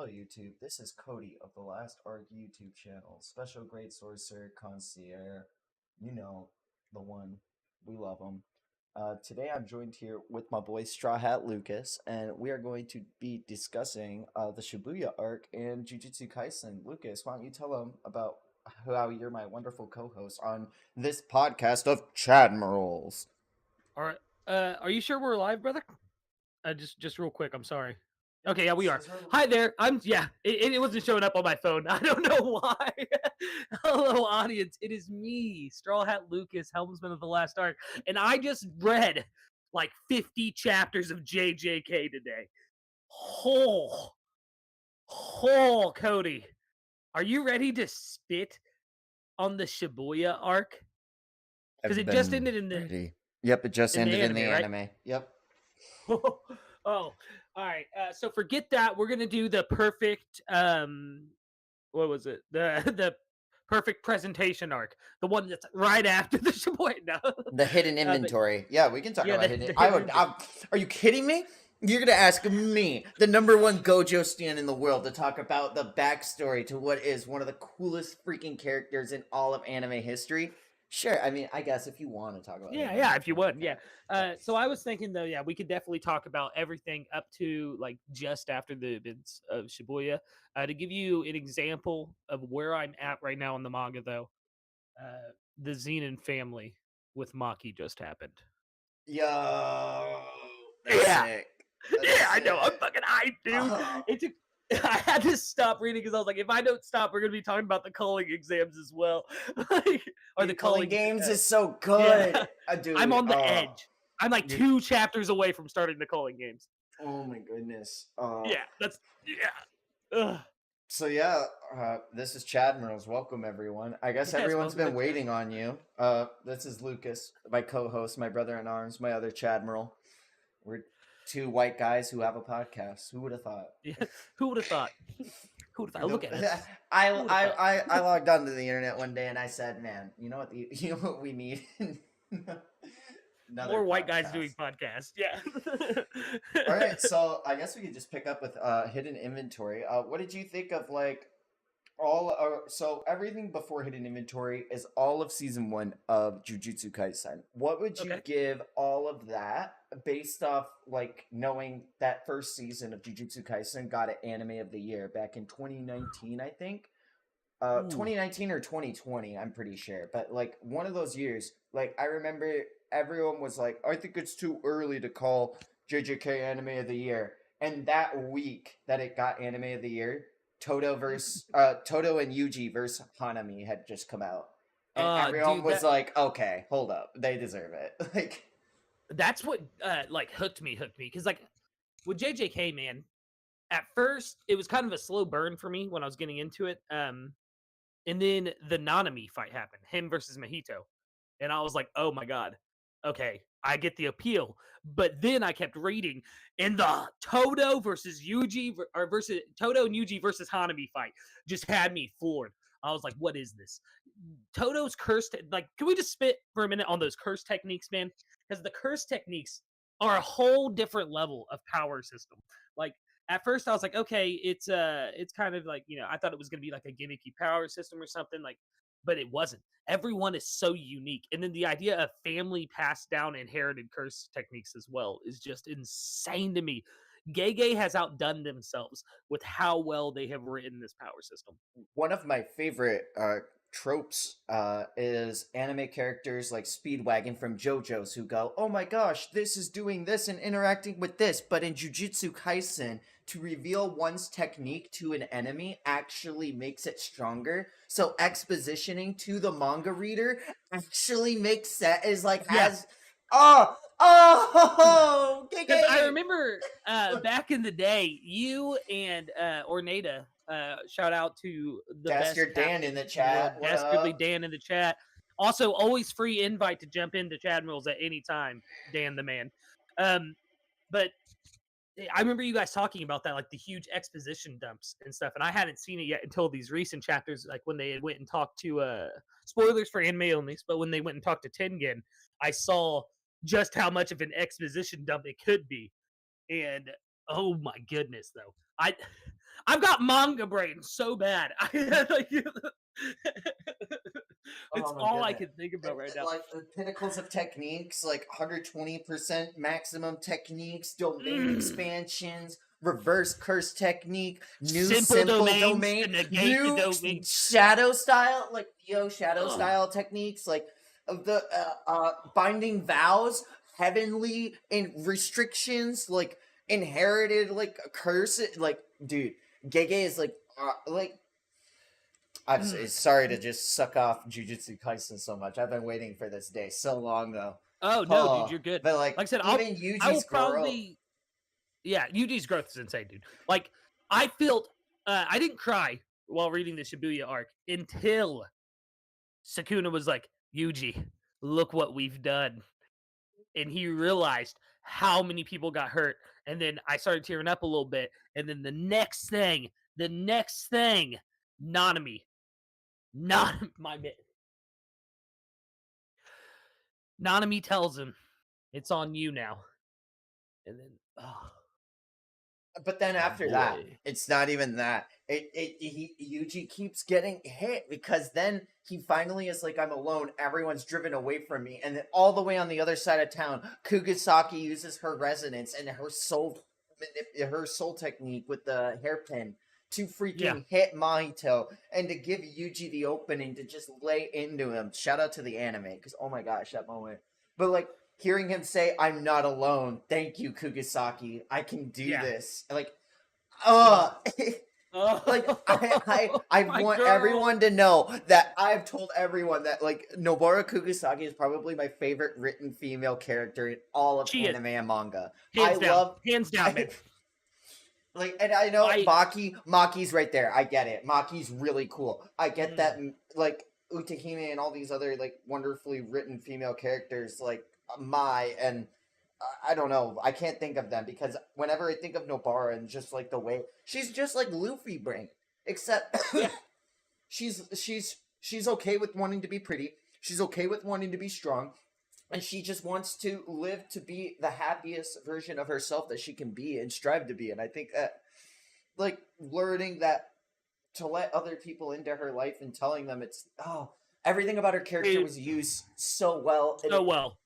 Hello YouTube, this is Cody of the Last Arc YouTube channel, Special Great Sorcerer, Concierge, you know, the one, we love him. Today I'm joined here with my boy Straw Hat Lucas, and we are going to be discussing the Shibuya arc and Jujutsu Kaisen. Lucas, why don't you tell them about how you're my wonderful co-host on this podcast of Chadmirals? All right. Are you sure we're live, brother? Just real quick. I'm sorry. Okay, yeah, we are. Says we're Hi there. It wasn't showing up on my phone. I don't know why. Hello, audience. It is me, Straw Hat Lucas, helmsman of the Last Arc, and I just read like 50 chapters of JJK today. Cody. Are you ready to spit on the Shibuya arc? Because I've it just been ended in the ready. Yep, it just in the ended in the anime, right? anime. Yep. Oh, all right. So forget that. We're gonna do the perfect. What was it? The perfect presentation arc, the one that's right after the Shibuya. No, The hidden but inventory. Yeah, we can talk yeah, about the, hidden. the hidden. Are you kidding me? You're gonna ask me, the number one Gojo stan in the world, to talk about the backstory to what is one of the coolest freaking characters in all of anime history? Sure. I mean, I guess if you want to talk about hidden Yeah. If you inventory, would, yeah. okay. Okay. So I was thinking though, yeah, we could definitely talk about everything up to like just after the events of Shibuya. To give you an example of where I'm at right now in the manga, though, the Zenin family with Maki just happened. Yo, that's Yeah. sick. Yeah, That's I know. I'm sick. fucking hyped, dude. Oh, It took. I had to stop reading because I was like, if I don't stop, we're gonna be talking about the culling exams as well, like, or the dude, Culling culling. Games is so Yeah, good. I'm Dude, on the edge. I'm like dude, 2 chapters away from starting the culling games. oh my goodness. Yeah, that's yeah. Ugh. So yeah, this is Chadmirals. Welcome everyone. I guess Yes, everyone's welcome to been chat. waiting on you. This is Lucas, my co-host, my brother in arms, my other Chadmiral. We're two white guys who have a podcast. Who would have thought? Yeah, who would have thought? Who would have thought? Look at us. I, Who would have thought? I logged onto the internet one day and I said, "Man, you know what? You know what we need? Another More white guys doing podcast." podcasts. Yeah. All right, so I guess we could just pick up with hidden inventory. What did you think of like so everything before hidden inventory is all of season 1 of Jujutsu Kaisen. What would you Okay. give all of that based off like knowing that first season of Jujutsu Kaisen got an anime of the year back in 2019, I think? Ooh. 2019 or 2020, I'm pretty sure. But like one of those years, like I remember everyone was like, I think it's too early to call JJK anime of the year. And that week that it got anime of the year, Toto and Yuji versus Hanami had just come out. And everyone Dude, was like, okay, hold up. They deserve it. Like that's what like hooked me because like with JJK, man, at first it was kind of a slow burn for me when I was getting into it. And then the Nanami fight happened, him versus Mahito. And I was like, oh my god, okay, I get the appeal. But then I kept reading, and the Toto versus Yuji or versus Toto and Yuji versus Hanami fight just had me floored. I was like, what is this? Toto's curse, like, can we just spit for a minute on those curse techniques, man? Because the curse techniques are a whole different level of power system. Like, at first I was like, okay, it's kind of like, I thought it was gonna be like a gimmicky power system or something, like, but it wasn't. Everyone is so unique. And then the idea of family passed down inherited curse techniques as well is just insane to me. Gege has outdone themselves with how well they have written this power system. one of my favorite tropes is anime characters like Speedwagon from JoJo's who go, "Oh my gosh, this is doing this and interacting with this," but in Jujutsu Kaisen, to reveal one's technique to an enemy actually makes it stronger. So expositioning to the manga reader actually makes that is like Yeah. as oh Because I KK. remember back in the day, you and Ornata, shout out to the best Dastard Dan in captain the in the world, chat. What Dastardly up? Dan in the chat. Also, always free invite to jump into Chadmirals at any time, Dan the man. But I remember you guys talking about that, like the huge exposition dumps and stuff, and I hadn't seen it yet until these recent chapters, like when they went and talked to spoilers for anime only, but when they went and talked to Tengen, I saw just how much of an exposition dump it could be. And oh my goodness, though, I've got manga brain so bad. It's Oh my all I goodness. can think about right now. Like the pinnacles of techniques, like 120% maximum techniques, domain Mm. expansions, reverse curse technique, new Simple simple domains to domain, negate the new domain. shadow style, like shadow Ugh. style techniques, like the binding vows, heavenly and restrictions, like inherited, like a curse, like dude, Gege is like I'm Mm. sorry to just suck off Jujutsu Kaisen so much. I've been waiting for this day so long though. Oh no, dude, Oh, you're good. but like Like I said, even I will Yuji's growth. probably yeah, Yuji's growth is insane, dude. Like I felt I didn't cry while reading the Shibuya arc until Sukuna was like, Yuji, look what we've done. And he realized how many people got hurt. And then I started tearing up a little bit. And then the next thing, Nanami, not my Nanami tells him, it's on you now. And then, oh, But then my after that, boy. it's not even that. Yuji keeps getting hit because then he finally is like, I'm alone. Everyone's driven away from me, and then all the way on the other side of town, Kugisaki uses her resonance and her soul technique with the hairpin to Yeah. freaking hit Mahito and to give Yuji the opening to just lay into him. Shout out to the anime because oh my gosh, that moment. But like hearing him say, "I'm not alone. Thank you, Kugisaki. I can do Yeah. this." Like, Oh. like I My want girl. everyone to know that I've told everyone that like Nobara Kugisaki is probably my favorite written female character in all of She is. anime and manga. Hands down. Hands down, man. Like, and I know I Maki's right there. I get it. Maki's really cool. I get that, mm, like, Utahime and all these other, like, wonderfully written female characters, like, Mai, and I don't know. I can't think of them because whenever I think of Nobara and just, like, the way, she's just like Luffy brain. Except, yeah. she's okay with wanting to be pretty. She's okay with wanting to be strong. And she just wants to live to be the happiest version of herself that she can be and strive to be. And I think that, like, learning that to let other people into her life and telling them everything about her character Dude, was used so well. And so well.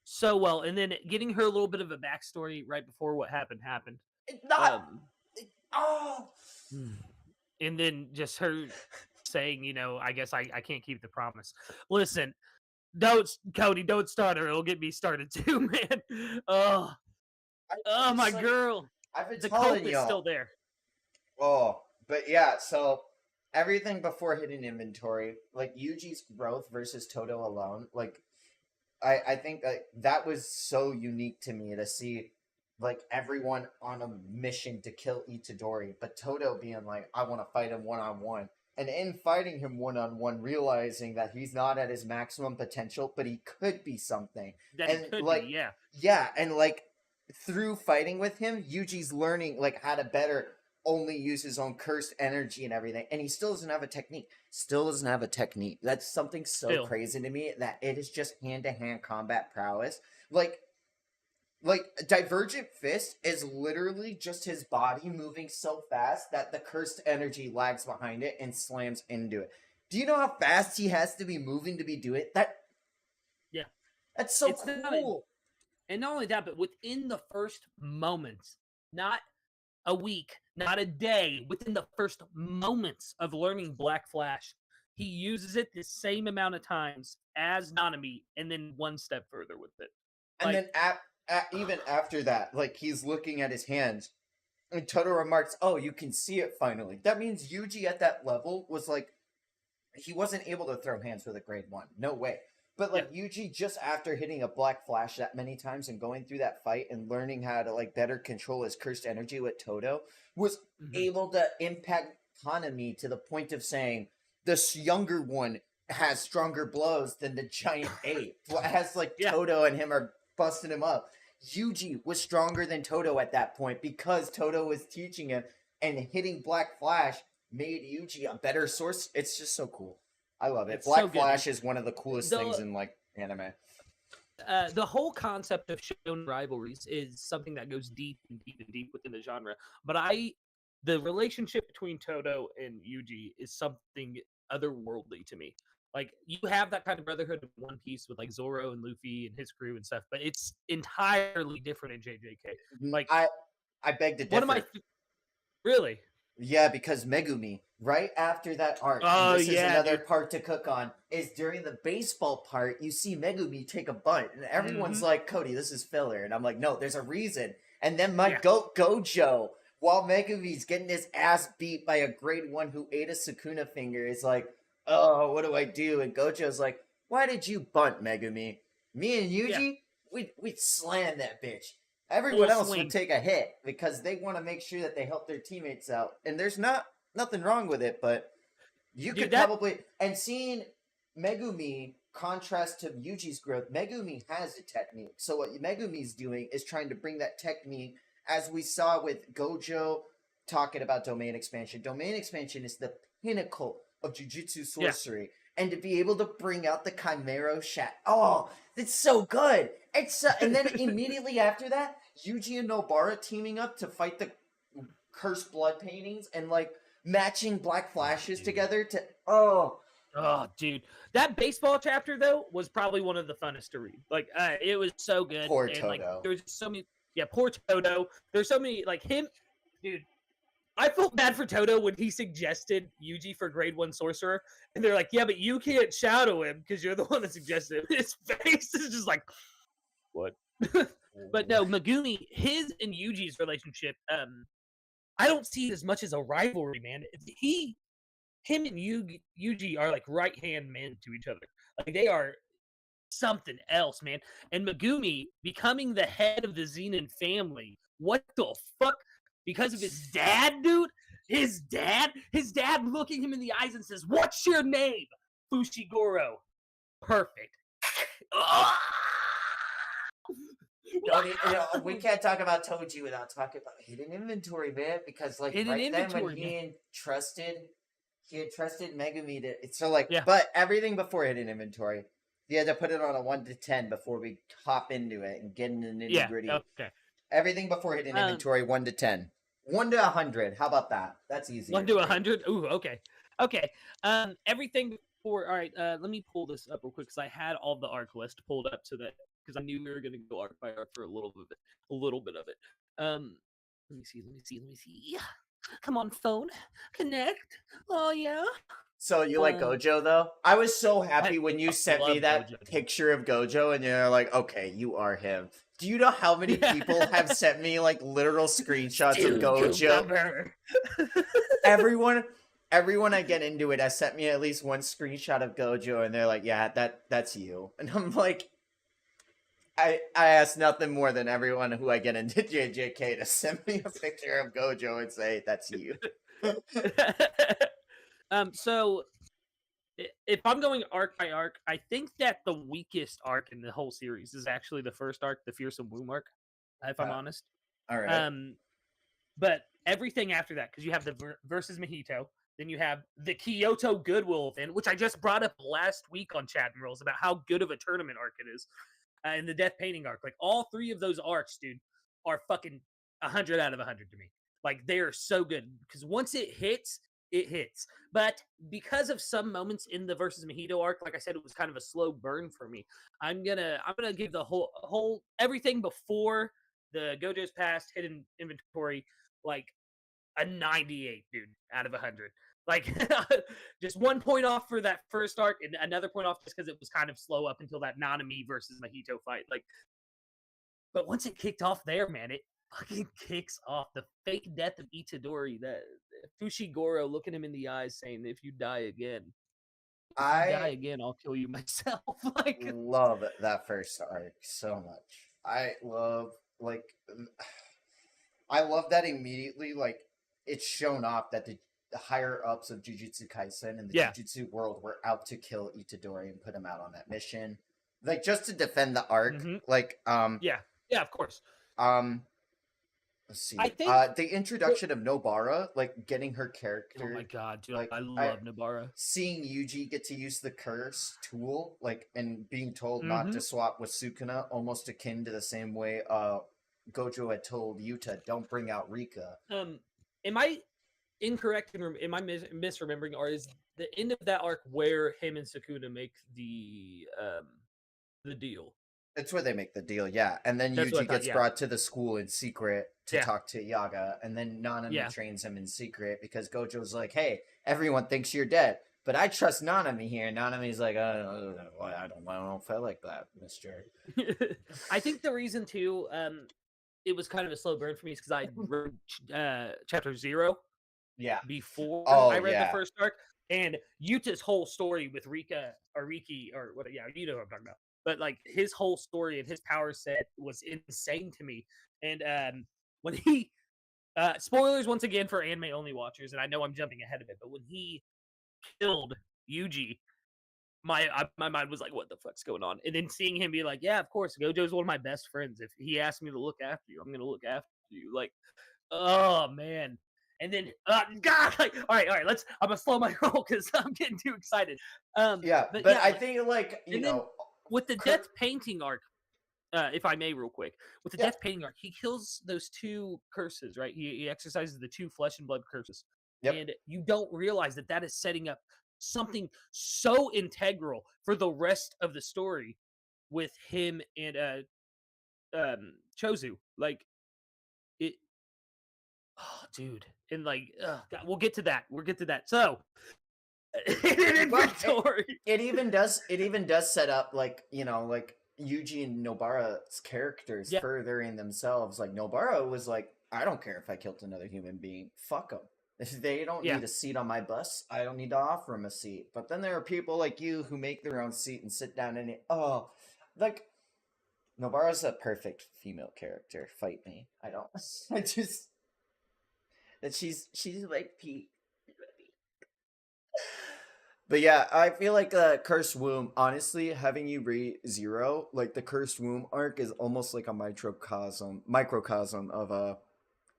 So well. And then getting her a little bit of a backstory right before what happened. it's not. Um Oh, and then just her saying, I guess I can't keep the promise. Listen, Cody, don't start her. It'll get me started too, man. Oh, oh my it's like girl. I've been The telling cult is y'all. still there. Oh, but yeah, so everything before hidden inventory, like Yuji's growth versus Toto alone, like I think that was so unique to me to see like everyone on a mission to kill Itadori, but Toto being like, I want to fight him one on one. And in fighting him one on one, realizing that he's not at his maximum potential, but he could be something. That he And could like, be, yeah. yeah, and like through fighting with him, Yuji's learning like how to better only use his own cursed energy and everything. And he still doesn't have a technique. Still doesn't have a technique. That's something so Still. crazy to me that it is just hand to hand combat prowess. Like Divergent Fist is literally just his body moving so fast that the cursed energy lags behind it and slams into it. Do you know how fast he has to be moving to be doing it? Yeah. That's so It's cool. and not only that, but within the first moments, not a week, not a day, within the first moments of learning Black Flash, he uses it the same amount of times as Nanami and then one step further with it. And Like, then even after that, like he's looking at his hands, and Toto remarks, "Oh, you can see it finally." That means Yuji at that level was like, he wasn't able to throw hands with a grade 1. No way. But yeah. like Yuji, just after hitting a Black Flash that many times and going through that fight and learning how to like better control his cursed energy with Toto, was Mhm. able to impact Hanami to the point of saying this younger one has stronger blows than the giant ape. Has like Yeah. Toto and him are busting him up. Yuji was stronger than Toto at that point because Toto was teaching him, and hitting Black Flash made Yuji a better source. It's just so cool. I love it. It's Black so good. Flash is one of the coolest things The in like anime. the whole concept of shonen rivalries is something that goes deep and deep and deep within the genre. But the relationship between Todo and Yuji is something otherworldly to me. Like, you have that kind of brotherhood in One Piece with like Zoro and Luffy and his crew and stuff, but it's entirely different in JJK. Like, I beg to one of my differ. really, Yeah, because Megumi, right after that arc, and oh this is yeah, another dude. part to cook on, is during the baseball part, you see Megumi take a bunt, and everyone's like, Cody, this is filler. And I'm like, no, there's a reason. And then my Yeah. goat Gojo, while Megumi's getting his ass beat by a grade 1 who ate a Sukuna finger, is like, oh, what do I do? And Gojo's like, why did you bunt, Megumi? Me and Yuji, we'd slam that bitch. Everyone Full else swing. would take a hit because they want to make sure that they help their teammates out. And there's nothing wrong with it, but you Dude, could probably... And seeing Megumi contrast to Yuji's growth, Megumi has a technique. So what Megumi's doing is trying to bring that technique, as we saw with Gojo talking about domain expansion. Domain expansion is the pinnacle of Jujutsu sorcery. Yeah. And to be able to bring out the Chimero Shat. Oh, it's so good. It's and then immediately after that, Yuji and Nobara teaming up to fight the cursed blood paintings and like matching black flashes together to oh dude, that baseball chapter though was probably one of the funnest to read. Like it was so good. Poor and Todo. Like there's so many poor Todo. There's so many like him, dude. I felt bad for Todo when he suggested Yuji for grade 1 sorcerer, and they're like, yeah, but you can't shadow him because you're the one that suggested him. His face is just like, what? But no, Megumi, his and Yuji's relationship, I don't see it as much as a rivalry, man. Him and Yuji are like right-hand men to each other. Like, they are something else, man. And Megumi becoming the head of the Zenin family, what the fuck? Because of his dad, dude? His dad looking him in the eyes and says, what's your name? Fushiguro. Perfect. We can't talk about Toji without talking about hidden inventory, man. Because like hidden right then when he had trusted Megumi to... So like, but everything before hidden inventory, you had to put it on a 1 to 10 before we hop into it and get into the nitty gritty. Okay. Everything before hidden inventory, 1 to 10. 1 to 100. How about that? That's easy. 1 to 100? Ooh, okay. Okay. Everything before... All right, let me pull this up real quick because I had all the arc list pulled up so that... Because I knew we were going to go arc by arc for a little bit of it. Let me see. Come on, phone. Connect. Oh, yeah. So you like Gojo, though? I was so happy when you sent me that picture of Gojo, and you're like, okay, you are him. Do you know how many people have sent me, like, literal screenshots of Gojo? Everyone I get into it has sent me at least one screenshot of Gojo, and they're like, yeah, that's you. And I'm like, I ask nothing more than everyone who I get into JJK to send me a picture of Gojo and say, that's you. So if I'm going arc by arc, I think that the weakest arc in the whole series is actually the first arc, the Fearsome Womb arc, if I'm honest. All right. But everything after that, because you have the versus Mojito, then you have the Kyoto Goodwill event, which I just brought up last week on Chadmirals about how good of a tournament arc it is, and the Death Painting arc. Like, all three of those arcs, dude, are fucking 100 out of 100 to me. Like, they are so good because once it hits, it hits. But because of some moments in the versus Mojito arc, like I said, it was kind of a slow burn for me. I'm gonna give the whole everything before the Gojo's Past hidden inventory like a 98, dude, out of 100. Like, just 1 point off for that first arc, and another point off just because it was kind of slow up until that Nanami versus Mojito fight. Like, but once it kicked off there, man, it fucking kicks off. The fake death of Itadori, that Fushiguro looking him in the eyes saying, if you die again, I'll kill you myself. Like, love that first arc so much. I love that immediately, like, it's shown off that the higher ups of Jujutsu Kaisen and the Jujutsu world were out to kill Itadori and put him out on that mission. Like, just to defend the arc. Mm-hmm. Like, yeah, of course. Let's see. I think the introduction of Nobara, like, getting her character. Oh my god, dude, like, I love Nobara. Seeing Yuji get to use the curse tool, like, and being told not to swap with Sukuna, almost akin to the same way Gojo had told Yuta, don't bring out Rika. Am I incorrect and am I misremembering, or is the end of that arc where him and Sukuna make the deal? It's where they make the deal, yeah. And then That's what I Yuji thought. gets Yeah, brought to the school in secret to yeah, talk to Yaga, and then Nanami yeah. trains him in secret because Gojo's like, "Hey, everyone thinks you're dead, but I trust Nanami here." And Nanami's like, I don't feel like that, Mister." I think the reason too, it was kind of a slow burn for me is because I read chapter 0 Yeah. before Oh I read the yeah. first arc, and Yuta's whole story with Rika or Riki or what? Yeah, you know what I'm talking about. But like his whole story and his power set was insane to me. And when he spoilers once again for anime only watchers, and I know I'm jumping ahead of it, but when he killed Yuji, my mind was like, what the fuck's going on? And then seeing him be like, yeah, of course, Gojo's one of my best friends. If he asked me to look after you, I'm gonna look after you. Like, oh man. And then God, like, all right, I'm gonna slow my roll because I'm getting too excited. Yeah, But but yeah, I like, think like and then with the death painting arc, if I may, real quick, with the yeah, death painting arc, he kills those two curses, right? He exercises the two flesh and blood curses, yep. and you don't realize that that is setting up something so integral for the rest of the story with him and Chozu. Like it, oh, dude, and like, God, we'll get to that. We'll get to that. So, in Well, inventory. it even does set up like like Yuji and Nobara's characters Yeah, furthering themselves. Like Nobara was like, I don't care if I killed another human being. Fuck them. If they don't yeah. need a seat on my bus, I don't need to offer them a seat. But then there are people like you who make their own seat and sit down in it. Oh, like Nobara's a perfect female character. Fight me. I don't. I just that she's like Pete. But yeah, I feel like Cursed Womb, honestly, having you read Zero, like the Cursed Womb arc is almost like a microcosm of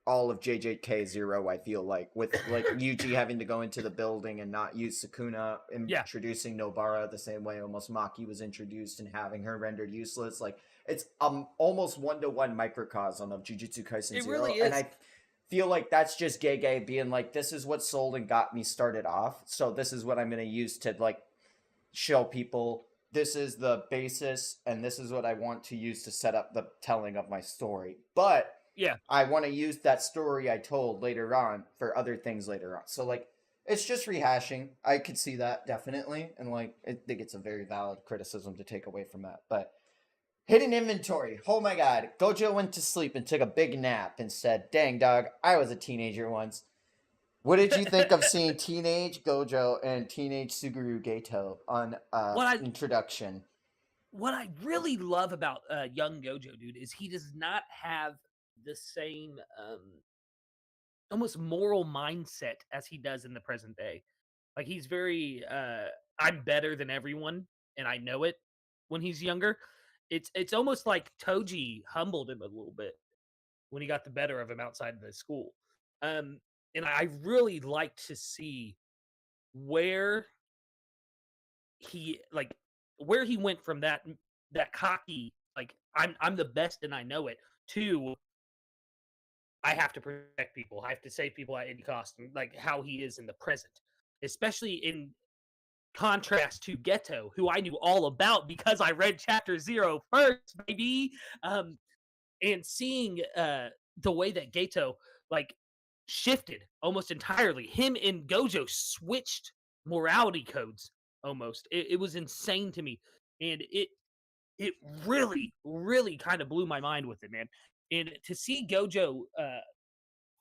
all of JJK Zero, I feel like, with like Yuji having to go into the building and not use Sukuna, Yeah, introducing Nobara the same way almost Maki was introduced and having her rendered useless. Like it's almost 1-to-1 microcosm of Jujutsu Kaisen it Zero. really And is. I feel like that's just Gege being like, this is what sold and got me started off. So this is what I'm gonna use to like show people this is the basis and this is what I want to use to set up the telling of my story. But Yeah, I want to use that story I told later on for other things later on. So like it's just rehashing. I could see that definitely, and like I think it's a very valid criticism to take away from that. But hidden inventory. Oh my god. Gojo went to sleep and took a big nap and said, "Dang dog, I was a teenager once." What did you think of seeing teenage Gojo and teenage Suguru Gato on what I introduction? what I really love about young Gojo, dude, is he does not have the same almost moral mindset as he does in the present day. Like he's very I'm better than everyone and I know it when he's younger. It's almost like Toji humbled him a little bit when he got the better of him outside of the school. Um and I really like to see where he like where he went from that cocky like I'm the best and I know it to I have to protect people. I have to save people at any cost. And like how he is in the present, especially in contrast to Ghetto, who I knew all about because I read Chapter 0 first, baby. Um, and seeing the way that Ghetto like shifted almost entirely, him and Gojo switched morality codes almost. It was insane to me, and it really, really kind of blew my mind with it, man. And to see Gojo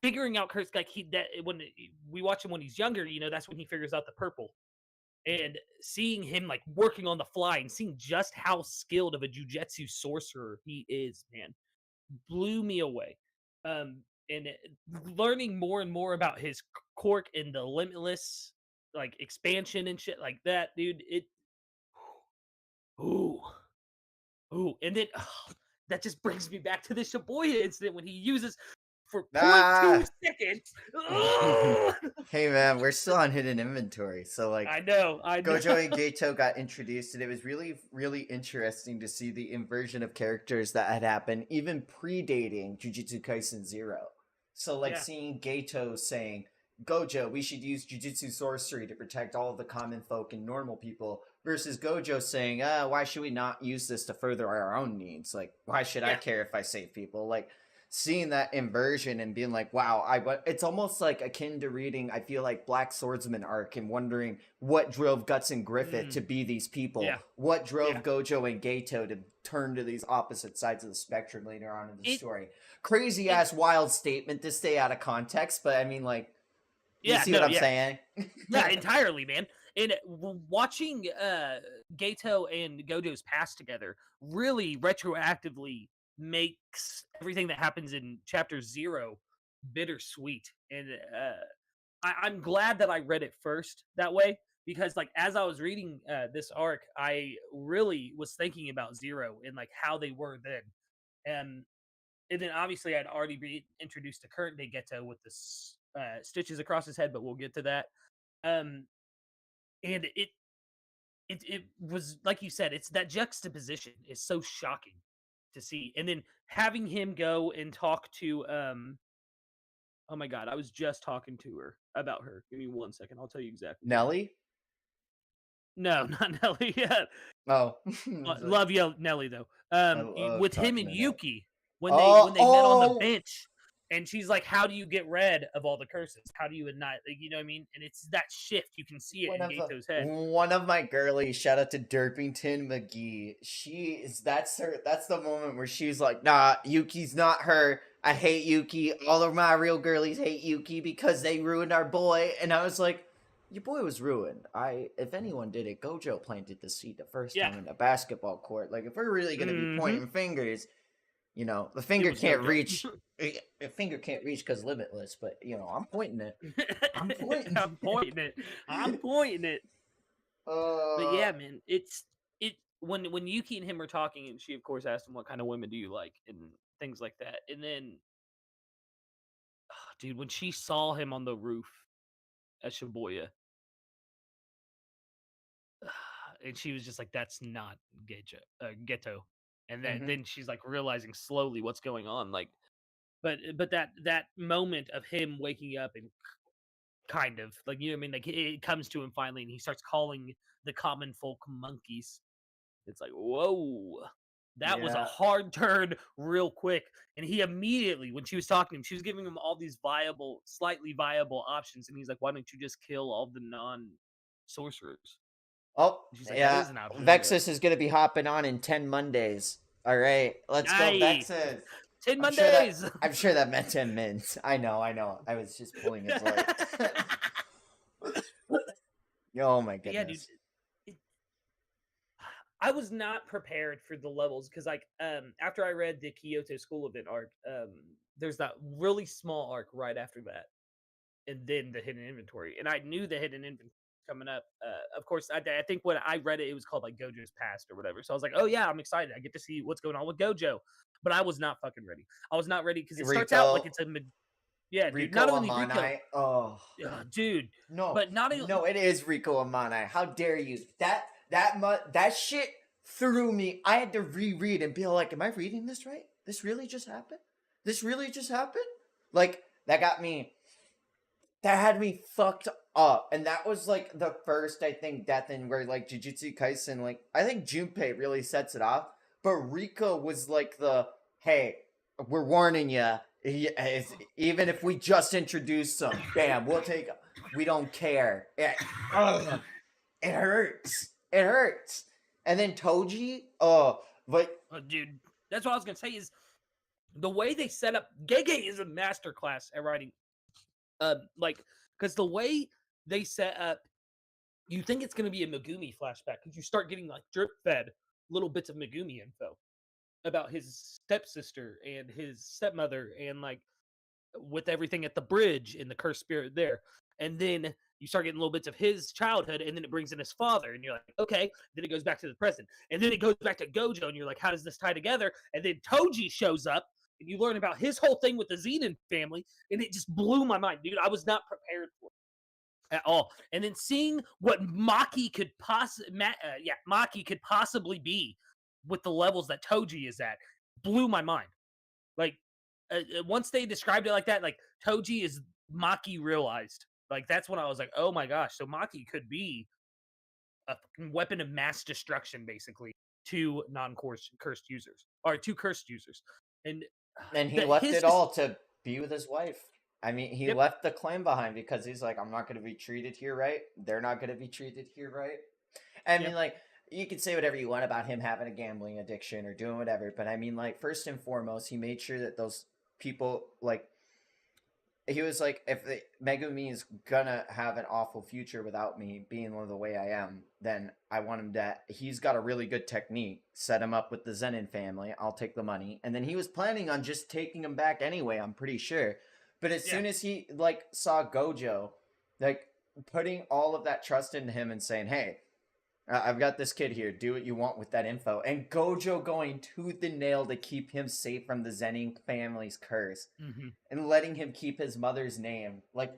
figuring out Kurt's like he that when we watch him when he's younger, that's when he figures out the purple. And seeing him like working on the fly and seeing just how skilled of a jujutsu sorcerer he is, man, blew me away. And learning more and more about his quirk and the limitless like expansion and shit like that, dude. Ooh, ooh, and then that just brings me back to the Shibuya incident when he uses for point two Ah. seconds. Hey man, we're still on hidden inventory. So like I know. Gojo and Gato got introduced, and it was really, really interesting to see the inversion of characters that had happened, even predating Jujutsu Kaisen Zero. So, like, Yeah, seeing Gato saying, Gojo, we should use jujutsu sorcery to protect all of the common folk and normal people, versus Gojo saying, why should we not use this to further our own needs? Like, why should I Yeah. care if I save people? Like, seeing that inversion and being like, wow, it's almost like akin to reading, I feel like, Black Swordsman arc and wondering what drove Guts and Griffith to be these people. Yeah. What drove Yeah. Gojo and Geto to turn to these opposite sides of the spectrum later on in the It- story. Crazy ass wild statement to stay out of context, but I mean, like, you Yeah, see no, what I'm yeah. saying? Yeah, entirely, man. And watching Geto and Gojo's past together really retroactively makes everything that happens in chapter 0 bittersweet. And I'm glad that I read it first that way, because like as I was reading this arc, I really was thinking about 0 and like how they were then. And then obviously I'd already been introduced to current day Geto with the stitches across his head, but we'll get to that. Um, and it was like you said, it's that juxtaposition is so shocking to see, and then having him go and talk to oh my god, I was just talking to her about her. Give me 1 second, I'll tell you exactly. Nelly? No, not Nelly. Yeah, Oh. love you, Nelly though. love With him talking and to Nelly. Yuki when they met on the Oh! bench, and she's like, "How do you get rid of all the curses? How do you annihilate?" You know what I mean? And it's that shift. You can see it in Gato's head. One of my girlies, shout out to Derpington McGee. That's the moment where she's like, nah, Yuki's not her. I hate Yuki. All of my real girlies hate Yuki because they ruined our boy. And I was like, your boy was ruined. If anyone did it, Gojo planted the seed the first time in the basketball court. Like, if we're really gonna be pointing fingers, you know, the finger can't reach. The finger can't reach because limitless, but you know, I'm pointing it. I'm pointing. I'm pointing it. I'm pointing it. But yeah, man, it's when Yuki and him were talking, and she of course asked him what kind of women do you like and things like that, and then, dude, when she saw him on the roof at Shibuya, and she was just like, "That's not Geto," and then she's like realizing slowly what's going on, like, but that moment of him waking up and kind of like, you know what I mean, like it comes to him finally, and he starts calling the common folk monkeys. It's like, whoa, that was a hard turn real quick. And he immediately, when she was talking to him, she was giving him all these slightly viable options, and he's like, why don't you just kill all the non-sorcerers? Oh, She's like, yeah. that is an option. vexyz is going to be hopping on in 10 Mondays. All right, let's go, vexyz. 10 Mondays. I'm sure that meant 10 minutes. I know. I was just pulling his leg. Oh my goodness. Yeah, dude. I was not prepared for the levels because, like, after I read the Kyoto School Event arc, there's that really small arc right after that, and then the hidden inventory. And I knew the hidden inventory coming up. Of course, I think when I read it, it was called like Gojo's Past or whatever. So I was like, oh yeah, I'm excited. I get to see what's going on with Gojo. But I was not fucking ready. I was not ready because it starts out like it's a dude. Not only Amanai. Rico, oh, dude. No, but not no, it is Rico Amanai. How dare you? That shit threw me. I had to reread and be like, am I reading this right? This really just happened? This really just happened? Like, that had me fucked up. And that was like the first, I think, death in where like Jujutsu Kaisen, like, I think Junpei really sets it off. But Rico was like hey, we're warning you. Even if we just introduce some, bam, we don't care. It hurts. It hurts. And then Toji, dude, that's what I was gonna say is the way they set up. Gege is a masterclass at writing. Because the way they set up, you think it's gonna be a Megumi flashback because you start getting like drip fed little bits of Megumi info about his stepsister and his stepmother, and like with everything at the bridge and the cursed spirit there. And then you start getting little bits of his childhood, and then it brings in his father, and you're like, okay. Then it goes back to the present, and then it goes back to Gojo, and you're like, how does this tie together? And then Toji shows up, and you learn about his whole thing with the Zenin family, and it just blew my mind, dude. I was not prepared for it at all. And then seeing what Maki could possibly be with the levels that Toji is at blew my mind. Like, once they described it like that, like Toji is Maki realized. Like that's when I was like, oh my gosh, so Maki could be a fucking weapon of mass destruction, basically, to cursed users or to cursed users, and And he that left his it all to be with his wife. I mean, he yep, left the claim behind because he's like, I'm not going to be treated here right. They're not going to be treated here right. I mean, yep, like, you can say whatever you want about him having a gambling addiction or doing whatever, but I mean, like, first and foremost, he made sure that those people, like, he was like, if Megumi is gonna have an awful future without me being the way I am, then I want him to. He's got a really good technique. Set him up with the Zenin family. I'll take the money, and then he was planning on just taking him back anyway. I'm pretty sure. But as yeah, soon as he like saw Gojo, like putting all of that trust into him and saying, "Hey, I've got this kid here. Do what you want with that info." And Gojo going tooth and nail to keep him safe from the Zenin family's curse mm-hmm. and letting him keep his mother's name. Like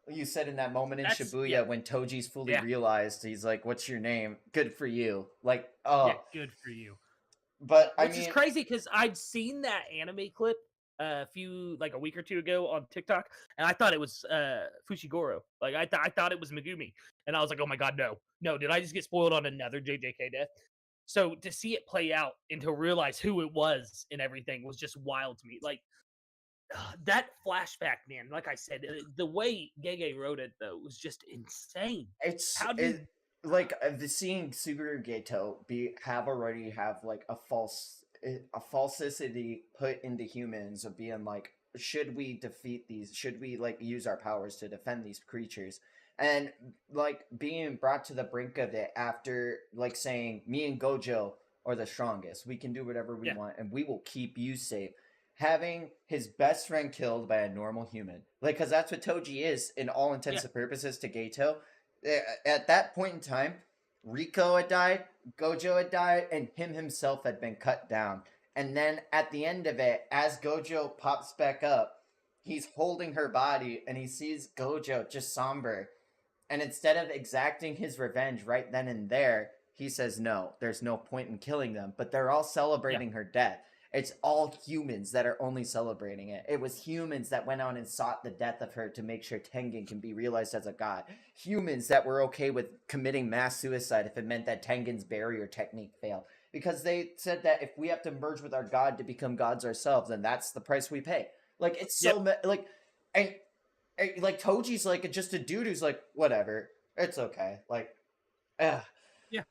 you said in that moment in That's Shibuya when Toji's fully yeah, realized, he's like, "What's your name? Good for you." Like, yeah, oh, good for you. but I Which is mean, crazy because I'd seen that anime clip a week or two ago on TikTok, and I thought it was Fushiguro. Like I thought it was Megumi, and I was like, oh my god, no, did I just get spoiled on another JJK death? So to see it play out and to realize who it was and everything was just wild to me. Like that flashback, man. Like I said, the way Gege wrote it though was just insane. it's How do you? like the seeing Suguru Geto already have like a falsity put into humans of being like, should we defeat these, should we like use our powers to defend these creatures, and like being brought to the brink of it after like saying, me and Gojo are the strongest, we can do whatever we Yeah, want and we will keep you safe, having his best friend killed by a normal human, like, because that's what Toji is in all yeah, intents and purposes to Geto. At that point in time, Rico had died, Gojo had died, and him himself had been cut down. And then at the end of it, as Gojo pops back up, he's holding her body and he sees Gojo just somber. And instead of exacting his revenge right then and there, he says, no, there's no point in killing them. But they're all yeah, celebrating her death. It's all humans that are only celebrating it. It was humans that went on and sought the death of her to make sure Tengen can be realized as a god. Humans that were okay with committing mass suicide if it meant that Tengen's barrier technique failed. Because they said that if we have to merge with our god to become gods ourselves, then that's the price we pay. Like, it's yep, so... like, like Toji's like just a dude who's like, whatever, it's okay. Like, ugh. yeah.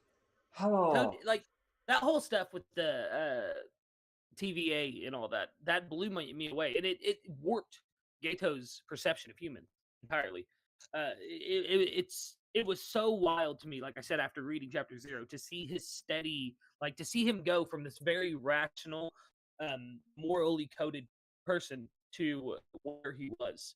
Oh, Like that whole stuff with the TVA and all that, that blew me away, and it warped Gato's perception of humans entirely. It was so wild to me, like I said, after reading chapter 0, to see his steady, like to see him go from this very rational, morally coded person to where he was.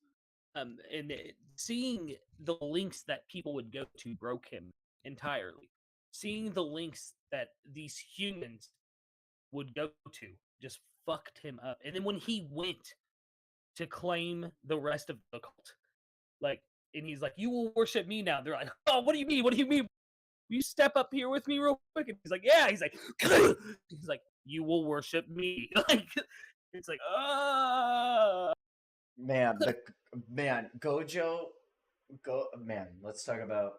Seeing the links that people would go to broke him entirely. Seeing the links that these humans would go to just fucked him up. And then when he went to claim the rest of the cult, like, and he's like, "You will worship me now." They're like, "Oh, what do you mean? What do you mean? Will you step up here with me real quick?" And he's like, "Yeah." He's like, he's like, "You will worship me." Like, it's like, man, Gojo, let's talk about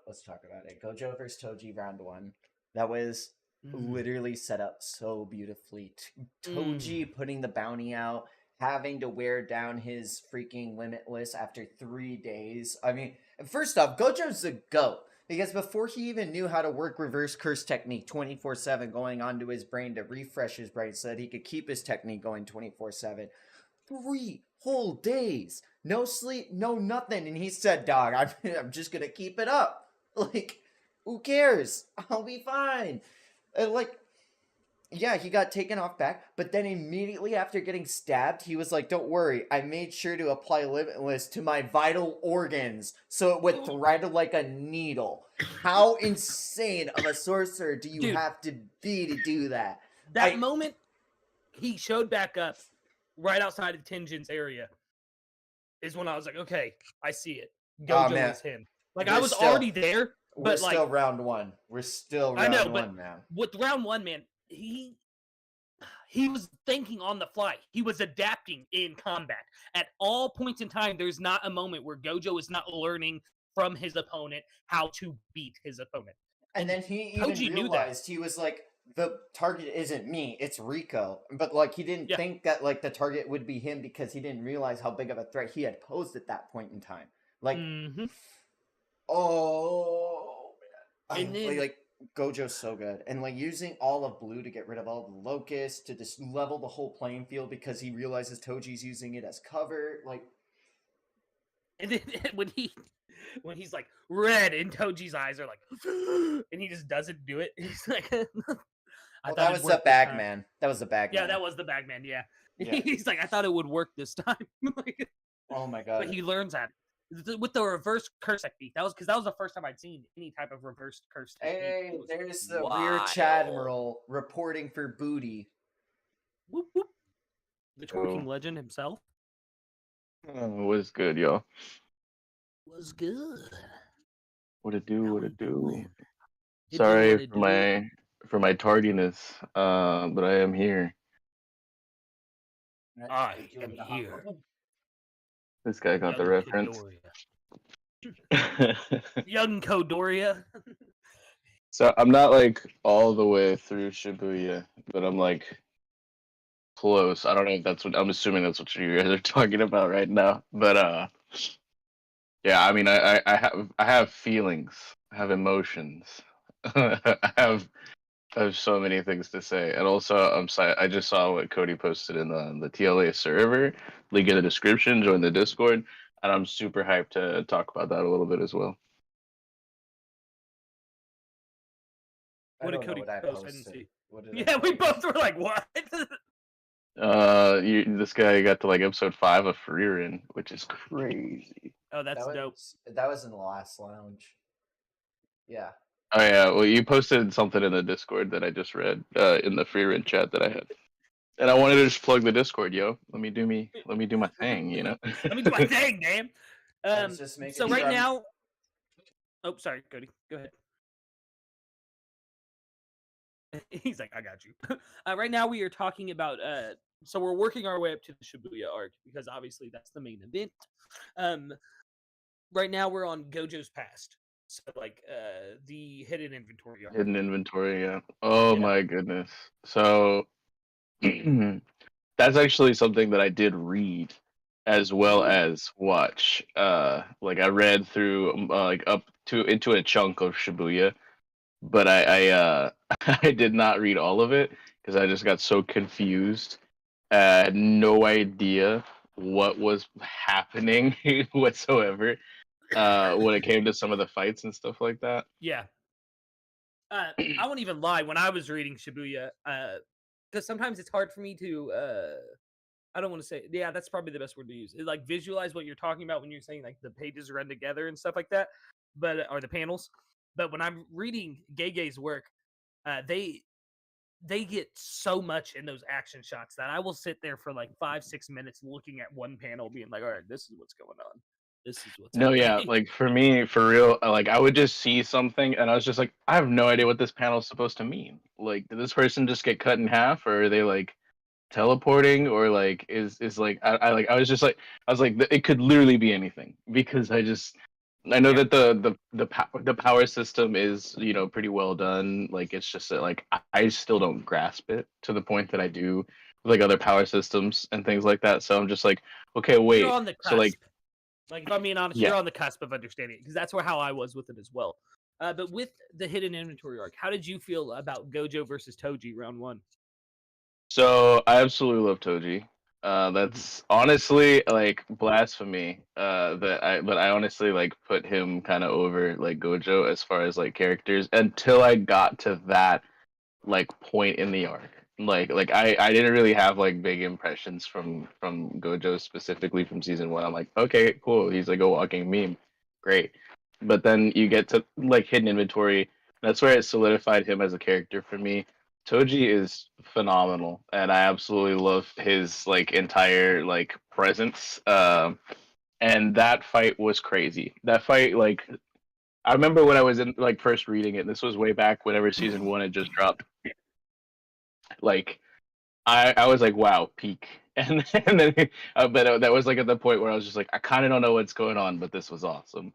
it. Gojo versus Toji round one. That was mm, literally set up so beautifully. mm, Toji putting the bounty out, having to wear down his freaking limitless after 3 days. I mean, first off, Gojo's the GOAT. Because before he even knew how to work reverse curse technique 24/7, going onto his brain to refresh his brain so that he could keep his technique going 24/7, 3 whole days, no sleep, no nothing, and he said, "Dog, I'm just gonna keep it up. Like, who cares? I'll be fine." And like, yeah, he got taken off back, but then immediately after getting stabbed, he was like, "Don't worry, I made sure to apply limitless to my vital organs so it would thread like a needle." How insane of a sorcerer do you dude, have to be to do that? that I moment he showed back up right outside of Tenjin's area is when I was like, okay, I see it. Oh Gojo man, is him. Like I we're was still already there, we're but like still round one. We're still I know, round but one, man. with round one, man, he was thinking on the fly. He was adapting in combat. At all points in time, there's not a moment where Gojo is not learning from his opponent how to beat his opponent. And then he even Toji knew that. realized, he was like, the target isn't me, it's Rico. But like, he didn't Yeah. think that like the target would be him, because he didn't realize how big of a threat he had posed at that point in time. Like, oh man. And then like Gojo's so good, and like using all of blue to get rid of all the locusts, to just level the whole playing field, because he realizes Toji's using it as cover. Like, and then when he's like red, and Toji's eyes are like, and he just doesn't do it. He's like, oh, that was the Bagman. That was the Bagman. Yeah, that was the Bagman. Yeah. Yeah. He's like, I thought it would work this time. Like, oh my god. but he learns that with the reverse curse technique. That was the first time I'd seen any type of reverse curse technique. Hey, there's the rear wild. Chadmiral reporting for booty. Whoop, whoop. The twerking legend himself. What's good, y'all? Was good. What it do? What it do? It Sorry do what it for my tardiness, but I am here. I am here. This guy got the reference. Young Kodoria. So I'm not like all the way through Shibuya, but I'm like close. I don't know if that's what I'm assuming that's what you guys are talking about right now. But yeah, I mean I have feelings, I have emotions. I have so many things to say. And also I just saw what Cody posted in the TLA server. Link in the description, join the Discord, and I'm super hyped to talk about that a little bit as well. What did Cody post? I didn't see. Yeah, we both were like, what? This guy got to like episode 5 of Freerin, which is crazy. Oh, that's dope. That was in the last lounge. Yeah. Oh yeah, well you posted something in the Discord that I just read in the Freerin chat that I had. And I wanted to just plug the Discord, yo. Let me do my thing, you know. Let me do my thing, damn. So right now, oh, sorry, Cody, go ahead. He's like, I got you. Right now we are talking about so we're working our way up to the Shibuya arc, because obviously that's the main event. Right now we're on Gojo's past. So like the hidden inventory arc. Hidden inventory, yeah. Oh yeah. My goodness. So that's actually something that I did read as well as watch. Like I read through like up to into a chunk of Shibuya, but I I did not read all of it because I just got so confused. I had no idea what was happening whatsoever when it came to some of the fights and stuff like that. Yeah. I won't even lie. When I was reading Shibuya, because sometimes it's hard for me to I don't want to say, yeah, that's probably the best word to use. Like visualize what you're talking about when you're saying like the pages run together and stuff like that, but or the panels. But when I'm reading Gege's work, they get so much in those action shots that I will sit there for like 5-6 minutes looking at one panel, being like, all right, this is what's going on. This is what's happening. Yeah, like for me, for real, like I would just see something and I was just like, I have no idea what this panel is supposed to mean. Like, did this person just get cut in half, or are they like teleporting, or like is like I was like it could literally be anything, because I know that the power system is, you know, pretty well done. Like it's just that like I still don't grasp it to the point that I do with like other power systems and things like that. So I'm just like, okay, wait. You're on the cusp. So like if I'm being honest, yeah. You're on the cusp of understanding it, because that's how I was with it as well. But with the hidden inventory arc, how did you feel about Gojo versus Toji round 1? So I absolutely love Toji. That's honestly like blasphemy. But I honestly like put him kind of over like Gojo as far as like characters until I got to that like point in the arc. Like I didn't really have like big impressions from Gojo specifically from season 1. I'm like, okay, cool. He's like a walking meme, great. But then you get to like hidden inventory. That's where it solidified him as a character for me. Toji is phenomenal, and I absolutely love his like entire like presence. And that fight was crazy. That fight, like, I remember when I was in like first reading it. This was way back whenever season 1 had just dropped. Like, I was like, wow, peak. And then but that was like at the point where I was just like, I kind of don't know what's going on, but this was awesome.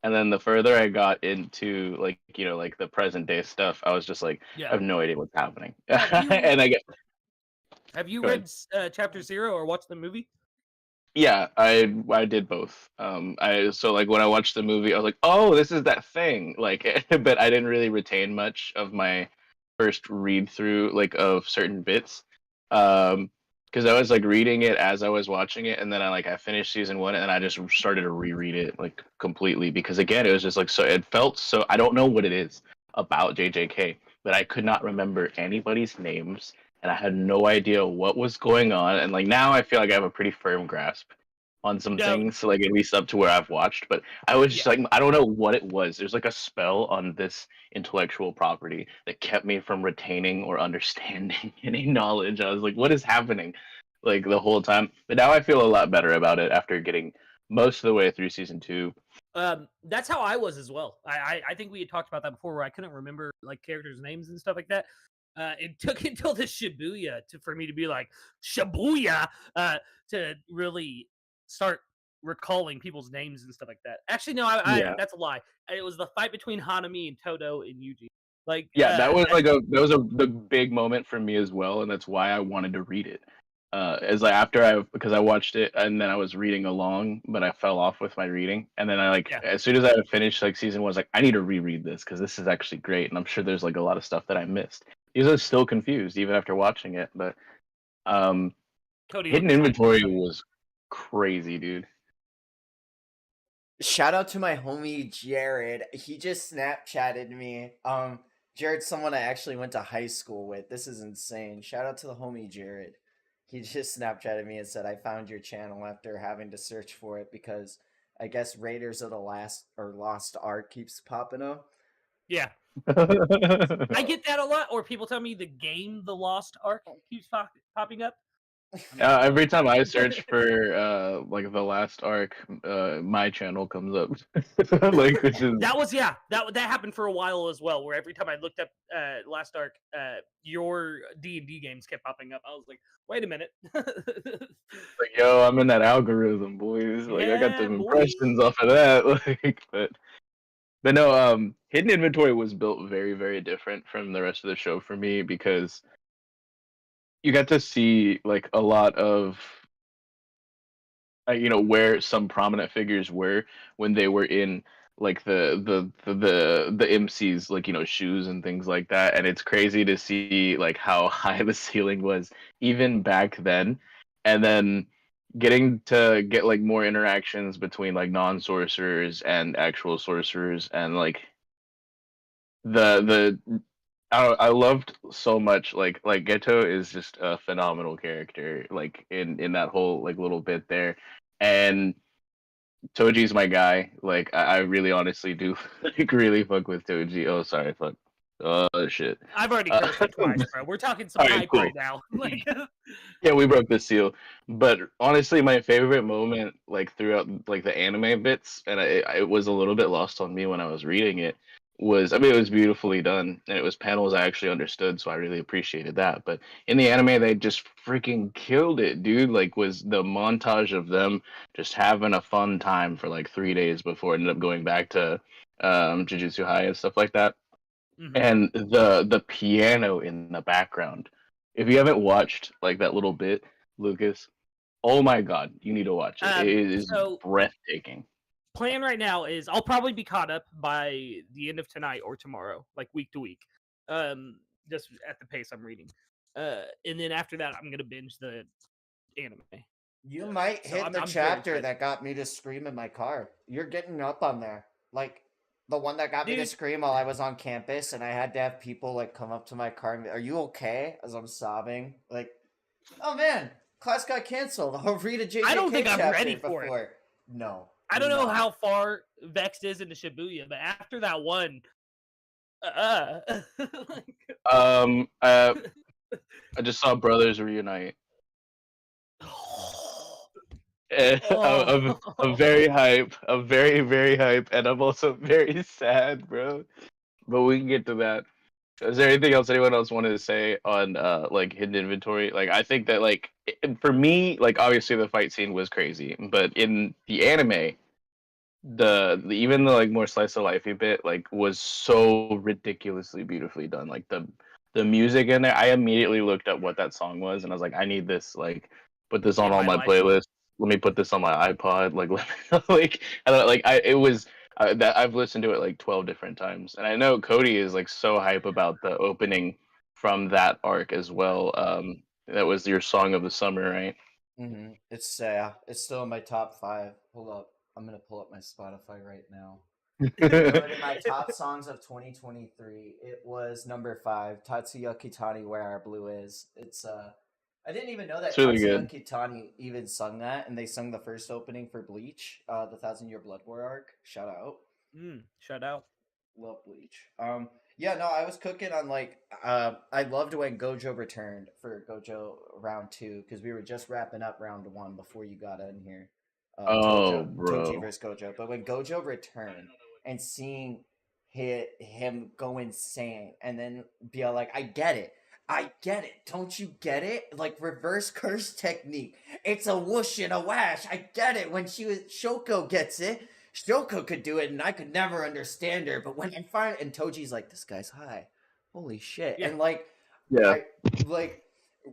And then the further I got into like like the present day stuff, I was just like, I Yeah. have no idea what's happening. Have you And I get have you go ahead. read Chapter 0 or watched the movie? Yeah, I did both. I so like when I watched the movie, I was like, oh, this is that thing. Like, but I didn't really retain much of my first read through like of certain bits. Because I was like reading it as I was watching it, and then I finished season one, and I just started to reread it like completely because again, it was just like so it felt so. I don't know what it is about JJK, but I could not remember anybody's names and I had no idea what was going on. And like now, I feel like I have a pretty firm grasp on some No, things, so, like at least up to where I've watched. But I was just yeah. like, I don't know what it was. There's like a spell on this intellectual property that kept me from retaining or understanding any knowledge. I was like, what is happening? Like the whole time. But now I feel a lot better about it after getting most of the way through season two. That's how I was as well. I think we had talked about that before, where I couldn't remember like characters' names and stuff like that. It took until the Shibuya for me to be like Shibuya to really start recalling people's names and stuff like that. Actually, no, Yeah. that's a lie. It was the fight between Hanami and Todo and Yuji. Like, Yeah, that was like the big moment for me as well, and that's why I wanted to read it. As like because I watched it and then I was reading along, but I fell off with my reading, and then I like Yeah. as soon as I finished like season one, I was like, I need to reread this because this is actually great, and I'm sure there's like a lot of stuff that I missed. Because I was still confused even after watching it, but Cody Hidden looks hyped. Inventory was crazy, dude. Shout out to my homie Jared. He just Snapchatted me. Jared's someone I actually went to high school with. This is insane. Shout out to the homie Jared. He just Snapchatted me and said, I found your channel after having to search for it because I guess Raiders of the Lost Ark keeps popping up. Yeah. I get that a lot, or people tell me the game The Lost Ark keeps popping up. Every time I search for like the last arc, my channel comes up. Like which is that happened for a while as well, where every time I looked up Last Ark, your D&D games kept popping up. I was like, wait a minute. like, yo, I'm in that algorithm, boys. Like I got Yeah, them boy. impressions off of that. Like but no, Hidden Inventory was built very, very different from the rest of the show for me because you got to see like a lot of where some prominent figures were when they were in like the MC's like shoes and things like that, and it's crazy to see like how high the ceiling was even back then, and then getting to get like more interactions between like non-sorcerers and actual sorcerers, and like the I loved so much like Geto is just a phenomenal character like in that whole like little bit there, and Toji's my guy. Like I really honestly do like really fuck with Toji. Oh sorry, fuck. Oh shit. I've already cursed you twice, bro. We're talking some Alright, hype cool. right now. Like, Yeah, we broke the seal. But honestly, my favorite moment, like throughout like the anime bits, and it was a little bit lost on me when I was reading it, was I mean it was beautifully done, and it was panels I actually understood, so I really appreciated that. But in the anime, they just freaking killed it, dude. Like, was the montage of them just having a fun time for like 3 days before it ended up going back to Jujutsu High and stuff like that, and the piano in the background. If you haven't watched like that little bit, Lucas, oh my god, you need to watch it. It is so breathtaking. plan right now is I'll probably be caught up by the end of tonight or tomorrow, like week to week. Just at the pace I'm reading. And then after that, I'm gonna binge the anime. You might So hit the I'm very chapter excited. that got me to scream in my car. You're getting up on there. Like, the one that got me to Dude. scream while I was on campus, and I had to have people, like, come up to my car and be, are you okay? As I'm sobbing. Like, oh man, class got canceled. I'll read a JJK I don't think I'm chapter ready before. for it. No. I don't know no. how far vexyz is into Shibuya, but after that one, like, I just saw brothers reunite. I'm very hype. I'm very, very hype, and I'm also very sad, bro. But we can get to that. Is there anything else anyone else wanted to say on like Hidden Inventory? Like I think that like for me, like obviously the fight scene was crazy, but in the anime, even the like more slice of lifey bit like was so ridiculously beautifully done. Like the music in there, I immediately looked up what that song was, and I was like, I need this. Like, put this on In all my my life. playlists. Let me put this on my iPod. Like, like I don't like I it was that I've listened to it like 12 different times, and I know Cody is like so hype about the opening from that arc as well. That was your song of the summer, right? It's still in my top 5. Hold up, I'm gonna pull up my Spotify right now. Put in my top songs of 2023. It was number 5, Tatsuya Kitani, Where Our Blue Is. I didn't even know that It's really Tatsuya good. Kitani even sung that, and they sung the first opening for Bleach, the Thousand Year Blood War arc. Shout out. Shout out. Love Bleach. Yeah, no, I was cooking on like I loved when Gojo returned for Gojo round 2 because we were just wrapping up round 1 before you got in here. Oh, Toji bro. versus Gojo. But when Gojo returned and seeing him go insane and then be all like, I get it. I get it. Don't you get it? Like reverse curse technique. It's a whoosh and a wash. I get it. When Shoko gets it, Shoko could do it, and I could never understand her. But when I find and Toji's like, this guy's high, holy shit, Yeah. and like, Yeah. I like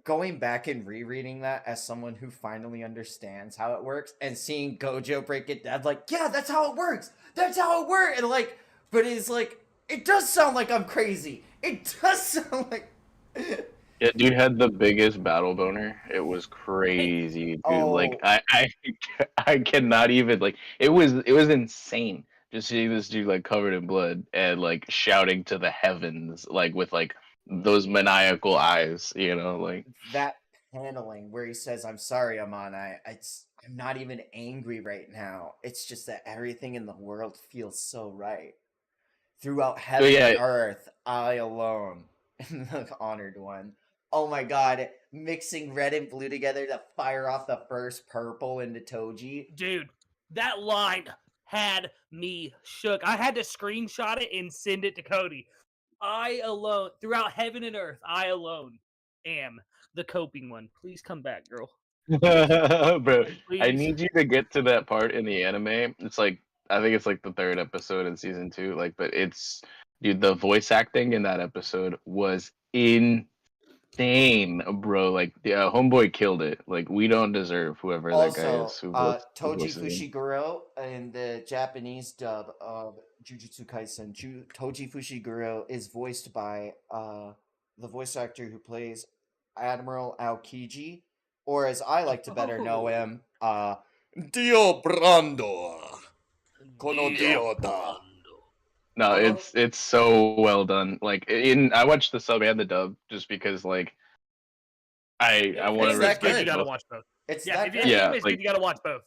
going back and rereading that as someone who finally understands how it works and seeing Gojo break it down, like, yeah, that's how it works. That's how it works, and like, but it's like, it does sound like I'm crazy. It does sound like. Yeah, dude had the biggest battle boner. It was crazy, dude. Like Oh, I cannot even like it was insane just seeing this dude like covered in blood and like shouting to the heavens like with like those maniacal eyes, like that paneling where he says, "I'm sorry, Amon. I'm not even angry right now. It's just that everything in the world feels so right. Throughout but heaven yeah, and earth, I alone am the honored one." Oh my god, mixing red and blue together to fire off the first purple into Toji. Dude, that line had me shook. I had to screenshot it and send it to Cody. I alone, throughout heaven and earth, I alone am the coping one. Please come back, girl. bro, I Please. need you to get to that part in the anime. It's like I think it's like the third episode in season 2. Like, but it's dude, the voice acting in that episode was insane, bro. Like, yeah, homeboy killed it. Like, we don't deserve whoever that guy is Also, who Toji voices him. Fushiguro in the Japanese dub of Jujutsu Kaisen, Toji Fushiguro is voiced by the voice actor who plays Admiral Aokiji, or as I like to better know Oh, him, Dio Brando. Kono Dio Dio da. Brando. No, Oh, it's so well done. Like, I watched the sub and the dub just because like I If want to it's anime's that good, you respect good. gotta both. watch both. It's Yeah, that if good. Yeah, anime's good, like you gotta watch both.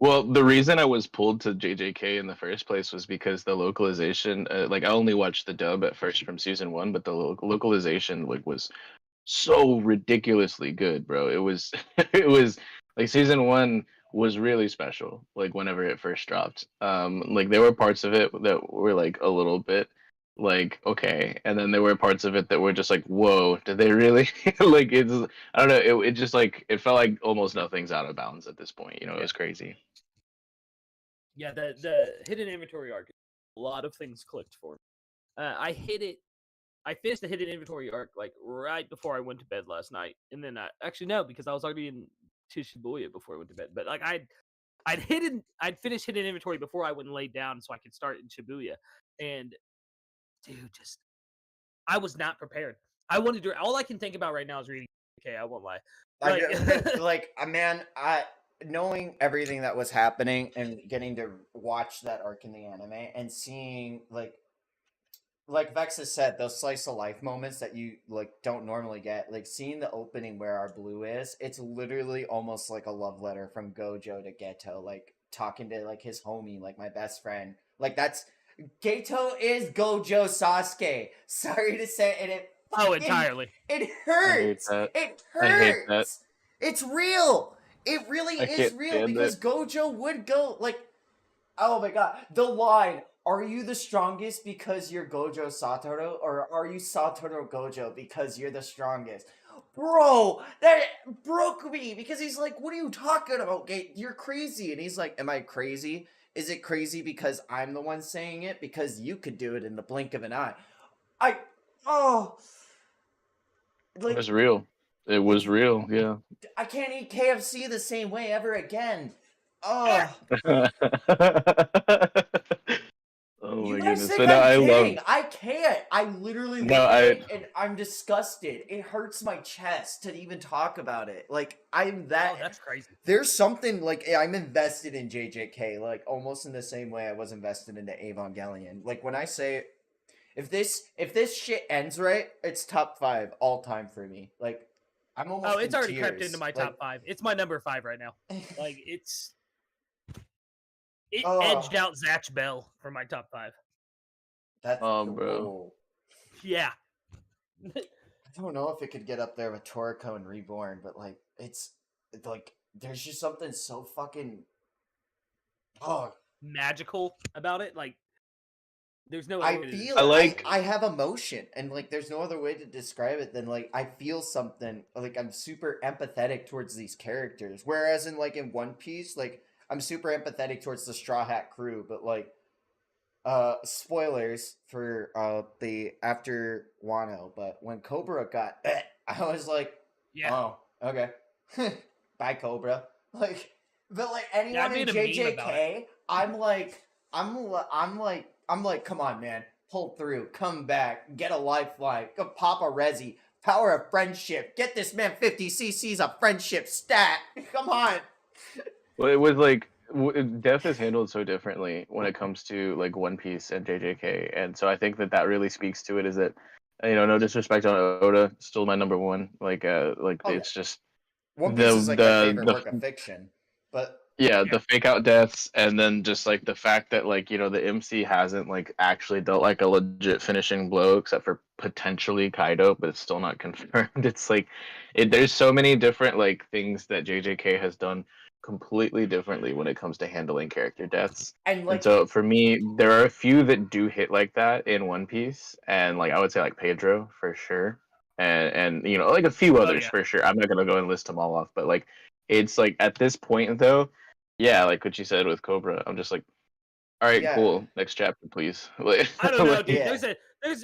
well, the reason I was pulled to JJK in the first place was because the localization, like I only watched the dub at first from season 1, but the localization like was so ridiculously good, bro. It was it was like season 1 was really special like whenever it first dropped. Like there were parts of it that were like a little bit like okay, and then there were parts of it that were just like whoa, did they really like it's I don't know, it just like it felt like almost nothing's out of bounds at this point, it Yeah. was crazy. Yeah, the hidden inventory arc, a lot of things clicked for me. I finished the hidden inventory arc like right before I went to bed last night, and then actually no, because I was already in to Shibuya before I went to bed. But like I'd finished hidden inventory before I went and laid down, so I could start in Shibuya. And dude, just I was not prepared. I wanted to. All I can think about right now is reading. Okay, I won't lie. Like, Like, man, I knowing everything that was happening and getting to watch that arc in the anime and seeing like vexyz said, those slice of life moments that you like don't normally get, like seeing the opening Where Our Blue Is, it's literally almost like a love letter from Gojo to Geto, like talking to like his homie, like my best friend. Like that's Geto is Gojo Sasuke. Sorry to say, and it oh, fucking entirely. it I hate hurts. that. It I hate that. hurts. It's real. It really I is can't real stand it. because Gojo would go like, oh my god, the line. Are you the strongest because you're Gojo Satoru, or are you Satoru Gojo because you're the strongest? Bro, that broke me because he's like, "What are you talking about, Gate? You're crazy." And he's like, "Am I crazy? is it crazy because I'm the one saying it? Because you could do it in the blink of an eye. Oh, It like was real. It was real. Yeah. I can't eat KFC the same way ever again. Oh. Oh You my guys goodness. think So no, I'm I love. kidding. I can't. I literally No, look at I. it and I'm disgusted. It hurts my chest to even talk about it. Like, I'm that. Oh, that's crazy. There's something, like, I'm invested in JJK, like, almost in the same way I was invested into Evangelion. Like, when I say, if this shit ends right, it's top 5 all time for me. Like, I'm almost Oh, it's in already tears. crept into my top 5. It's my number 5 right now. Like, it edged out Zatch Bell for my top 5. That's Oh, cool. bro. Yeah. I don't know if it could get up there with Toriko and Reborn, but like it's like there's just something so fucking magical about it. Like there's no I other way to feel describe I have emotion, and like there's no other way to describe it than like I feel something. Like I'm super empathetic towards these characters, whereas in like in One Piece, like I'm super empathetic towards the Straw Hat crew, but like spoilers for the after Wano, but when Cobra got I was like, Yeah. oh, okay. Bye Cobra. Like but like anyone I in made a meme about JJK, I'm like, come on, man. Pull through, come back, get a lifeline, go pop a resi, power of friendship, get this man 50 cc's of friendship stat. Come on. Well, it was like death is handled so differently when it comes to like One Piece and JJK, and so I think that that really speaks to it. Is that no disrespect on Oda, still my number one. Like it's just One Piece is like my favorite work of the fiction, but the fake out deaths, and then just like the fact that like the MC hasn't like actually dealt like a legit finishing blow except for potentially Kaido, but it's still not confirmed. It's like there's so many different like things that JJK has done completely differently when it comes to handling character deaths. and like so for me, there are a few that do hit like that in One Piece, and like I would say like Pedro for sure, and like a few others yeah. for sure. I'm not gonna go and list them all off, but like it's like at this point though, yeah, like what you said with Cobra, I'm just like, all right, cool, next chapter, please. Like, I don't know, dude. Yeah.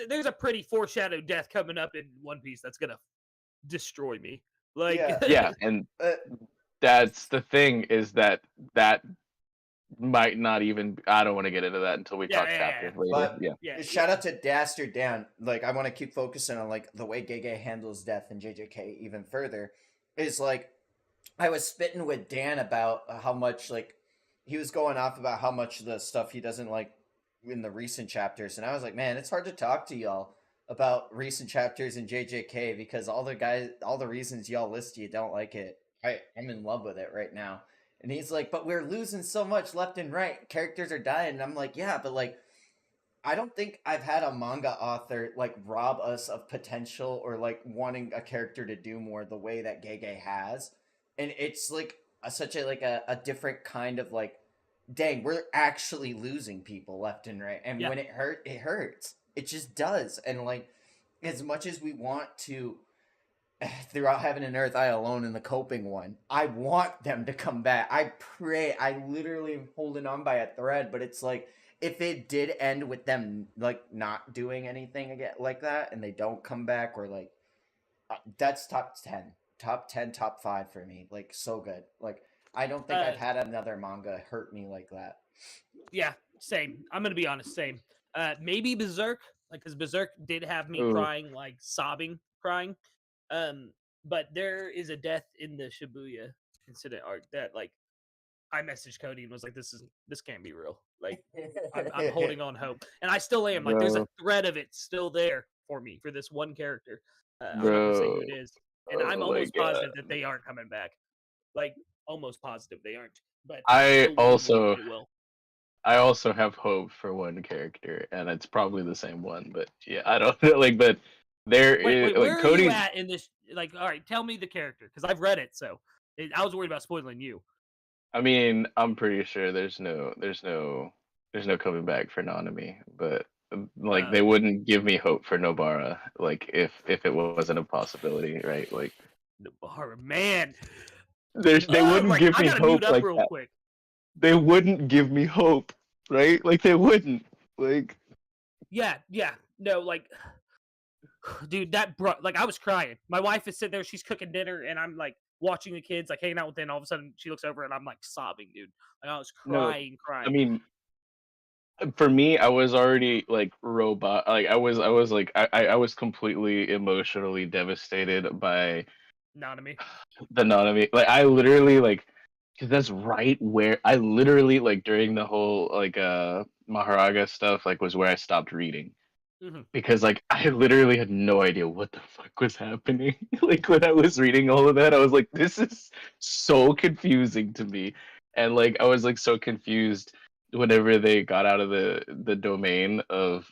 There's a pretty foreshadowed death coming up in One Piece that's gonna destroy me. Like yeah, and that's the thing is that might not even. I don't want to get into that until we talk chapters later. But shout out to Dastard Dan. Like I want to keep focusing on like the way Gege handles death in JJK even further. Is like I was spitting with Dan about how much like he was going off about how much the stuff he doesn't like in the recent chapters, and I was like, man, it's hard to talk to y'all about recent chapters in JJK because all the reasons y'all list you don't like it. I'm in love with it right now. And he's like, but we're losing so much left and right. Characters are dying. And I'm like, yeah, but like, I don't think I've had a manga author like rob us of potential or like wanting a character to do more the way that Gege has. And it's like such a different kind of like, dang, we're actually losing people left and right. And when it hurts. It just does. And like, as much as we want to throughout heaven and earth, I alone in the coping one. I want them to come back. I pray. I literally am holding on by a thread, but it's like if it did end with them like not doing anything again like that, and they don't come back, or like that's top 10, top 5 for me. Like so good. Like I don't think I've had another manga hurt me like that. Yeah, same. I'm gonna be honest, same. Maybe Berserk, like because Berserk did have me crying, like sobbing, crying. But there is a death in the Shibuya incident arc that like I messaged Cody and was like, this can't be real. Like I'm holding on hope. And I still am. Like there's a thread of it still there for me for this one character. I'm not gonna say who it is. And I'm almost positive that they aren't coming back. Like almost positive they aren't. But I also have hope for one character, and it's probably the same one, but yeah, I don't know, like, but there is where like Cody. Are you at in this? Like, all right, tell me the character because I've read it, so I was worried about spoiling you. I mean, I'm pretty sure there's no coming back for Nanami, but like they wouldn't give me hope for Nobara, like if it wasn't a possibility, right? Like Nobara, man, they wouldn't give me hope like real that. Quick. they wouldn't give me hope, right? Like they wouldn't. Like Yeah, no, like, dude, that brought like I was crying. My wife is sitting there, she's cooking dinner, and I'm like watching the kids, like hanging out with them. All of a sudden, she looks over, and I'm like sobbing, dude. Like I was no, crying. I mean, for me, I was already like robot. Like I was completely emotionally devastated by Nanami. the Nanami. Like I literally like, cause that's right where I literally like during the whole like Maharaga stuff like was where I stopped reading. Mhm. Because like I literally had no idea what the fuck was happening. Like when I was reading all of that, I was like, this is so confusing to me. And like I was like so confused whenever they got out of the domain of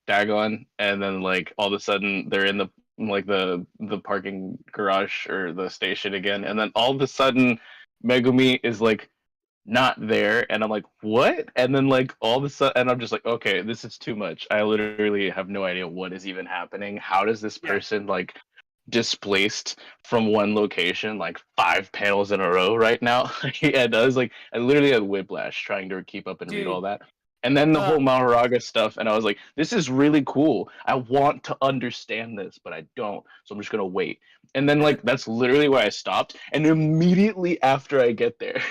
Dagon, and then like all of a sudden they're in the parking garage or the station again, and then all of a sudden Megumi is like not there, and I'm like, what? And then like all of a sudden, and I'm just like, okay, this is too much. I literally have no idea what is even happening. How does this Yeah, person like displaced from one location like 5 panels in a row right now? And I was like, I literally had whiplash trying to keep up and read all dude. that. And then the whole Maharaga stuff, and I was like, this is really cool. I want to understand this, but I don't. So I'm just gonna wait. And then like that's literally where I stopped. And immediately after I get there,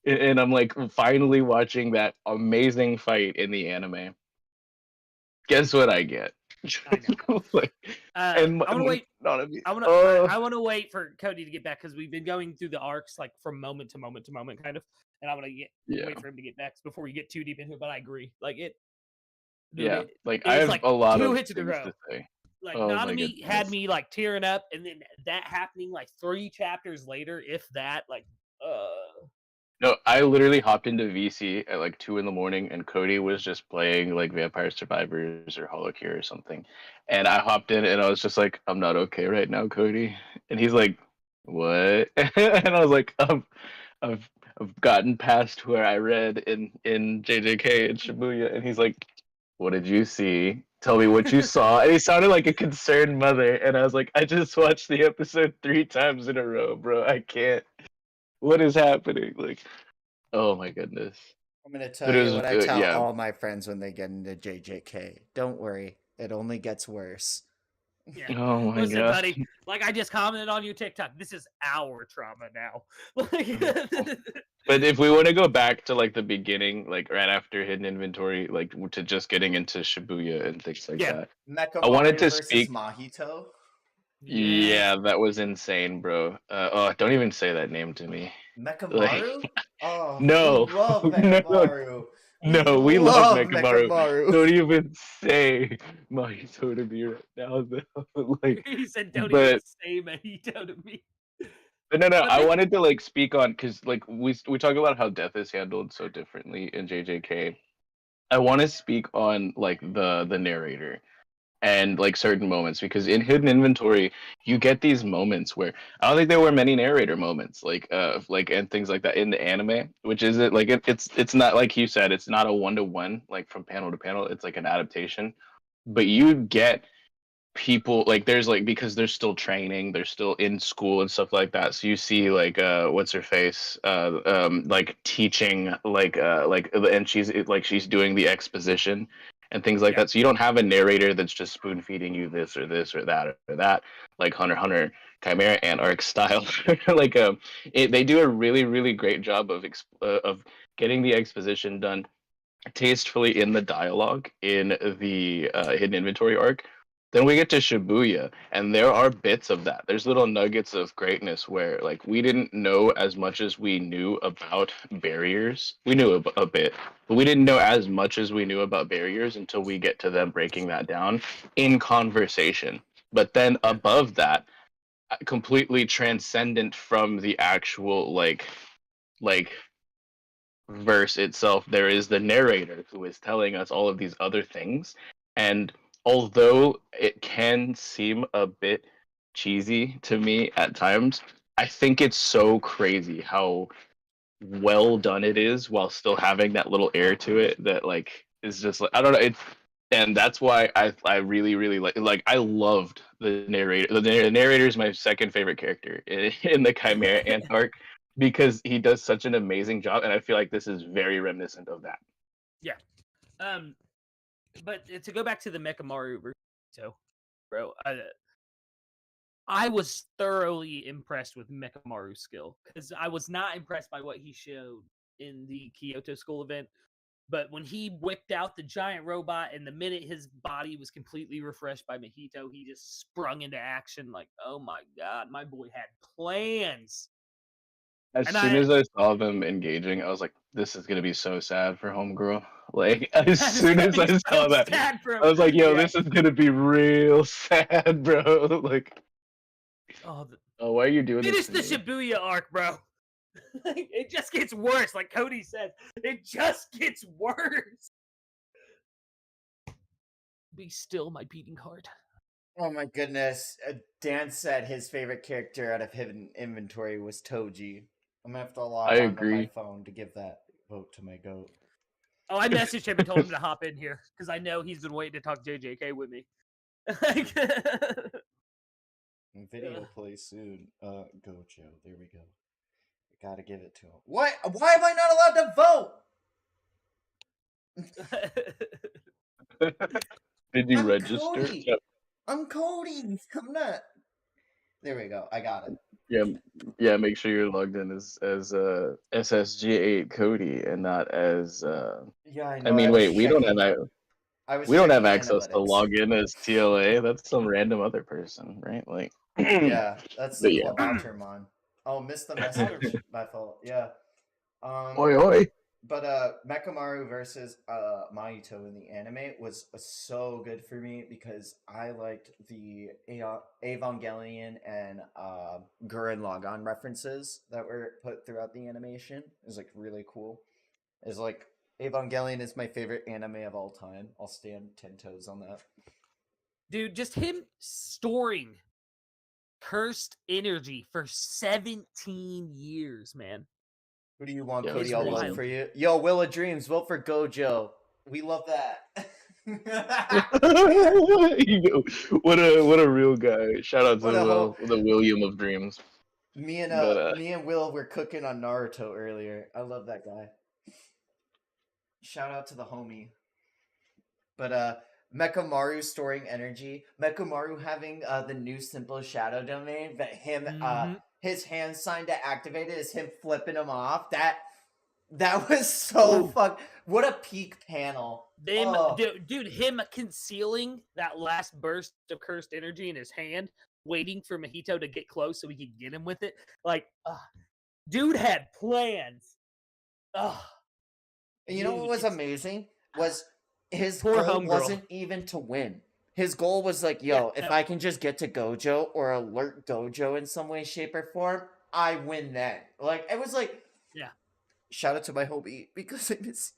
and I'm like finally watching that amazing fight in the anime. Guess what I get? I know. Like, and I want to wait. not a me. I want to wait for Cody to get back because we've been going through the arcs like from moment to moment to moment, kind of. And I want to Yeah, wait for him to get back before we get too deep into it. But I agree. Like it, dude. yeah. Like It I was have like a lot two of hits in a things row. to say. Like Oh my Nanami had goodness. me like tearing up, and then that happening like 3 chapters later, if that. Like, No, I literally hopped into VC at like 2 in the morning, and Cody was just playing like Vampire Survivors or Holocure or something. And I hopped in, and I was just like, I'm not okay right now, Cody. And he's like, what? And I was like, I've I've gotten past where I read in JJK and Shibuya. And he's like, what did you see? Tell me what you saw. And he sounded like a concerned mother. And I was like, I just watched the episode 3 times in a row, bro. I can't. What is happening? Like, oh my goodness. I'm gonna But tell it you was, what I tell yeah, all my friends when they get into JJK. Don't worry, it only gets worse. yeah. oh my Listen, god. buddy. Like I just commented on your TikTok. This is our trauma now. Like, But if we want to go back to like the beginning, like right after hidden inventory, like to just getting into Shibuya and things like yeah, that, I wanted Mechamaru to versus speak. Mahito. yeah. Yeah, that was insane, bro. Oh, don't even say that name to me. Like, Mechamaru? Oh, we no, love no, Mechamaru. We no, we love love Mekamaru. Mechamaru. Don't even say Mahito to me right now, though. Like, He said, "Don't even but say Mahito to me." no, But I then, wanted to like speak on because like we talk about how death is handled so differently in JJK. I want to speak on like the narrator and like certain moments because in hidden inventory you get these moments where I don't think there were many narrator moments like and things like that in the anime, which is it like it's not like you said, it's not a one-to-one like from panel to panel, it's like an adaptation, but you get people like there's like because they're still training, they're still in school and stuff like that, so you see like what's her face like teaching like and she's doing the exposition and things like yeah, that, so you don't have a narrator that's just spoon feeding you this or that or that, like Hunter Chimera Ant arc style. Like they do a really great job of getting the exposition done tastefully in the dialogue in the hidden inventory arc. Then we get to Shibuya, and there are bits of that. There's little nuggets of greatness where, like, we didn't know as much as we knew about barriers. We knew a bit, but we didn't know as much as we knew about barriers until we get to them breaking that down in conversation. But then yeah, above that, completely transcendent from the actual like verse itself, there is the narrator who is telling us all of these other things. And although it can seem a bit cheesy to me at times, I think it's so crazy how well done it is while still having that little air to it that like is just like I don't know, it's and that's why I really like I loved the narrator. The narrator is my second favorite character in the Chimera Ant arc because he does such an amazing job, and I feel like this is very reminiscent of that. Yeah. But to go back to the Mechamaru versus Mahito, bro, I was thoroughly impressed with Mechamaru's skill because I was not impressed by what he showed in the Kyoto School event. But when he whipped out the giant robot, and the minute his body was completely refreshed by Mahito, he just sprung into action. Like, oh my god, my boy had plans. As And soon as I saw them engaging, I was like, "This is gonna be so sad for Homegirl." Like, as soon as I saw that, I was like, "Yo, this is gonna be real sad, bro." Like, oh, why are you doing finish this the to me? Shibuya arc, bro. It just gets worse. Like Cody said, it just gets worse. Be still, my beating heart. Oh my goodness. Dan said his favorite character out of Hidden Inventory was Toji. I'm gonna have to log I onto my agree. phone to give that vote to my goat. Oh, I messaged him and told him to hop in here because I know he's been waiting to talk JJK with me. Video play soon. Gojo. There we go. I gotta give it to him. What? Why am I not allowed to vote? Did you I'm register? Cody. Yep. I'm Cody. I'm not. There we go. I got it. Yeah. Make sure you're logged in as SSG8 Cody and not as. Yeah, I I know. mean, wait, we don't have access to analytics. log in as TLA. That's some random other person, right? Like, Yeah, that's the but yeah. Club Altermon. Oh, missed the message. My fault. Yeah. Oi, oi. But Mechamaru versus Mahito in the anime was so good for me because I liked the Evangelion and Gurren Lagann references that were put throughout the animation. It was like really cool. It's like Evangelion is my favorite anime of all time. I'll stand 10 toes on that. Dude, just him storing cursed energy for 17 years, man. Who do you want, Yeah, Cody? It's I'll wild. vote for you. Yo, Will of Dreams, vote for Gojo. We love that. what a real guy. Shout out to Will, the William of Dreams. Me and Will were cooking on Naruto earlier. I love that guy. Shout out to the homie. But Mechamaru storing energy. Mechamaru having the new simple shadow domain, but him his hand sign to activate it is him flipping him off. That was so fun. What a peak panel. Dude, him concealing that last burst of cursed energy in his hand, waiting for Mahito to get close so he could get him with it. Like, dude had plans. You know what was amazing? Was his Poor goal homegirl. wasn't even to win. His goal was like, yo, if I can just get to Gojo or alert Gojo in some way, shape, or form, I win then. Like, it was like, yeah. Shout out to my homie because I miss.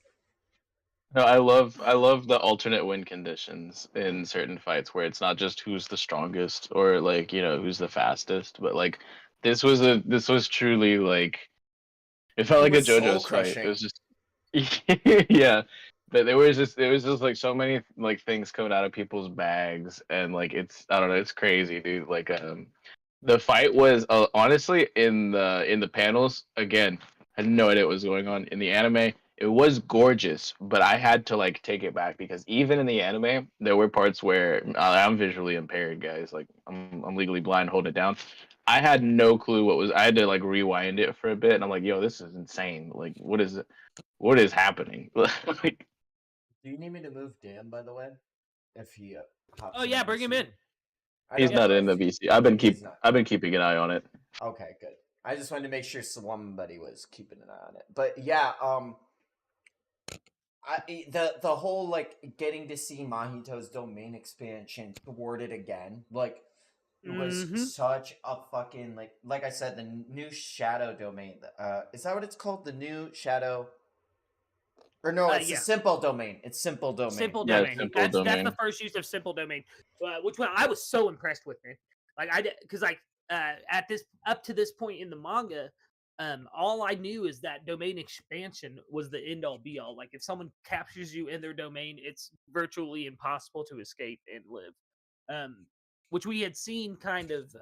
No, I love the alternate win conditions in certain fights where it's not just who's the strongest or like, who's the fastest, but like this was truly like it felt like a JoJo's fight. It was just yeah. But there was just like so many like things coming out of people's bags and like I don't know, it's crazy, dude. Like the fight was honestly in the panels again, I had no idea what was going on in the anime. It was gorgeous, but I had to like take it back because even in the anime, there were parts where I'm visually impaired, guys. Like I'm legally blind, hold it down. I had no clue what was. I had to like rewind it for a bit, and I'm like, "Yo, this is insane! Like, what is happening?" Like, do you need me to move Dan? By the way, if he hops oh yeah, bring him in. He's not in the VC. I've been keeping an eye on it. Okay, good. I just wanted to make sure somebody was keeping an eye on it. But yeah, the whole like getting to see Mahito's domain expansion thwarted again, like it was such a fucking like I said, the new shadow domain. Is that what it's called? The new shadow. Or no, it's a simple domain. It's simple domain. Simple domain. That's the first use of simple domain, which one I was so impressed with, man. Like because up to this point in the manga, all I knew is that domain expansion was the end all be all. Like if someone captures you in their domain, it's virtually impossible to escape and live. Which we had seen kind of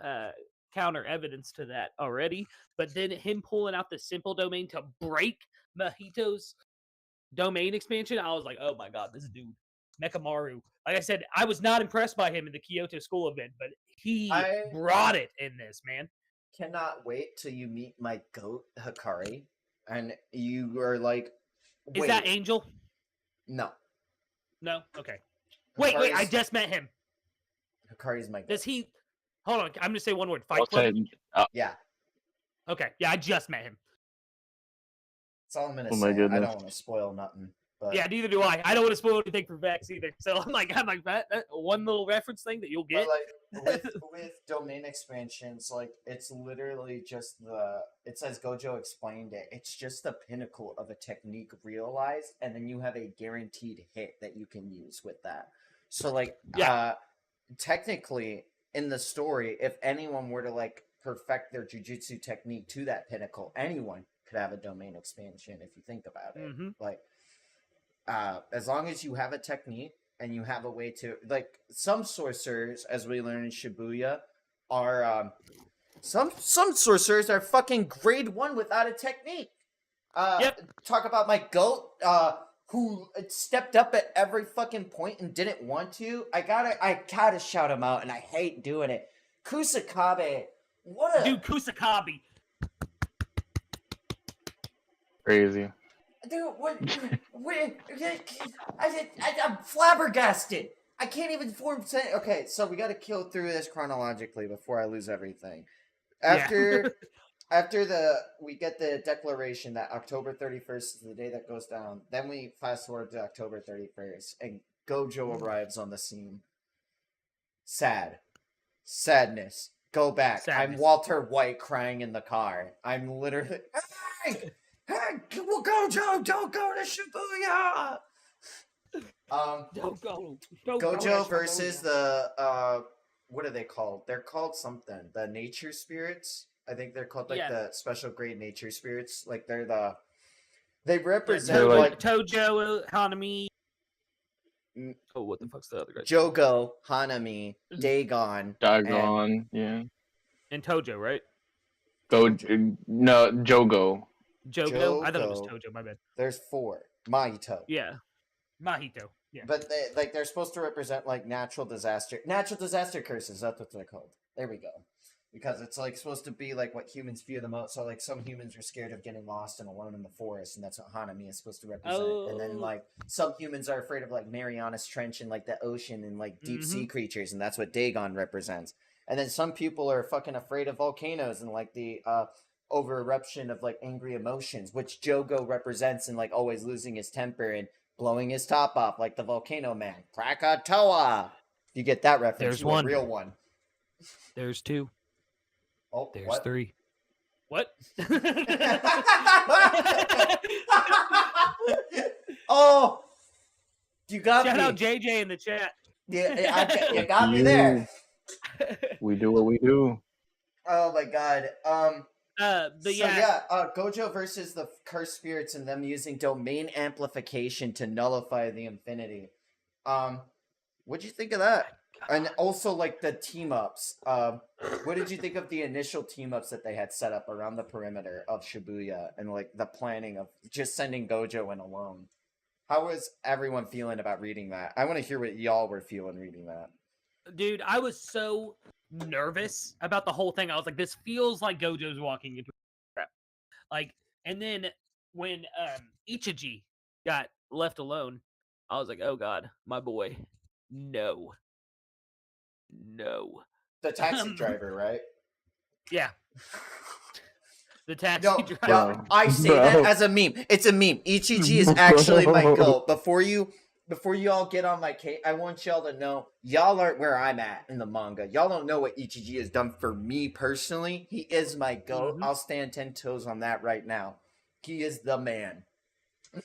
counter evidence to that already. But then him pulling out the simple domain to break Mahito's domain expansion, I was like, oh my god, this dude, Mechamaru. Like I said, I was not impressed by him in the Kyoto School event, but he brought it in this, man. Cannot wait till you meet my goat Hikari, and you are like, wait. Is that Angel? No. No? Okay. Wait, I just met him. Hikari's my goat. Does he... Hold on, I'm going to say one word. Fight I'll Club? say, Yeah. Okay, yeah, I just met him. That's all I'm going to Oh say. my I goodness. don't want to spoil nothing. But Yeah, neither do I. I don't want to spoil anything for Vex either. So I'm like that one little reference thing that you'll get. But like with domain expansions, like it's literally just it says Gojo explained it. It's just the pinnacle of a technique realized, and then you have a guaranteed hit that you can use with that. So like technically in the story, if anyone were to like perfect their jujutsu technique to that pinnacle, anyone could have a domain expansion if you think about it. Mm-hmm. Like as long as you have a technique and you have a way to, like, some sorcerers, as we learn in Shibuya, are some sorcerers are fucking grade 1 without a technique. Talk about my goat who stepped up at every fucking point and didn't want to. I gotta shout him out, and I hate doing it. Kusakabe, what a dude, Kusakabe. Crazy. Dude, I'm flabbergasted. I can't even form sentence. Okay, so we got to kill through this chronologically before I lose everything. After we get the declaration that October 31st is the day that goes down, then we fast forward to October 31st, and Gojo arrives on the scene. Sadness. Go back. Sadness. I'm Walter White crying in the car. I'm literally... Hey, Gojo, don't go to Shibuya! Don't go Gojo versus the, what are they called? They're called something. The nature spirits? I think they're called, like, the special grade nature spirits. Like, they represent, like... Tojo, Hanami... Oh, what the fuck's the other guy? Jogo, Hanami, Dagon, yeah. And Tojo, right? No, Jogo. Jogo? I thought it was Tojo, my bad. There's 4. Mahito. Yeah. Mahito. Yeah. But they're supposed to represent like natural disaster curses. That's what they're called. There we go. Because it's like supposed to be like what humans fear the most. So like some humans are scared of getting lost and alone in the forest, and that's what Hanami is supposed to represent. Oh. And then like some humans are afraid of like Marianas Trench and like the ocean and like deep sea creatures, and that's what Dagon represents. And then some people are fucking afraid of volcanoes and like the over eruption of like angry emotions, which Jogo represents, and like always losing his temper and blowing his top off like the volcano man. Krakatoa. You get that reference? There's one. A real one. There's 2. Oh, there's what? 3. What? Oh, you got Shout me. out JJ in the chat. Yeah, you got me there. We do what we do. Oh my god. But Gojo versus the cursed spirits and them using domain amplification to nullify the infinity. What'd you think of that? And also like the team ups. What did you think of the initial team ups that they had set up around the perimeter of Shibuya and like the planning of just sending Gojo in alone? How was everyone feeling about reading that? I want to hear what y'all were feeling reading that. Dude, I was so nervous about the whole thing. I was like, this feels like Gojo's walking into a trap. Like, and then when Ichiji got left alone, I was like, oh god, my boy. No. The taxi driver, right? Yeah. The taxi driver. No, I say that as a meme. It's a meme. Ichiji is actually my goat. Before you all get on my case, I want y'all to know y'all aren't where I'm at in the manga. Y'all don't know what Ichiji has done for me personally. He is my goat. I'll stand 10 toes on that right now. He is the man.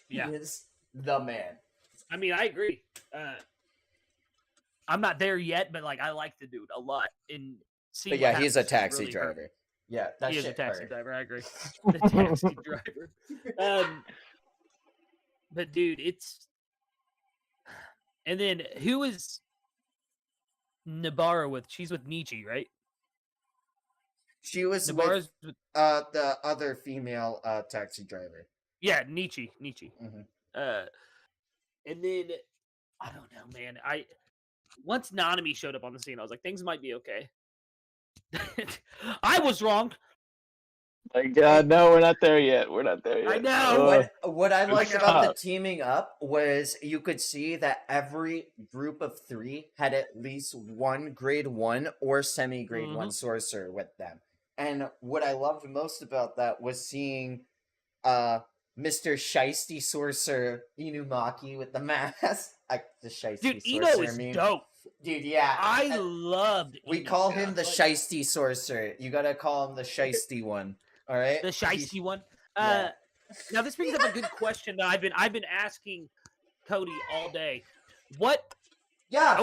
Yeah. He is the man. I mean, I agree. I'm not there yet, but like I like the dude a lot. But yeah, he's a taxi driver. Yeah, that he is a shit taxi hurt. driver. I agree. The taxi driver. But dude, it's. And then who is Nabara with? She's with Nietzsche, right? She was Nabara's with the other female taxi driver. yeah, Nietzsche. Hmm. And then I don't know, man. Once Nanami showed up on the scene, I was like, things might be okay. I was wrong. My God, no, we're not there yet. We're not there yet. I know. What I liked Good about the job. teaming up was you could see that every group of 3 had at least one grade 1 or semi grade 1 sorcerer with them. And what I loved most about that was seeing Mr. Shiesty Sorcerer Inumaki with the mask. The Shiesty Dude, Sorcerer Ino is meme. dope. Dude, yeah. I loved We Ino. call him the Like, Shiesty Sorcerer. You gotta call him the Shiesty one. All right? the shiesty one. Yeah. Now this brings up a good question that I've been asking Cody all day. What? Yes.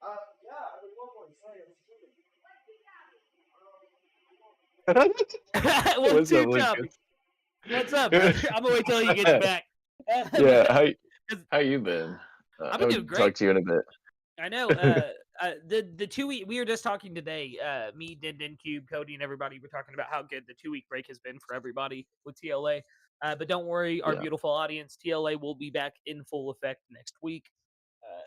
Oh. Yeah, I would love one. Sorry, What's What's up, your job? Lucas? What's up, brother? I'm gonna wait till he gets back. Yeah, how you been? I've I'll been doing great. talk to you in a bit. I know. The 2 week we were just talking today. Me, Den Cube, Cody, and everybody were talking about how good the 2 week break has been for everybody with TLA. But don't worry, our Yeah. beautiful audience, TLA will be back in full effect next week.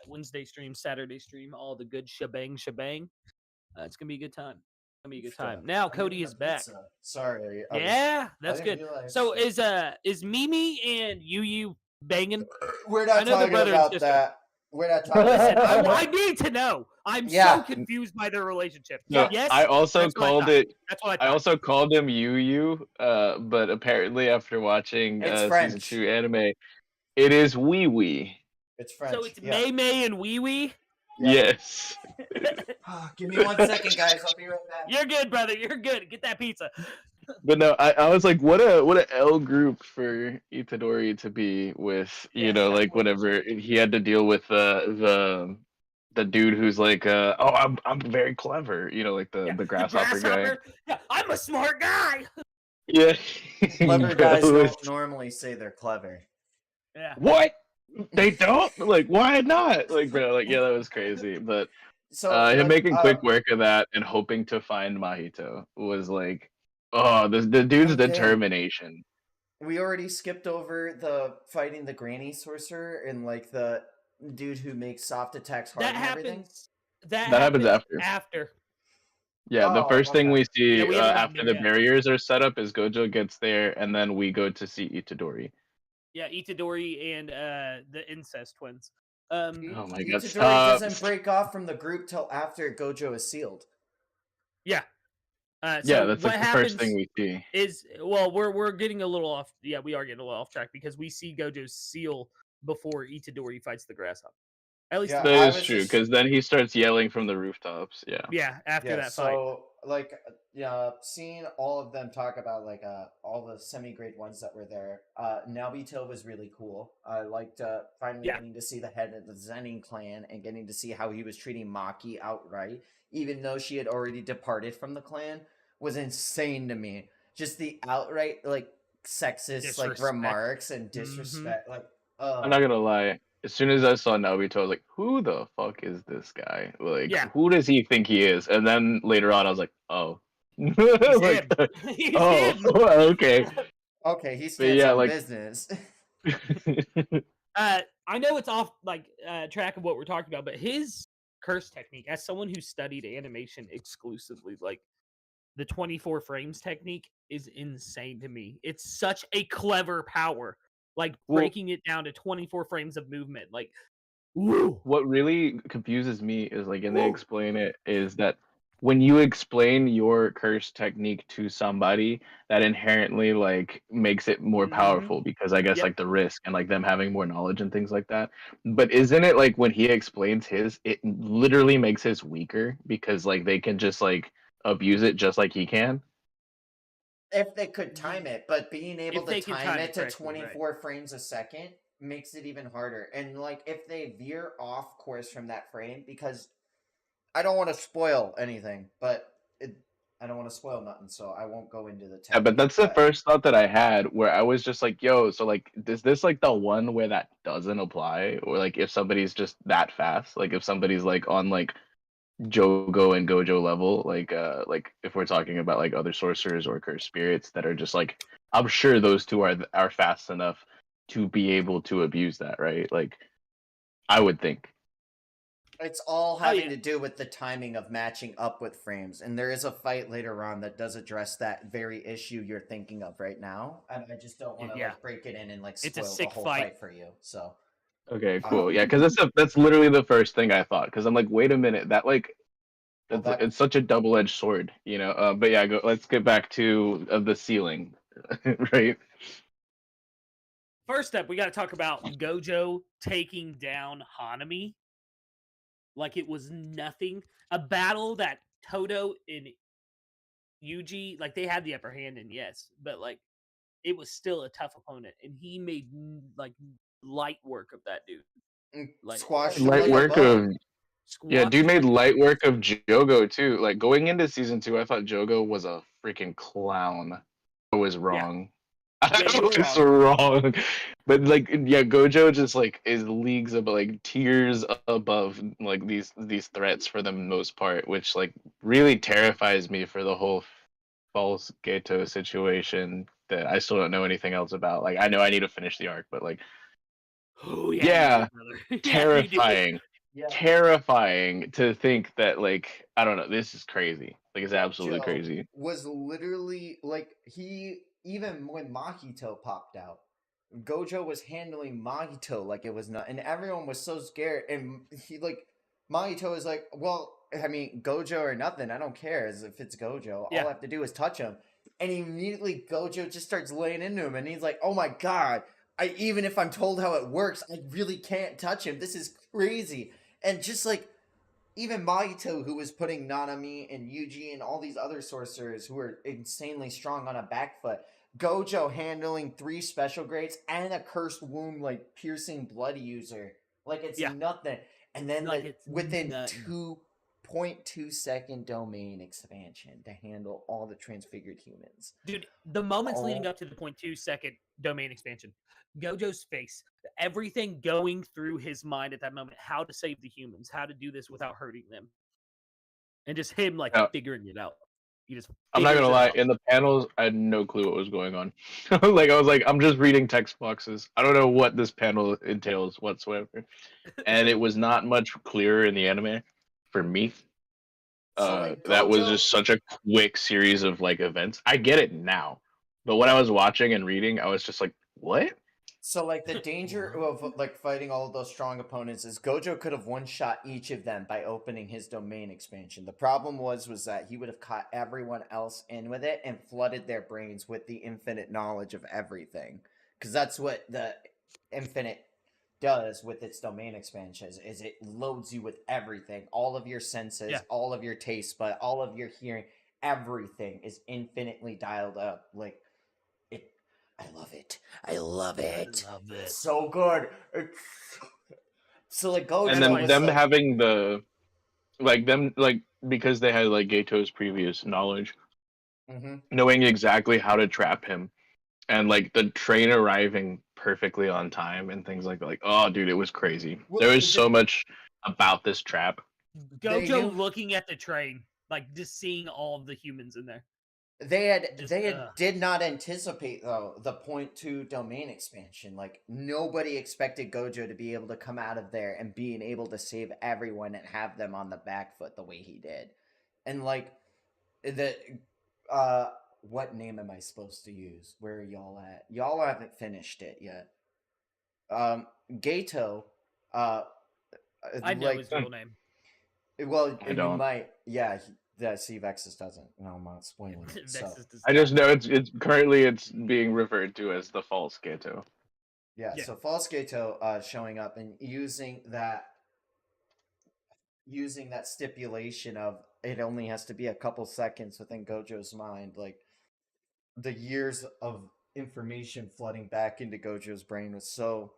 Wednesday stream, Saturday stream, all the good shebang. It's gonna be a good time. It's gonna be a good time. Now Cody is back. Sorry. Yeah, that's I good. didn't realize So that. is Mimi and Yu banging? We're I not know they're talking brother and about sister. that. We're not talking Listen, about that. I need to know. I'm Yeah. so confused by their relationship. No, Yes, I also that's what I called thought. it. That's what I I thought. also called him Yu, but apparently after watching It's season French. 2 anime, it is Wee. It's French. So it's yeah. May and Wee Wee. Yep. Yes. Give me 1 second, guys. I'll be right back. You're good, brother. You're good. Get that pizza. But no, I was like, what a L group for Itadori to be with, Yeah. like whenever he had to deal with the dude who's like, oh, I'm very clever, like the grasshopper guy. Yeah, I'm a smart guy. Yeah. Clever Bro, guys it was- don't normally say they're clever. Yeah. What? They don't? Like, why not? Like, bro, like, yeah, that was crazy. But So him like, making quick work of that and hoping to find Mahito was like, oh, the dude's Okay. determination. We already skipped over the fighting the granny sorcerer and like the dude who makes soft attacks hard That and everything. happens. That happens happens after. Yeah, the Oh, first thing okay. we see Yeah, we haven't gotten after there the yet. barriers are set up is Gojo gets there, and then we go to see Itadori. Yeah, Itadori and the incest twins. Oh my God, Itadori stop. doesn't break off from the group till after Gojo is sealed. Yeah. Yeah, So that's what like the happens first thing we see. is, well, we're getting a little off. Yeah, we are getting a little off track because we see Gojo's seal before Itadori fights the grasshopper. At least Yeah, That I is was true, just- because then he starts yelling from the rooftops. Yeah. yeah, after Yeah, that fight. so like seeing all of them talk about like all the semi-grade ones that were there. Navigator was really cool. I liked finally Yeah. getting to see the head of the Zenin clan and getting to see how he was treating Maki outright, even though she had already departed from the clan, was insane to me. Just the outright like sexist like Disrespect. remarks and disrespect. Like I'm not gonna lie. As soon as I saw Naruto, I was like, "Who the fuck is this guy? Like, Yeah. who does he think he is?" And then later on, I was like, "Oh, He's like, him. He's oh, him. okay." okay, he stands yeah, on like- business. I know it's off like track of what we're talking about, but his curse technique, as someone who studied animation exclusively, like the 24 frames technique is insane to me. It's such a clever power. Like Well- breaking it down to 24 frames of movement. Like, woo. What really confuses me is like, and they explain it, is that when you explain your curse technique to somebody, that inherently like makes it more Mhm. powerful because I guess Yep. like the risk and like them having more knowledge and things like that. But isn't it like when he explains his, it literally makes his weaker because like they can just like abuse it just like he can? If they could time it, but being able If to they can time it to correctly, right. 24 frames a second makes it even harder. And like if they veer off course from that frame, because I don't want to spoil anything, but I don't want to spoil nothing, so I won't go into the technique. Yeah, but that's the first thought that I had where I was just like, yo, so like is this like the one where that doesn't apply? Or like if somebody's just that fast, like if somebody's like on like Jogo and Gojo level, like if we're talking about like other sorcerers or cursed spirits that are just like, I'm sure those two are fast enough to be able to abuse that, right? Like, I would think. It's all Oh, having yeah. to do with the timing of matching up with frames, and there is a fight later on that does address that very issue you're thinking of right now. And I just don't want to Yeah. like break it in and like It's a spoil the sick whole fight. fight for you. So Okay, cool. um, Yeah, because that's literally the first thing I thought. Because I'm like, wait a minute, that like well, it's such a double-edged sword, you know. But yeah, let's get back to the ceiling, right? First up, we got to talk about Gojo taking down Hanami like it was nothing. A battle that Toto and Yuji, like they had the upper hand in, yes, but like it was still a tough opponent, and he made like light work of that dude. Like squashed him Light like a work bug. of Yeah, squashed dude him made like a light bug. work of Jogo too. Like going into season 2, I thought Jogo was a freaking clown. I was Yeah. wrong. Yeah, you were I was wrong. wrong. But like, yeah, Gojo just like is leagues above, like tiers above, like these threats for the most part, which like really terrifies me for the whole false Geto situation that I still don't know anything else about. Like, I know I need to finish the arc, but like, Oh yeah, you yeah, do, brother. Yeah, you do. terrifying. Yeah, Terrifying to think that like I don't know, this is crazy. Like it's absolutely Gojo crazy. was literally like he even when Mahito popped out. Gojo was handling Mahito like it was not, and everyone was so scared. And he like Mahito is like, well, I mean, Gojo or nothing. I don't care as if it's Gojo. All Yeah. I have to do is touch him, and immediately Gojo just starts laying into him, and he's like, oh my god. I even if I'm told how it works, I really can't touch him. This is crazy. And just like even Mahito, who was putting Nanami and Yuji and all these other sorcerers who were insanely strong on a back foot, Gojo handling 3 special grades and a cursed wound like piercing blood user. Like it's Yeah. nothing. And then Like it's within nothing. 2.2 second domain expansion to handle all the transfigured humans. Dude, the moments leading Oh, up to the 0.2 second domain expansion, Gojo's face, everything going through his mind at that moment, how to save the humans, how to do this without hurting them, and just him like Yeah, figuring it out. He just I'm not figures gonna it lie, out. in the panels I had no clue what was going on. Like I was like, I'm just reading text boxes. I don't know what this panel entails whatsoever. And it was not much clearer in the anime for me. so like That was Gojo. just such a quick series of like events. I get it now. But when I was watching and reading, I was just like, what? So like the danger of like fighting all of those strong opponents is Gojo could have one shot each of them by opening his domain expansion. The problem was that he would have caught everyone else in with it and flooded their brains with the infinite knowledge of everything. Because that's what the infinite does with its domain expansions is it loads you with everything, all of your senses, Yeah. all of your taste, but all of your hearing, everything is infinitely dialed up. Like it, I love it. I love it. I love It's it. so good. It's so like And Gojo then was them like, having the like them like because they had like Gato's previous knowledge, mm-hmm. knowing exactly how to trap him, and like the train arriving perfectly on time and things like that. Like, oh, dude, it was crazy. Well, There was so much about this trap. they Gojo knew looking at the train, like just seeing all of the humans in there. Just they had did not anticipate though the .2 domain expansion. Like nobody expected Gojo to be able to come out of there and being able to save everyone and have them on the back foot the way he did. And like the what name am I supposed to use? Where are y'all at? Y'all haven't finished it yet. Gato, uh, I know like, his real name. well, I you don't. might, yeah. See, Vexus doesn't. No, I'm not spoiling it. So, Vexus does I not just know know. it's currently it's being referred to as the false Gato. yeah. Yeah. So False Gato, showing up and using that stipulation of it only has to be a couple seconds within Gojo's mind, like the years of information flooding back into Gojo's brain was so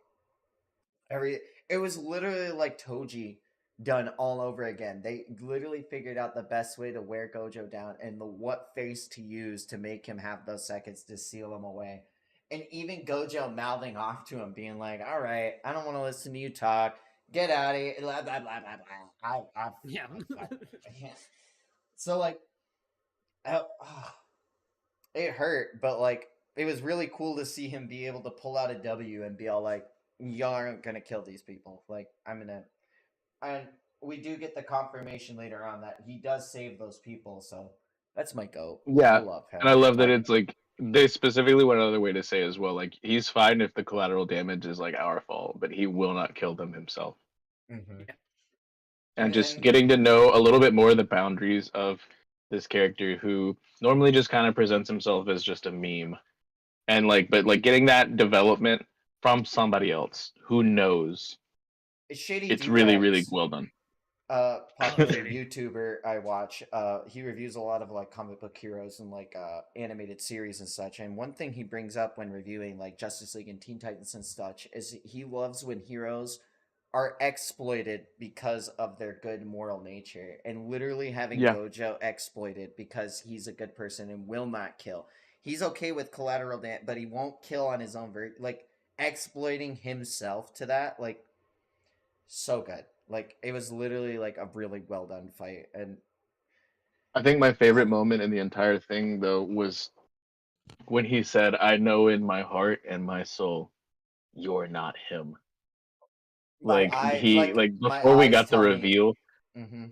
it was literally like Toji done all over again. They literally figured out the best way to wear Gojo down and what face to use to make him have those seconds to seal him away. And even Gojo mouthing off to him, being like, "All right, I don't want to listen to you talk. Get out of here. Blah, blah, blah, blah, blah. Yeah. So like, uh, it hurt, but like it was really cool to see him be able to pull out a W and be all like, "Y'all aren't gonna kill these people." Like I'm gonna, and we do get the confirmation later on that he does save those people. So that's my goat. I Yeah, love him. and I love that it's like they specifically went another way to say as well. Like he's fine if the collateral damage is like our fault, but he will not kill them himself. Mm-hmm. And just getting to know a little bit more of the boundaries of this character who normally just kind of presents himself as just a meme, and like, but like getting that development from somebody else who knows. Shady It's really, really D-Rex, well done. popular Shady. YouTuber I watch. He reviews a lot of like comic book heroes and like animated series and such. And one thing he brings up when reviewing like Justice League and Teen Titans and such is he loves when heroes are exploited because of their good moral nature, and literally having Yeah. Gojo exploited because he's a good person and will not kill. He's okay with collateral damage, but he won't kill on his own. Like exploiting himself to that, like so good. Like it was literally like a really well done fight, and I think my favorite moment in the entire thing though was when he said, "I know in my heart and my soul, you're not him." Like he like my before we eyes got the tell me. reveal. Mm-hmm.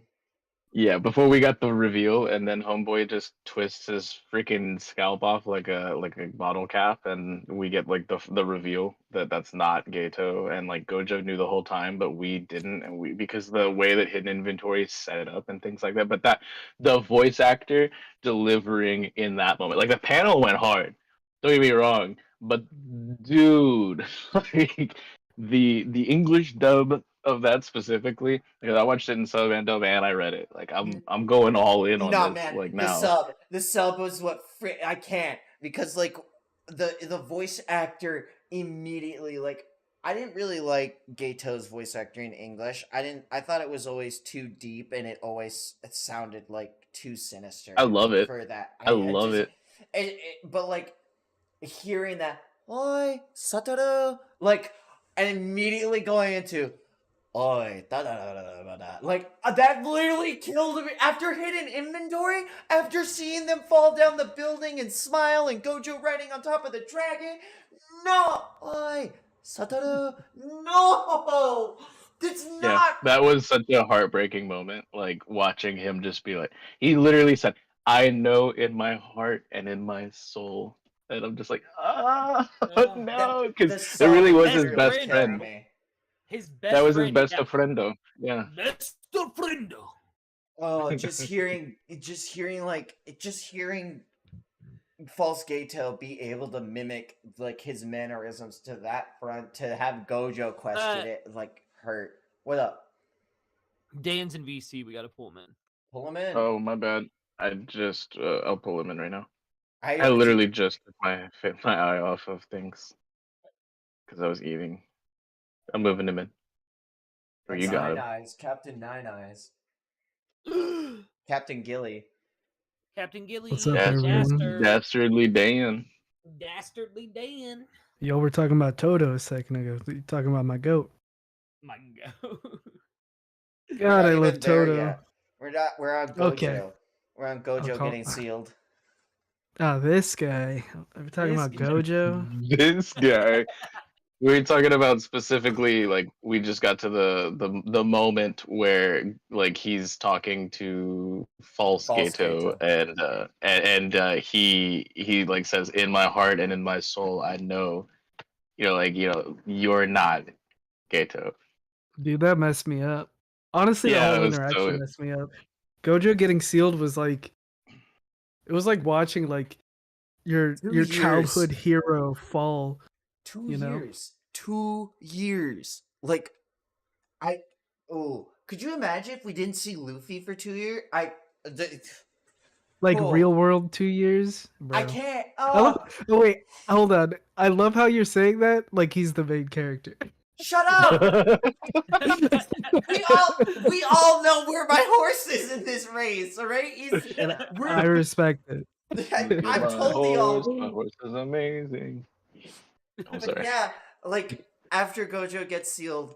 Yeah, before we got the reveal, and then Homeboy just twists his freaking scalp off like a bottle cap, and we get like the reveal that that's not Gato, and like Gojo knew the whole time, but we didn't, and we because the way that Hidden Inventory set it up and things like that. But that the voice actor delivering in that moment, like the panel went hard. Don't get me wrong, but dude, like the English dub of that specifically, because I watched it in sub and dub and I read it. Like I'm going all in on Nah, this man, like the now. sub was what I can't, because like the voice actor immediately, like I didn't really like Gato's voice actor in English. I thought it was always too deep, and it sounded like too sinister I love it. for that. I love it. But like hearing that, oi Satoru, like, and immediately going into oi da da da da da da, like that literally killed me. After Hidden Inventory, after seeing them fall down the building and smile and Gojo riding on top of the dragon, no, oi Satoru, no, that's Yeah, not. that was such a heartbreaking moment. Like watching him just be like, he literally said, "I know in my heart and in my soul," and I'm just like, ah, That no, the because it sub really was best his really best friend. killed friend. me. His That best was his friend. best Yeah. friendo. Yeah. Best friendo. Oh, just hearing False Gato be able to mimic like his mannerisms to that front, to have Gojo question it, like hurt. What up? Dan's in VC. We got to pull him in. Pull him in. Oh my bad. I just I'll pull him in right now. I I literally just took my eye off of things because I was eating. I'm moving him in. Or That's you got Nine him. Eyes, Captain Nine Eyes, Captain Gilly. Captain Gilly. What's up, everyone? Dastardly Dan. Dastardly Dan. Yo, we're talking about Toto a second ago. You talking about my goat? My go. God, I Not love even there Toto. yet. We're not. We're on Gojo. Okay. We're on Gojo call- getting sealed. Ah, this guy. Are we talking This about guy. Gojo? This guy. We were talking about specifically like we just got to the moment where like he's talking to False Gato, and he like says, "In my heart and in my soul, I know," you're not Gato. Dude, that messed me up. Honestly, Yeah, the it whole was interaction so. messed me up. Gojo getting sealed was like, it was like watching like your 2 your years. childhood hero fall. 2 you know? years. 2 years. Like, could you imagine if we didn't see Luffy for 2 years? Like Oh. real world 2 years? Bro. I can't. Oh wait, hold on. I love how you're saying that like he's the main character. Shut up! we all know where my horse is in this race, alright? And I respect it. I've told y'all. My horse is amazing. I'm But sorry. yeah, like after Gojo gets sealed,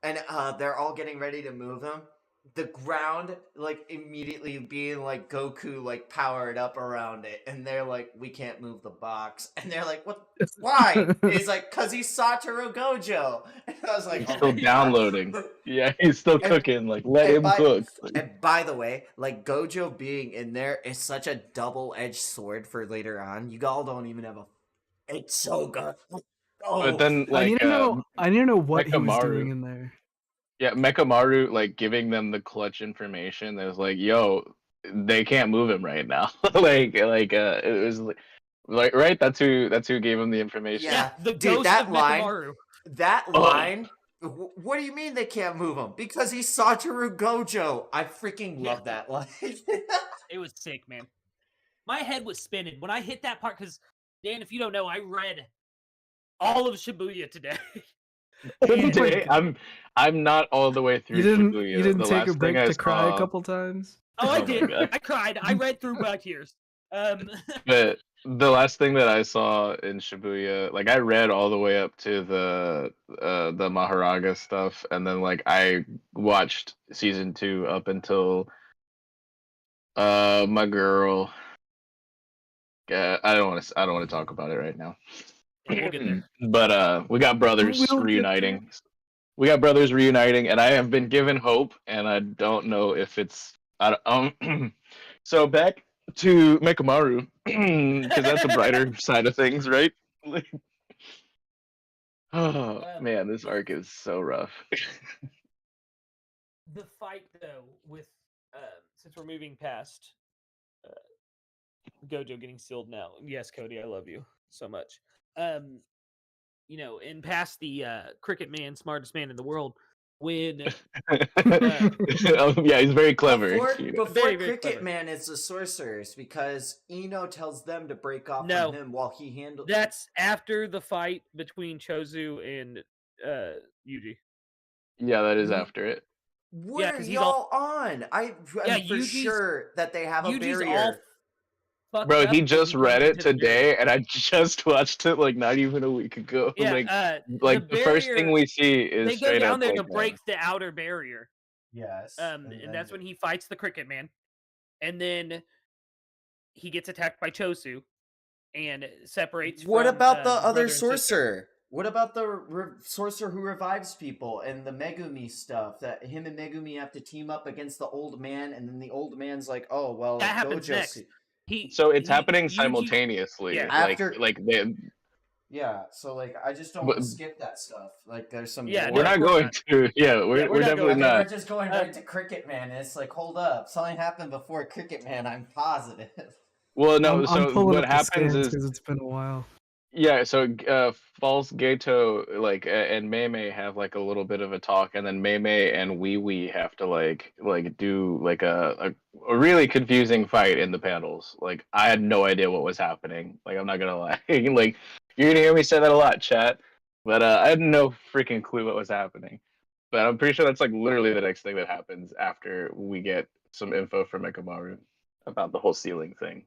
and they're all getting ready to move him. The ground, like, immediately being like Goku, like, powered up around it, and they're like, "We can't move the box," and they're like, "What? Why?" And he's like, "Cause he's Satoru Gojo," and I was like, He's "Oh still my god!" downloading. Yeah, he's still And, cooking. Like, let and him by cook. and by the way, like Gojo being in there is such a double-edged sword for later on. You all don't even have a. It's so good. But Oh, then, I need like, to know. I need to know what he was doing Mekamaru. in there. Yeah, Mekamaru, like, giving them the clutch information. That was like, yo, they can't move him right now. It was like, right? That's who gave him the information. yeah, the dude, ghost that of line. Mekamaru. That Oh. line. What do you mean they can't move him? Because he's Satoru Gojo. I freaking love that line. It was sick, man. My head was spinning when I hit that part. Because Dan, if you don't know, I read all of Shibuya today. Today, I'm not all the way through You didn't. Shibuya. You didn't The take a last thing break I to cry a saw- couple times. Oh, I Oh my did. God. I cried. I read through my tears. But the last thing that I saw in Shibuya, like I read all the way up to the Maharaga stuff, and then like I watched season 2 up until my girl. I don't want to talk about it right now. We'll get there. But we got brothers We'll get reuniting. We got brothers reuniting, and I have been given hope, and I don't know if it's So back to Mekamaru, because that's a brighter side of things, right? Oh man, this arc is so rough. The fight, though, with since we're moving past Gojo getting sealed now. Yes, Cody, I love you so much. You know, and past the Cricket Man, smartest man in the world, when Yeah, he's very clever. Before Very, very Cricket clever. Man is the sorcerers, because Ino tells them to break off No. from him while he handles. That's after the fight between Chozu and Yuji. Yeah, that is after it. What Yeah, are 'cause he's y'all on? I'm for Yuji's- sure that they have a Yuji's barrier. all fucked Bro, up he when just comes read it into the barrier. today, and I just watched it like not even a week ago. Yeah, like the first thing barrier- we see is They go straight down up there like to break the outer barrier. Yes. And that's when he fights the Cricket Man, and then he gets attacked by Chosu, and separates. What from, about the brother other and sister. sorcerer? What about the sorcerer who revives people and the Megumi stuff? That him and Megumi have to team up against the old man, and then the old man's like, "Oh well, That happens Gojo." next. So it's happening Yuji- simultaneously. Yeah. After- like they, Yeah, so like I just don't want to skip that stuff. Like there's some. Yeah, we're no, not of course going not. to. Yeah, we're we're not definitely going Okay, not. we're just going right to Cricket Man, and it's like, hold up, something happened before Cricket Man. I'm positive. Well, no. I'm So pulling what up the happens scans is, because it's been a while. yeah. So False Gato and Mei have like a little bit of a talk, and then Mei and Wee Wee have to like do like a really confusing fight in the panels. Like I had no idea what was happening. Like I'm not gonna lie. Like you're gonna hear me say that a lot, chat. But I had no freaking clue what was happening. But I'm pretty sure that's like literally the next thing that happens after we get some info from Ekamaru about the whole ceiling thing.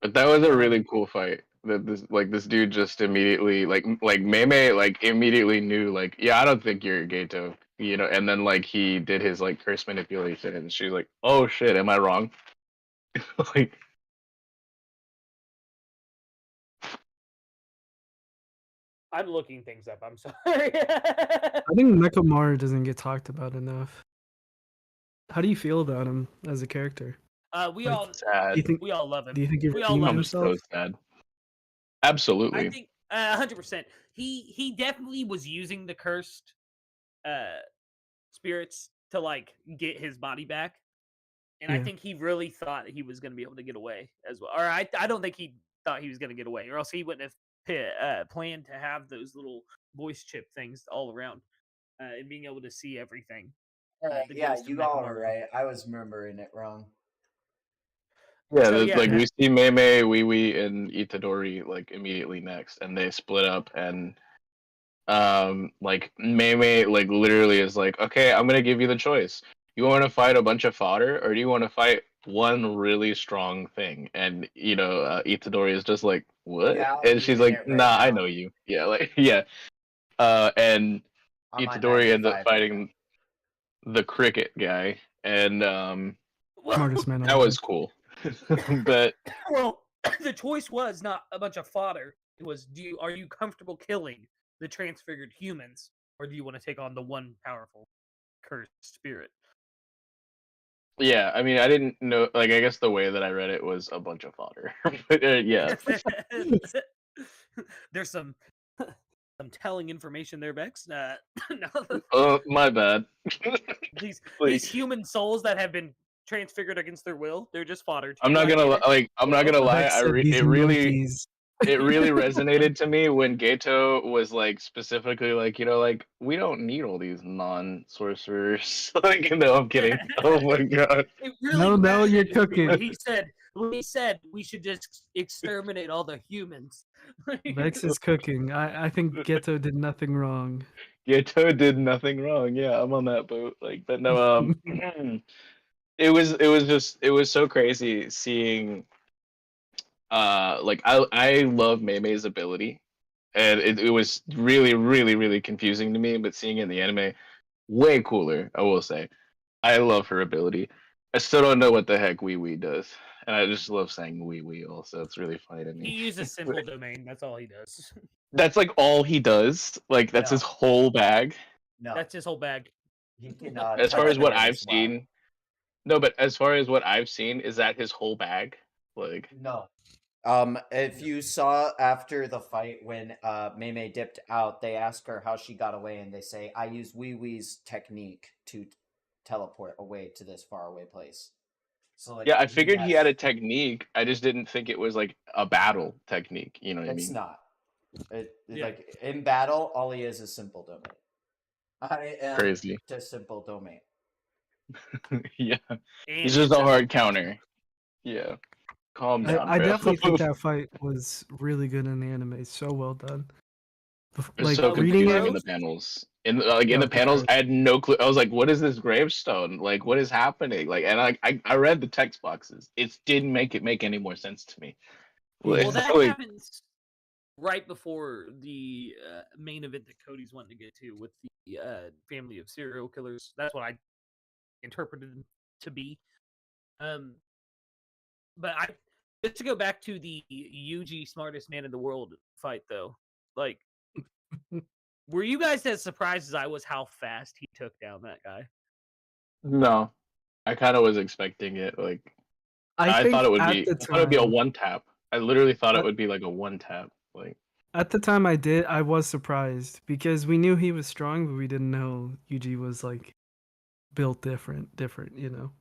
But that was a really cool fight. That this dude just immediately like Mei like immediately knew like, yeah, I don't think you're Gato, you know, and then like he did his like curse manipulation, and she's like, oh shit, am I wrong? Like I'm looking things up. I'm sorry. I think Mekamaru doesn't get talked about enough. How do you feel about him as a character? We Like, all sad. Do you think? we all love him. Do you think he We all redeemed love I'm himself? so sad. Absolutely. I think 100%. He definitely was using the cursed spirits to like get his body back, and I Yeah. think he really thought he was going to be able to get away as well. Or I don't think he thought he was going to get away, or else he wouldn't have planned to have those little voice chip things all around and being able to see everything. The Yeah, ghost of you all are Mekamaru. right. I was remembering it wrong. Yeah, So, like yeah. we see Mei, Wee Wee, and Itadori like immediately next, and they split up, and like Mei like literally is like, okay, I'm gonna give you the choice. You want to fight a bunch of fodder, or do you want to fight one really strong thing, and Itadori is just like, what? Yeah, I'm And she's using like, it right nah, I now. know you. Yeah, like yeah. And I'm on Itadori ends up 95 right now. fighting the cricket guy, and Well, Smartest man that alive. was cool. But well, the choice was not a bunch of fodder. It was, are you comfortable killing the transfigured humans, or do you want to take on the one powerful cursed spirit? yeah, I mean, I didn't know. Like, I guess the way that I read it was a bunch of fodder. But yeah, There's some telling information there, Bex. No, my bad. these Like, human souls that have been transfigured against their will, they're just fodder to I'm you. not I gonna get it. I'm not gonna lie. Vex said these emojis. It really resonated to me when Gato was like specifically like, like we don't need all these non-sorcerers. Like, no, I'm kidding. Oh my god. It really Now you're resonated with me when cooking. he said we should just exterminate all the humans. Vex is cooking. I think Geto did nothing wrong. Gato did nothing wrong. Yeah, I'm on that boat. Like, but no, it was so crazy seeing like I love Mei's ability, and it was really really really confusing to me, but seeing it in the anime, way cooler, I will say. I love her ability. I still don't know what the heck Wee Wee does, and I just love saying Wee Wee. Also, it's really funny to He me. uses simple domain. That's all he does. That's like all he does. Like that's his No. whole bag. No, That's his whole bag. he can As far as what teleport I've as well. seen, no, but as far as what I've seen, is that his whole bag? Like, No. If you saw after the fight when Mei dipped out, they ask her how she got away, and they say, "I use Wee Wee's technique to teleport away to this faraway place." So like, yeah, I he figured he had has. a technique. I just didn't think it was like a battle technique. You know what I It's mean? not. Yeah. Like in battle, all he is simple domain. I am Crazy. just simple domain. Yeah, And he's just a himself. hard counter. Yeah, calm down, I bro. definitely think that fight was really good in the anime. So well done. It's Like so The reading confusing it. in the prose? panels. In Yeah, the for panels, sure. I had no clue. I was like, "What is this gravestone? Like, what is happening?" Like, and I read the text boxes. It didn't make any more sense to me. Yeah. Well, that Like, happens right before the main event that Cody's wanting to get to with the family of serial killers. That's what I interpreted them to be. But I just to go back to the Yuji smartest man in the world fight though. Like, were you guys as surprised as I was how fast he took down that guy? no, I kind of was expecting it. Like, I I thought think it would at be. the I thought it would be a time, one tap. I literally thought it at, would be like a one tap. Like, at the time I was surprised because we knew he was strong, but we didn't know Yuji was like built different, you know.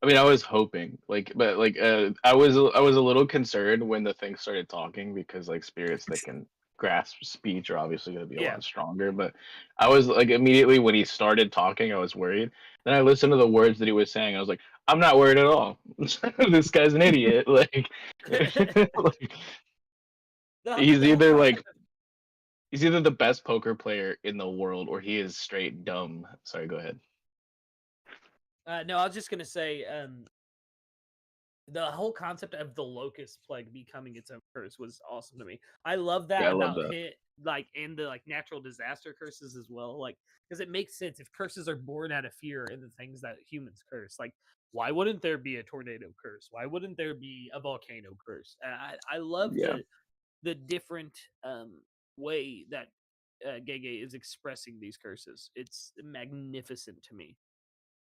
I mean, I was hoping, like, but like, I was a little concerned when the thing started talking because like spirits that can grasp speech are obviously going to be a Yeah. lot stronger. But I was like, immediately when he started talking, I was worried. Then I listened to the words that he was saying. I was like, I'm not worried at all. This guy's an idiot. Like, like, he's The whole either concept like of he's either the best poker player in the world or he is straight dumb. Sorry, go ahead. no, I was just gonna say, the whole concept of the locust plague becoming its own curse was awesome to me. I love Yeah, that I love about that. hit like and the like natural disaster curses as well. Like, because it makes sense if curses are born out of fear and the things that humans curse. Like, why wouldn't there be a tornado curse? Why wouldn't there be a volcano curse? I love Yeah. the different way that Gege is expressing these curses. It's magnificent to me.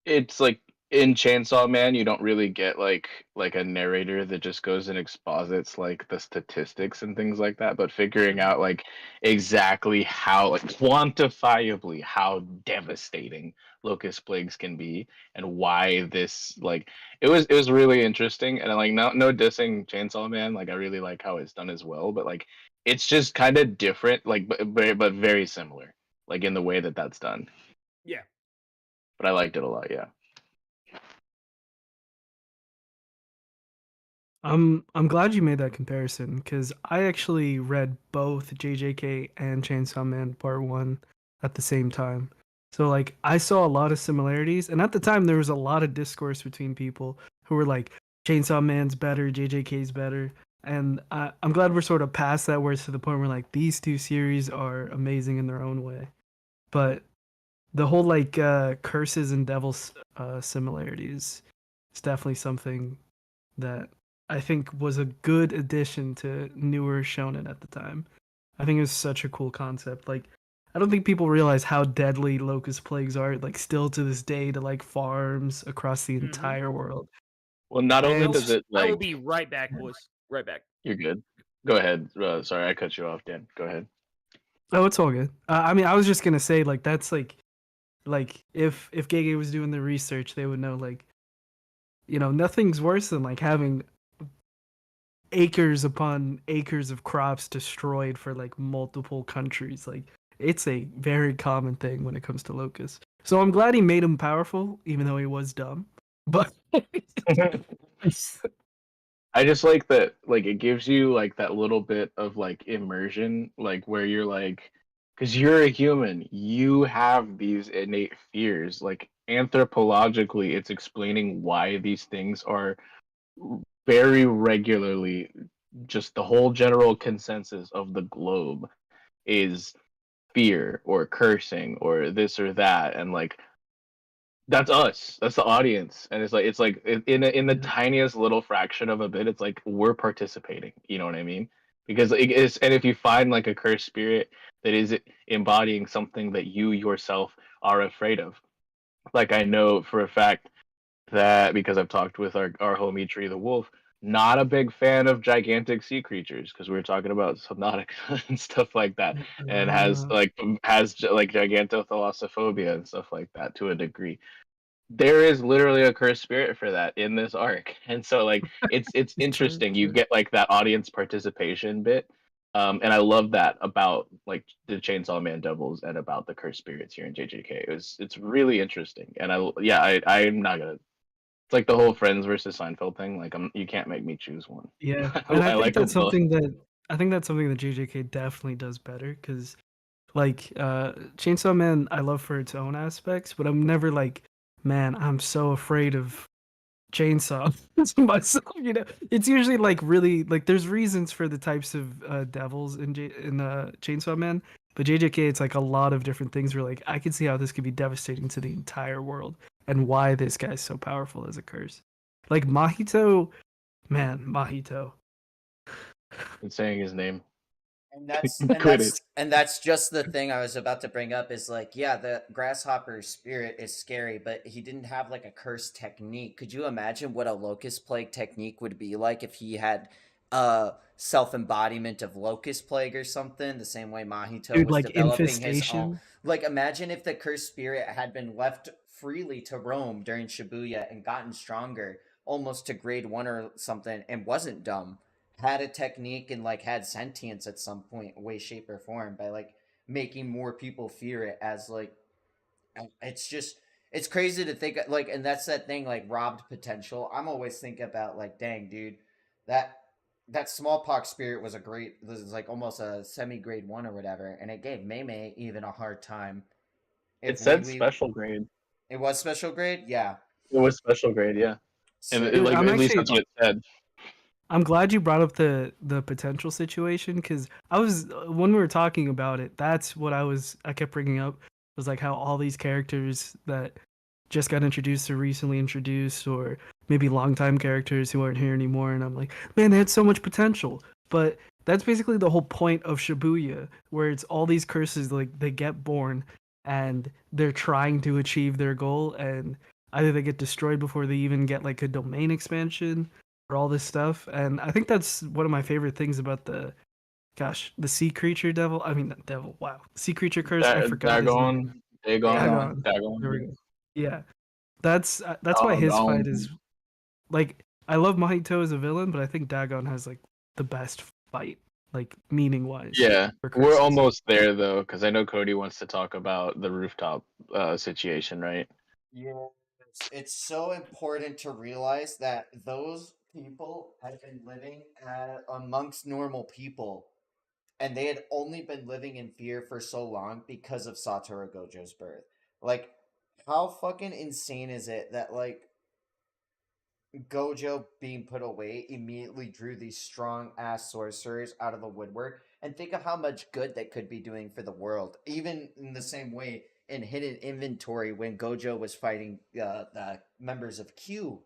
It's like in Chainsaw Man, you don't really get like a narrator that just goes and exposits like the statistics and things like that, but figuring Mhm. out like exactly how like quantifiably how devastating locust plagues can be and why this like it was really interesting and like no dissing Chainsaw Man, like I really like how it's done as well, but like it's just kind of different like but very similar like in the way that that's done. Yeah. But I liked it a lot, yeah. I'm glad you made that comparison because I actually read both JJK and Chainsaw Man Part 1 at the same time. So like I saw a lot of similarities, and at the time there was a lot of discourse between people who were like, Chainsaw Man's better, JJK's better, and I'm glad we're sort of past that, where it's to the point where like these two series are amazing in their own way. But the whole like curses and devils similarities is definitely something that I think was a good addition to newer shonen at the time. I think it was such a cool concept. Like, I don't think people realize how deadly locust plagues are, like, still to this day to like farms across the entire world. Well, not only And does it I will like be right back, boys. Right back. you're good. Go ahead. Sorry, I cut you off, Dan. Go ahead. oh, it's all good. I mean, I was just gonna say like that's like if Gege was doing the research, they would know like nothing's worse than like having acres upon acres of crops destroyed for like multiple countries. Like it's a very common thing when it comes to locusts. So I'm glad he made him powerful, even though he was dumb. But I just like that, like it gives you like that little bit of like immersion, like where you're like, because you're a human, you have these innate fears. Like anthropologically, it's explaining why these things are very regularly, just the whole general consensus of the globe is fear or cursing or this or that, and like that's us. That's the audience, and it's like in the tiniest little fraction of a bit, it's like we're participating. You know what I mean? Because it is, and if you find like a cursed spirit that is embodying something that you yourself are afraid of, like I know for a fact that because I've talked with our homie Tree the Wolf, not a big fan of gigantic sea creatures because we were talking about Subnautica and stuff like that, and has like gigantothalassophobia and stuff like that to a degree. There is literally a cursed spirit for that in this arc, and so like it's true, interesting. You true. get like that audience participation bit, and I love that about like the Chainsaw Man doubles and about the cursed spirits here in JJK. It's really interesting, and I'm not gonna. It's like the whole Friends versus Seinfeld thing. Like you can't make me choose one. Yeah, I, and I I think like them that's both. something that JJK definitely does better because like Chainsaw Man I love for its own aspects, but I'm never like, man, I'm so afraid of chainsaw myself. It's usually like really like there's reasons for the types of devils in Chainsaw Man, but JJK it's like a lot of different things where like I can see how this could be devastating to the entire world and why this guy's so powerful as a curse. Like Mahito, man, Mahito. And saying his name. And that's and Quidditch. that's and that's just the thing I was about to bring up is like, yeah, the grasshopper spirit is scary, but he didn't have like a curse technique. Could you imagine what a locust plague technique would be like if he had self embodiment of locust plague or something, the same way Mahito Dude, was like developing his own. infestation. Like imagine if the cursed spirit had been left freely to roam during Shibuya and gotten stronger almost to grade 1 or something and wasn't dumb, had a technique and like had sentience at some point, way, shape, or form by like making more people fear it as like it's just it's crazy to think like, and that's that thing like robbed potential. I'm always thinking about like, dang, dude, that that smallpox spirit was a great. This is like almost a semi grade 1 or whatever, and it gave Mei even a hard time. It If said we special grade. it was special grade, yeah. It was special grade, yeah. And Sick. Dude, like at least that's what it said. I'm glad you brought up the potential situation because I was when we were talking about it, that's what I kept bringing up was like how all these characters that just got introduced or recently introduced or maybe longtime characters who aren't here anymore, and I'm like, man, they had so much potential. But that's basically the whole point of Shibuya, where it's all these curses like they get born and they're trying to achieve their goal, and either they get destroyed before they even get like a domain expansion or all this stuff. And I think that's one of my favorite things about the sea creature devil. I mean, not devil. Wow, sea creature curse. I forgot his Dagon, name. Dagon, Dagon. Dagon. There we Dagon. go. Yeah, that's why his fight Dagon. is like I love Mahito as a villain, but I think Dagon has like the best fight, like meaning wise. Yeah, For we're curses. almost there though, because I know Cody wants to talk about the rooftop situation, right? Yeah, it's so important to realize that those people had been living amongst normal people, and they had only been living in fear for so long because of Satoru Gojo's birth. Like, how fucking insane is it that like Gojo being put away immediately drew these strong ass sorcerers out of the woodwork, and think of how much good they could be doing for the world. Even in the same way in Hidden Inventory, when Gojo was fighting the members of Q,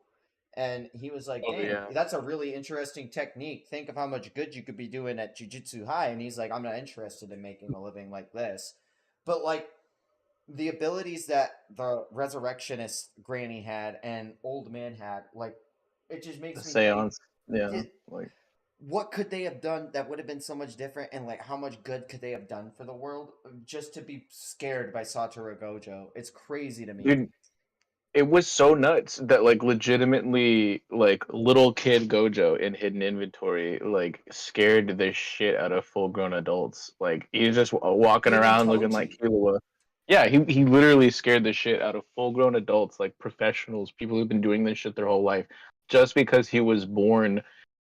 and he was like, Oh "Dang, yeah. that's a really interesting technique. Think of how much good you could be doing at Jujutsu High." And he's like, "I'm not interested in making a living like this," but like the abilities that the resurrectionist granny had and old man had, like, it just The makes me think, seance. Yeah. did Like what could they have done that would have been so much different, and like how much good could they have done for the world just to be scared by Satoru Gojo? It's crazy to me. dude, it was so nuts that like legitimately like little kid Gojo in Hidden Inventory like scared the shit out of full grown adults. Like he's just walking Even around looking like Toji. Killua. Yeah, he literally scared the shit out of full grown adults, like professionals, people who've been doing this shit their whole life, just because he was born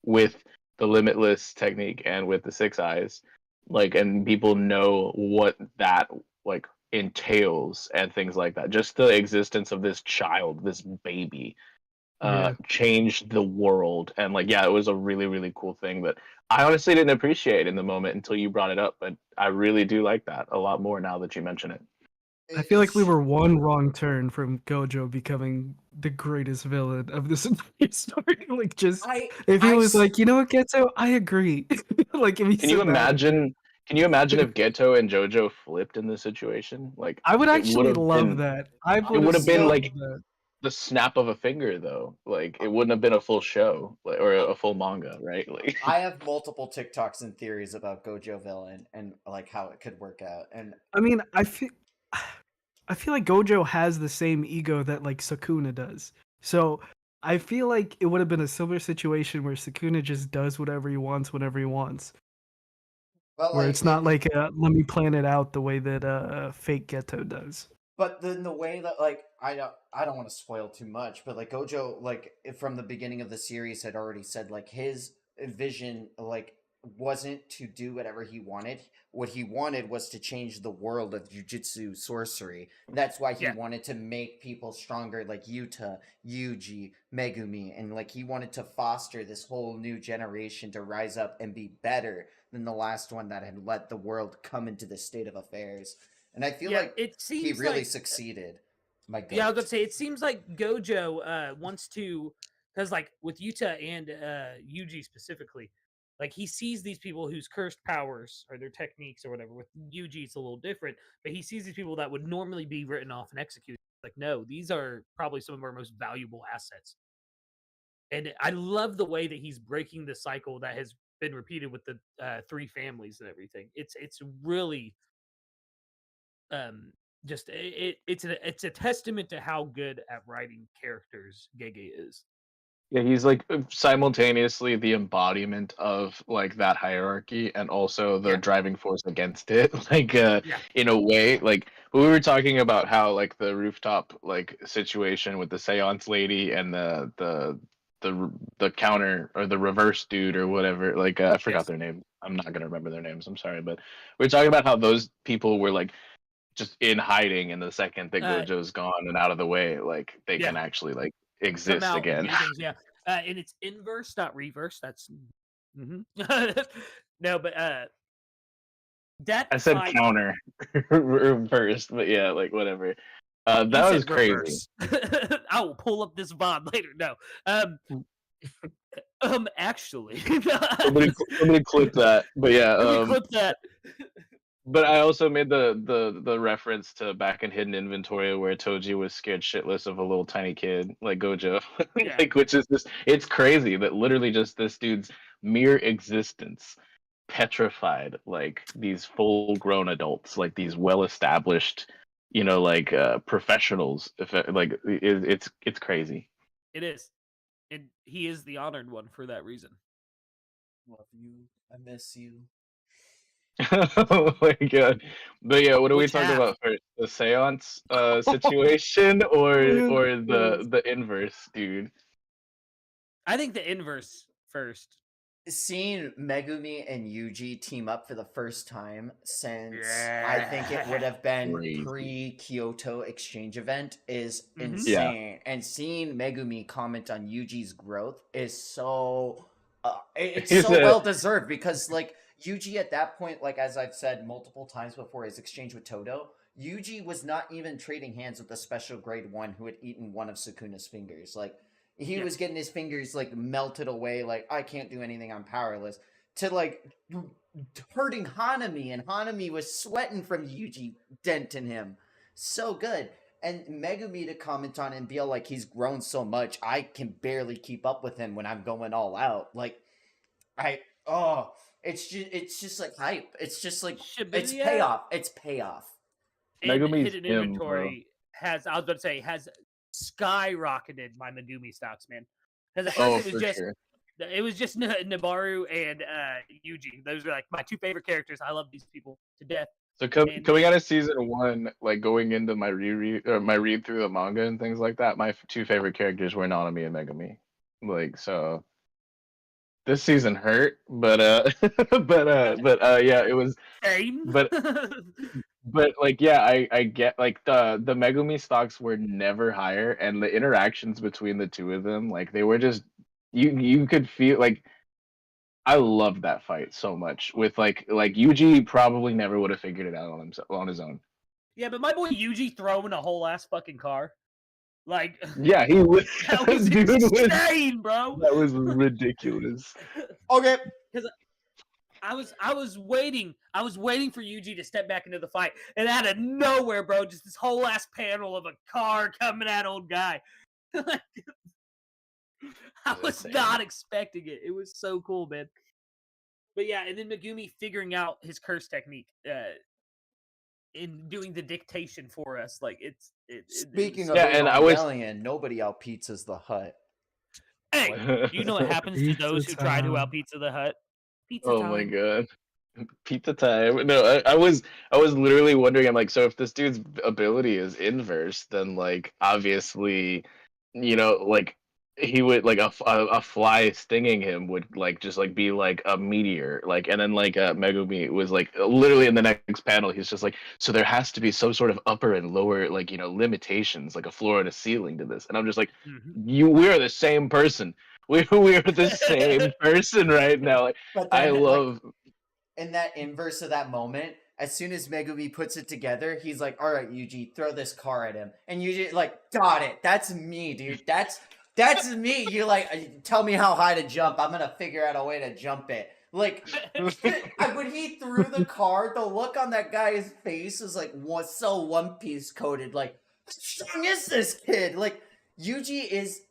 with the limitless technique and with the six eyes. Like, and people know what that like entails and things like that. Just the existence of this child, this baby, Yeah. changed the world. And like, yeah, it was a really, really cool thing that I honestly didn't appreciate in the moment until you brought it up. But I really do like that a lot more now that you mention it. I feel like we It's were one wrong turn from Gojo becoming the greatest villain of this entire story. Like, just I if he I was like, you know what, Getzo, I agree. Like, if he Can you said that, imagine? Can you imagine if Geto and JoJo flipped in this situation? Like, I would it would actually have love been. that. I I It would would would have have been still like loved that. the snap of a finger, though. Like, it wouldn't have been a full show like, or a full manga, right? Like, I have multiple TikToks and theories about Gojo villain and like how it could work out. And I mean, I feel like Gojo has the same ego that like Sukuna does. So I feel like it would have been a similar situation where Sukuna just does whatever he wants whenever he wants. but Where like it's not like let me plan it out the way that fake Geto does. but then the way that like I don't want to spoil too much, but like Gojo like from the beginning of the series had already said like his vision like wasn't to do whatever he wanted. What he wanted was to change the world of jujutsu sorcery. That's why he Yeah. wanted to make people stronger like Yuta, Yuji, Megumi, and like he wanted to foster this whole new generation to rise up and be better than the last one that had let the world come into this state of affairs. And I feel Yeah, like it he seems really like succeeded. My yeah, I was goat. gonna say it seems like Gojo wants to, because like with Yuta and Yuji specifically, like he sees these people whose cursed powers or their techniques or whatever. With Yuji, it's a little different, but he sees these people that would normally be written off and executed. Like, no, these are probably some of our most valuable assets. And I love the way that he's breaking the cycle that has been repeated with the three families and everything. It's really um just it's a testament to how good at writing characters Gege is. yeah, he's like simultaneously the embodiment of like that hierarchy and also the Yeah, driving force against it. Like, yeah, in a way, like we were talking about how like the rooftop like situation with the seance lady and the counter or the reverse dude or whatever. Like, I forgot yes, their name. I'm not gonna remember their names. I'm sorry, but we are talking about how those people were like just in hiding, and the second that uh, Gojo's gone and out of the way, like they yeah. can actually like Come exist out and again. do things. Yeah, and it's inverse, not reverse. That's mhm. No, but that I said fight. counter first, but yeah, like whatever. You That was said crazy. reverse. I will pull up this VOD later. No, actually, Somebody clip that. But yeah, let me clip that. but I also made the reference to back in Hidden Inventory where Toji was scared shitless of a little tiny kid like Gojo, Yeah, like which is just it's crazy that literally just this dude's mere existence petrified like these full grown adults, like these well established, like professionals. If like it's crazy. it is, and he is the honored one for that reason. Love you. I miss you. Oh my god. But yeah, what are we Which talking half? about first? The seance situation or Yes. the inverse, dude? I think the inverse first. seeing Megumi and Yuji team up for the first time since I think it would have been Crazy. pre-Kyoto exchange event is Mhm. insane. And seeing Megumi comment on Yuji's growth is so it's He's so a- well deserved because like Yuji at that point, like as I've said multiple times before, his exchange with Todo, Yuji was not even trading hands with the special grade 1 who had eaten one of Sukuna's fingers. Like he was getting his fingers like melted away, like I can't do anything, I'm powerless. To like hurting Hanami, and Hanami was sweating from Yuji denting him. So good. And Megumi to comment on it and be like he's grown so much, I can barely keep up with him when I'm going all out. Like it's just like hype. It's just like it's Shibuya payoff. It's payoff. and Megumi's hidden him, inventory has, I was about to say, has skyrocketed my Megumi stocks, man. Because at Oh, first for sure. it was just Nabaru and Yuji. Those are like my two favorite characters. I love these people to death. So And- coming out of season 1, like going into my read through the manga and things like that, my two favorite characters were Nanami and Megumi. Like so, this season hurt, but yeah, it was. Same. But like yeah, I get like the Megumi stocks were never higher, and the interactions between the two of them, like they were just you could feel like. I loved that fight so much. With like Yuji probably never would have figured it out on himself on his own. Yeah, but my boy Yuji throwing a whole ass fucking car, like Yeah, he was. that was dude was insane, bro. that was ridiculous. Okay. I was waiting for Yuji to step back into the fight, and out of nowhere, bro, just this whole ass panel of a car coming at old guy. I was insane. not expecting it. It was so cool, man. But yeah, and then Megumi figuring out his curse technique, in doing the dictation for us. Like Speaking it of was Yeah, and I was- Evangelion, nobody out pizzas the hut. hey, you know what happens to those who try to Pizza out pizza the hut? Pizza Oh time. my god. Pizza time. No, I was literally wondering, I'm like, so if this dude's ability is inverse, then like obviously, like he would like a fly stinging him would like just like be like a meteor, like, and then like Megumi was like literally in the next panel he's just like, so there has to be some sort of upper and lower like limitations, like a floor and a ceiling to this, and I'm just like, we are the same person. We are the same person right now. Like, But I then, love. in that inverse of that moment, as soon as Megumi puts it together, he's like, all right, Yuji, throw this car at him. And Yuji, like, got it. That's me, dude. That's me. You're like, tell me how high to jump. I'm going to figure out a way to jump it. Like, when he threw the car, the look on that guy's face was like, so One Piece coded. Like, how strong is this kid? Like, Yuji is...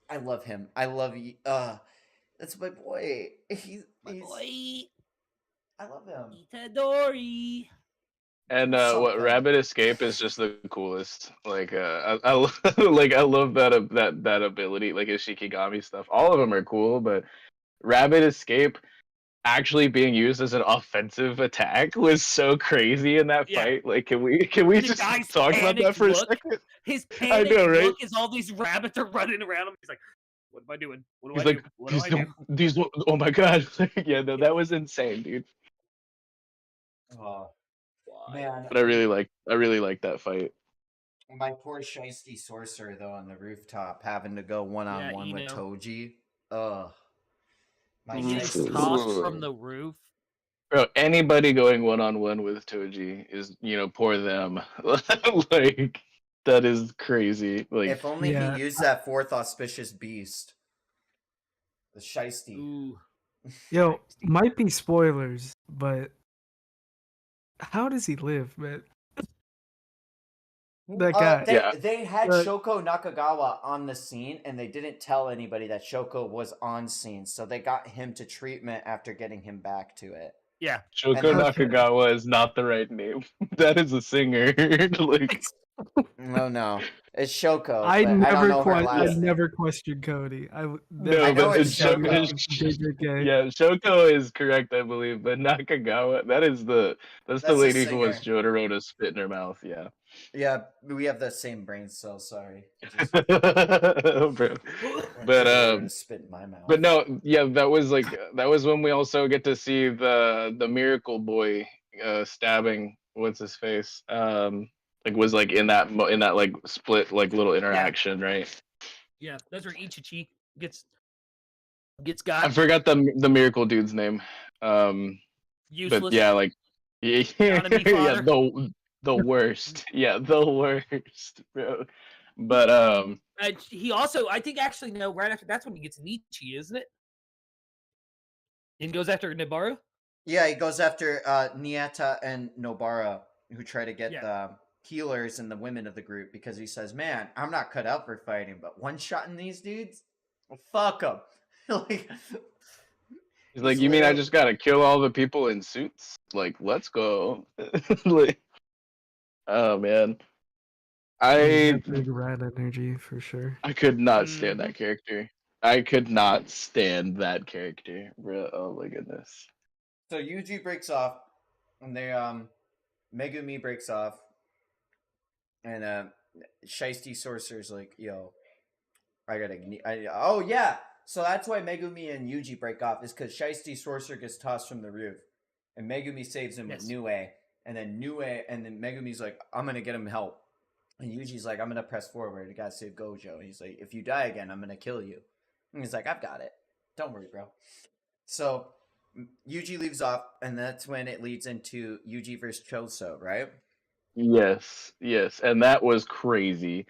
I love him. I love you. That's my boy. He's Boy, I love him. Itadori. And So what good. Rabbit Escape is just the coolest. Like I like I love that ability, like his Shikigami stuff. All of them are cool, but Rabbit Escape actually being used as an offensive attack was so crazy in that Yeah. fight. Like, can we The just guy's talk about that panicked for a look. second? His panic know, right? look is all these rabbits are running around him. He's like, what am I doing? What do He's I like, do? What do I do? these, oh my god. Yeah, no, that was insane, dude. Oh, man. But I really like that fight. My poor shiesty sorcerer, though, on the rooftop, having to go one-on-one with Eno. Toji. Ugh. My He gets shiesty tossed sorcerer. from the roof. Bro, anybody going one-on-one with Toji is, poor them. Like, that is crazy. Like, If only Yeah. he used that fourth auspicious beast. The shiesty. Ooh. Yo, might be spoilers, but how does he live, man? That guy. Yeah. They had Uh, Shoko Nakagawa on the scene, and they didn't tell anybody that Shoko was on scene, so they got him to treatment after getting him back to it. Yeah. Shoko And- Nakagawa is not the right name. That is a singer. Like, No, it's Shoko, I but I don't know her I last name. never questioned Cody. No, I know but it's Shoko. JJK. yeah, Shoko is correct, I believe. But Nakagawa, that's the That's the lady who was singer. Jotarota's spit in her mouth. Yeah. Yeah, we have the same brain cells. Sorry, just Bro. went But Jotaro to spit in my mouth. But no, yeah, that was when we also get to see the Miracle Boy stabbing what's his face. Like was like in that in that like split like little interaction, right? Yeah, those are Ichichi gets I got forgot the Miracle dude's name. But useless. yeah, like yeah, Economy yeah, fodder. the worst. Yeah, the worst, bro. But He also, I think, actually, no. Right after that's when he gets Nietzsche, isn't it? And goes after Nibiru. Yeah, he goes after Nieta and Nobara, who try to get Yeah. the healers and the women of the group because he says, "Man, I'm not cut out for fighting, but one shot in these dudes, well, fuck them." Like, he's like, "You mean I just gotta kill all the people in suits? Like, let's go." Like, oh man, He's I got big rat energy for sure. I could not stand that character. I could not stand that character, bro. Oh my goodness. So Yuji breaks off, and they Megumi breaks off, and Shiesty Sorcerer's like, "Yo, oh yeah." So that's why Megumi and Yuji break off, is because Shiesty Sorcerer gets tossed from the roof, and Megumi saves him with Nue, and then Megumi's like, "I'm gonna get him help," and Yuji's like, "I'm gonna press forward. I gotta save Gojo." And he's like, "If you die again, I'm gonna kill you." And he's like, "I've got it. Don't worry, bro." So Yuji leaves off, and that's when it leads into Yuji versus Choso, right? Yes, and that was crazy.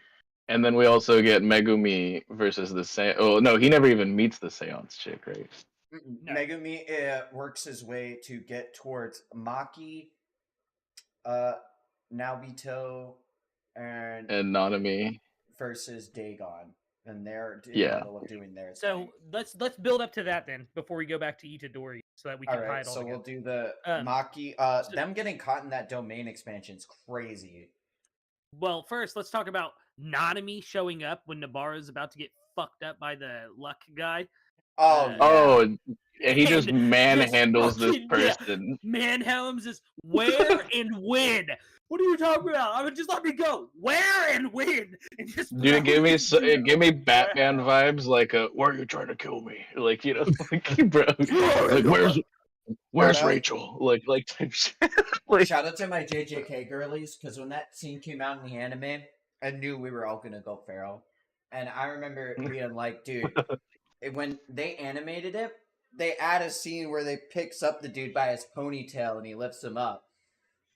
And then we also get Megumi versus the Seance. Oh no, he never even meets the Seance chick, right? No. Megumi works his way to get towards Maki, Naobito, and Nanami versus Dagon, and they're in the Yeah. middle of doing their So thing. let's build up to that then before we go back to Itadori, so that we can All tie right, it all so together. we'll do the Um, Maki. Them getting caught in that domain expansion is crazy. Well, first let's talk about Nanami showing up when Nobara's about to get fucked up by the luck guy. Oh yeah. Oh, and he just And manhandles this fucking- yeah, person. manhandles this where and when. What are you talking about? I mean, just let me go. Where and when? And just Dude, it gave me dude give me on the Batman ground. vibes, like why are you trying to kill me? Like, you know, like, bro, like where's Shout out- Rachel? Like type shit. Like, Shout out to my JJK girlies, because when that scene came out in the anime, I knew we were all gonna go feral. And I remember being like, dude, when they animated it, they add a scene where they picks up the dude by his ponytail and he lifts him up.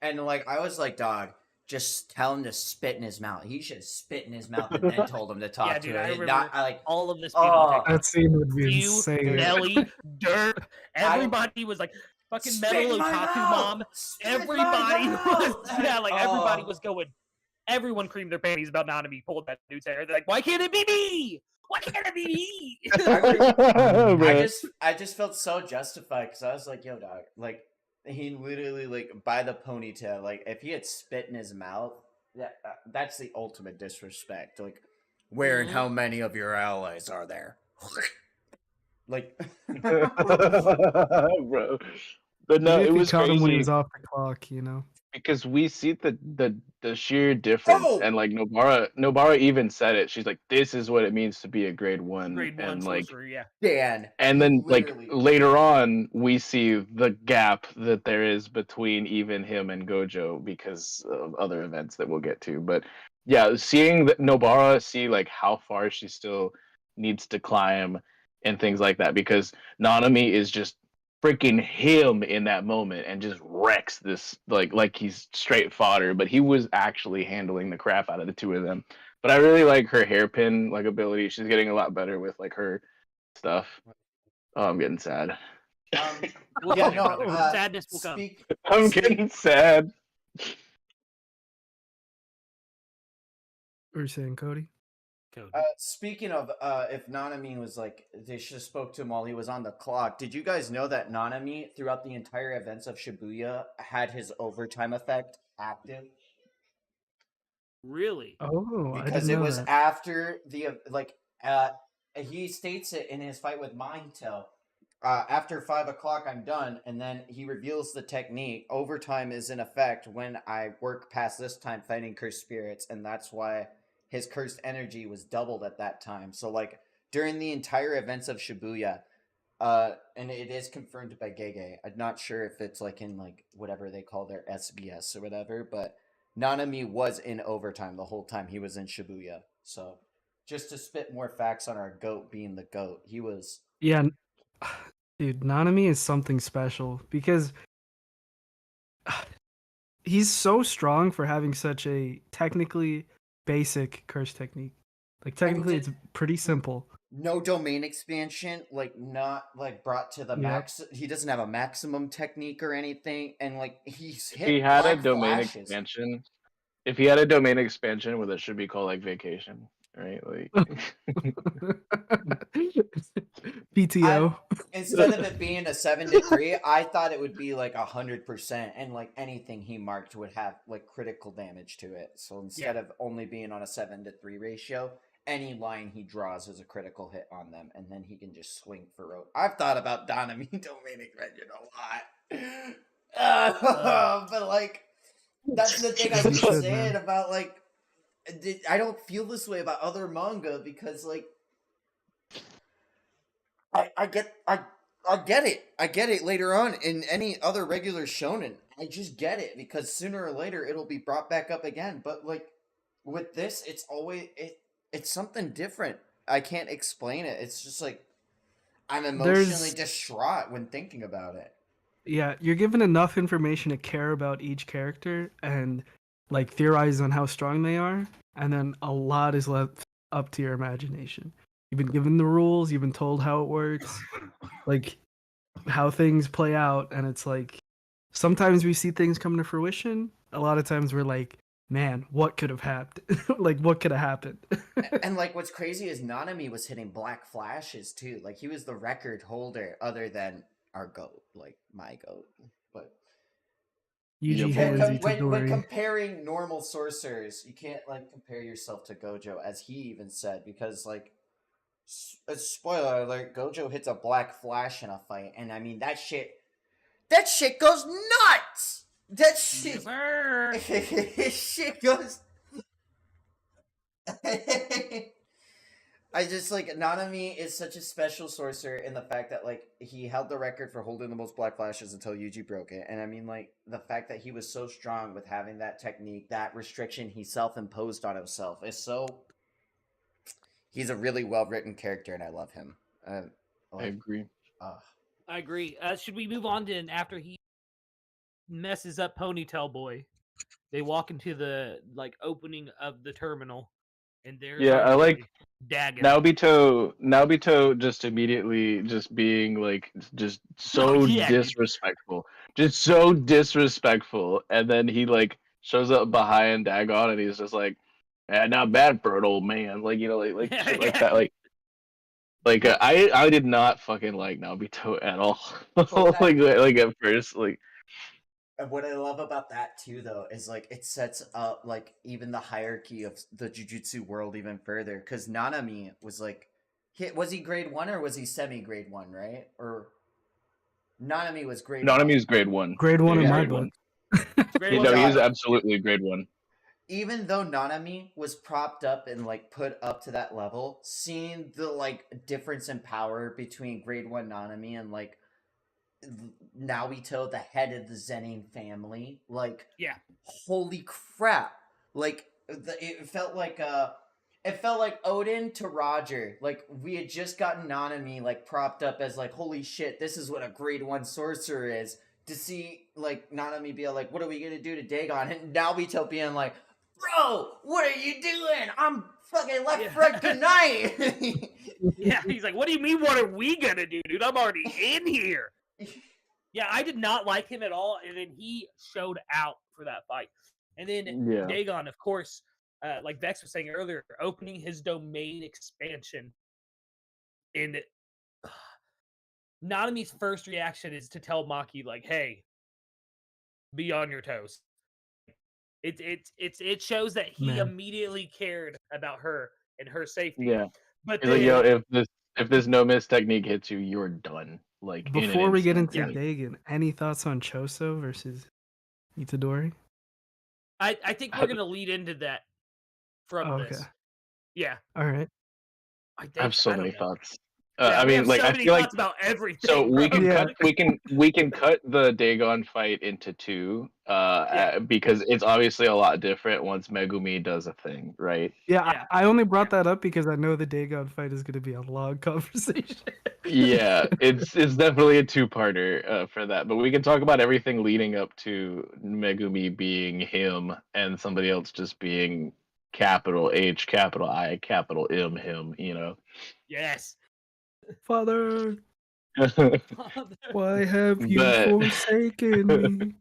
And like, I was like, dog, just tell him to spit in his mouth. He should spit in his mouth and then told him to talk Yeah, to dude, him. I remember Not, I like, all of this. oh, That scene would be You, insane. Nelly, Dirt, everybody was like fucking spit metal in my otaku mouth! mom. Spit in my Everybody was mouth! like everybody Oh. was going. Everyone creamed their panties about Nanami pulled that dude's hair. They're like, why can't it be me? Why can't it be me? bro. I just felt so justified because I was like, yo, dog, like he literally like by the ponytail, like if he had spit in his mouth, that's the ultimate disrespect. Like, where and how many of your allies are there? Like, Bro. But no, Maybe if it he was caught him when he crazy was off the clock, you know. because we see the sheer difference, Oh! and like Nobara even said it. She's like, "This is what it means to be a grade 1," Grade 1 and like, sorcerer, yeah. Dan. and then like literally. later on, we see the gap that there is between even him and Gojo because of other events that we'll get to. But yeah, seeing that Nobara see like how far she still needs to climb and things like that, because Nanami is just freaking him in that moment and just wrecks this like he's straight fodder, but he was actually handling the crap out of the two of them. But I really like her hairpin like ability. She's getting a lot better with like her stuff. Oh, I'm getting sad. We'll Yeah, come, no, brother. Sadness will come. I'm getting sad. What are you saying, Cody? Speaking of, if Nanami was like, they should have spoke to him while he was on the clock. Did you guys know that Nanami, throughout the entire events of Shibuya, had his overtime effect active? Really? Oh, I because didn't it know was that. after the he states it in his fight with Mindtail. After 5 o'clock, I'm done, and then he reveals the technique. Overtime is in effect when I work past this time fighting cursed spirits, and that's why his cursed energy was doubled at that time. So, like during the entire events of Shibuya, and it is confirmed by Gege. I'm not sure if it's like in like whatever they call their SBS or whatever, but Nanami was in overtime the whole time he was in Shibuya. So, just to spit more facts on our goat being the goat, he was. Yeah, dude, Nanami is something special because he's so strong for having such a technically basic curse technique. Like I mean, technically, it's pretty simple. no domain expansion, like not like brought to the Yep. max. He doesn't have a maximum technique or anything, and like he's If he hit had a black domain flashes. expansion, if he had a domain expansion, well, it should be called like vacation, right? Like, PTO. Instead of it being a 7-3, I thought it would be like 100%, and like anything he marked would have like critical damage to it. So instead of only being on a 7-3 ratio, any line he draws is a critical hit on them, and then he can just swing for road. I've thought about Donovan domain expansion a lot, but like that's the thing I You keep should, saying man. about like I don't feel this way about other manga because like I get it. I get it later on in any other regular shonen. I just get it because sooner or later it'll be brought back up again. But like with this, it's something different. I can't explain it. It's just like I'm emotionally There's distraught when thinking about it. Yeah, you're given enough information to care about each character and like theorize on how strong they are, and then a lot is left up to your imagination. You've been given the rules, you've been told how it works, like how things play out, and it's like sometimes we see things come to fruition. A lot of times we're like, man, what could have happened? Like what could have happened? And like what's crazy is Nanami was hitting black flashes too. Like he was the record holder other than our goat, like my goat. But Yuji Yep. Hands when Itadori. comparing normal sorcerers, you can't like compare yourself to Gojo, as he even said, because like spoiler alert, Gojo hits a black flash in a fight, and I mean that shit goes nuts. That shit, shit goes. I just like Nanami is such a special sorcerer in the fact that like he held the record for holding the most black flashes until Yuji broke it, and I mean like the fact that he was so strong with having that technique, that restriction he self-imposed on himself is so. He's a really well written character, and I love him. I Like, agree. I agree. Should we move on to after he messes up Ponytail Boy? They walk into the like opening of the terminal, and there's Yeah, our I boy, like Dagon. Naobito just immediately just being like just so yeah, dude. disrespectful. Just so disrespectful. And then he like shows up behind Dagon and he's just like, not bad for an old man. Like, you know, like shit like that. Like I did not fucking like Naobito at all. Well, like at first, like and what I love about that too, though, is like it sets up like even the hierarchy of the jujutsu world even further. Because Nanami was like, was he grade 1 or was he semi grade 1, right? Or Nanami was grade 1. Nanami is grade 1. Grade 1 Yeah, in he's my grade book. 1. Grade No, one. he is Got it. absolutely grade 1. Even though Nanami was propped up and like put up to that level, seeing the like difference in power between grade 1 Nanami and like Naoto, the head of the Zenin family, like Yeah. holy crap! Like it felt like Odin to Roger. Like we had just gotten Nanami like propped up as like holy shit, this is what a grade 1 sorcerer is. To see like Nanami be like, what are we gonna do to Dagon? And Naoto being like, bro, what are you doing? I'm fucking left foot good night. Yeah, he's like, what do you mean? What are we gonna do, dude? I'm already in here. Yeah, I did not like him at all, and then he showed out for that fight. And then Yeah. Dagon, of course, like Vex was saying earlier, opening his domain expansion. And Nanami's first reaction is to tell Maki, like, hey, be on your toes. It shows that he Man. immediately cared about her and her safety. Yeah. But He's like, yo, then, if this no miss technique hits you, you're done. Like in an Before we get instant. into Dagon, any thoughts on Choso versus Itadori? I think we're gonna lead into that from Oh, this. okay. Yeah, All right. I think I have so I don't many know. thoughts. Yeah, I we mean, have like so I many feel like thoughts about everything. so we bro. can Yeah. cut we can cut the Dagon fight into two Yeah. because it's obviously a lot different once Megumi does a thing, right? Yeah, Yeah. I only brought that up because I know the Dagon fight is going to be a long conversation. Yeah, it's definitely a two-parter for that, but we can talk about everything leading up to Megumi being him and somebody else just being capital H, capital I, capital M, him, you know. Yes. Father, but why have you But- forsaken me?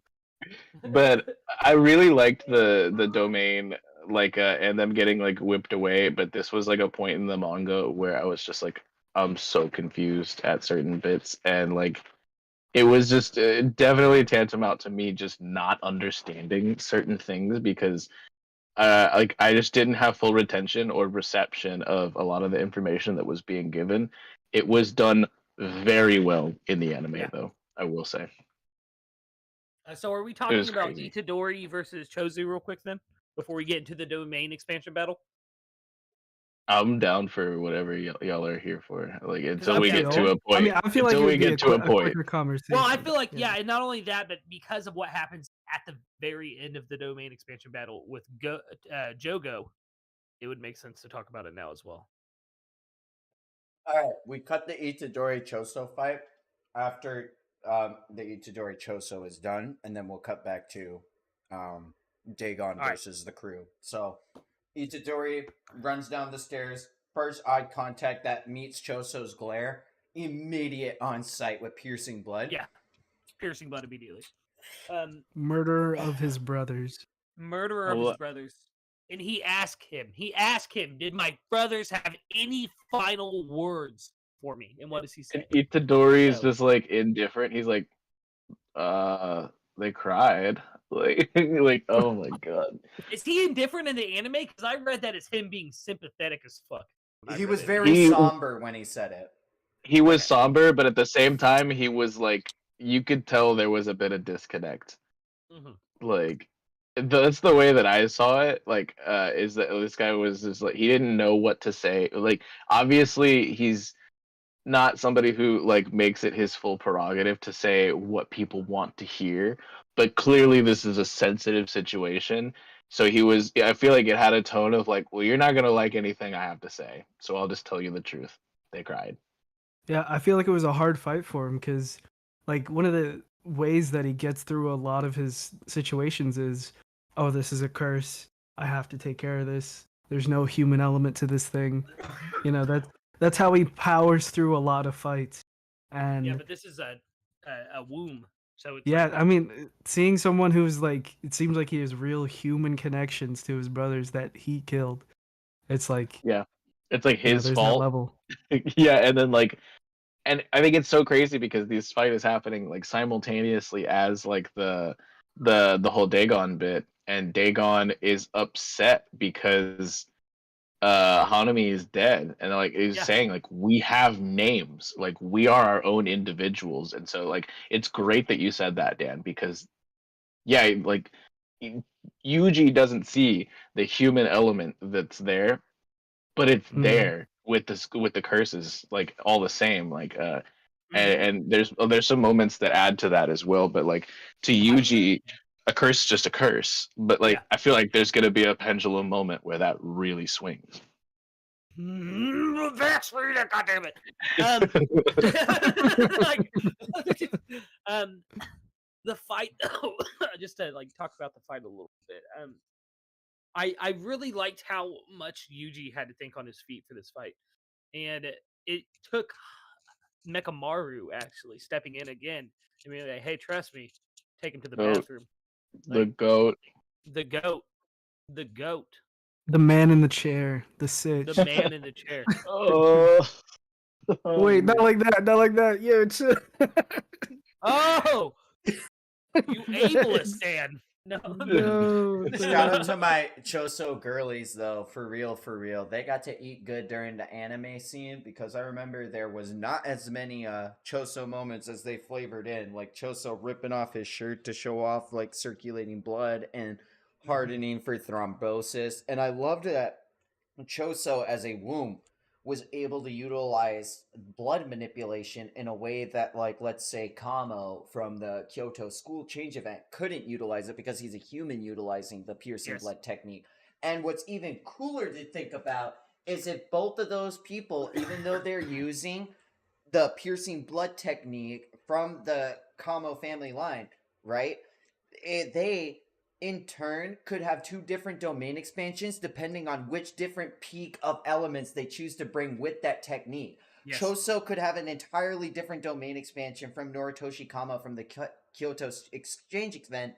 I really liked the domain, like and them getting like whipped away, but this was like a point in the manga where I was just like I'm so confused at certain bits, and like it was just definitely tantamount to me just not understanding certain things because like I just didn't have full retention or reception of a lot of the information that was being given. It was done very well in the anime, Yeah. though, I will say. So are we was talking about crazy. Itadori versus Chozu real quick then? Before we get into the domain expansion battle? I'm down for whatever y'all are here for. Like until I'm we down get for to a point. I mean, I feel like until it we would be get to a point. quicker conversation. Well, I feel like, yeah, and not only that, but because of what happens at the very end of the domain expansion battle with Jogo, it would make sense to talk about it now as well. All right, we cut the Itadori Choso fight after the Itadori Choso is done, and then we'll cut back to Dagon right. versus the crew. So Itadori runs down the stairs, first eye contact that meets Choso's glare, immediate on sight with piercing blood. Yeah, piercing blood immediately. Murder of his brothers. Murderer of his brothers. And he asked him, did my brothers have any final words for me? And what does he say? Itadori is So- just like indifferent. He's like, they cried. Like, like, oh my god. Is he indifferent in the anime? Because I read that as him being sympathetic as fuck. when I He read was it. very somber when he said it. He was somber, but at the same time, he was like, you could tell there was a bit of disconnect. Mhm. Like, that's the way that I saw it. Like, is that this guy was just like he didn't know what to say. Like, obviously, he's not somebody who like makes it his full prerogative to say what people want to hear, but clearly this is a sensitive situation. So I feel like it had a tone of like, well, you're not gonna like anything I have to say, so I'll just tell you the truth. They cried. Yeah, I feel like it was a hard fight for him because, like, one of the ways that he gets through a lot of his situations is, oh, this is a curse. I have to take care of this. There's no human element to this thing. You know, that's how he powers through a lot of fights. And Yeah, but this is a womb. So it's yeah, like, I mean, seeing someone who's like, it seems like he has real human connections to his brothers that he killed. It's like, Yeah, it's like you know, his there's that fault. level. Yeah, and then like, and I think it's so crazy because this fight is happening like simultaneously as like the whole Dagon bit, and Dagon is upset because Hanami is dead, and like he's Yeah. saying like we have names, like we are our own individuals, and so like it's great that you said that, Dan, because yeah, like Yuji doesn't see the human element that's there, but it's Mhm. there with the curses like all the same, like Mhm. and there's some moments that add to that as well, but like to Yuji a curse is just a curse, but like Yeah. I feel like there's gonna be a pendulum moment where that really swings. That's me, goddammit. The fight though, just to like talk about the fight a little bit. I really liked how much Yuji had to think on his feet for this fight, and it took Mekamaru actually stepping in again and being like, "Hey, trust me, take him to the Oh, bathroom." the Like, goat. the goat, the goat, The man in the chair, the sitch. the man in the chair. Oh, Wait, not like that, not like that. Yeah, it's Oh, you ableist, Dan. No. No, Shout out to my Choso girlies though, for real, for real. They got to eat good during the anime scene because I remember there was not as many Choso moments as they flavored in, like Choso ripping off his shirt to show off like circulating blood and hardening for thrombosis. And I loved that Choso as a womb was able to utilize blood manipulation in a way that, like, let's say Kamo from the Kyoto school change event couldn't utilize it because he's a human utilizing the piercing blood technique. And what's even cooler to think about is if both of those people, even though they're using the piercing blood technique from the Kamo family line, right? They in turn could have two different domain expansions depending on which different peak of elements they choose to bring with that technique. Yes. Choso could have an entirely different domain expansion from Noritoshi Kamo from the Kyoto exchange event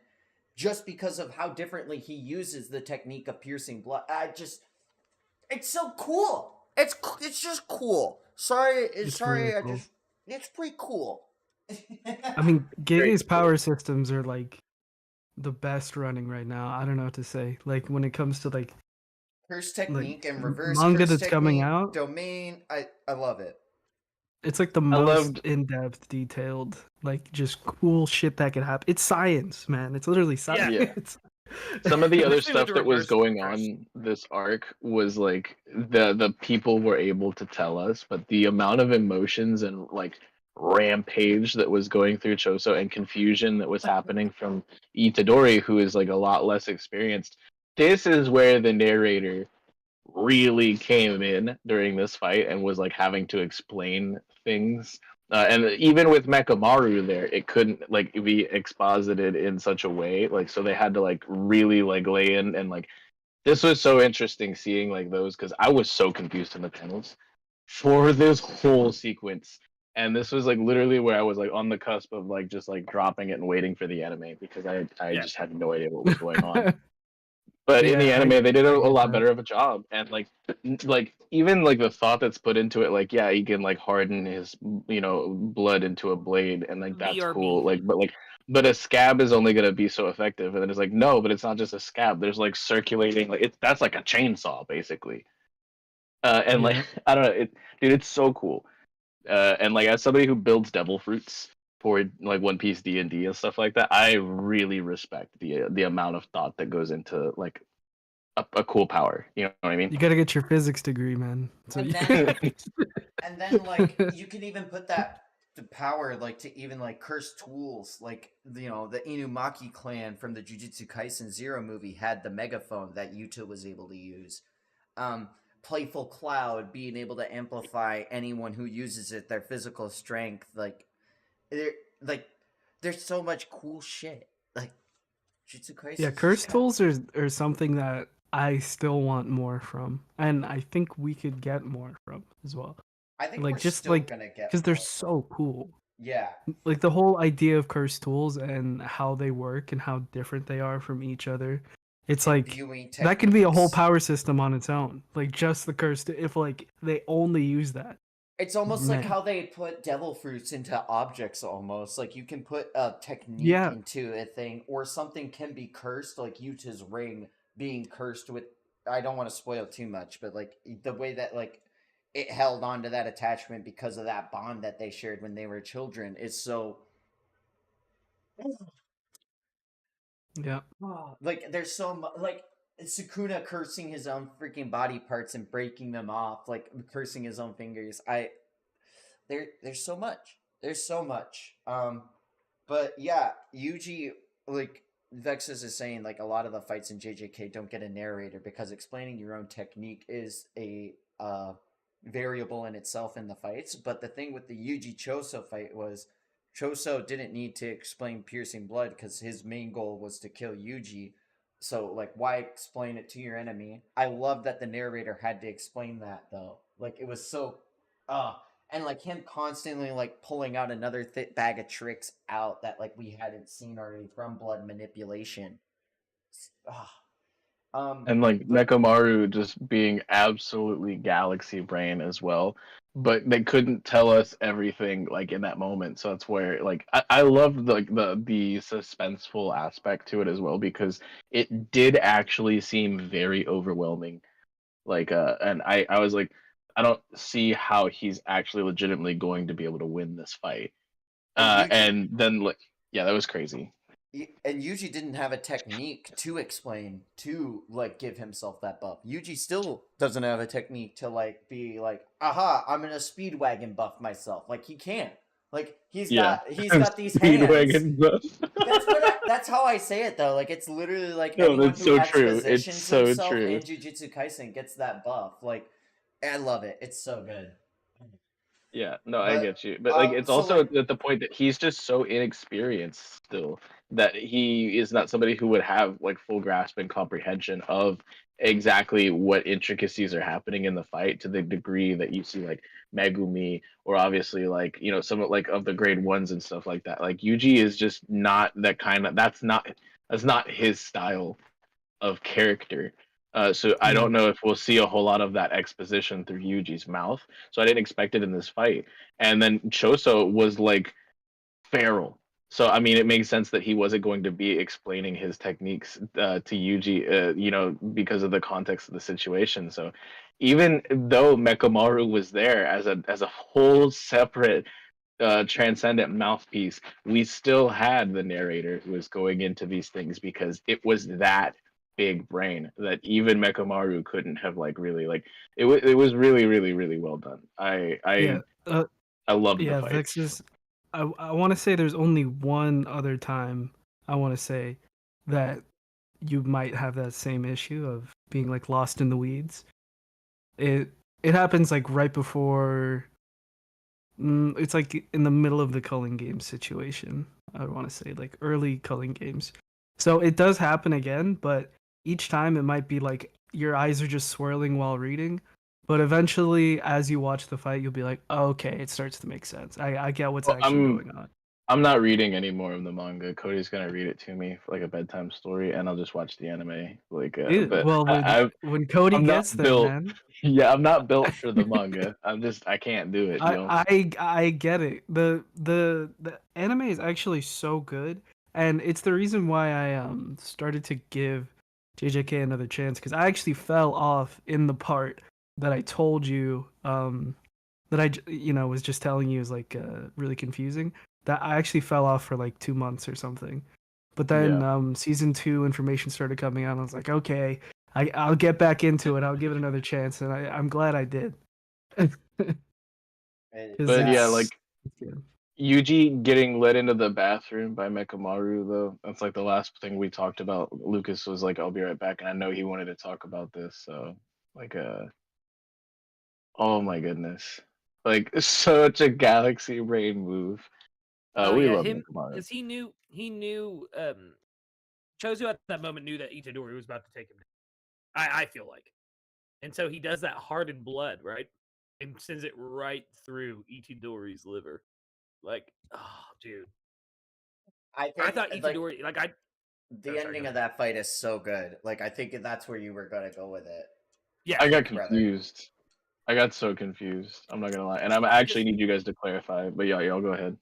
just because of how differently he uses the technique of piercing blood. It's so cool. It's just cool. It's pretty cool. I mean, Giga's power systems are like the best running right now. I don't know what to say. Like when it comes to like curse technique and reverse manga curse that's technique, coming out, domain. I love it. It's like the most in-depth, detailed, like just cool shit that could happen. It's science, man. It's literally science. Yeah. Some of the other stuff that was going on this arc was like the people were able to tell us, but the amount of emotions and like rampage that was going through Choso and confusion that was happening from Itadori, who is like a lot less experienced. This is where the narrator really came in during this fight and was like having to explain things. And even with Mekamaru there, it couldn't like be exposited in such a way. Like so they had to like really like lay in and like this was so interesting seeing like those because I was so confused in the panels for this whole sequence. And this was like literally where I was like on the cusp of like just like dropping it and waiting for the anime because I just had no idea what was going on. But in the anime, they did a lot better of a job, and like even like the thought that's put into it, like he can like harden his blood into a blade, and like that's cool. But a scab is only gonna be so effective, and then it's like no, but it's not just a scab. There's like circulating, like that's like a chainsaw basically. And like I don't know, dude, it's so cool. And like as somebody who builds devil fruits for like One Piece D&D and stuff like that, I really respect the amount of thought that goes into like a cool power. You know what I mean? You gotta get your physics degree, man. And then like you can even put that to power like to even like curse tools, like the Inumaki clan from the Jujutsu Kaisen Zero movie had the megaphone that Yuta was able to use. Playful Cloud being able to amplify anyone who uses it, their physical strength, there's so much cool shit. Like Jujutsu Kaisen. Yeah, curse tools are something that I still want more from, and I think we could get more from as well. I think like we're just still like gonna get because they're so cool. Yeah, like the whole idea of curse tools and how they work and how different they are from each other. It's like that can be a whole power system on its own. Like just the curse, if like they only use that. It's almost like how they put devil fruits into objects almost. Like you can put a technique into a thing or something can be cursed, like Yuta's ring being cursed with, I don't want to spoil too much, but like the way that like it held on to that attachment because of that bond that they shared when they were children is so... Yeah. Like there's so much, like Sukuna cursing his own freaking body parts and breaking them off, like cursing his own fingers. There's so much. There's so much. But yeah, Yuji, like vexyz is saying, like a lot of the fights in JJK don't get a narrator because explaining your own technique is a variable in itself in the fights. But the thing with the Yuji Choso fight was Choso didn't need to explain piercing blood because his main goal was to kill Yuji. So, like, why explain it to your enemy? I love that the narrator had to explain that, though. Like, it was so... and, like, him constantly, like, pulling out another bag of tricks out that, like, we hadn't seen already from blood manipulation. And, like, Mekamaru just being absolutely galaxy brain as well. but they couldn't tell us everything like in that moment. So that's where like I loved the suspenseful aspect to it as well, because it did actually seem very overwhelming. Like and I was like, I don't see how he's actually legitimately going to be able to win this fight. And Yuji, And then like yeah, that was crazy. and Yuji didn't have a technique to explain to like give himself that buff. Yuji still doesn't have a technique to like be like, aha, I'm gonna speedwagon buff myself. Like he can't. Like he's Yeah. got these hands. Speedwagon buff. That's how I say it though. Like it's literally like No, anyone that's who so true. It's expositions so himself true. in Jujutsu Kaisen gets that buff. Like I love it. It's so good. Yeah, no, I But get you. But like it's so also like at the point that he's just so inexperienced still that he is not somebody who would have like full grasp and comprehension of exactly what intricacies are happening in the fight to the degree that you see like Megumi or obviously like, you know, some of like of the grade ones and stuff like that. Like Yuji is just not that kind of that's not his style of character. So I Yeah. don't know if we'll see a whole lot of that exposition through Yuji's mouth. So I didn't expect it in this fight. And then Choso was like feral. So I mean, it makes sense that he wasn't going to be explaining his techniques to Yuji, you know, because of the context of the situation. So even though Mekamaru was there as a whole separate transcendent mouthpiece, we still had the narrator who was going into these things because it was that big brain that even Mekamaru couldn't have like really like it was really really well done. Yeah. I loved the Yeah, fight. vexyz. I want to say there's only one other time I want to say that you might have that same issue of being like lost in the weeds. It it happens like right before. It's like in the middle of the culling game situation. I would want to say like early culling games. So it does happen again, but each time it might be like your eyes are just swirling while reading. But eventually, as you watch the fight, you'll be like, oh, okay, it starts to make sense. I get what's Well, actually going on. I'm not reading any more of the manga. Cody's gonna read it to me for like a bedtime story, and I'll just watch the anime. Like, Dude, but well, when Cody I'm not gets there, built. man, Yeah, I'm not built for the manga. I can't do it. You know. I get it. The anime is actually so good, and it's the reason why I started to give JJK another chance, because I actually fell off in the part that I told you that was just telling you is like really confusing. That I actually fell off for like 2 months or something. But then Yeah. season 2 information started coming out, and I was like, okay, I'll get back into it. I'll give it another chance, and I'm glad I did. Because But yeah, it's like Yuji getting led into the bathroom by Mekamaru though. That's like the last thing we talked about. Lucas was like, "I'll be right back," and I know he wanted to talk about this. So like, oh my goodness, like such a galaxy brain move. Oh We yeah, love him Mekamaru. because he knew Chozo at that moment knew that Itadori was about to take him down. I feel like. And so he does that hardened blood, right? And sends it right through Itadori's liver. Like, oh dude. I I think thought like Itadori the ending of that fight is so good. Like I think that's where you were gonna go with it. Yeah. I got brother. confused. I got so confused. I'm not gonna lie, and I actually need you guys to clarify. But yeah, y'all go ahead.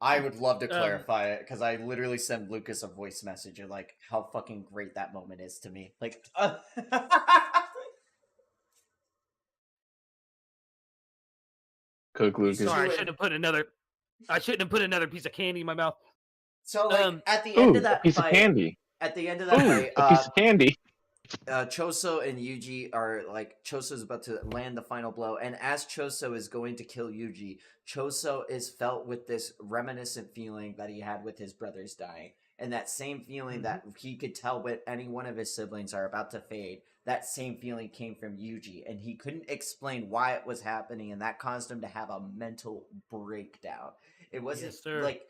I would love to clarify it because I literally sent Lucas a voice message of like how fucking great that moment is to me. Like, Cook Lucas. Sorry, I shouldn't have put another piece of candy in my mouth. So like at the Ooh, end of that a piece fight, of candy. at the end of that Ooh, fight, a piece of candy. Choso and Yuji are like Choso's about to land the final blow, and as Choso is going to kill Yuji, Choso is felt with this reminiscent feeling that he had with his brothers dying, and that same feeling that he could tell when any one of his siblings are about to fade. That same feeling came from Yuji, and he couldn't explain why it was happening, and that caused him to have a mental breakdown. It wasn't like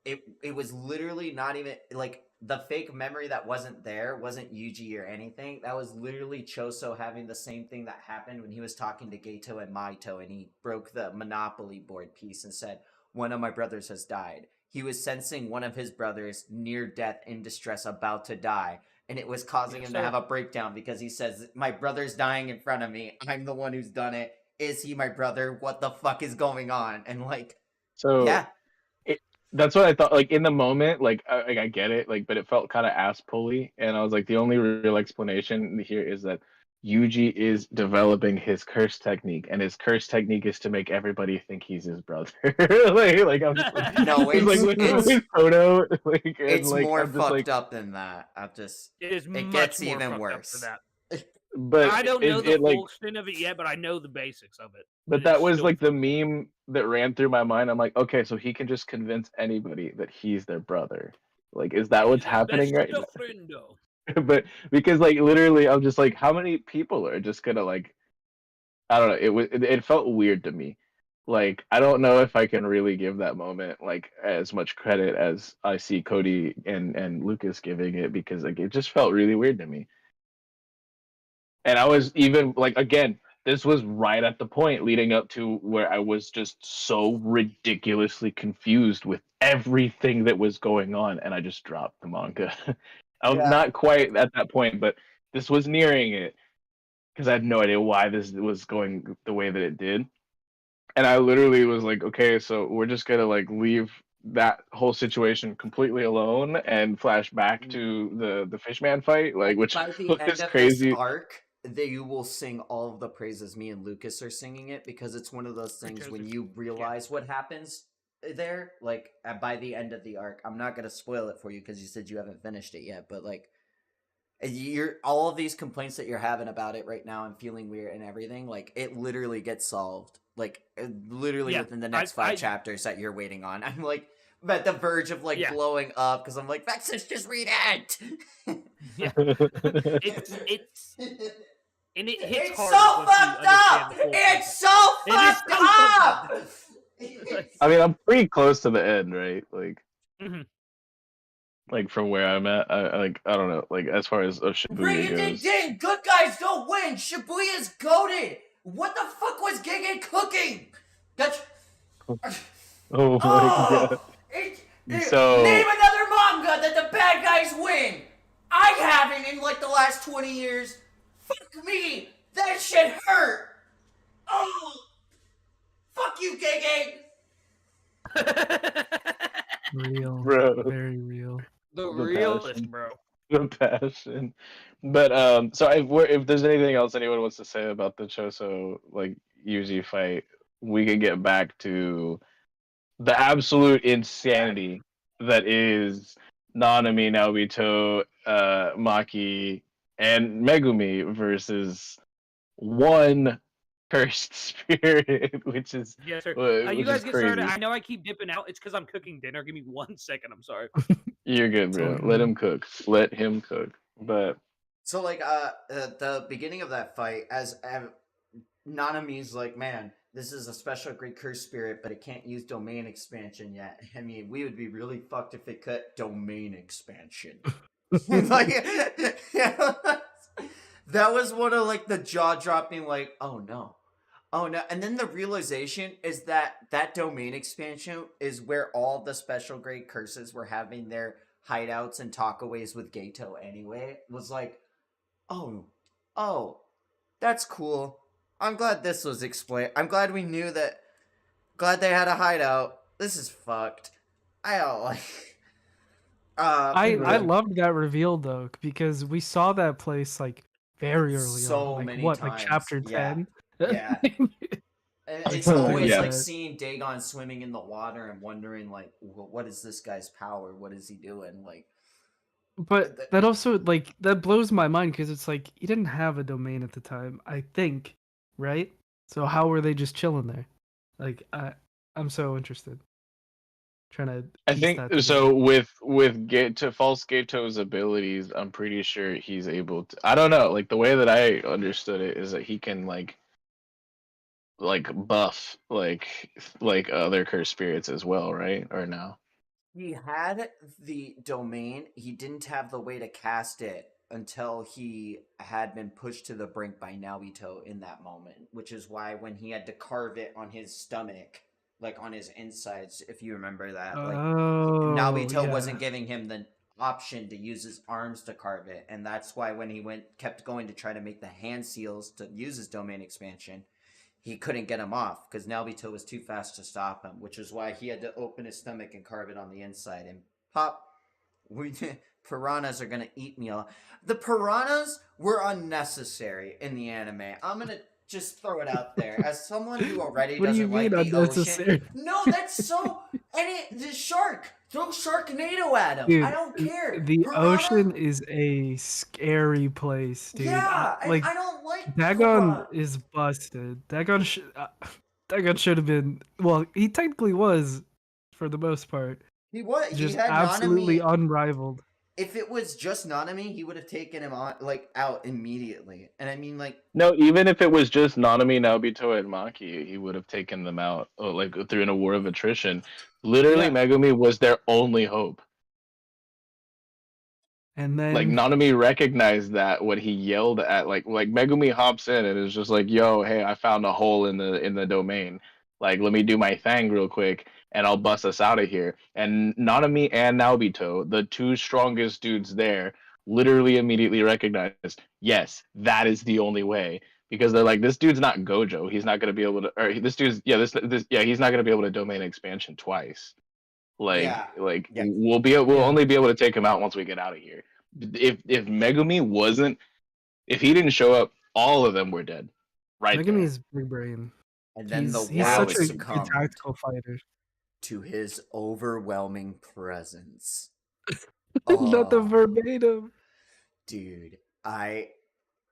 it was literally not even like the fake memory that wasn't there wasn't Yuji or anything. That was literally Choso having the same thing that happened when he was talking to Geto and Maito, and he broke the Monopoly board piece and said, "One of my brothers has died." He was sensing one of his brothers near death, in distress, about to die, and it was causing him to have a breakdown because he says, "My brother's dying in front of me. I'm the one who's done it. is he my brother? What the fuck is going on? And like, So yeah, that's what I thought. Like in the moment, like I get it, like, but it felt kind of ass pulley, and I was like, the only real explanation here is that Yuji is developing his curse technique, and his curse technique is to make everybody think he's his brother. like I'm just like, no, just, like it's with Toto, like and it's like more I'm just fucked like, up than that. It Gets much more even fucked worse. up for that. but I don't know the it like, full extent of it yet, but I know the basics of it. but It that is was still like the fucked up. meme that ran through my mind. I'm like, okay, so he can just convince anybody that he's their brother. Like, is that what's He's the happening best right of friendo. but because like literally I'm just like, how many people are just gonna like, I don't know, it felt weird to me. Like I don't know if I can really give that moment like as much credit as I see Cody and Lucas giving it, because like it just felt really weird to me. And I was even like, again, this was right at the point leading up to where I was just so ridiculously confused with everything that was going on, and I just dropped the manga. I'm Yeah. not quite at that point, but this was nearing it because I had no idea why this was going the way that it did. And I literally was like, okay, so we're just gonna like leave that whole situation completely alone and flash back to the fishman fight, like, which By the end was of this crazy. arc, you will sing all of the praises. Me and Lucas are singing it because it's one of those things Because when it's- you realize what happens there. Like by the end of the arc, I'm not gonna spoil it for you because you said you haven't finished it yet. But like, you're all of these complaints that you're having about it right now and feeling weird and everything. Like it literally gets solved. Like literally Yeah, within the next five chapters that you're waiting on. I'm like at the verge of like Yeah. blowing up because I'm like, vexyz, just read it. Yeah. It's and it hits It's hard so once you fucked understand up. the full It's context. so It is fucked so fucked up. up. I mean, I'm pretty close to the end, right? Mhm. Like from where I'm at, I don't know, like as far as Bring Shibuya it ding goes. ding. Good guys don't win. Shibuya's goated. What the fuck was Gege cooking? That's. Oh my god! So Name another manga that the bad guys win. I haven't in like the last 20 years. Fuck me. That shit hurt. Oh. Fuck you, Gege. Real, bro, very real. The The realist, passion. bro. the passion. But so if there's anything else anyone wants to say about the Choso like Yuji fight, we can get back to the absolute insanity that is Nanami, Naobito, Maki, and Megumi versus one cursed spirit, which is Yes, sir. You which guys is get started. crazy. I know I keep dipping out. It's because I'm cooking dinner. Give me 1 second. I'm sorry. You're good, It's all bro. Let good. him cook. Let him cook. But So like the beginning of that fight, as Nanami's like, man, this is a special great curse spirit, but it can't use domain expansion yet. I mean, we would be really fucked if it could domain expansion. Like, that was one of like the jaw dropping, like, oh no. Oh no. And then the realization is that that domain expansion is where all the special grade curses were having their hideouts and talkaways with Gato anyway. It was like, oh, that's cool. I'm glad this was explained. I'm glad we knew that. Glad they had a hideout. This is fucked. I don't like. I loved that reveal though because we saw that place like very early so on, like many what, times. like chapter Yeah. 10. Yeah. And it's Like, always Yeah. like seeing Dagon swimming in the water and wondering like, what is this guy's power? What is he doing? Like, But that also like that blows my mind because it's like he didn't have a domain at the time, I think, right? So how were they just chilling there? Like I'm so interested. Trying to I piece think that together. so with False Gato's abilities, I'm pretty sure he's able to. I don't know, like the way that I understood it is that he can like buff like other cursed spirits as well, right? Or no? he had the domain. He didn't have the way to cast it until he had been pushed to the brink by Naoito in that moment, which is why when he had to carve it on his stomach, like on his insides, if you remember that, like Naoito yeah. wasn't giving him the option to use his arms to carve it, and that's why when he kept going to try to make the hand seals to use his domain expansion, he couldn't get him off because Naobito was too fast to stop him, which is why he had to open his stomach and carve it on the inside and pop. Piranhas are gonna eat me alive. The piranhas were unnecessary in the anime. I'm gonna just throw it out there as someone who already What do you doesn't like mean the unnecessary? ocean. No, that's so. The shark. Throw Sharknado at him. Dude, I don't care. the Piranha? ocean is a scary place, dude. Yeah, like I don't like Dagon piranha. is busted. Dagon should have been. Well, he technically was, for the most part, He was. He just had absolutely Nanami. unrivaled. If it was just Nanami, he would have taken him on out immediately. And I mean, No, even if it was just Nanami, Naobito, and Maki, he would have taken them out through a war of attrition. Literally, Yeah. Megumi was their only hope. And then Like Nanami recognized that when he yelled at like Megumi hops in and is just like, "Yo, hey, I found a hole in the domain. Like, let me do my thing real quick, and I'll bust us out of here." And Nanami and Naobito, the two strongest dudes there, literally immediately recognized, yes, that is the only way. Because they're like, this dude's not Gojo. He's not gonna be able to. Or this dude's he's not gonna be able to domain expansion twice. Yeah. We'll only be able to take him out once we get out of here. If Megumi wasn't, if he didn't show up, all of them were dead. Right. Megumi's big brain. And then He's the such world a good succumbed tactical fighter. to his overwhelming presence. Not the Oh. verbatim. Dude, I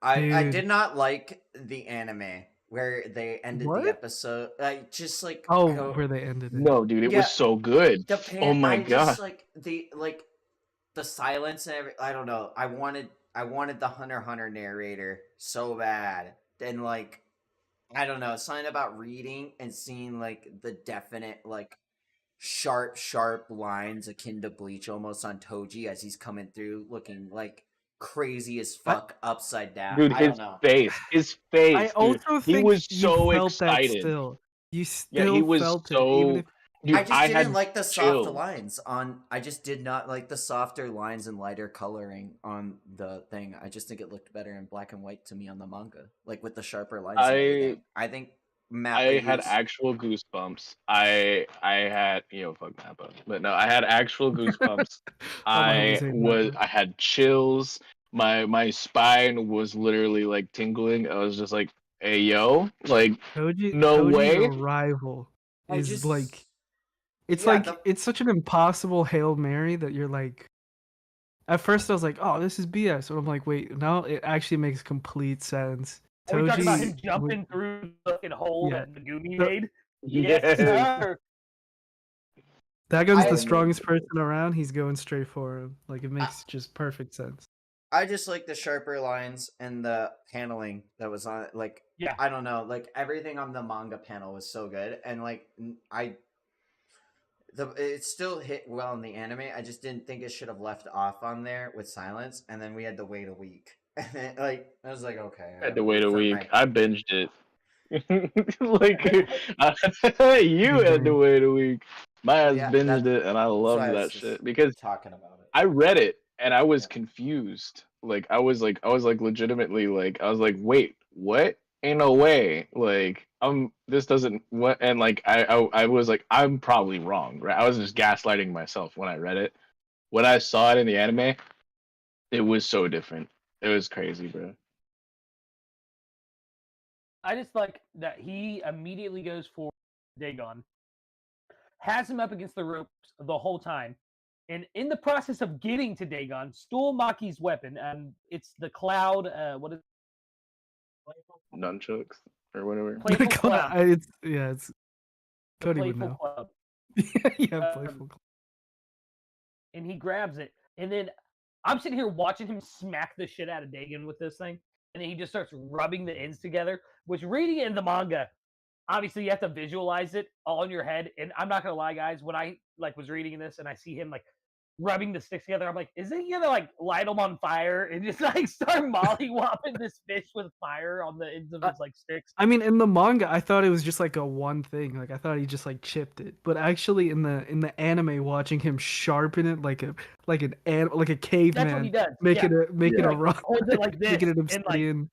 Dude. did not like the anime where they ended What? the episode. I just like Oh, where they ended it. No, dude, it Yeah, was so good. Oh my I god. just like the silence and I don't know. I wanted the Hunter x Hunter narrator so bad. And like I don't know, something about reading and seeing like the definite like sharp lines akin to Bleach almost on Toji as he's coming through looking like crazy as fuck upside down. Dude, I his don't know. face, dude. I also He think was you so felt that excited. still. You Yeah, still he was felt it, even so. if Dude, I just didn't had like the chills. soft lines on. I just did not like the softer lines and lighter coloring on the thing. I just think it looked better in black and white to me on the manga, like with the sharper lines and everything. I think Mappa I had used- actual goosebumps. I had fuck Mappa, but no, I had actual goosebumps. I had chills. My spine was literally like tingling. I was just like, hey yo, like Toji's way. arrival I is just- like it's yeah, like it's such an impossible Hail Mary that you're like at first I was like, oh, this is BS. And I'm like, wait, no, it actually makes complete sense. Are we talking about him Toji jumping through the fucking hole Yeah. that Megumi The- made? Yes. sir. Dagon's I- the strongest person around. He's going straight for him. Like it makes just perfect sense. I just like the sharper lines and the paneling that was on it. Like, Yeah. I don't know, like everything on the manga panel was so good, and like it still hit well in the anime. I just didn't think it should have left off on there with silence, and then we had to wait a week. And then, like I was like, okay, I had to wait a for week. my- I binged it. You had to wait a week. My ass Yeah, binged it, and I loved why I was that just shit because talking about it. I read it and I was Yeah. confused. Like I was legitimately like I was like, wait, what? Ain't no way. Like this doesn't what and like I was like I'm probably wrong, right? I was just gaslighting myself when I read it. When I saw it in the anime, it was so different. It was crazy, bro. I just like that he immediately goes for Dagon, has him up against the ropes the whole time, and in the process of getting to Dagon, stole Maki's weapon. It's the cloud. What is Nunchucks or whatever. Playful Cloud. It's The Cody would Playful know. Cloud. Yeah, playful. And he grabs it, and then I'm sitting here watching him smack the shit out of Dagon with this thing, and then he just starts rubbing the ends together. Which reading it in the manga, obviously you have to visualize it all in your head. And I'm not gonna lie, guys, when I was reading this and I see him like rubbing the sticks together, I'm like, is he gonna like light them on fire and just like start mollywopping this fish with fire on the ends of his like sticks? I mean, in the manga, I thought it was just like a one thing. Like I thought he just like chipped it, but actually in the anime, watching him sharpen it like a That's what he caveman, does. make yeah. it a He, rock, holds it like this, making it and like obsidian.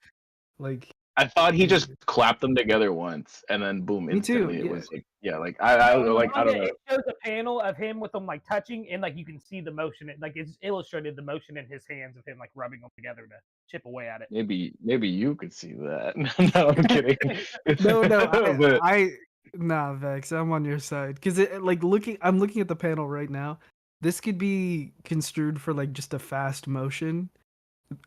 Like I thought he just clapped them together once, and then boom, Me too, instantly it yeah. was like, yeah, like I In the like I manga, don't know. it shows a panel of him with them like touching, and like you can see the motion. Like it's illustrated the motion in his hands of him like rubbing them together to chip away at it. Maybe you could see that. No, I'm kidding. No, But nah, Vex, I'm on your side because I'm looking at the panel right now. This could be construed for like just a fast motion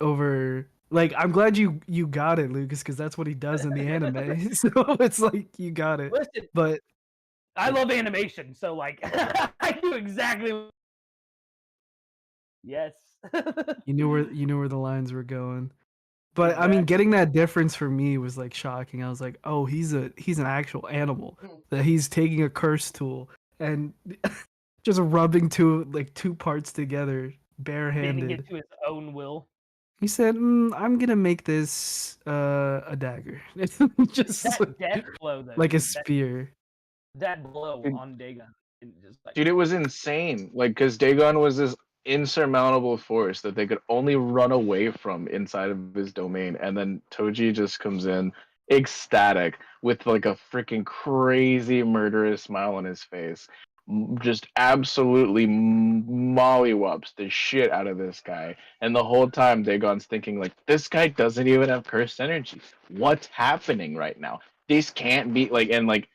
over. Like, I'm glad you got it, Lucas, because that's what he does in the anime. So it's like you got it. Listen, But I love animation, so like I knew exactly. Yes. you knew where the lines were going. But I mean, getting that difference for me was like shocking. I was like, oh, he's an actual animal that he's taking a curse tool and just rubbing two parts together Bending barehanded. it to his own will. He said, I'm gonna make this a dagger. Just That death blow though. like a dude, spear. That blow Dude. on Dagon. Just like, dude, it was insane. Like, because Dagon was this insurmountable force that they could only run away from inside of his domain, and then Toji just comes in ecstatic with like a freaking crazy murderous smile on his face, just absolutely mollywops the shit out of this guy. And the whole time Dagon's thinking like, this guy doesn't even have cursed energy. What's happening right now? This can't be like, and like,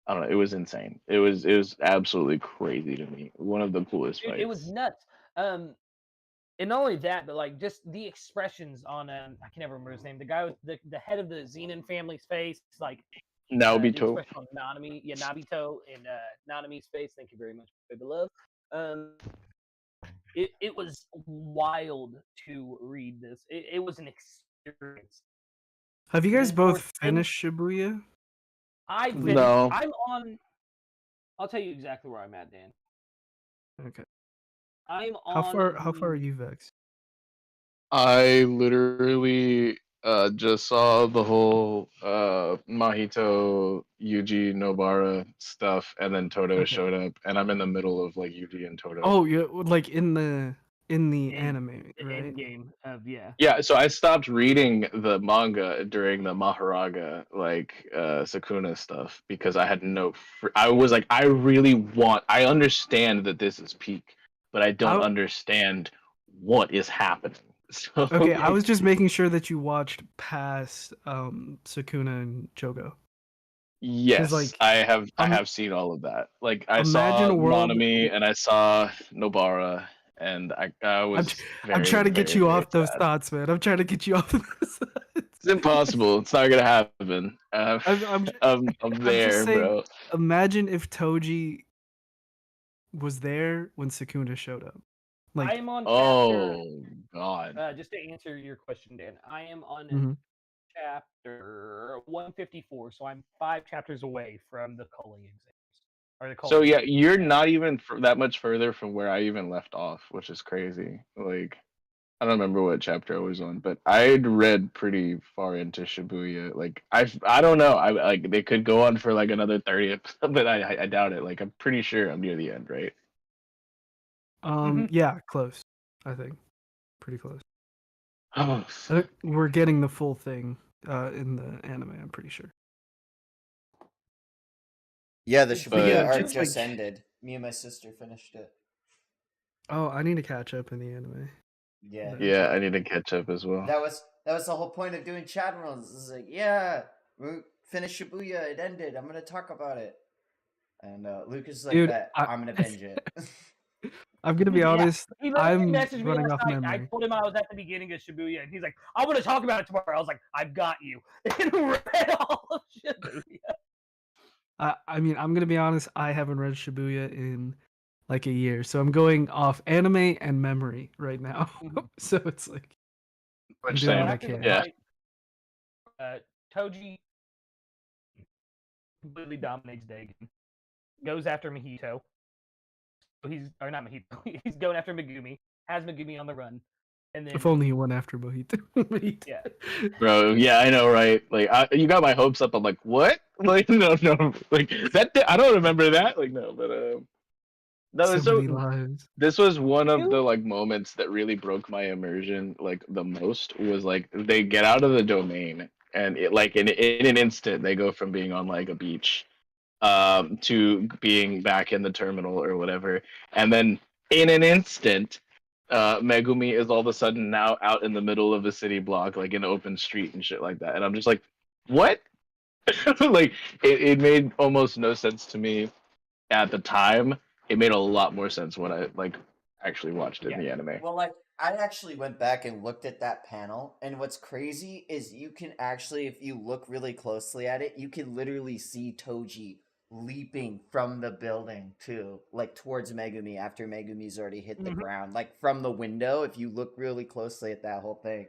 I don't know. It was insane. It was absolutely crazy to me. One of the coolest dude, fights. it was nuts. And not only that, but like just the expressions on I can never remember his name. The guy with the head of the Zenin family's face, like the Naobito. expression on Nabito and Nanami's face. Thank you very much, baby love. It was wild to read this. It was an experience. Have you guys then both towards finished Shibuya? I finished. No. I'm on. I'll tell you exactly where I'm at, Dan. Okay. I'm How on. far are you, Vex? I literally just saw the whole Mahito, Yuji, Nobara stuff, and then Todo Okay. showed up, and I'm in the middle of like Yuji and Todo. Oh, you're like in the In- anime, the right? end game of Yeah, so I stopped reading the manga during the Maharaga like Sakuna stuff because I had I was like, I understand that this is peak, but I don't understand what is happening. So Okay, I was just making sure that you watched past Sakuna and Chogo. yes, like, I have seen all of that. Like I imagine saw a world- Nanami and I saw Nobara, and I was I'm trying to get very, you very off those sad. thoughts, man. I'm trying to get you off of those thoughts. It's impossible. It's not gonna happen. I'm there, just saying, bro. imagine if Toji was there when Sakuna showed up. Like, I am on chapter. Oh God. Just to answer your question, Dan, I am on Mhm. chapter 154, so I'm 5 chapters away from the culling exams. Or the So culling yeah, exams. you're not even that much further from where I even left off, which is crazy. Like, I don't remember what chapter I was on, but I'd read pretty far into Shibuya. Like, I don't know. I like they could go on for like another 30 episodes, but I doubt it. Like, I'm pretty sure I'm near the end, right? Yeah, close. I think pretty close. Oh, I think we're getting the full thing in the anime. I'm pretty sure. Yeah, the But- Shibuya Yeah, arc just, just like- ended. Me and my sister finished it. Oh, I need to catch up in the anime. Yeah. yeah, I need to catch up as well. That was the whole point of doing Chadmirals. It's like, yeah, we finished Shibuya. It ended. I'm gonna talk about it. And Lucas is like, Dude, "Bet, I'm gonna binge it." I'm gonna be Yeah, honest. He literally I'm messaged me running last off night. I memory. told him I was at the beginning of Shibuya, and he's like, "I want to talk about it tomorrow." I was like, "I've got you." And read all of Shibuya. I mean, I'm gonna be honest. I haven't read Shibuya in like a year, so I'm going off anime and memory right now. Mhm. So it's like I'm Which doing same. what I After the can. Yeah. fight, Toji completely dominates Dagon. Goes after Mahito. Or not Mahito. He's going after Megumi. Has Megumi on the run, and then If only he went after Mohito. Yeah. Bro, yeah, I know, right? Like, you got my hopes up. I'm like, what? Like, no, like that. I don't remember that. Like, no, but no. So many lives. This was one of the like moments that really broke my immersion. Like the most was like they get out of the domain and it like in an instant they go from being on like a beach to being back in the terminal or whatever, and then in an instant Megumi is all of a sudden now out in the middle of a city block, like in an open street and shit like that, and I'm just like, what? Like it made almost no sense to me at the time. It made a lot more sense when I like actually watched it in the anime. Well, like I actually went back and looked at that panel, and what's crazy is you can actually, if you look really closely at it, you can literally see Toji leaping from the building too, like towards Megumi after Megumi's already hit the ground, like from the window. If you look really closely at that whole thing,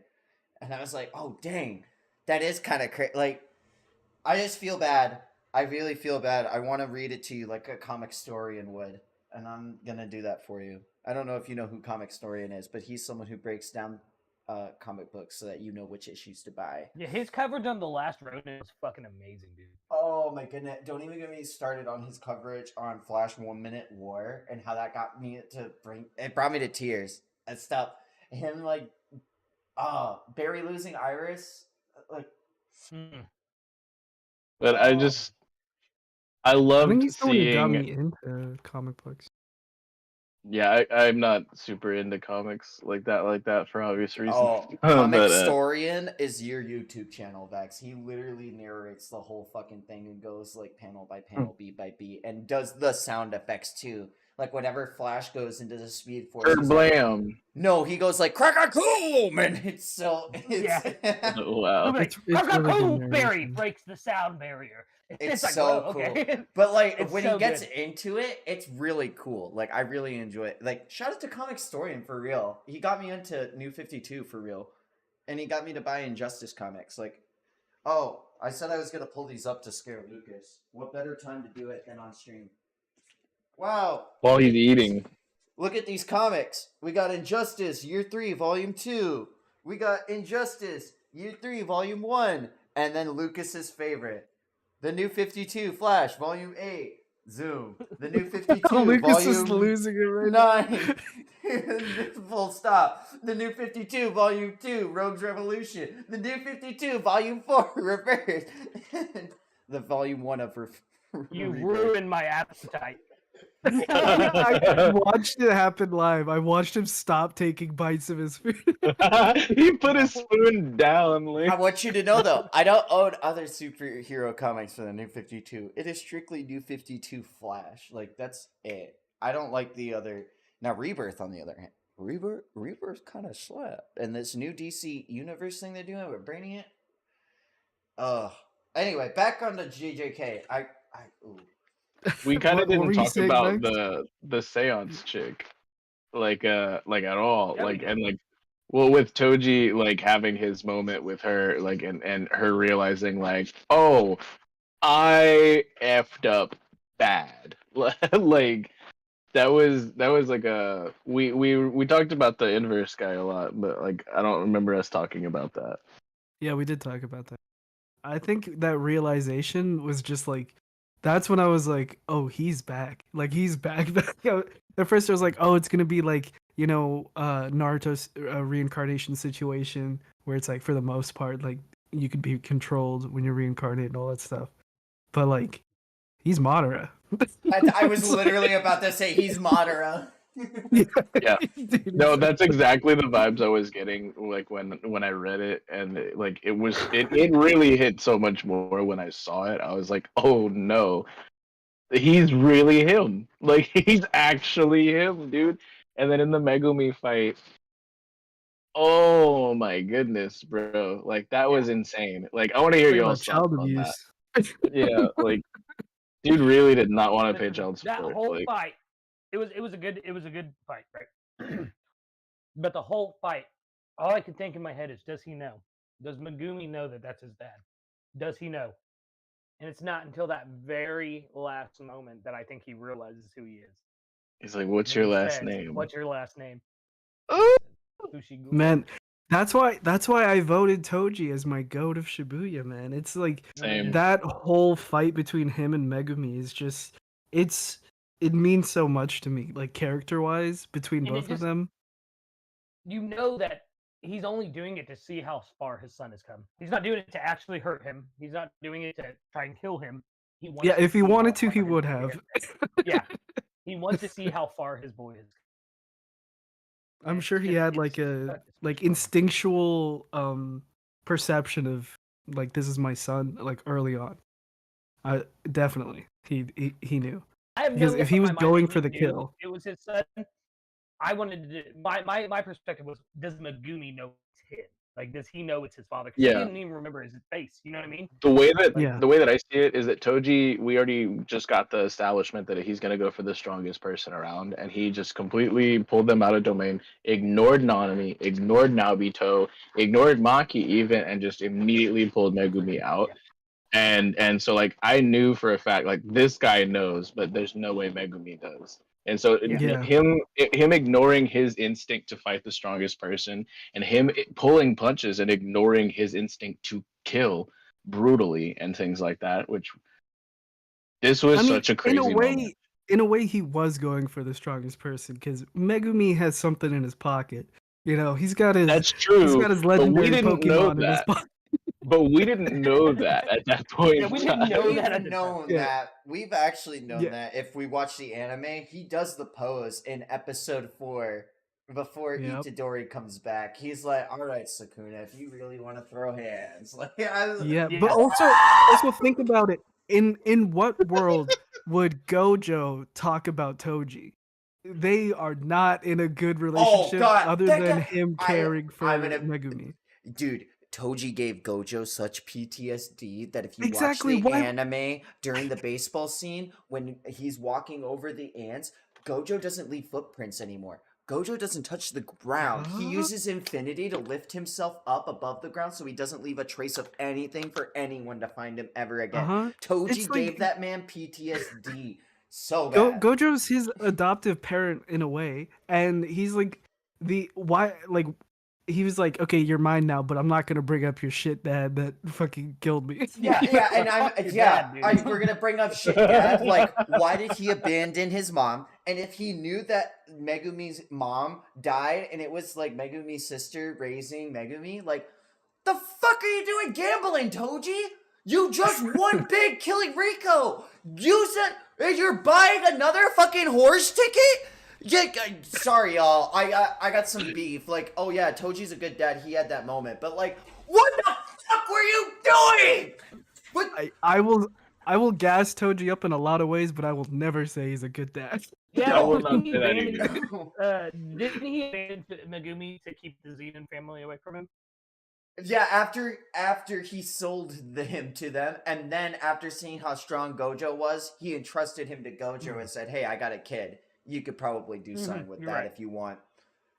and I was like, oh dang, that is kind of crazy. Like, I just feel bad. I really feel bad. I want to read it to you like a comic historian would, and I'm gonna do that for you. I don't know if you know who comic historian is, but he's someone who breaks down comic books so that you know which issues to buy. Yeah, his coverage on The Last Ronin was fucking amazing, dude. Oh my goodness. Don't even get me started on his coverage on Flash 1 Minute War and how that got me to it brought me to tears and stuff. Him like Barry losing Iris, like But I I loved think he's the one who got seeing. me into comic books. Yeah, I'm not super into comics like that for obvious reasons. Oh, Comic But, Historian is your YouTube channel, Vex. He literally narrates the whole fucking thing and goes like panel by panel, beat by beat, and does the sound effects too. Like whenever Flash goes into the Speed Force, he's like, Blam! no, he goes like "Crack-a-coom," and it's so Wow. Like, It's really good Barry narration. breaks the sound barrier. It's like, so whoa, cool. okay. But like It's when so he gets good. into it, it's really cool. Like I really enjoy it. Like shout out to Comic Historian for real. He got me into New 52 for real. And he got me to buy Injustice comics. Like, oh, I said I was gonna pull these up to scare Lucas. What better time to do it than on stream? Wow. While he's eating. Look at these comics. We got Injustice Year 3 Volume 2. We got Injustice Year 3 Volume 1. And then Lucas's favorite. The New 52 Flash Volume 8. Zoom. The New 52 Lucas is Volume losing it right 9. Full stop. The New 52 Volume 2 Rogues Revolution. The New 52 Volume 4 Reverse. The Volume 1 of You Rebirth. ruined my appetite. I watched it happen live. I watched him stop taking bites of his food. He put his spoon down. Like... I want you to know, though, I don't own other superhero comics for the New 52. It is strictly New 52 Flash. Like, that's it. I don't like the other... Now, Rebirth, on the other hand. Rebirth kind of slapped. And this new DC Universe thing they're doing with Brainiac. Anyway, back on to JJK. Ooh. We kind of What were didn't you talk saying, about Max? the seance chick, like at all, Yeah, we like did. and like, well, with Toji like having his moment with her, like and her realizing like, oh, I effed up bad, like that was like a we talked about the inverse guy a lot, but like I don't remember us talking about that. Yeah, we did talk about that. I think that realization was just like, that's when I was like, oh, he's back. Like, he's back. At first, I was like, oh, it's going to be like, Naruto's reincarnation situation where it's like, for the most part, like, you could be controlled when you're reincarnated and all that stuff. But, like, he's Madara. I was literally about to say he's Madara. Yeah. Dude, No, that's exactly the vibes I was getting like when I read it, and it really hit so much more when I saw it. I was like, oh no, he's really him. Like he's actually him, dude. And then in the Megumi fight, oh my goodness, bro, like that was insane. Like I want to hear talking y'all's about child thoughts on that. abuse. Yeah, like dude really did not want to pay child That support. whole Like, fight, it was a good fight, right? But the whole fight, all I can think in my head is, does he know? Does Megumi know that that's his dad? Does he know? And it's not until that very last moment that I think he realizes who he is. he's like, "What's And your he last says, name?" What's your last name? Oh! Kushi. Man, that's why I voted Toji as my goat of Shibuya, man. It's like Same. that whole fight between him and Megumi is just it means so much to me, like character wise, between And it both of just- them. You know that he's only doing it to see how far his son has come. He's not doing it to actually hurt him. He's not doing it to try and kill him. He wants Yeah, to if he see how wanted to, he far his would boy have. has- Yeah, he wants to see how far his boy has. I'm It's sure he just- had it's like a such like special. instinctual perception of like this is my son like early on. Definitely he knew. I have Because no if doubt he in was my mind going that for he the knew kill. it was his son. I wanted to. My perspective was: does Megumi know it's him? Like, does he know it's his father? Because he Yeah. didn't even remember his face. You know what I mean? The way that Yeah. the way that I see it is that Toji, we already just got the establishment that he's gonna go for the strongest person around, and he just completely pulled them out of domain, ignored Nanami, ignored Naobito, ignored Maki even, and just immediately pulled Megumi out. And so like I knew for a fact like this guy knows, but there's no way Megumi does. And so Yeah. him ignoring his instinct to fight the strongest person, and him pulling punches and ignoring his instinct to kill brutally and things like that, which this was such a crazy moment. In a way, he was going for the strongest person because Megumi has something in his pocket. You know, he's got his That's true, his but we legendary didn't know Pokemon in his that. pocket. But we didn't know that at that point. Yeah, in we didn't time. know We've that at the time. known Yeah. that. We've actually known Yeah. that. If we watch the anime, he does the pose in episode 4 before Yep. Itadori comes back. He's like, "All right, Sukuna, if you really want to throw hands, like, Yeah, Yeah. but also think about it. In what world would Gojo talk about Toji? They are not in a good relationship God, other that than guy- him I- caring for I'm gonna- Megumi. Dude, Toji gave Gojo such PTSD that if you Exactly, watch the why- anime during the baseball scene when he's walking over the ants, Gojo doesn't leave footprints anymore. Gojo doesn't touch the ground. He Huh? uses infinity to lift himself up above the ground so he doesn't leave a trace of anything for anyone to find him ever again. Uh-huh. Toji It's like- gave that man PTSD so bad. Gojo's his adoptive parent in a way, and he's like he was like, okay, you're mine now, but I'm not gonna bring up your shit, dad, that fucking killed me. Yeah, and Fuck your dad, dude. we're gonna bring up shit, Dad. Like, why did he abandon his mom? And if he knew that Megumi's mom died, and it was like Megumi's sister raising Megumi, like, the fuck are you doing gambling, Toji? You just won big killing Rico. You said you're buying another fucking horse ticket. Yeah, sorry, y'all. I got some beef. Like, oh yeah, Toji's a good dad. He had that moment, but like, what the fuck were you doing? What? I will gas Toji up in a lot of ways, but I will never say he's a good dad. Yeah, I will not didn't he say that abandon- didn't he abandon Megumi to keep the Zenon family away from him? Yeah, after he sold him to them, and then after seeing how strong Gojo was, he entrusted him to Gojo and said, "Hey, I got a kid. You could probably do something with you're that right. if you want."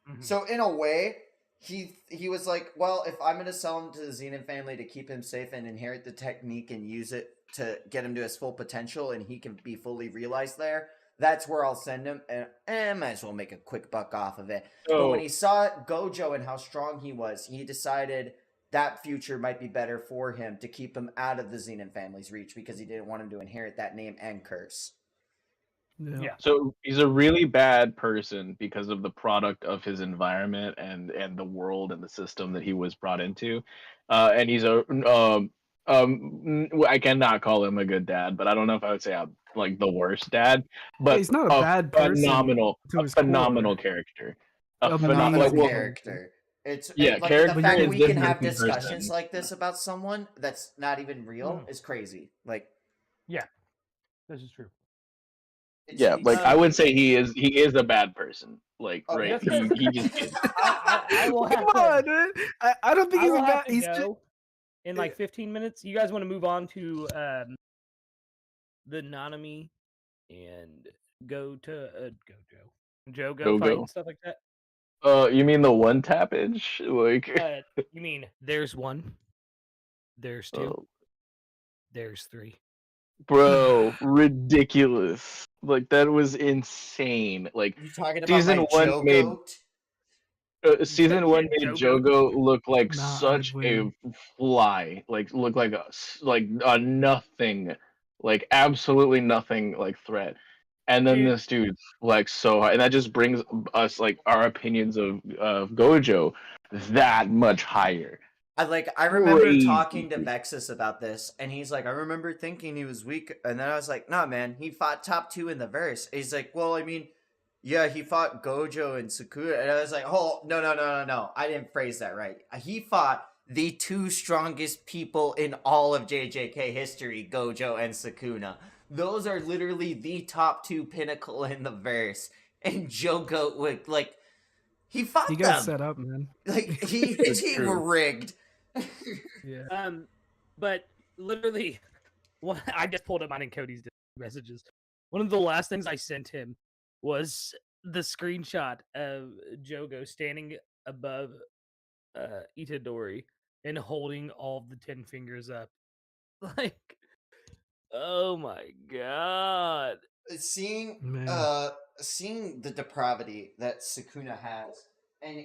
Mhm. So in a way, he was like, well, if I'm gonna sell him to the Zenon family to keep him safe and inherit the technique and use it to get him to his full potential and he can be fully realized there, that's where I'll send him, and I might as well make a quick buck off of it. But when he saw Gojo and how strong he was, he decided that future might be better for him to keep him out of the Zenon family's reach because he didn't want him to inherit that name and curse. Yeah. So he's a really bad person because of the product of his environment and the world and the system that he was brought into, and he's I cannot call him a good dad, but I don't know if I would say I'm like the worst dad, but he's not a bad person phenomenal, to his phenomenal core. character, A Phenomenal amazing well, character. It's yeah, like character the fact is we can different have from person. discussions like this about someone that's not even real is crazy. Like, This is true. yeah, like I would say he is a bad person. Like, Oh, right? yes, He just is. I will have Come to, on, man. I don't think I he's a will bad. have to He's just, go in like 15 minutes. You guys want to move on to the Nanami and go to Joe Go. fight and stuff like that? You mean the one tappage? Like, You mean there's one, there's two, oh, there's three. bro, ridiculous. Like that was insane. Like you talking about season my one Joe made goat? season one made Jogo. Jogo look like Nah, such I'd a win. fly. Like look like a nothing, like absolutely nothing like threat. And then Dude. this dude like so hard, and that just brings us like our opinions of Gojo that much higher. I remember Crazy. talking to vexyz about this, and he's like, I remember thinking he was weak, and then I was like, nah, man, he fought top 2 in the verse. He's like, well, I mean, yeah, he fought Gojo and Sakura, and I was like, oh, no, I didn't phrase that right. He fought the 2 strongest people in all of JJK history, Gojo and Sakuna. Those are literally the top 2 pinnacle in the verse, and Jogo would, like, he fought He them. got set up, man. Like, his team were rigged. Yeah. But literally, I just pulled up mine in Cody's messages. One of the last things I sent him was the screenshot of Jogo standing above Itadori and holding all the 10 fingers up. Like, oh my god. Seeing Man. seeing the depravity that Sakuna has, and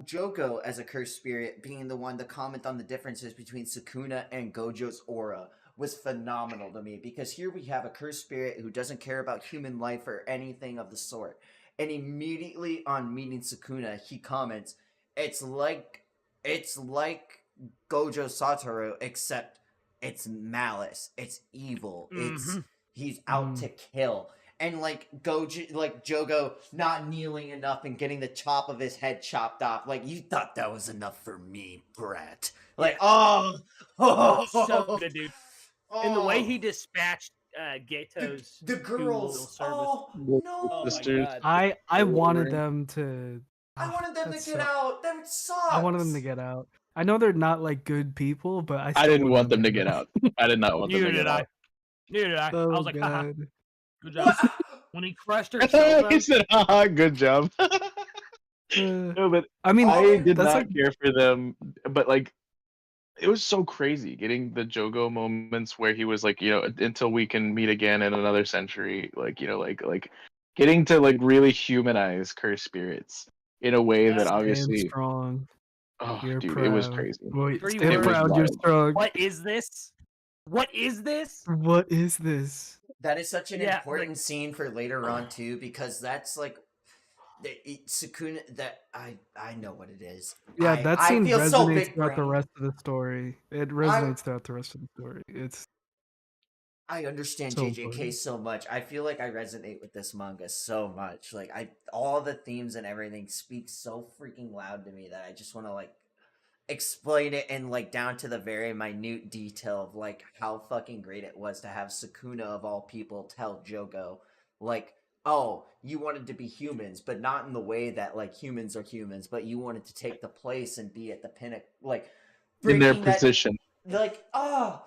Jogo as a cursed spirit being the one to comment on the differences between Sakuna and Gojo's aura was phenomenal to me, because here we have a cursed spirit who doesn't care about human life or anything of the sort, and immediately on meeting Sakuna he comments, it's like Gojo Satoru, except it's malice, it's evil, it's he's out to kill. And like Jogo not kneeling enough and getting the top of his head chopped off. Like, you thought that was enough for me, Brett. Like, oh, So good, dude. And the way he dispatched Geto's the girls. Oh no! Sisters. My God. I wanted them to. I wanted them to That's get so- out. That sucks. I wanted them to get out. I know they're not like good people, but I. I still didn't want them to get out. I did not want them Neither to did get I. out. Neither did I. Oh I was like, haha, god. good job. When he crushed her shoulder, He said, haha, good job. Uh, No, but I mean, I did that's not like care for them. But like, it was so crazy getting the Jogo moments where he was like, until we can meet again in another century. Like, like getting to like really humanize cursed spirits in a way that Stand obviously, stand strong. oh, You're dude, proud. it was crazy. Wait, 3 stand words. proud. You're Wild. strong. what is this? What is this? What is this? That is such an Yeah, important scene for later on too, because that's like Sakuna. That I know what it is. Yeah, I that scene feel resonates so big throughout the brain. rest of the story. It resonates throughout the rest of the story. It's I understand so JJK funny. so much. I feel like I resonate with this manga so much. Like, all the themes and everything speak so freaking loud to me that I just want to like explain it in like down to the very minute detail of like how fucking great it was to have Sakuna of all people tell Jogo, like, oh, you wanted to be humans, but not in the way that like humans are humans, but you wanted to take the place and be at the pinnacle, like In their breaking that- position. like, oh,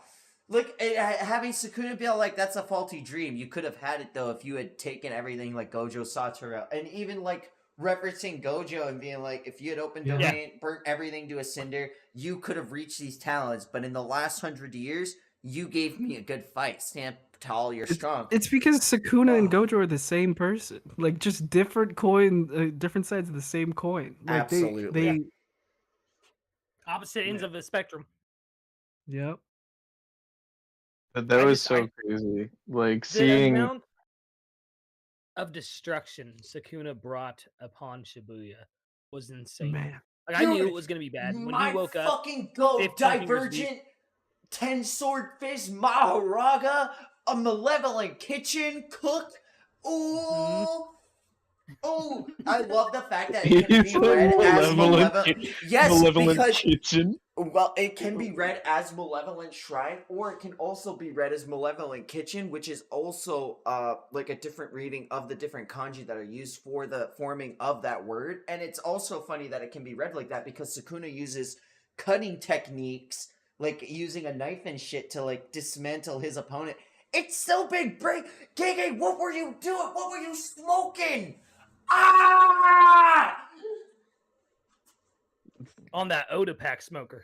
like having Sakuna be all like, that's a faulty dream. You could have had it though if you had taken everything like Gojo Satoru, and even like referencing Gojo and being like, if you had opened Yeah. domain, burnt everything to a cinder, you could have reached these talents. But in the last 100 years, you gave me a good fight. Stand tall, you're strong. It's because Sakuna and Oh. Gojo are the same person, like just different different sides of the same coin. Like Absolutely. they Opposite ends of the spectrum. Yep. That I was just- so I- crazy. Like The seeing. amount of destruction Sakuna brought upon Shibuya was insane. Man. Like, I knew Dude, it was gonna be bad when My he woke up. fucking goat, 15 fingers deep. Divergent, 10 swordfish, Maharaga, a malevolent kitchen cook. Ooh. Oh, I love the fact that it can be He's a read as malevolent malevolent. Yes, malevolent because kitchen. well, it can be read as Malevolent Shrine, or it can also be read as Malevolent Kitchen, which is also like a different reading of the different kanji that are used for the forming of that word. And it's also funny that it can be read like that because Sakuna uses cutting techniques, like using a knife and shit to like dismantle his opponent. It's so big brain. Gege, what were you doing? What were you smoking? Ah! On that Oda pack smoker.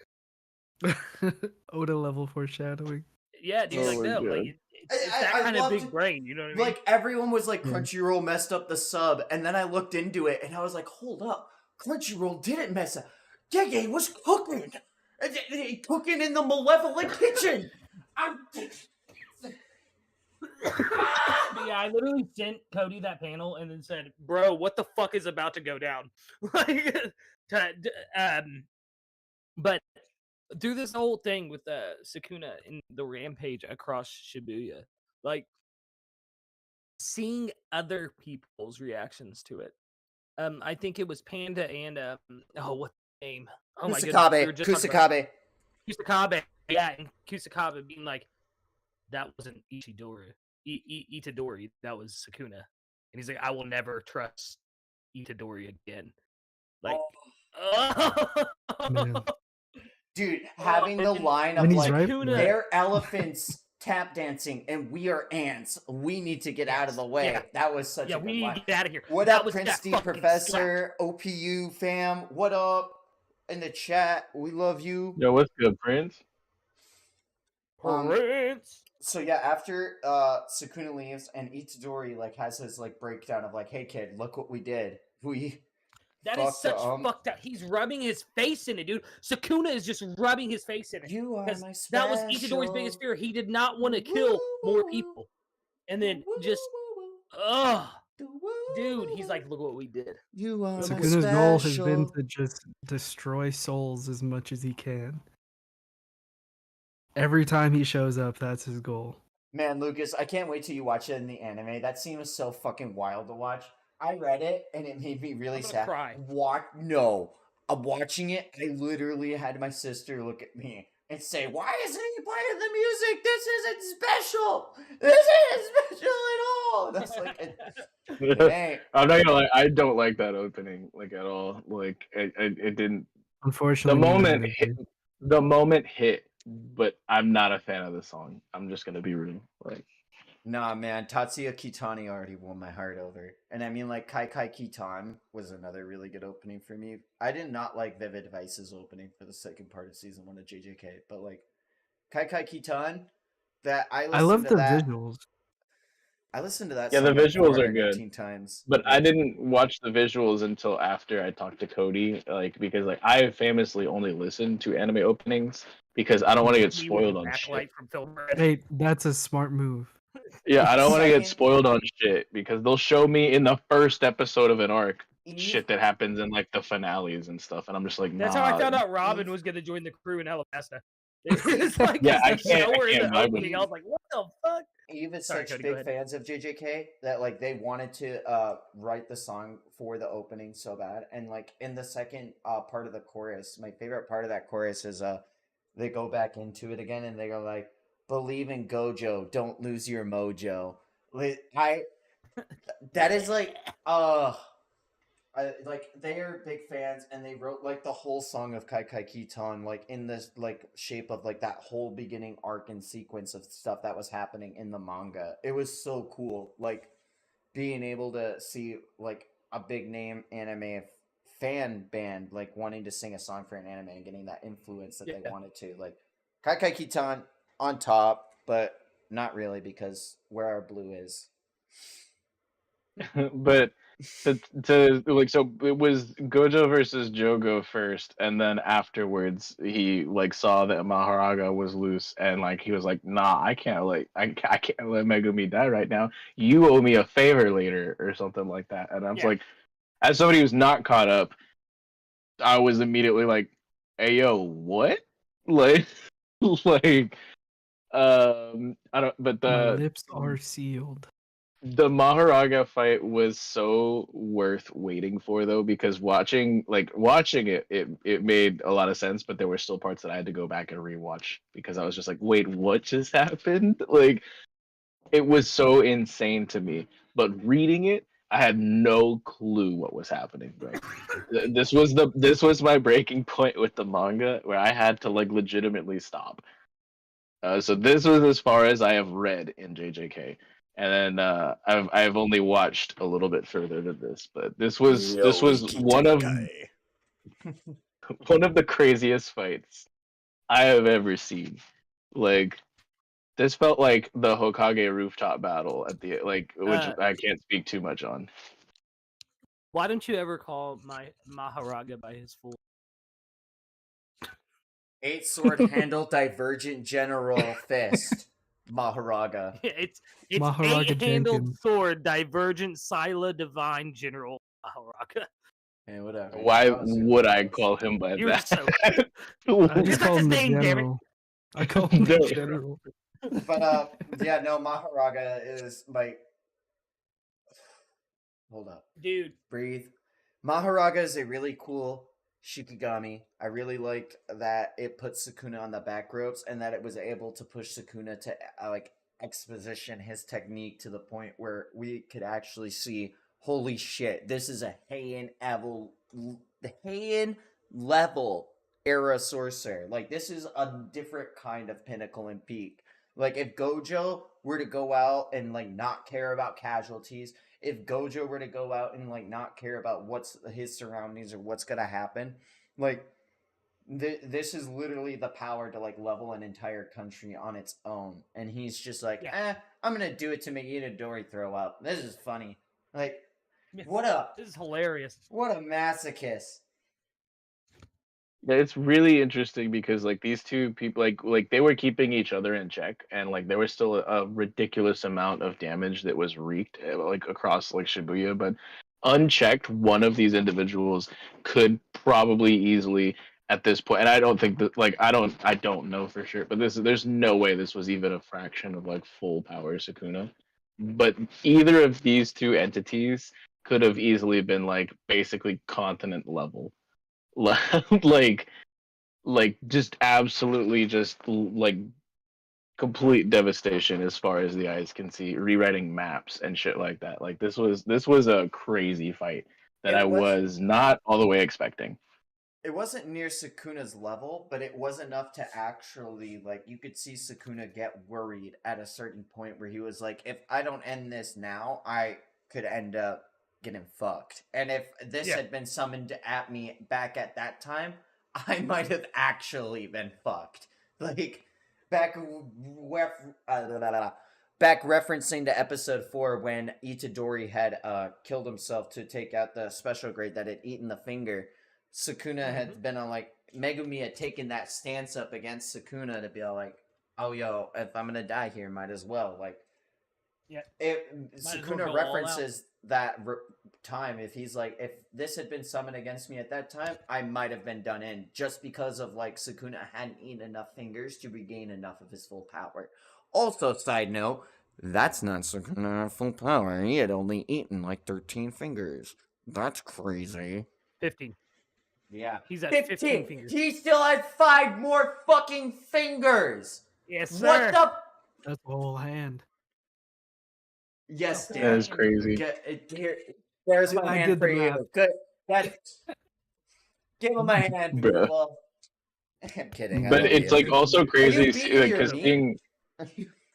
Oda level foreshadowing. Yeah, dude, Oh like my no, God. like it's that I kind of loved- big brain. You know what I mean? Like, everyone was like, Yeah. Crunchyroll messed up the sub, and then I looked into it, and I was like, hold up, Crunchyroll didn't mess up. Gege was cooking! Cooking in the Malevolent Kitchen! But yeah, I literally sent Cody that panel and then said, "Bro, what the fuck is about to go down?" Like, But through this whole thing with Sukuna and the rampage across Shibuya, like seeing other people's reactions to it. I think it was Panda and what's the name? Oh my goodness, we were just talking about Kusakabe. Yeah, and Kusakabe being like, that wasn't Itadori, that was Sukuna. And he's like, I will never trust Itadori again. Like, Man. Dude, having the line of And he's like, right. they're elephants tap dancing and we are ants. We need to get out of the way. Yeah. That was such a good we need line. to get out of here. What That up, was Prince that D fucking Professor, OPU fam? What up in the chat? We love you. Yo, what's good, Prince? Prince. So yeah, after Sukuna leaves and Itadori like has his like breakdown of like, hey kid, look what we did. That is such fucked up. He's rubbing his face in it, dude. Sukuna is just rubbing his face in it. You are because my that was Itadori's biggest fear. He did not want to kill more people. And then just, dude, he's like, look what we did. You are Sukuna's goal has been to just destroy souls as much as he can. Every time he shows up, that's his goal. Man, Lucas, I can't wait till you watch it in the anime. That scene was so fucking wild to watch. I read it and it made me really sad. Cry. No, I'm watching it. I literally had my sister look at me and say, "Why isn't he playing the music? This isn't special. This isn't special at all." That's like, it ain't. I'm not gonna lie, I don't like that opening like at all. Like it didn't. Unfortunately, The moment hit, but I'm not a fan of the song. I'm just gonna be rude. Like, nah, man, Tatsuya Kitani already won my heart over. And I mean, like, Kai Kitan was another really good opening for me. I did not like Vivid Vice's opening for the second part of season 1 of JJK, but like, Kai Kitan, I love the visuals. I listened to that. Yeah, song the visuals are good. 18 times, but I didn't watch the visuals until after I talked to Cody, like because like I famously only listen to anime openings because I don't want to get spoiled on shit. Hey, that's a smart move. Yeah, I don't want to get spoiled on shit because they'll show me in the first episode of an arc shit that happens in like the finales and stuff, and I'm just like, nah. That's how I found out Robin was gonna join the crew in Alabasta. It's like, yeah, I can't. I was like, what the fuck? Eve is such big fans of JJK that like they wanted to write the song for the opening so bad, and like in the second part of the chorus, my favorite part of that chorus is they go back into it again and they go like, "Believe in Gojo, don't lose your mojo." That is like like they are big fans and they wrote like the whole song of Kai Kitan like in this like shape of like that whole beginning arc and sequence of stuff that was happening in the manga. It was so cool, like being able to see like a big name anime fan band like wanting to sing a song for an anime and getting that influence that they wanted to. Like Kai Kitan on top, but not really because where our blue is. But to like, so it was Gojo versus Jogo first, and then afterwards he like saw that Maharaga was loose, and like he was like, nah, I can't let Megumi die right now. You owe me a favor later, or something like that. And I was like, as somebody who's not caught up, I was immediately like, hey yo, what? Like like I don't, but My lips are sealed. The Maharaga fight was so worth waiting for though, because watching it made a lot of sense, but there were still parts that I had to go back and rewatch because I was just like, wait, what just happened? Like it was so insane to me. But reading it, I had no clue what was happening, bro. This was my breaking point with the manga where I had to like legitimately stop. So this was as far as I have read in JJK. And then I've only watched a little bit further than this, but this was one of the craziest fights I have ever seen. Like this felt like the Hokage rooftop battle at the which I can't speak too much on. Why don't you ever call my Maharaga by his full 8 sword handle divergent general fist? Maharaga. It's Maharaga 8-handled Jenkins. sword, divergent Sila divine general Maharaga. Hey, whatever. Why That was would I gross. call him by You're that? so- I Because just that's call his him the name, damn it. general. I call him the No. general. But yeah, no, Maharaga is like. Hold up. Dude. Breathe. Maharaga is a really cool Shikigami. I really liked that it put Sukuna on the back ropes and that it was able to push Sukuna to like exposition his technique to the point where we could actually see, holy shit, this is a Heian level era sorcerer. Like, this is a different kind of pinnacle and peak. Like, if Gojo were to go out and like not care about casualties, if Gojo were to go out and like not care about what's his surroundings or what's gonna happen, like this is literally the power to like level an entire country on its own, and he's just like, I'm gonna do it to make Itadori throw up. This is funny. Like, This is hilarious. What a masochist. Yeah, it's really interesting because like these two people like they were keeping each other in check, and like there was still a ridiculous amount of damage that was wreaked like across like Shibuya, but unchecked, one of these individuals could probably easily at this point, and I don't think that like I don't know for sure, but there's no way this was even a fraction of like full power Sukuna. But either of these two entities could have easily been like basically continent level. like just absolutely just like complete devastation as far as the eyes can see, rewriting maps and shit like that. Like this was a crazy fight that I was not all the way expecting. It wasn't near Sukuna's level, but it was enough to actually, like, you could see Sukuna get worried at a certain point where he was like, if I don't end this now, I could end up getting fucked. And if this had been summoned at me back at that time, I might have actually been fucked. Like, back referencing to episode 4 when Itadori had killed himself to take out the special grade that had eaten the finger. Sukuna had been on like Megumi had taken that stance up against Sukuna to be like, oh yo, if I'm gonna die here, might as well. Like, Sukuna references that time. If he's like, if this had been summoned against me at that time, I might have been done in, just because of like Sukuna hadn't eaten enough fingers to regain enough of his full power. Also, side note, that's not Sukuna at full power. He had only eaten like 13 fingers. That's crazy. 15. Yeah. He's at 15 fingers. He still had 5 more fucking fingers. Yes, sir. What the? That's a whole hand. Yes, Dan. That is crazy. There's my hand for you. Good. Give him a hand, Bruh. people. I'm kidding. But it's like also crazy because because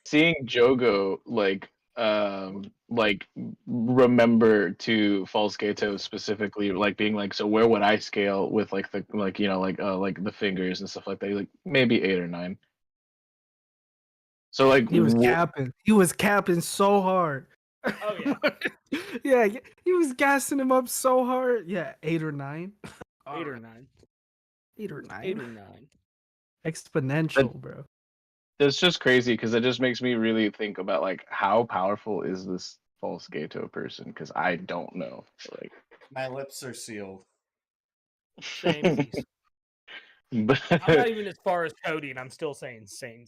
seeing Jogo like remember to false Gato specifically, like being like, so where would I scale with like the like you know like the fingers and stuff like that, like maybe 8 or 9. So like he was capping so hard. Oh yeah. Yeah, he was gassing him up so hard. Yeah, 8 or 9. 8 or 9. 8 or 9. 8 or 9. Exponential, bro. It's just crazy because it just makes me really think about like how powerful is this false Gato person, because I don't know. Like my lips are sealed. Same. But I'm not even as far as Cody, and I'm still saying same.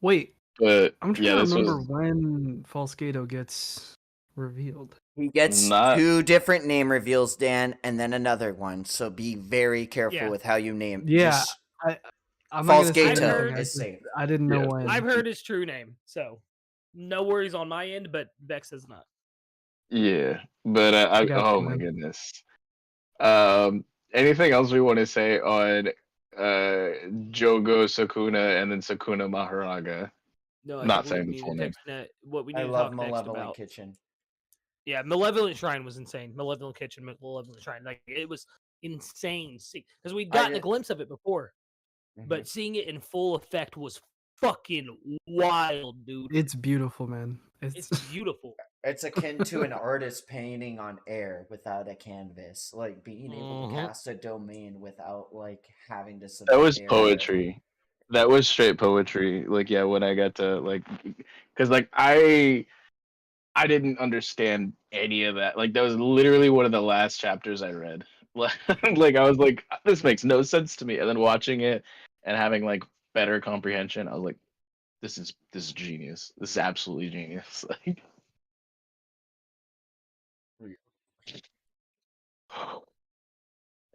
Wait, but I'm trying to remember when False Gato gets revealed. He gets 2 different name reveals, Dan, and then another one. So be very careful with how you name. Yeah, I'm False not gonna say Gato anything. is safe. I didn't know when. I've heard his true name, so no worries on my end. But Vex is not. Yeah, but oh my goodness. Anything else we want to say on Jogo Sukuna and then Sukuna Maharaga? No, not saying the full name. What we need I to love talk next Malevolent about. Kitchen. Yeah, Malevolent Shrine was insane. Malevolent Kitchen, Malevolent Shrine, like it was insane. Because we'd gotten a glimpse of it before, but seeing it in full effect was fucking wild, dude. It's beautiful, man. It's beautiful. It's akin to an artist painting on air without a canvas, like being able to cast a domain without like having to. That was poetry. That was straight poetry. Like, yeah, when I got to like, because like I didn't understand any of that. Like that was literally one of the last chapters I read. Like I was like, this makes no sense to me. And then watching it and having like better comprehension, I was like, this is genius. This is absolutely genius. Like,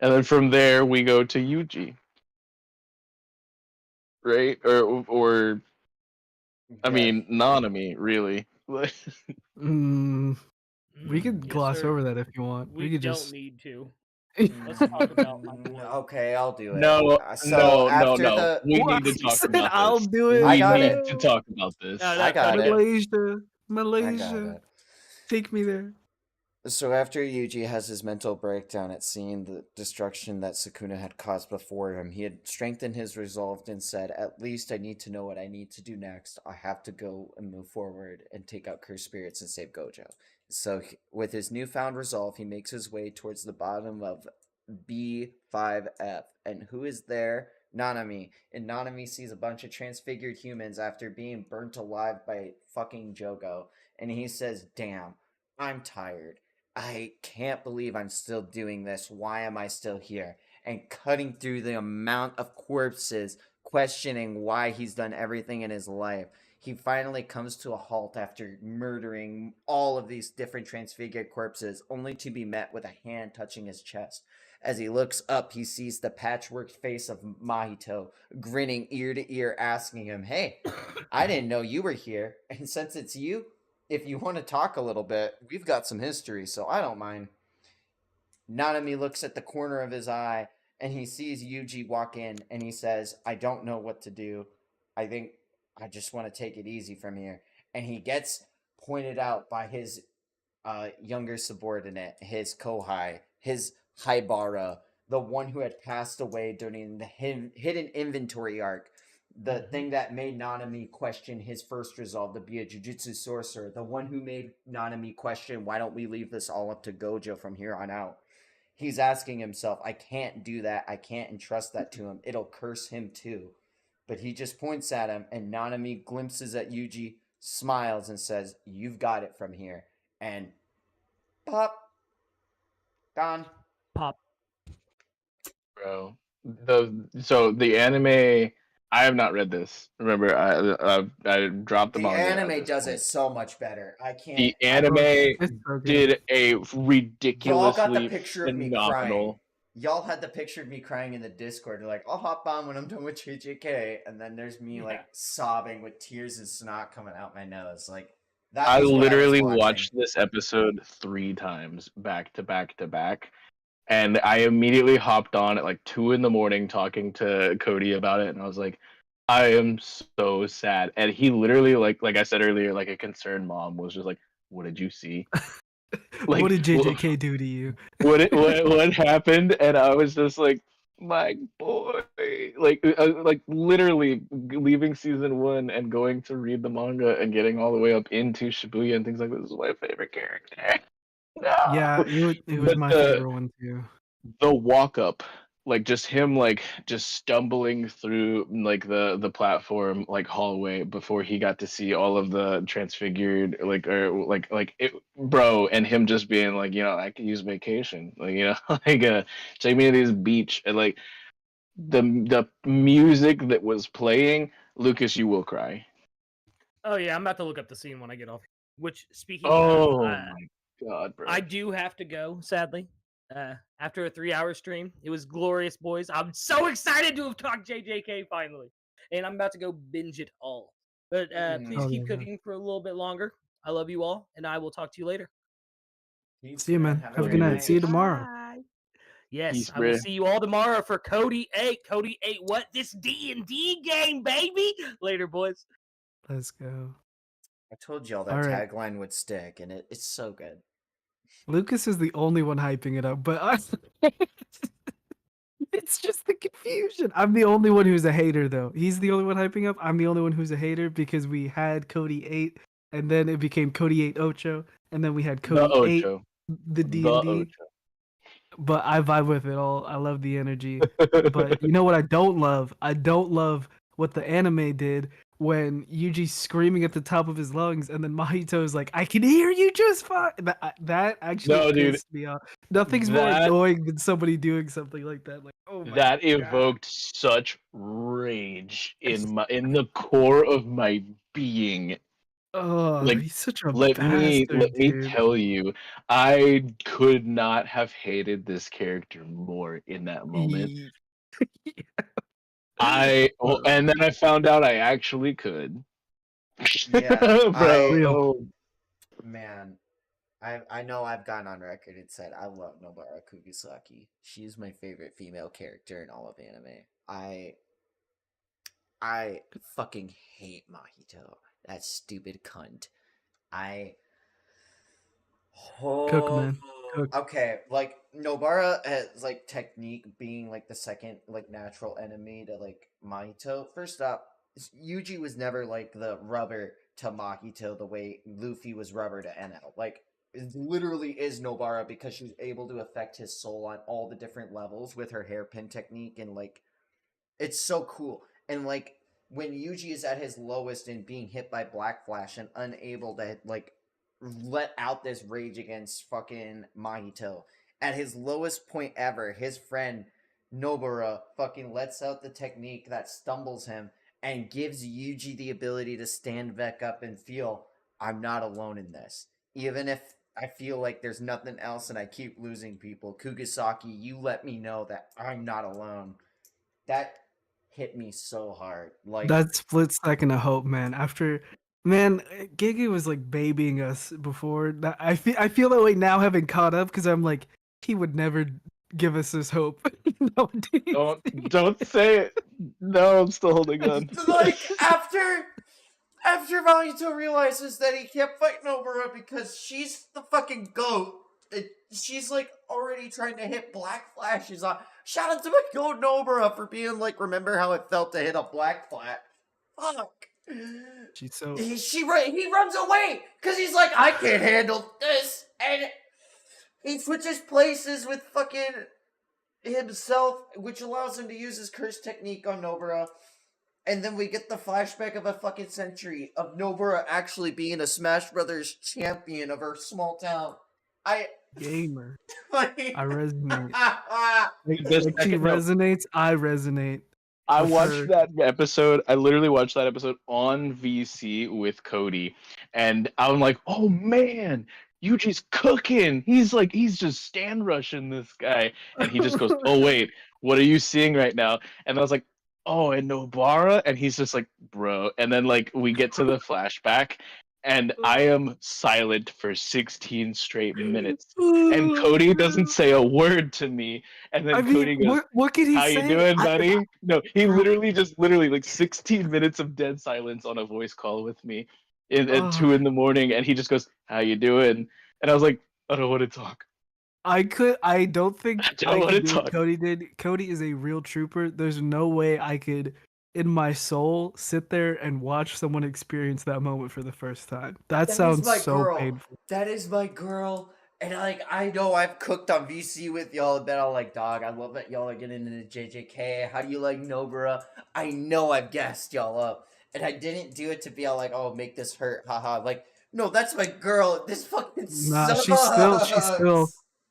and then from there we go to Yuji, right? Or I Yes. mean Nanami, really. Mm, we Mm, could yes, gloss sir. over that if you want. We could don't just. need to. Let's talk about my boy. Okay, I'll do it. No, So no, after no. the We What? need to You talk said about I'll this. do it. I We got need it. to talk about this. No, I got it. Malaysia, I got Malaysia, it. take me there. So after Yuji has his mental breakdown at seeing the destruction that Sukuna had caused before him, he had strengthened his resolve and said, "At least I need to know what I need to do next. I have to go and move forward and take out cursed spirits and save Gojo." So with his newfound resolve, he makes his way towards the bottom of B5F. And who is there? Nanami. And Nanami sees a bunch of transfigured humans after being burnt alive by fucking Jogo. And he says, "Damn, I'm tired. I can't believe I'm still doing this. Why am I still here?" And cutting through the amount of corpses, questioning why he's done everything in his life, he finally comes to a halt after murdering all of these different transfigured corpses, only to be met with a hand touching his chest. As he looks up, he sees the patchwork face of Mahito, grinning ear to ear, asking him, "Hey, I didn't know you were here. And since it's you, if you want to talk a little bit, we've got some history, so I don't mind." Nanami looks at the corner of his eye and he sees Yuji walk in and he says, "I don't know what to do. I think I just want to take it easy from here." And he gets pointed out by his younger subordinate, his Kohai, his Haibara, the one who had passed away during the hidden inventory arc, the thing that made Nanami question his first resolve to be a jujutsu sorcerer, the one who made Nanami question, why don't we leave this all up to Gojo from here on out? He's asking himself, I can't do that. I can't entrust that to him. It'll curse him too. But he just points at him, and Nanami glimpses at Yuji, smiles, and says, "You've got it from here." And pop, gone. Pop. Bro. So the anime, I have not read this. Remember, I dropped the The manga at anime this does point. it so much better. I can't. The I anime It's so good. did a Y'all got the ridiculously picture of me crying. phenomenal. Y'all had the picture of me crying in the Discord. You're like, "I'll hop on when I'm done with JJK," and then there's me like sobbing with tears and snot coming out my nose. Like that. I Was what literally I was watching. watched this episode 3 times back to back to back. And I immediately hopped on at like 2 a.m. talking to Cody about it, and I was like, I am so sad. And he literally, like I said earlier, like a concerned mom was just like, "What did you see? Like, What did JJK do to you? what happened?" And I was just like, "My boy!" Like literally leaving season 1 and going to read the manga and getting all the way up into Shibuya and things like this is my favorite character. No. Yeah, it was But my favorite one too. the walk up, like just him like just stumbling through like the platform like hallway before he got to see all of the transfigured like it, bro, and him just being like, I could use vacation, like, like take me to this beach, and like the music that was playing, Lucas, you will cry. Oh yeah, I'm about to look up the scene when I get off. Which, speaking Oh of, my god, bro. I do have to go, sadly. After a 3-hour stream, it was glorious, boys. I'm so excited to have talked JJK finally, and I'm about to go binge it all. But please Oh, keep yeah. cooking for a little bit longer. I love you all, and I will talk to you later. See you, man. Have a good night. See you tomorrow. Bye. Yes, Peace, I will bruh. see you all tomorrow for Cody 8. Cody 8, what? This D&D game, baby. Later, boys. Let's go. I told y'all that All right. tagline would stick, and it's so good. Lucas is the only one hyping it up, but it's just the confusion. I'm the only one who's a hater, though. He's the only one hyping up. I'm the only one who's a hater because we had Cody 8, and then it became Cody 8 Ocho, and then we had Cody 8, Ocho. the D&D. But I vibe with it all. I love the energy. But you know what I don't love? I don't love what the anime did when Yuji's screaming at the top of his lungs, and then Mahito's like, "I can hear you just fine." That actually No, dude, pissed me off. Nothing's more that annoying than somebody doing something like that. Like, oh my that god. evoked such rage in the core of my being. Oh, Like, he's such a let bastard, me dude. tell you, I could not have hated this character more in that moment. He- And then I found out I actually could. Yeah, Bro, Real. oh, man, I know I've gone on record and said I love Nobara Kugisaki. She's my favorite female character in all of anime. I fucking hate Mahito. That stupid cunt. I Cook, Oh, man. Cook. okay. Like Nobara has like technique being like the second like natural enemy to like Mahito. First up, Yuji was never like the rubber to Mahito the way Luffy was rubber to Enel. Like it literally is Nobara because she's able to affect his soul on all the different levels with her hairpin technique and like it's so cool. And like when Yuji is at his lowest and being hit by Black Flash and unable to like let out this rage against fucking Mahito. At his lowest point ever, his friend Nobara fucking lets out the technique that stumbles him and gives Yuji the ability to stand back up and feel I'm not alone in this. Even if I feel like there's nothing else and I keep losing people, Kugisaki, you let me know that I'm not alone. That hit me so hard. Like That split second of hope, man. After, man, Gege was like babying us before. That I feel that way now, having caught up, because I'm like, he would never give us this hope nowadays. don't say it. No, I'm still holding on. like after Mahito realizes that he can't fight Nobara because she's the fucking goat, she's like already trying to hit Black Flashes on. Shout out to my goat Nobara for being like, remember how it felt to hit a Black Flash? Fuck. She's so. He runs away because he's like, I can't handle this, and he switches places with fucking himself, which allows him to use his curse technique on Nobara. And then we get the flashback of a fucking century of Nobara actually being a Smash Brothers champion of her small town. Gamer. Like, I resonate. The Like she second note, resonates, I resonate. I with watched her. that episode. I literally watched that episode on VC with Cody, and I'm like, "Oh man, Yuji's cooking. He's just stand rushing this guy." And he just goes, "Oh wait, what are you seeing right now?" And I was like, "Oh, and Nobara," and he's just like, "Bro." And then like we get to the flashback, and I am silent for 16 straight minutes, and Cody doesn't say a word to me, and then I mean, Cody goes, what could he "How you say? doing, buddy?" No, he Bro. literally like 16 minutes of dead silence on a voice call with me at Oh, 2 in the morning, and he just goes, "How you doing?" And I was like, "I don't want to talk. I don't I think don't I want could to do what talk." Cody did. Cody is a real trooper. There's no way I could, in my soul, sit there and watch someone experience that moment for the first time. That that is sounds my so girl. painful. That is my girl. And like, I know I've cooked on VC with y'all, and been all like, dog, I love that y'all are getting into JJK. How do you like Nobara? I know I've gassed y'all up. And I didn't do it to be all like, oh, make this hurt, haha. Like, no, that's my girl. This fucking Nah, sucks.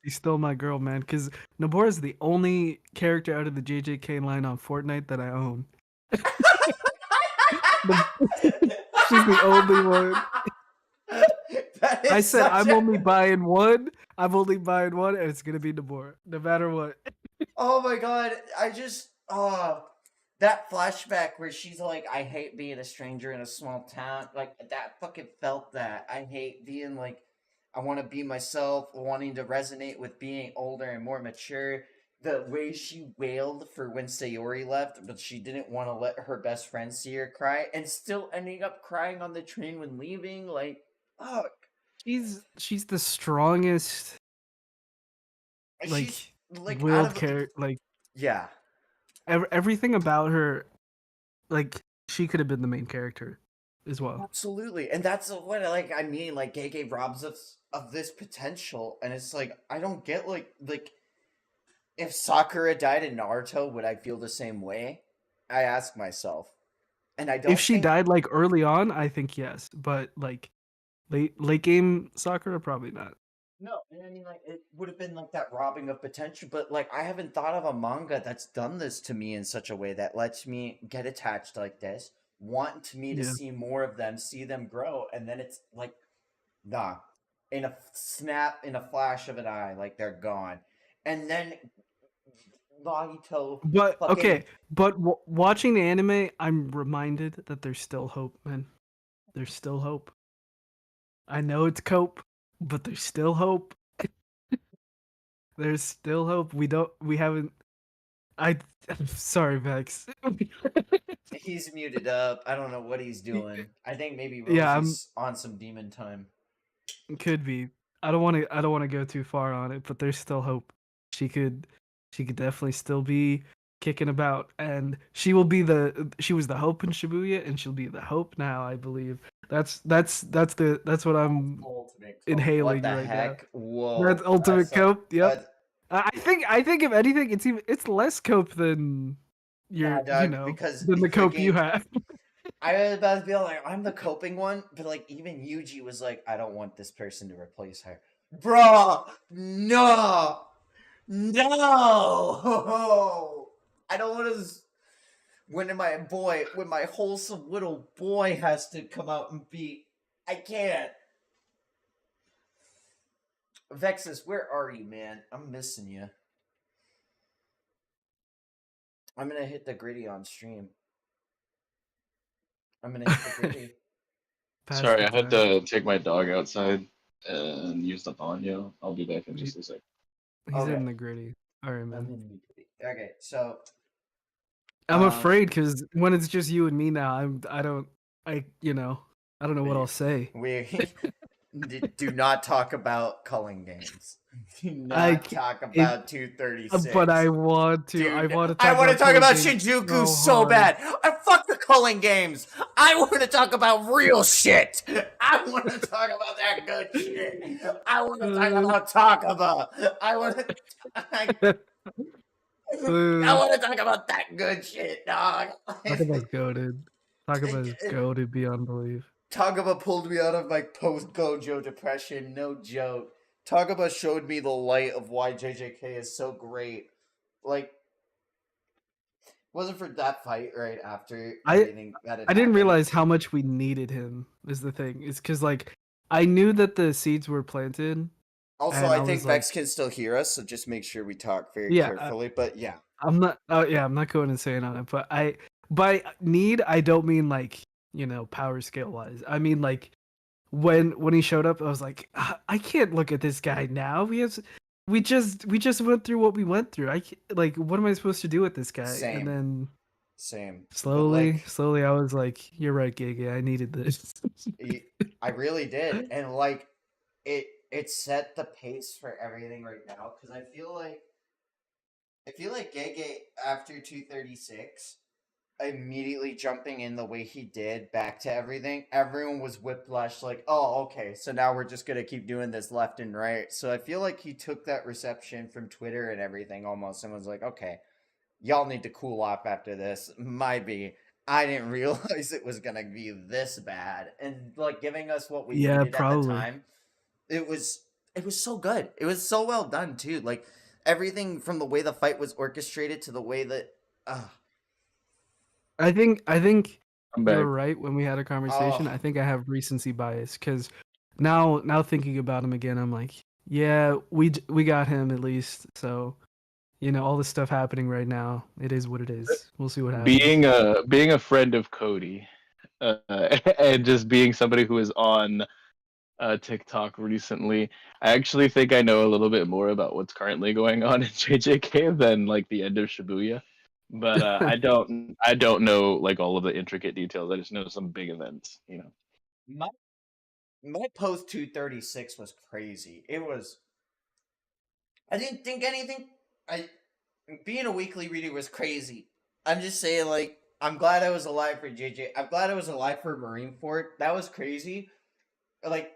she's still my girl, man. Because Nobara is the only character out of the JJK line on Fortnite that I own. She's the only one. That is I said such I'm a- only buying one. I'm only buying one, and it's gonna be Nobara, no matter what. Oh my god, I just that flashback where she's like, I hate being a stranger in a small town, like that fucking felt that. I hate being like I want to be myself, wanting to resonate with being older and more mature. The way she wailed for when Sayori left, but she didn't want to let her best friend see her cry, and still ending up crying on the train when leaving, like, fuck. She's the strongest, like, She's like out willed of character. Like yeah. everything about her, like she could have been the main character as well. Absolutely, and that's what I mean. Like, Gege robs us of this potential, and it's like I don't get like if Sakura died in Naruto, would I feel the same way? I ask myself. And I don't If she think died like early on, I think yes, but like late game Sakura, probably not. no, and I mean like it would have been like that robbing of potential, but like I haven't thought of a manga that's done this to me in such a way that lets me get attached like this, want me to Yeah. see more of them, see them grow, and then it's like, nah, in a snap, in a flash of an eye, like they're gone, and then Nagito But fucking okay, but watching the anime, I'm reminded that there's still hope, man. There's still hope. I know it's cope, but there's still hope. There's still hope. We haven't. I'm sorry, Vex. he's muted up. I don't know what he's doing. I think maybe Yeah, Rosie's on some demon time. could be. I don't want to go too far on it, but there's still hope. She could definitely still be kicking about, and she will be she was the hope in Shibuya, and she'll be the hope now, I believe. That's what I'm Ultimate cope. inhaling What the right heck? now. Whoa. That's ultimate cope. Yep. that's- I think if anything, it's less cope than Nah, your dog, because than the cope you freaking- have. I was about to be like, I'm the coping one, but like even Yuji was like, I don't want this person to replace her. Bruh, no, no, I don't want to. When my wholesome little boy has to come out and be, I can't. vexyz, where are you, man? I'm missing you. I'm gonna hit the gritty on stream. I'm gonna hit the gritty. Pass Sorry, the I had time. to take my dog outside and use the banyo. I'll be back in just a sec. He's Okay. in the gritty. All right, man. I'm in the gritty. Okay, so I'm Um, afraid because when it's just you and me now, I don't know what I'll say. we do not talk about culling games. Do I not ca- talk about 236. But I want to. Dude, I want to. I want to talk about Culling games Shinjuku so hard. bad. I fuck the culling games. I want to talk about real shit. I want to talk about that good shit. I want to talk about Takaba. I want to. I want to talk about that good shit, dog. Talk about goaded. Talk about goaded beyond belief. Takaba pulled me out of my post-Gojo depression, no joke. Takaba showed me the light of why JJK is so great. Like, wasn't for that fight right after everything that had I didn't happened. realize how much we needed him. Is the thing? It's because like I knew that the seeds were planted. Also, and I I think was like- Vex can still hear us, so just make sure we talk very Yeah, carefully. But yeah, I'm not. I'm not going insane on it. But by need, I don't mean like power scale wise. I mean like when he showed up, I was like, I can't look at this guy now. We just went through what we went through. Like, what am I supposed to do with this guy? Same. And then same. But, slowly, like, I was like, you're right, Giga. I needed this. I really did, and like it set the pace for everything right now because I feel like Gege after 236 immediately jumping in the way he did back to everything, everyone was whiplash like, oh, okay, so now we're just gonna keep doing this left and right. So I feel like he took that reception from Twitter and everything almost and was like, okay, y'all need to cool off after this. Might be. I didn't realize it was gonna be this bad, and like giving us what we needed probably. at the time. It was so good. It was so well done too. Like everything from the way the fight was orchestrated to the way that. I think I'm back. you're right. When we had a conversation, Oh. I think I have recency bias because now thinking about him again, I'm like, yeah, we got him at least. So, all this stuff happening right now, it is what it is. We'll see what happens. Being a friend of Cody, and just being somebody who is on TikTok recently, I actually think I know a little bit more about what's currently going on in JJK than like the end of Shibuya. But I don't know like all of the intricate details. I just know some big events, My post 236 was crazy. It was. I didn't think anything. Being a weekly reader was crazy. I'm just saying, like, I'm glad I was alive for JJ. I'm glad I was alive for Marineford. That was crazy. Like,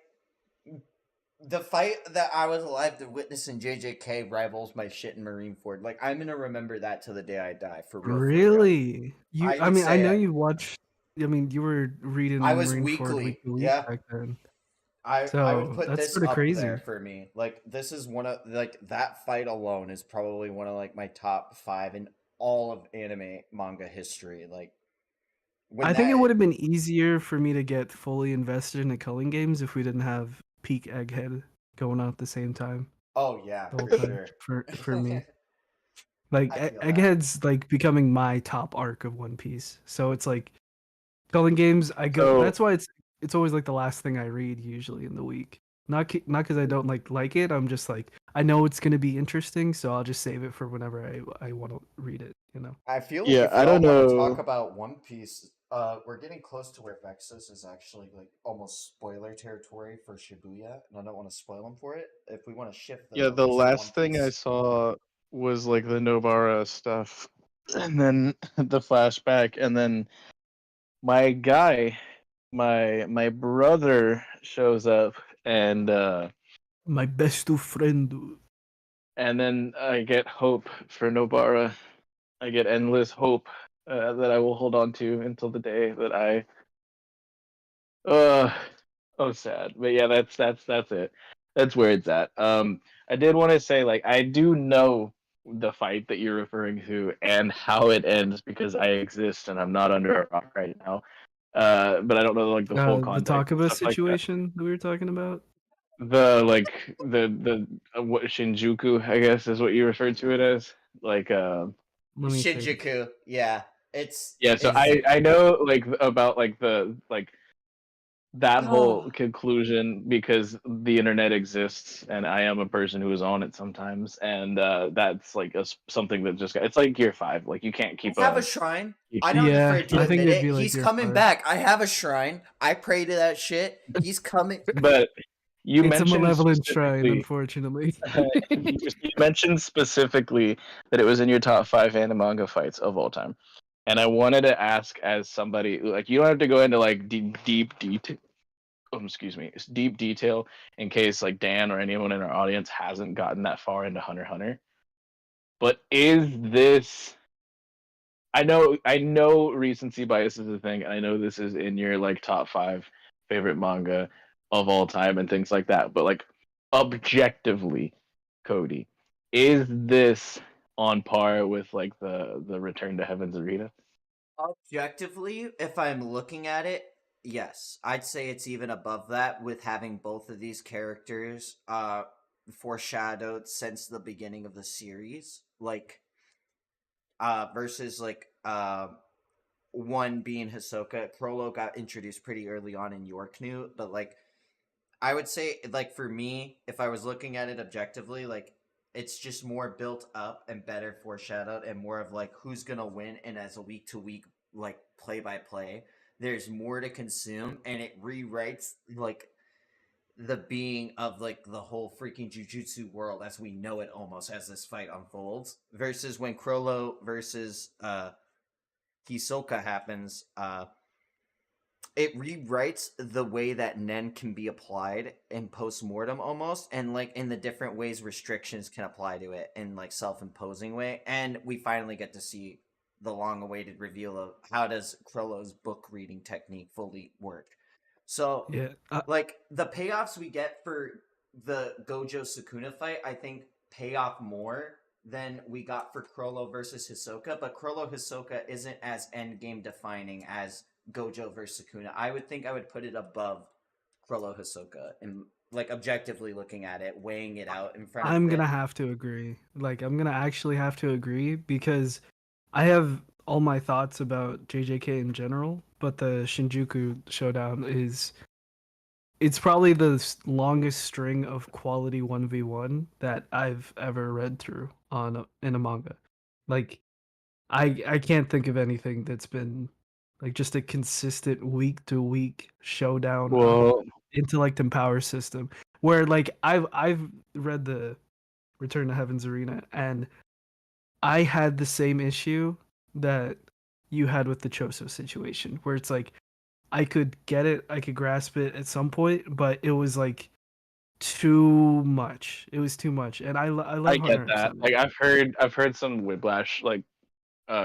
the fight that I was alive to witness in JJK rivals my shit in Marineford. Like, I'm gonna remember that till the day I die. For real. For real. Really? I I would mean, I say know it. you watched I mean, you were reading I was Marineford weekly. week to week Yeah. back then. I would So put that's this sort of up there crazy. for me. Like this is one of like that fight alone is probably one of like my top 5 in all of anime manga history. Like when I think it that would have been easier for me to get fully invested in the culling games if we didn't have Peak Egghead going on at the same time oh yeah, the whole for time sure. for me. Like I feel that. Egghead's like becoming my top arc of One Piece. So it's like culling games. I go. So That's why it's always like the last thing I read usually in the week. Not because I don't like it. I'm just like I know it's gonna be interesting, so I'll just save it for whenever I want to read it. You know. I feel like yeah, if I y'all don't want to talk know. about One Piece, we're getting close to where vexyz is actually like almost spoiler territory for Shibuya, and I don't want to spoil them for it. If we want to shift Yeah, though the to One last thing I Piece, saw was like the Nobara stuff, and then the flashback, and then my guy, my brother shows up, My best friend. and then I get hope for Nobara. I get endless hope that I will hold on to until the day that I. Uh, oh, sad. But yeah, that's it. That's where it's at. I did want to say, like, I do know the fight that you're referring to and how it ends because I exist and I'm not under a rock right now. But I don't know like the full The context and Takaba stuff like that. situation that we were talking about. The like the what Shinjuku, I guess, is what you referred to it as. Like Let me think. Shinjuku, yeah, it's yeah. So is I know like about like the like that oh, whole conclusion because the internet exists and I am a person who is on it sometimes, and that's like something that just got, it's like Gear 5, like you can't keep I have a a shrine. keep- I'm not Yeah, afraid to I think admit it'd it. be like He's year coming 5. back. I have a shrine. I pray to that shit. He's coming. but you It's a mentioned malevolent shrine, specifically unfortunately. you mentioned specifically that it was in your top 5 anime manga fights of all time, and I wanted to ask, as somebody like, you don't have to go into like deep detail, excuse me, it's deep detail in case like Dan or anyone in our audience hasn't gotten that far into Hunter x Hunter. But is this? I know recency bias is a thing, and I know this is in your like top 5 favorite manga of all time and things like that. But like objectively, Cody, is this on par with like the Return to Heaven's Arena? Objectively, if I'm looking at it, yes, I'd say it's even above that with having both of these characters foreshadowed since the beginning of the series. Like versus like one being Hisoka. Crollo got introduced pretty early on in Yorknew, but like I would say like for me, if I was looking at it objectively, like it's just more built up and better foreshadowed and more of like who's gonna win, and as a week to week like play by play, there's more to consume and it rewrites like the being of like the whole freaking jujutsu world as we know it almost as this fight unfolds versus when Crollo versus Hisoka happens, it rewrites the way that Nen can be applied in post-mortem almost, and like in the different ways restrictions can apply to it in like self-imposing way. And we finally get to see the long-awaited reveal of how does Krollo's book reading technique fully work. So Yeah, like the payoffs we get for the Gojo Sukuna fight, I think pay off more than we got for Krollo versus Hisoka, but Krollo Hisoka isn't as endgame defining as Gojo versus Sukuna. I would think I would put it above Krollo Hisoka and like objectively looking at it, weighing it out in front of I'm it. gonna have to agree. Like, I'm gonna actually have to agree because I have all my thoughts about JJK in general, but the Shinjuku showdown is it's probably the longest string of quality 1v1 that I've ever read through in a manga. Like, I can't think of anything that's been like just a consistent week to week showdown of Well, intellect and power system where like I've read the Return to Heaven's Arena and I had the same issue that you had with the Choso situation where it's like I could get it, I could grasp it at some point, but it was like too much. It was too much, and I I love get Hunter X that. Hunter. Like I've heard some whiplash like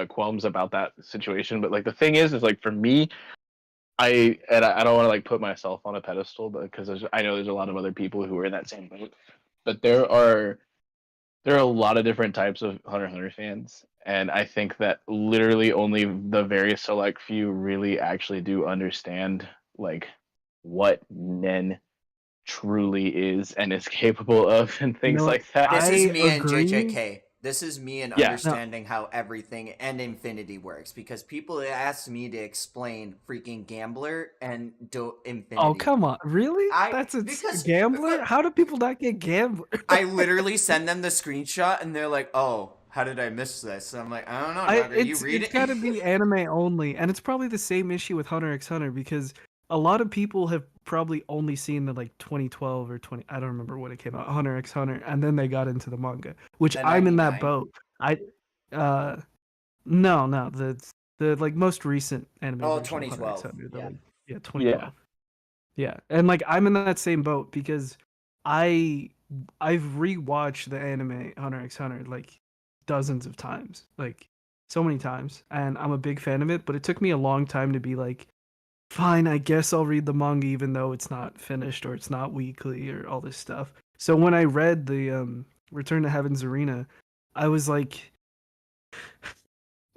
qualms about that situation, but like the thing is like for me, I don't want to like put myself on a pedestal, but because I know there's a lot of other people who are in that same boat. But there are a lot of different types of Hunter x Hunter fans, and I think that literally only the very select few really actually do understand like what Nen truly is and is capable of and You things know, like that. This is I me and agree. JJK. This is me and Yeah. No, understanding how everything and Infinity works, because people ask me to explain freaking Gambler and oh Infinity. come on, really? I That's a because Gambler. How do people not get Gambler? I literally send them the screenshot and they're like, "Oh, how did I miss this?" And I'm like, "I don't know, dog. Are you It's reading?" got to be anime only, and it's probably the same issue with Hunter x Hunter because a lot of people have probably only seen the like 2012 or 20. I don't remember when it came out, Hunter x Hunter, and then they got into the manga, which The I'm in that 99? boat. I, uh, no, the like most recent anime Oh, version of Hunter x 2012. Hunter, the Yeah. like yeah Yeah. 2012. Yeah, and like I'm in that same boat because I I've rewatched the anime Hunter x Hunter like dozens of times, like so many times, and I'm a big fan of it. But it took me a long time to be like, fine, I guess I'll read the manga even though it's not finished or it's not weekly or all this stuff. So when I read the Return to Heaven's Arena, I was like,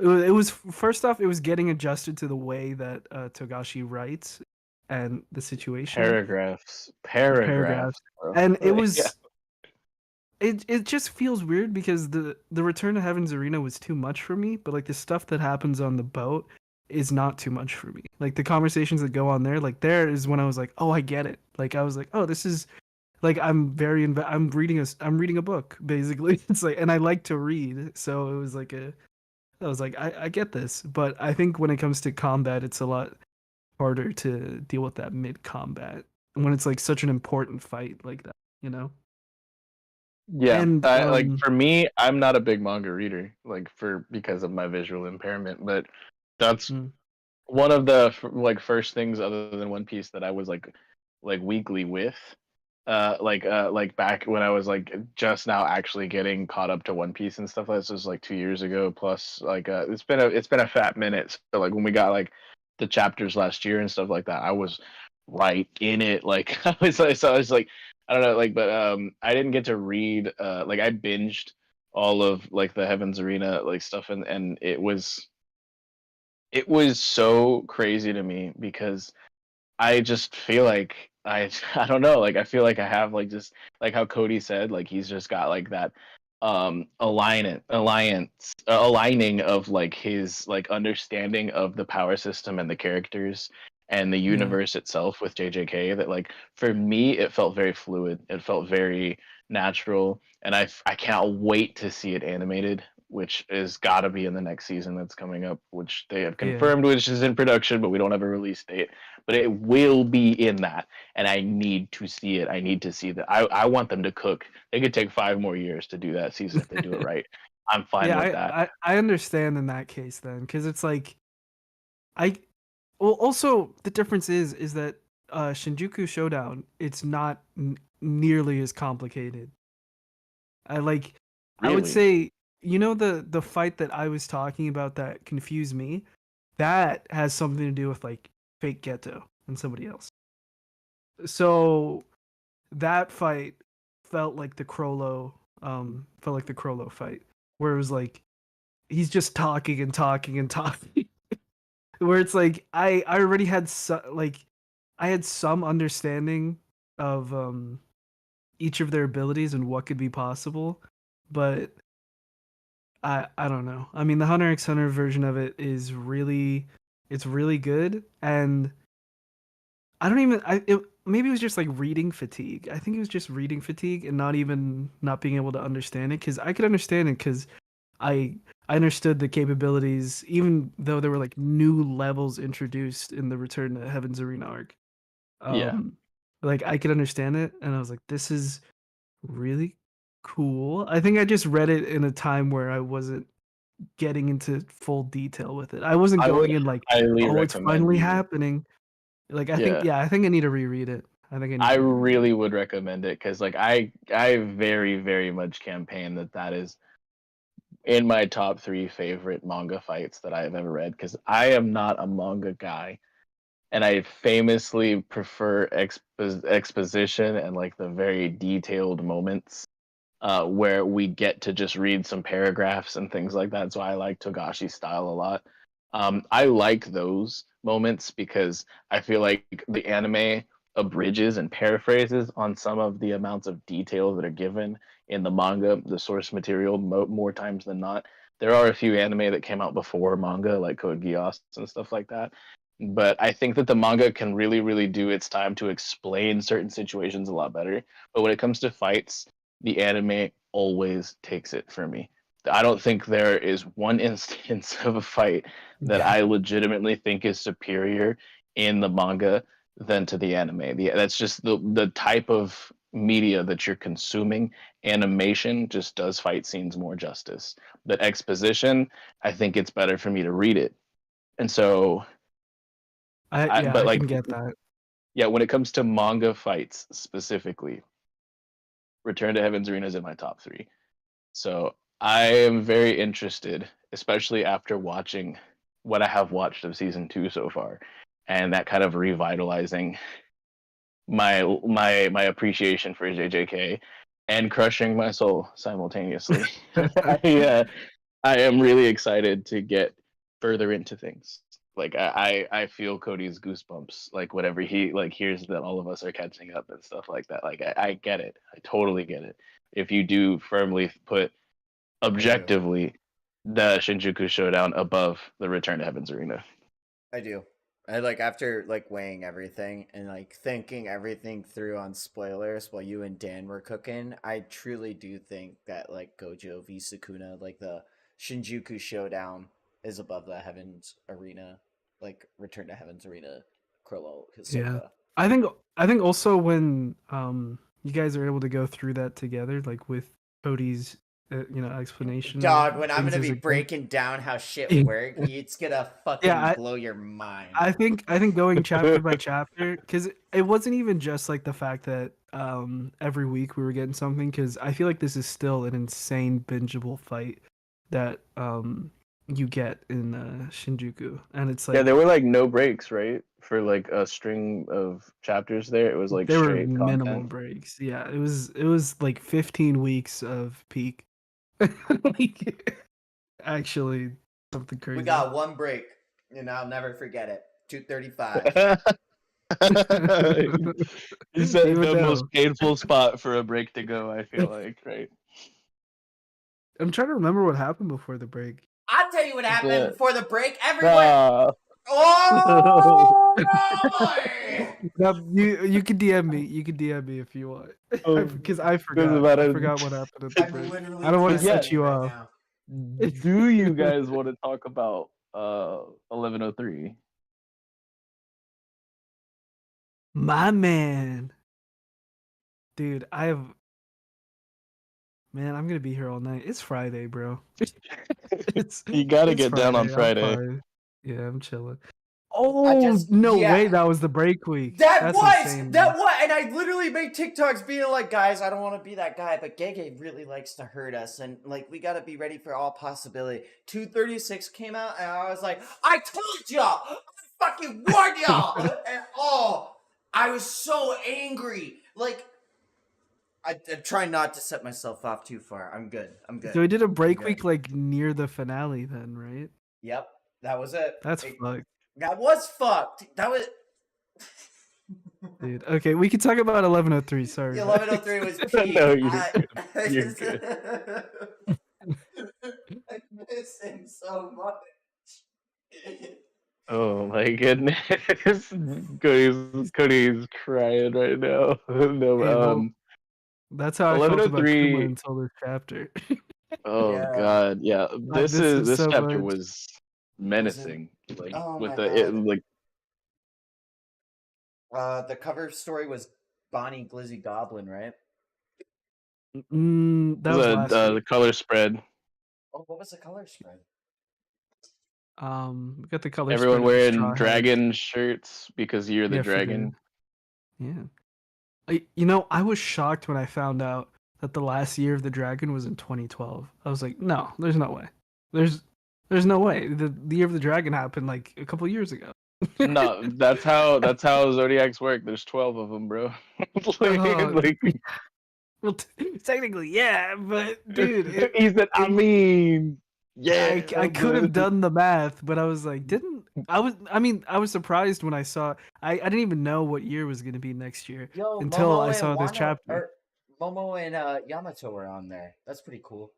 it was first off, it was getting adjusted to the way that Togashi writes and the situation, the Paragraphs, paragraphs, bro. and it Yeah. was it just feels weird because the Return to Heaven's Arena was too much for me, but like the stuff that happens on the boat is not too much for me. Like the conversations that go on there, like there is when I was like, oh, I get it. Like I was like, oh, this is like I'm reading a book basically. It's like, and I like to read, so it was like I was like, I get this, but I think when it comes to combat, it's a lot harder to deal with that mid combat when it's like such an important fight like that, you know? Yeah, And like for me, I'm not a big manga reader, like for because of my visual impairment. But that's mm, one of the like first things other than One Piece that I was like weekly with. Like back when I was like just now actually getting caught up to One Piece and stuff. This was like 2 years ago. Plus, like it's been a fat minute. So like when we got like the chapters last year and stuff like that, I was right in it. Like I was like I don't know, like, but I didn't get to read. Like I binged all of like the Heaven's Arena like stuff, and it was so crazy to me because I just feel like I don't know, like I feel like I have like just like how Cody said, like he's just got like that aligning of like his like understanding of the power system and the characters and the yeah. universe itself with JJK that like for me it felt very fluid. It felt very natural and I can't wait to see it animated, which is got to be in the next season that's coming up, which they have Yeah. confirmed, which is in production, but we don't have a release date. But it will be in that, and I need to see it. I need to see that. I want them to cook. They could take 5 more years to do that season if they do it right. I'm fine Yeah, with I, that. I understand in that case then, because it's like I well also the difference is that Shinjuku Showdown, it's not nearly as complicated. I would Really, say, you know, the fight that I was talking about that confused me, that has something to do with like fake Ghetto and somebody else. So that fight felt like the Crollo fight, where it was like he's just talking and talking and talking. Where it's like I already had I had some understanding of each of their abilities and what could be possible, but I don't know. I mean, the Hunter x Hunter version of it is it's really good, and I don't even maybe it was just like reading fatigue. I think it was just reading fatigue and not being able to understand it, because I could understand it because I I understood the capabilities even though there were like new levels introduced in the Return to Heaven's Arena arc. yeah. Um like I could understand it and I was like, this is really cool. I think I just read it in a time where I wasn't getting into full detail with it. I wasn't I would going in like, highly oh, it's recommend finally you. happening. Like Yeah, I think I need to reread it. I think I need I to reread it. really would recommend it because like I very very much campaign that is in my top 3 favorite manga fights that I have ever read because I am not a manga guy. and I famously prefer exposition and like the very detailed moments where we get to just read some paragraphs and things like that. So I like Togashi's style a lot. I like those moments because I feel like the anime abridges and paraphrases on some of the amounts of detail that are given in the manga, the source material, more times than not. There are a few anime that came out before manga, like Code Geass and stuff like that. But I think that the manga can really, really do its time to explain certain situations a lot better. But when it comes to fights, the anime always takes it for me. I don't think there is one instance of a fight that Yeah. I legitimately think is superior in the manga than to the anime. That's just the type of media that you're consuming. Animation just does fight scenes more justice. But exposition, I think it's better for me to read it. And so, I but like, can get that. yeah, when it comes to manga fights specifically, Return to Heaven's Arena is in my top 3. So I am very interested, especially after watching what I have watched of season 2 so far, and that kind of revitalizing my appreciation for JJK and crushing my soul simultaneously. I am really excited to get further into things. Like I feel Cody's goosebumps like whenever he like hears that all of us are catching up and stuff like that. Like I get it. I totally get it. If you do firmly put objectively the Shinjuku Showdown above the Return to Heaven's Arena. I do. I like after like weighing everything and like thinking everything through on spoilers while you and Dan were cooking, I truly do think that like Gojo v Sukuna, like the Shinjuku Showdown, is above the Heaven's Arena, like Return to Heaven's Arena, Krollo Yeah. Hisoka. I think also when you guys are able to go through that together, like with Cody's explanation. Dog, of when I'm things gonna as be a kid. breaking down how shit works, it's gonna fucking blow your mind. I think going chapter by chapter, because it wasn't even just like the fact that every week we were getting something, because I feel like this is still an insane bingeable fight that you get in Shinjuku, and it's like Yeah, there were like no breaks, right? For like a string of chaptures there. It was like there were straight minimal content. breaks. Yeah, it was like 15 weeks of peak. Like, actually, something crazy. We got one break, and I'll never forget it. 2:35. You said Even the though- most painful spot for a break to go, I feel like, right? I'm trying to remember what happened before the break. I'll tell you what happened The- before the break. Everyone. Ah. Oh boy! No, you can DM me. You can DM me if you want, because I forgot. about I it. forgot what happened at the I'm break. literally. I don't want to Yeah. set you right off. now. Do you guys want to talk about 1103? My man, dude, man, I'm gonna be here all night. It's Friday, bro. You gotta it's get down on I'm Friday. fine. Yeah, I'm chilling. Oh no way! That was the break week. That's insane, that man. was, and I literally made TikToks being like, guys, I don't want to be that guy, but Gege really likes to hurt us, and like we gotta be ready for all possibility. 236 came out, and I was like, I told y'all, I fucking warned y'all, and I was so angry. Like, I'm trying not to set myself off too far. I'm good. So we did a break week like near the finale, then, right? Yep, that was it. That's fucked. That was fucked. That was. Dude, okay, we can talk about 1103. Sorry. 1103 was peak. No, you're good. I miss him so much. Oh my goodness. Cody's crying right now. No, Hey, well, that's how I felt about 1103 Kuma until this chapter. Oh Yeah. god, yeah. miss him This so chapter much. was menacing. Like Oh with my the God. The cover story was Bonnie Glizzy Goblin, right? That was last the week. color spread. Oh, what was the color spread? We got the color. Everyone spread of the wearing Straw Hats. dragon shirts because you're the Yeah, for dragon. Yeah. I was shocked when I found out that the last year of the dragon was in 2012. I was like, no, there's no way. There's no way. The year of the dragon happened like a couple years ago. No, that's how zodiacs work. There's 12 of them, bro. Oh, like, well, technically, yeah, but dude, he said, I mean, I yeah, could have but done the math, but I was like, didn't I was I mean, I was surprised when I saw I didn't even know what year was gonna be next year Yo, until I Momo and saw this Wano chapter. or Momo and Yamato are on there. That's pretty cool.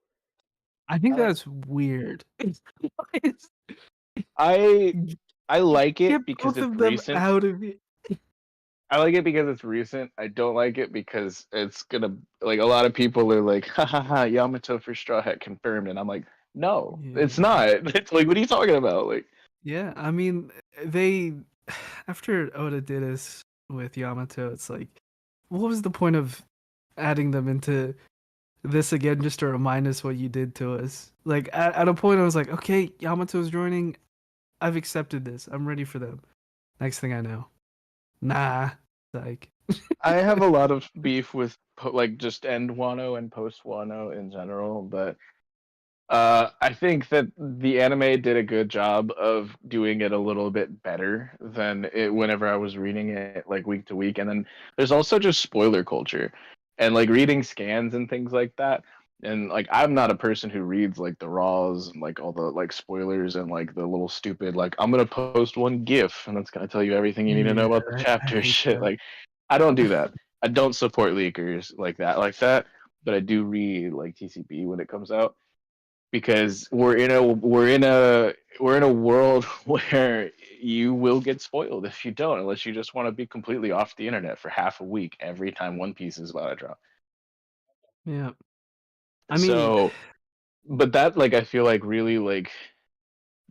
I think I like. that's weird. I I like Get it because both it's of them recent. out of it. I like it because it's recent. I don't like it because it's gonna like a lot of people are like, ha ha ha, Yamato for Straw Hat confirmed, and I'm like, no, Yeah. it's not. It's like, what are you talking about? Like, Yeah, I mean, they after Oda did this with Yamato, it's like, what was the point of adding them into this again just to remind us what you did to us? Like at a point, I was like, okay, Yamato's joining. I've accepted this. I'm ready for them. Next thing I know, nah, like, I have a lot of beef with like just end Wano and post Wano in general, but I think that the anime did a good job of doing it a little bit better than it whenever I was reading it like week to week. And then there's also just spoiler culture and like reading scans and things like that. And like I'm not a person who reads like the raws and like all the like spoilers and like the little stupid like I'm gonna post one GIF and that's gonna tell you everything you need to know yeah, about the I chapter hate shit. that. Like I don't do that. I don't support leakers like that. But I do read like TCB when it comes out because we're in a world where you will get spoiled if you don't, unless you just want to be completely off the internet for half a week every time One Piece is about to drop. Yeah, I mean, So, but that like I feel like really like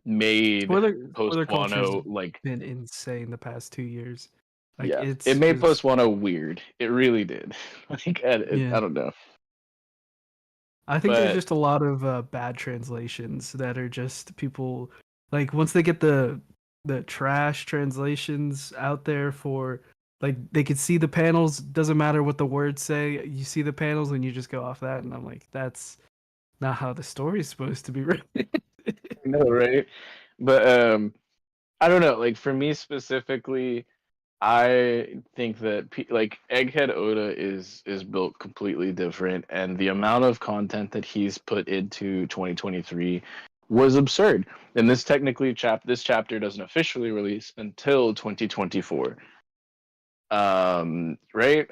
made post spoiler culture's Wano like been insane the past 2 years. Like yeah, it it's made post just Wano weird. It really did. Like yeah. I don't know, I think there's but just a lot of bad translations that are just people like once they get the trash translations out there for like they could see the panels, doesn't matter what the words say, you see the panels and you just go off that and I'm like that's not how the story's supposed to be written. I know, right? But I don't know. Like for me specifically, I think that like Egghead Oda is built completely different, and the amount of content that he's put into 2023 was absurd. And this chapter doesn't officially release until 2024. Right?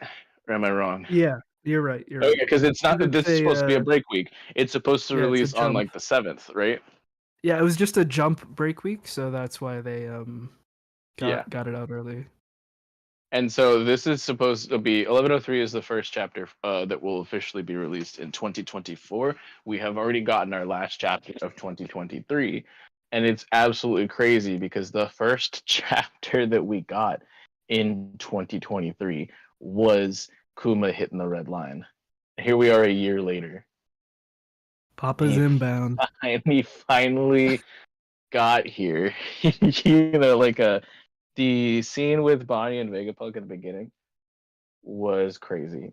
Or am I wrong? Yeah, you're right, you're Okay, right. because it's not. 'Cause it's This is supposed to be a a break week. It's supposed to yeah, it's a release on jump. like the 7th, right? Yeah, it was just a jump break week, so that's why they Yeah. got it out early. And so this is supposed to be 1103 is the first chapter that will officially be released in 2024. We have already gotten our last chapter of 2023, and it's absolutely crazy because the first chapter that we got in 2023 was Kuma hitting the red line. Here we are a year later. Papa's inbound. And he finally got here. You know, like the scene with Bonnie and Vegapunk at the beginning was crazy.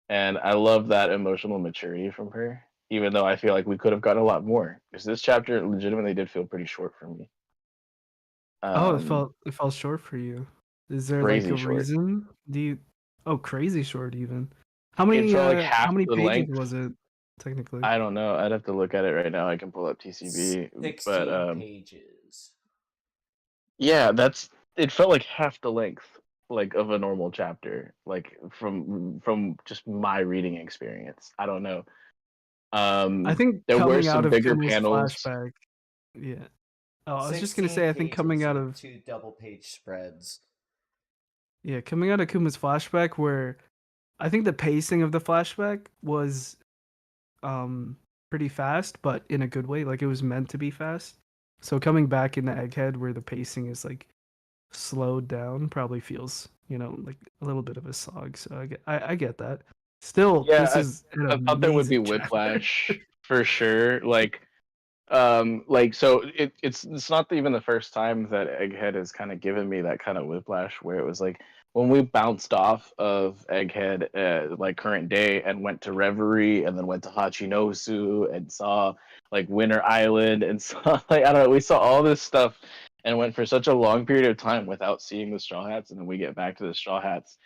And I love that emotional maturity from her, even though I feel like we could have gotten a lot more. Because this chapter legitimately did feel pretty short for me. Oh, Um, it fell short for you. Is there like crazy a short. reason? Do you Oh, crazy short even. It felt like How half many the pages length. was it technically? I don't know. I'd have to look at it right now. I can pull up TCB, but 16 pages. yeah, it felt like half the length like of a normal chapter, like from just my reading experience. I don't know. I think There were coming out some of bigger Kuma's panels. flashback. Yeah. Oh, I was just gonna 16 say I think coming pages out with of 2 double page spreads. coming out of Kuma's flashback where I think the pacing of the flashback was pretty fast, but in a good way. Like it was meant to be fast. So coming back into Egghead where the pacing is like slowed down probably feels, like a little bit of a slog. So I get that. Still, this Yeah, is an I thought there would be amazing chapter. whiplash for sure. Like so it's not even the first time that Egghead has kind of given me that kind of whiplash where it was like when we bounced off of Egghead like current day and went to Reverie and then went to Hachinosu and saw like Winter Island and saw like I don't know, we saw all this stuff and went for such a long period of time without seeing the Straw Hats, and then we get back to the Straw Hats,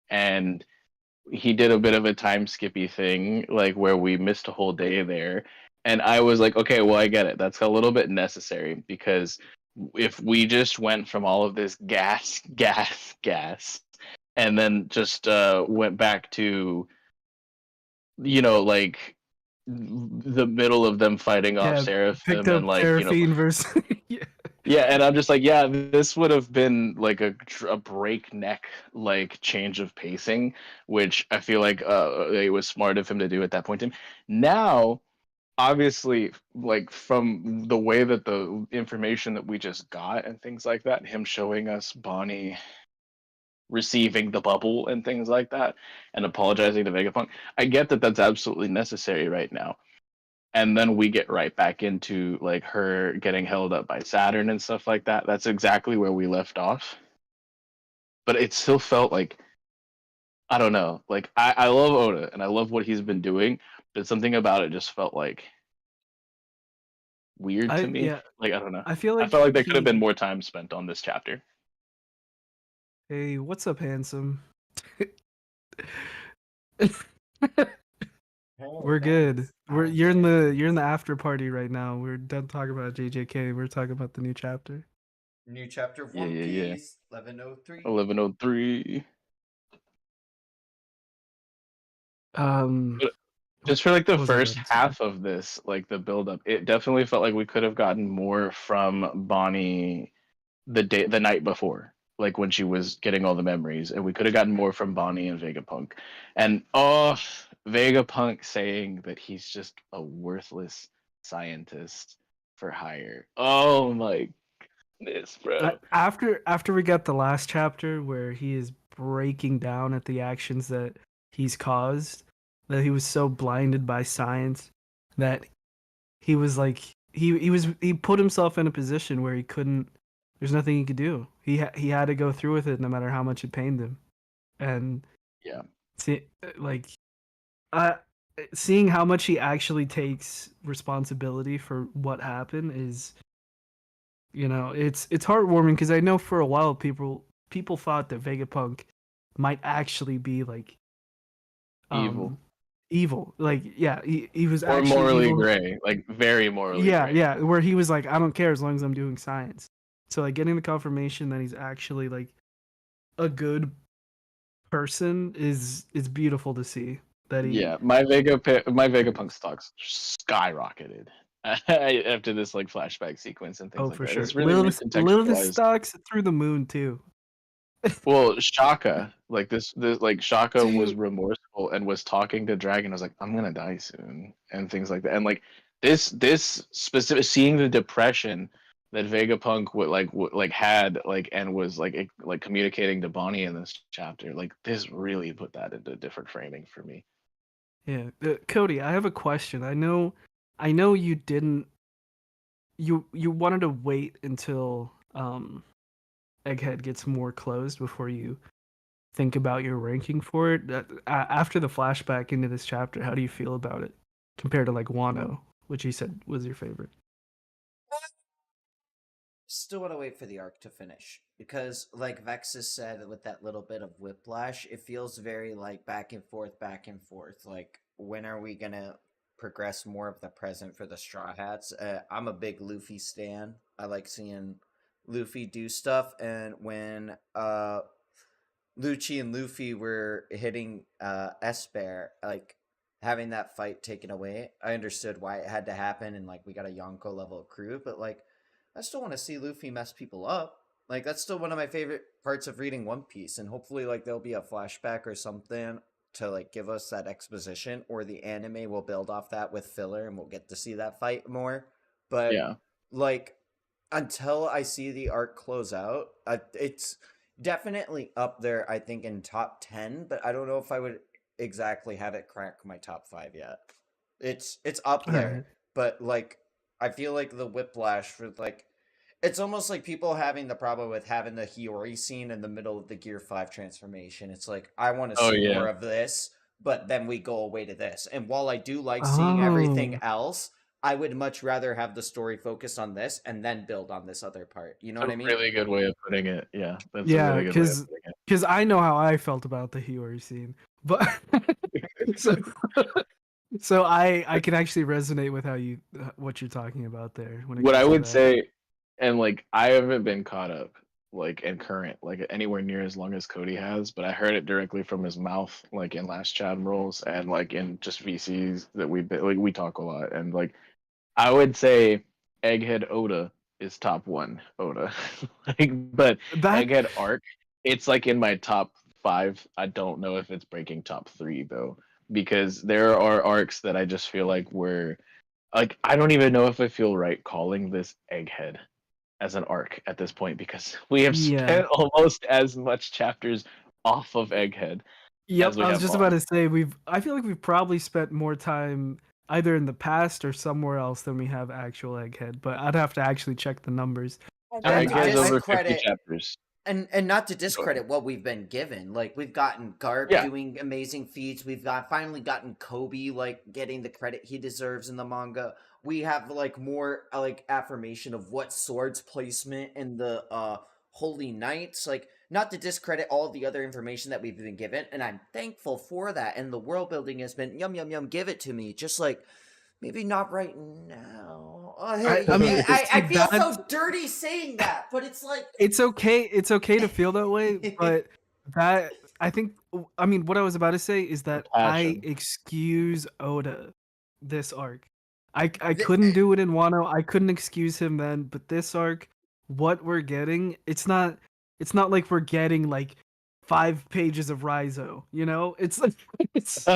and he did a bit of a time skippy thing, like where we missed a whole day there. And I was like, okay, well, I get it. That's a little bit necessary, because if we just went from all of this gas, and then just went back to, like the middle of them fighting off Yeah, picked Seraphim up and like, Seraphine versus. Yeah. yeah, and I'm just like, yeah, this would have been like a breakneck like change of pacing, which I feel like it was smart of him to do at that point in. Now, obviously, like from the way that the information that we just got and things like that, him showing us Bonnie receiving the bubble and things like that, and apologizing to Vegapunk, I get that that's absolutely necessary right now. And then we get right back into like her getting held up by Saturn and stuff like that. That's exactly where we left off. But it still felt like, I don't know, like I love Oda and I love what he's been doing, but something about it just felt like weird to me. Yeah, Like, I don't know. I feel I like felt like there could have been more time spent on this chapter. Hey, what's up, handsome? We're good. You're in the after party right now. We're done talking about JJK. We're talking about the new chapter. New chapter of Yeah, One yeah. Piece, 1103. 1103. Um, But just for like the what was I first about to say? half of this, like the build up, it definitely felt like we could have gotten more from Bonnie the night before, like when she was getting all the memories, and we could have gotten more from Bonnie and Vegapunk. And Vegapunk saying that he's just a worthless scientist for hire. Oh my goodness, bro. After we got the last chapter where he is breaking down at the actions that he's caused, that he was so blinded by science that he was like he put himself in a position where he couldn't. There's nothing he could do. He had to go through with it no matter how much it pained him, and Yeah. like seeing how much he actually takes responsibility for what happened is, it's heartwarming, because I know for a while people thought that Vegapunk might actually be like evil, like, yeah, he was Or actually morally evil. gray, like very morally gray. Yeah, where he was like, I don't care as long as I'm doing science. So like getting the confirmation that he's actually like a good person is beautiful to see. That he My Vegapunk stocks skyrocketed after this like flashback sequence and things like for that. sure. It's really Lilith recontextualized. stocks through the moon too. Well, Shaka, like this like Shaka was Dude. remorseful and was talking to Dragon. I was like, I'm gonna die soon, and things like that. And like this specific, seeing the depression that Vegapunk would had and was like communicating to Bonnie in this chapter, like this really put that into different framing for me. Yeah, Cody, I have a question. I know you didn't. You wanted to wait until Egghead gets more closed before you think about your ranking for it. After the flashback into this chapter, how do you feel about it compared to like Wano, which you said was your favorite? Still want to wait for the arc to finish, because like vexyz said, with that little bit of whiplash, it feels very like back and forth. Like, when are we gonna progress more of the present for the Straw Hats? I'm a big Luffy stan. I like seeing Luffy do stuff, and when Lucci and Luffy were hitting Esper, like having that fight taken away, I understood why it had to happen, and like we got a Yonko level crew, but like I still want to see Luffy mess people up. Like, that's still one of my favorite parts of reading One Piece, and hopefully like there'll be a flashback or something to like give us that exposition, or the anime will build off that with filler and we'll get to see that fight more. But Yeah. like, until I see the arc close out, it's definitely up there, I think, in top 10, but I don't know if I would exactly have it crack my top 5 yet. It's up there, Alright. but like I feel like the whiplash for like, it's almost like people having the problem with having the Hiyori scene in the middle of the Gear 5 transformation. It's like, I want to see more of this, but then we go away to this. And while I do like seeing everything else, I would much rather have the story focus on this and then build on this other part. You know what I A mean? really good way of putting it. Yeah, that's a Yeah, really good way of putting because I know how I felt about the Hiyori scene, but so so I can actually resonate with how you what you're talking about there when it What I comes to would that. say, and like I haven't been caught up like and current like anywhere near as long as Cody has, but I heard it directly from his mouth, like in last Chadmirals and like in just VCs that we talk a lot, and like I would say Egghead Oda is top one Oda, but That Egghead arc, it's like in my top 5. I don't know if it's breaking top 3 though, because there are arcs that I just feel like were like I don't even know if I feel right calling this Egghead as an arc at this point because we have yeah. spent almost as much chapters off of Egghead Yep, as we I was have just on. about to say I feel like we've probably spent more time either in the past or somewhere else than we have actual Egghead, but I'd have to actually check the numbers. And So not And to Egghead's over 50 discredit chapters. and not to Go ahead. discredit what we've been given. Like we've gotten Garp Yeah, doing amazing feats. We've finally gotten Kobe like getting the credit he deserves in the manga. We have like more like affirmation of what swords placement in the Holy Knights. Like not to discredit all the other information that we've been given, and I'm thankful for that. And the world building has been yum yum yum. Give it to me, just like maybe not right now. I mean, I see feel that so dirty saying that, but it's like it's okay to feel that way, but that I think I mean what I was about to say is the that I passion. excuse Oda this arc. I th- couldn't do it in Wano. I couldn't excuse him then, but this arc, what we're getting, it's not like we're getting like 5 pages of Rizo, you know? It's like it's I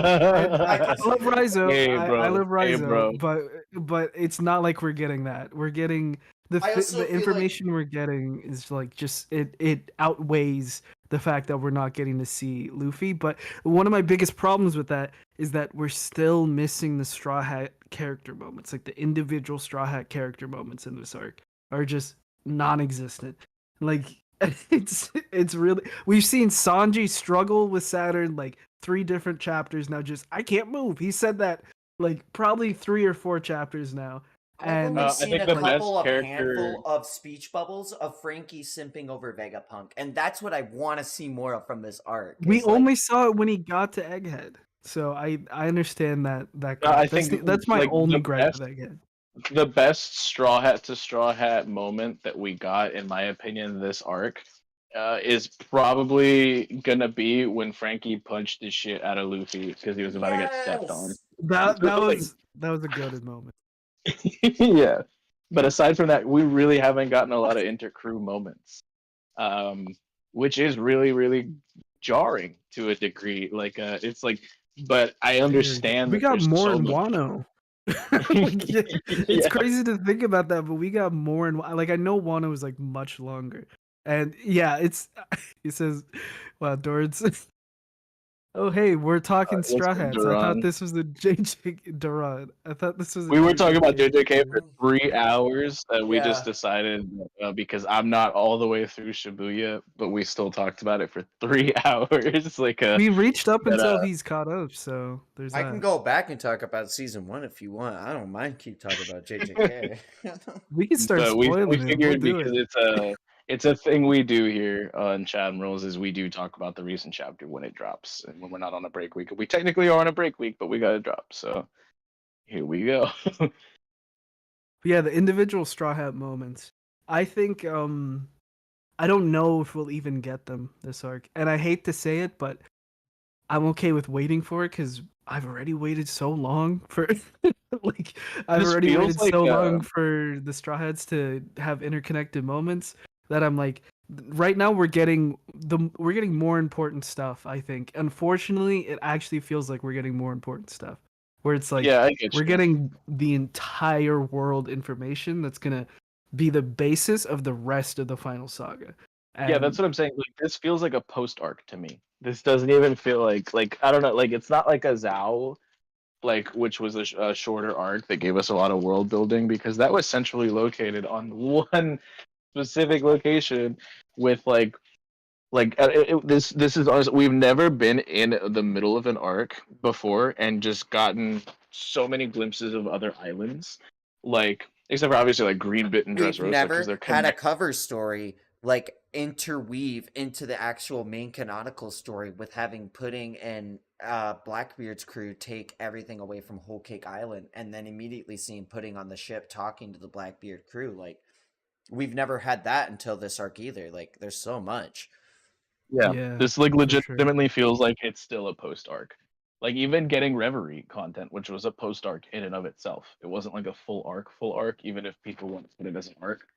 I can love see that. Rizo. Hey I bro, love hey Rizo, bro. but it's not like we're getting that. We're getting I also the feel like information we're getting is like just it outweighs the fact that we're not getting to see Luffy. But one of my biggest problems with that is that we're still missing the Straw Hat character moments. Like the individual Straw Hat character moments in this arc are just non-existent. Like it's really we've seen Sanji struggle with Saturn like 3 different chapters now. Just I can't move. He said that like probably 3 or 4 chapters now. I've only And I seen think a the couple best of character. handful of speech bubbles of Frankie simping over Vegapunk, and that's what I want to see more of from this arc. we Is like only saw it when he got to Egghead. So I understand that I gripe. think That's my like only gripe with Egghead. the best straw hat to straw hat moment that we got, in my opinion, this arc, is probably gonna be when Frankie punched the shit out of Luffy because he was about to get stepped on. yes, Like, That was a goaded moment. yeah, but aside from that, we really haven't gotten a lot of intercrew moments, um, which is really really jarring to a degree. Like, it's like, but I understand We that got there's more so in much. Wano. Like, it's Yeah. crazy to think about that, but we got more in like I know Wano is like much longer. And yeah, it's he says, wow, Dords. Oh hey, we're talking What's Straw up, Hats. I thought Duran? this was the JJ Duran. I thought this was a We were talking about JJK. JJK for 3 hours, and we just yeah. decided because I'm not all the way through Shibuya, but we still talked about it for 3 hours. Like, We reached up but until he's caught up, so there's I can that. go back and talk about season 1 if you want. I don't mind keep talking about JJK. We can start but we spoiling it. We'll figured do because it. it's a thing we do here on Chadmirals is we do talk about the recent chapter when it drops, and when we're not on a break week. We technically are on a break week, but we got to drop. So here we go. But yeah, the individual Straw Hat moments. I think I don't know if we'll even get them this arc. And I hate to say it, but I'm okay with waiting for it because I've already waited so long for like I've This already feels waited like so long for the Straw Hats to have interconnected moments that I'm like right now we're getting more important stuff, I think. Unfortunately, it actually feels like we're getting more important stuff. Where it's like yeah, I get we're you. getting the entire world information that's gonna be the basis of the rest of the final saga. Yeah, that's And what I'm saying. Like, this feels like a post arc to me. This doesn't even feel like I don't know. Like, it's not like a Zao, like, which was a shorter arc that gave us a lot of world building, because that was centrally located on one specific location with like Like this is honest. We've never been in the middle of an arc before and just gotten so many glimpses of other islands. Like except for obviously like Greenbit and We've Dressrosa because never they're had a connected. cover story like interweave into the actual main canonical story with having Pudding and Blackbeard's crew take everything away from Whole Cake Island and then immediately seeing Pudding on the ship talking to the Blackbeard crew. Like we've never had that until this arc either. Like there's so much. Yeah, Yeah, this like for sure. legitimately feels like it's still a post arc. Like even getting Reverie content, which was a post arc in and of itself, it wasn't like a full arc. Even if people want to put it as an arc,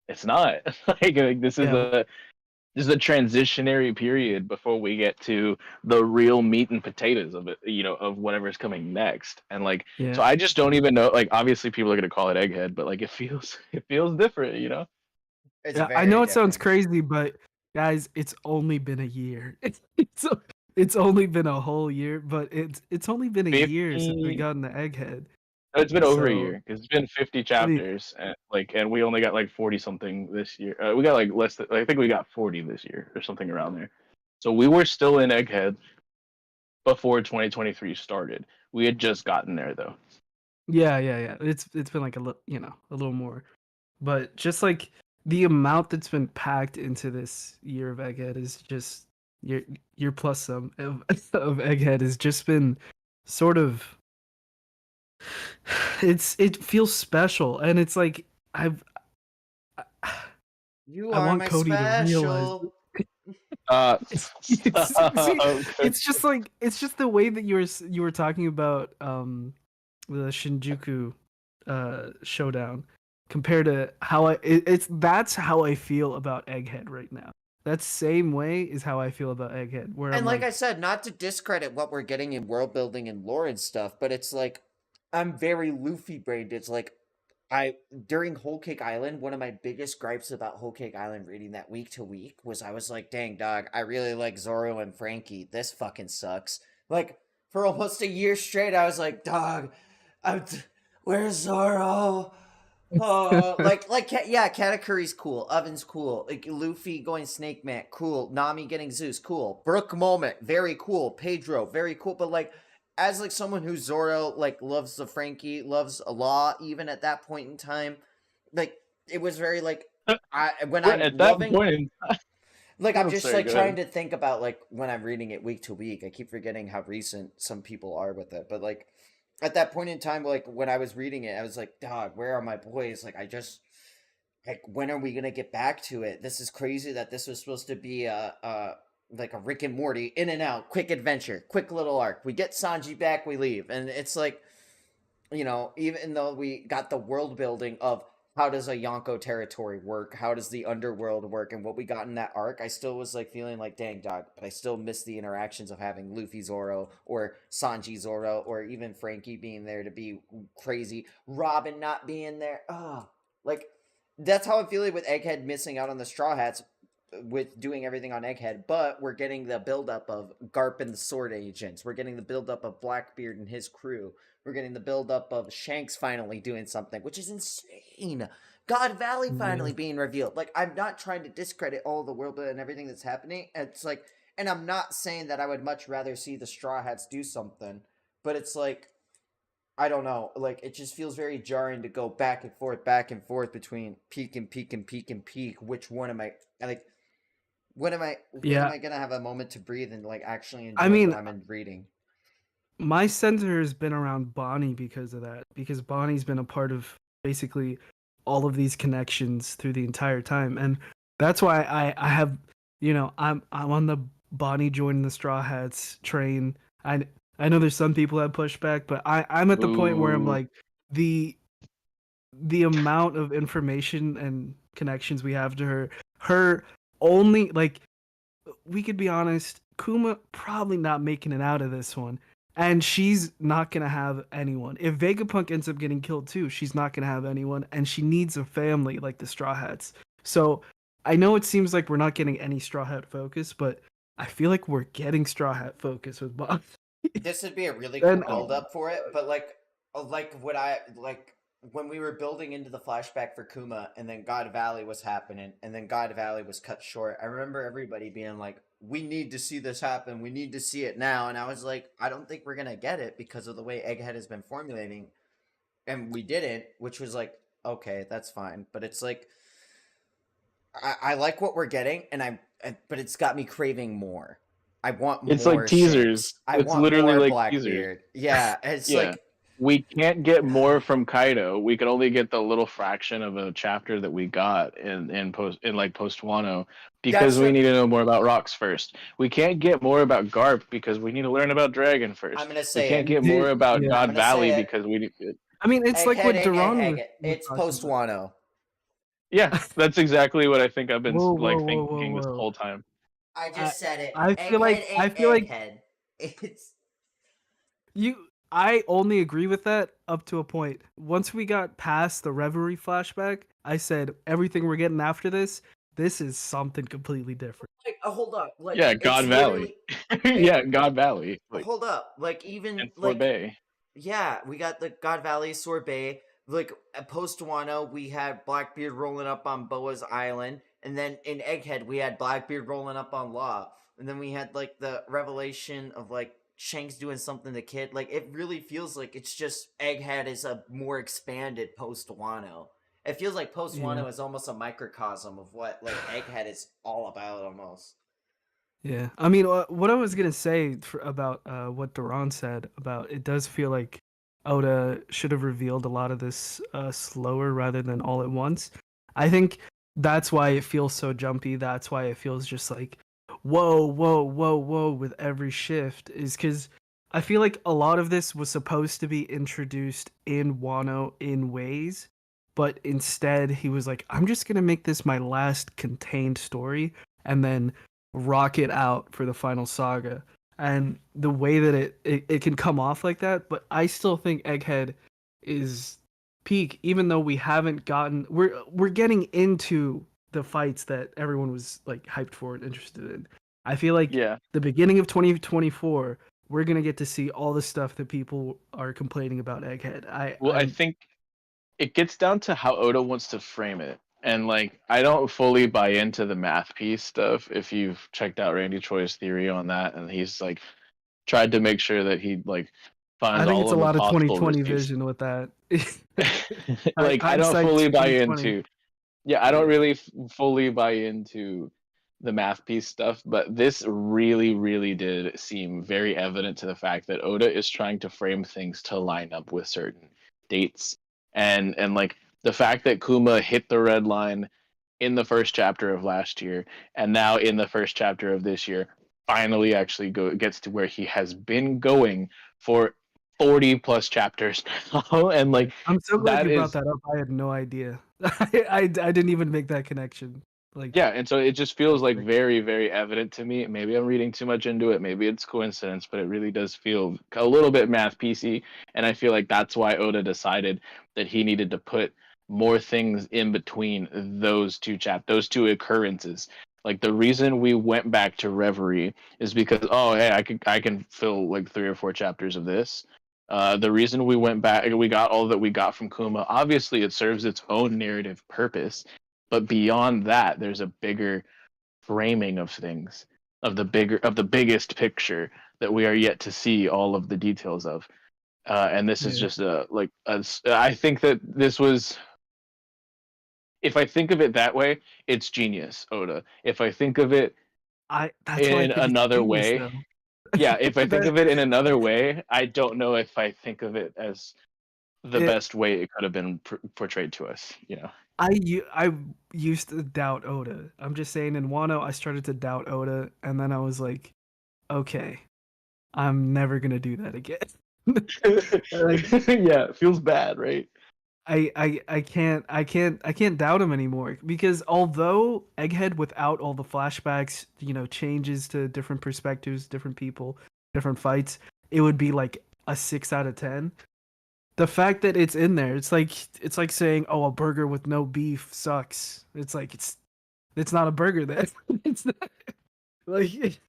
it's not. Like Yeah, this is a transitionary period before we get to the real meat and potatoes of it, of whatever's coming next. And like, yeah, so I just don't even know. Like, obviously, people are gonna call it Egghead, but like, it feels different. It's yeah. I very know it sounds different. crazy, but guys, it's only been a year. It's only been a whole year, but it's only been a year since we 50. got in the Egghead. It's been over a So year because it's been 50 I mean, chapters, and we only got like 40 something this year. We got like less than, I think we got 40 this year or something around there. So we were still in Egghead before 2023 started. We had just gotten there though. yeah. It's been like a little more, but just like the amount that's been packed into this year of Egghead is just your plus some of Egghead has just been sort of it feels special, and it's like You I are want my Cody to realize special. see, Okay. it's just the way that you were talking about the Shinjuku showdown compared to how that's how I feel about Egghead right now. That same way is how I feel about Egghead, where And I'm like I like, said, not to discredit what we're getting in world building and lore and stuff, but it's like I'm very Luffy brained. It's like I during Whole Cake Island, one of my biggest gripes about Whole Cake Island reading that week to week was I was like, dang dog, I really like Zoro and Frankie. This fucking sucks. Like for almost a year straight, I was like, dog, where's Zoro? Oh, yeah, Katakuri's cool. Oven's cool. Like Luffy going Snake Man, cool. Nami getting Zeus, cool. Brook moment, very cool. Pedro, very cool. But like, as like someone who Zoro like loves the Frankie, loves a law, even at that point in time, like it was very like I when We're I'm at that loving point. like I'm I'm just sorry, like go trying ahead. to think about like when I'm reading it week to week. I keep forgetting how recent some people are with it. But like at that point in time, like when I was reading it, I was like, dog, where are my boys? Like I just like when are we gonna get back to it? This is crazy that this was supposed to be a like a Rick and Morty in and out, quick adventure, quick little arc. We get Sanji back, we leave. And it's like even though we got the world building of how does a Yonko territory work, how does the underworld work, and what we got in that arc, I still was like feeling like, dang dog, but I still miss the interactions of having Luffy Zoro or Sanji Zoro or even Frankie being there to be crazy, Robin not being there. Like that's how I'm feeling with Egghead missing out on the Straw Hats with doing everything on Egghead, but we're getting the buildup of Garp and the Sword Agents. We're getting the buildup of Blackbeard and his crew. We're getting the buildup of Shanks finally doing something, which is insane. God Valley yeah, finally being revealed. Like, I'm not trying to discredit all the world and everything that's happening. It's like, and I'm not saying that I would much rather see the Straw Hats do something, but it's like, I don't know. Like, it just feels very jarring to go back and forth between peak and peak and peak and peak. Which one am I like? When am yeah. I gonna have a moment to breathe and like actually I enjoy what mean, I'm in reading? my center has been around Bonnie because of that, because Bonnie's been a part of basically all of these connections through the entire time, and that's why I have I'm on the Bonnie joining the Straw Hats train. I know there's some people that push back, but I'm at the point where I'm Ooh. like the amount of information and connections we have to her only like we could be honest, Kuma probably not making it out of this one. And she's not gonna have anyone. If Vegapunk ends up getting killed too, she's not gonna have anyone, and she needs a family like the Straw Hats. So I know it seems like we're not getting any Straw Hat focus, but I feel like we're getting Straw Hat focus with Bob. This would be a really cool and build up for it, but like what I like when we were building into the flashback for Kuma, and then God Valley was happening, and then God Valley was cut short. I remember everybody being like, "We need to see this happen. We need to see it now." And I was like, "I don't think we're gonna get it because of the way Egghead has been formulating." And we didn't, which was like, okay, that's fine. But it's like, I like what we're getting, but it's got me craving more. I want It's more like teasers. Shanks. I It's want literally more like teasers. Blackbeard. Yeah, it's Yeah. like We can't get more from Kaido. We can only get the little fraction of a chapter that we got in post Wano because That's we what- need to know more about rocks first. We can't get more about Garp because we need to learn about Dragon first. I'm gonna We say can't it. get more about Yeah. God I'm gonna say Valley it. because we need. I mean, it's like what Duran was It's talking post about. Wano. Yeah, that's exactly what I think I've been Whoa, like whoa, whoa, thinking whoa, this whoa. whole time. I just said it. I feel like Egghead. It's I only agree with that up to a point. Once we got past the Reverie flashback, I said everything we're getting after this is something completely different. like, hold up. Like, Yeah, it's God Valley. literally- Yeah, God Valley. Like, hold up. Like, even and like Sorbet. yeah, we got the God Valley sorbet. Like post Wano, we had Blackbeard rolling up on Boa's Island, and then in Egghead, we had Blackbeard rolling up on Law, and then we had like the revelation of like Shanks doing something to Kid. Like it really feels like it's just Egghead is a more expanded post Wano. It feels like post Wano is almost a microcosm of what like Egghead is all about, almost. Yeah, I mean, what I was gonna say about what Duran said about it does feel like Oda should have revealed a lot of this slower rather than all at once. I think that's why it feels so jumpy. That's why it feels just like whoa, whoa, whoa, whoa with every shift. Is because I feel like a lot of this was supposed to be introduced in Wano in ways, but instead he was like, I'm just gonna make this my last contained story, and then rock it out for the final saga. And the way that it can come off like that, but I still think Egghead is peak, even though we haven't gotten we're getting into the fights that everyone was like hyped for and interested in. I feel like Yeah. the beginning of 2024, we're gonna get to see all the stuff that people are complaining about Egghead. I think it gets down to how Oda wants to frame it. And like I don't fully buy into the math piece stuff. If you've checked out Randy Choi's theory on that, and he's like tried to make sure that he like I finds think all it's of a the lot of possible 2020 receipts. vision with that. Like I don't Hindsight's fully buy 2020. into. Yeah, I don't really fully buy into the math piece stuff, but this really, really did seem very evident to the fact that Oda is trying to frame things to line up with certain dates, and like the fact that Kuma hit the red line in the first chapter of last year, and now in the first chapter of this year, finally actually gets to where he has been going for 40 plus chapters now, and like I'm so glad that you brought is that up. I had no idea. I didn't even make that connection. Like, yeah, and so it just feels like Like- very, very evident to me. Maybe I'm reading too much into it. Maybe it's coincidence, but it really does feel a little bit math PC. And I feel like that's why Oda decided that he needed to put more things in between those two occurrences. Like the reason we went back to Reverie is because hey, I can fill like 3 or 4 chapters of this. The reason we went back, we got all that we got from Kuma. Obviously, it serves its own narrative purpose. But beyond that, there's a bigger framing of things, of the biggest picture that we are yet to see all of the details of. And this is Yeah. just I think that this was, if I think of it that way, it's genius, Oda. If I think of it that's why I in think it's another genius, way, though. yeah, if I think That- of it in another way, I don't know if I think of it as the It- best way it could have been portrayed to us, I used to doubt Oda. I'm just saying, in Wano, I started to doubt Oda, and then I was like, okay, I'm never gonna do that again. Like, Yeah, it feels bad, right? I can't doubt him anymore, because although Egghead without all the flashbacks, changes to different perspectives, different people, different fights, it would be like a 6 out of 10. The fact that it's in there, it's like saying, oh, a burger with no beef sucks. It's like it's not a burger then. It's not, like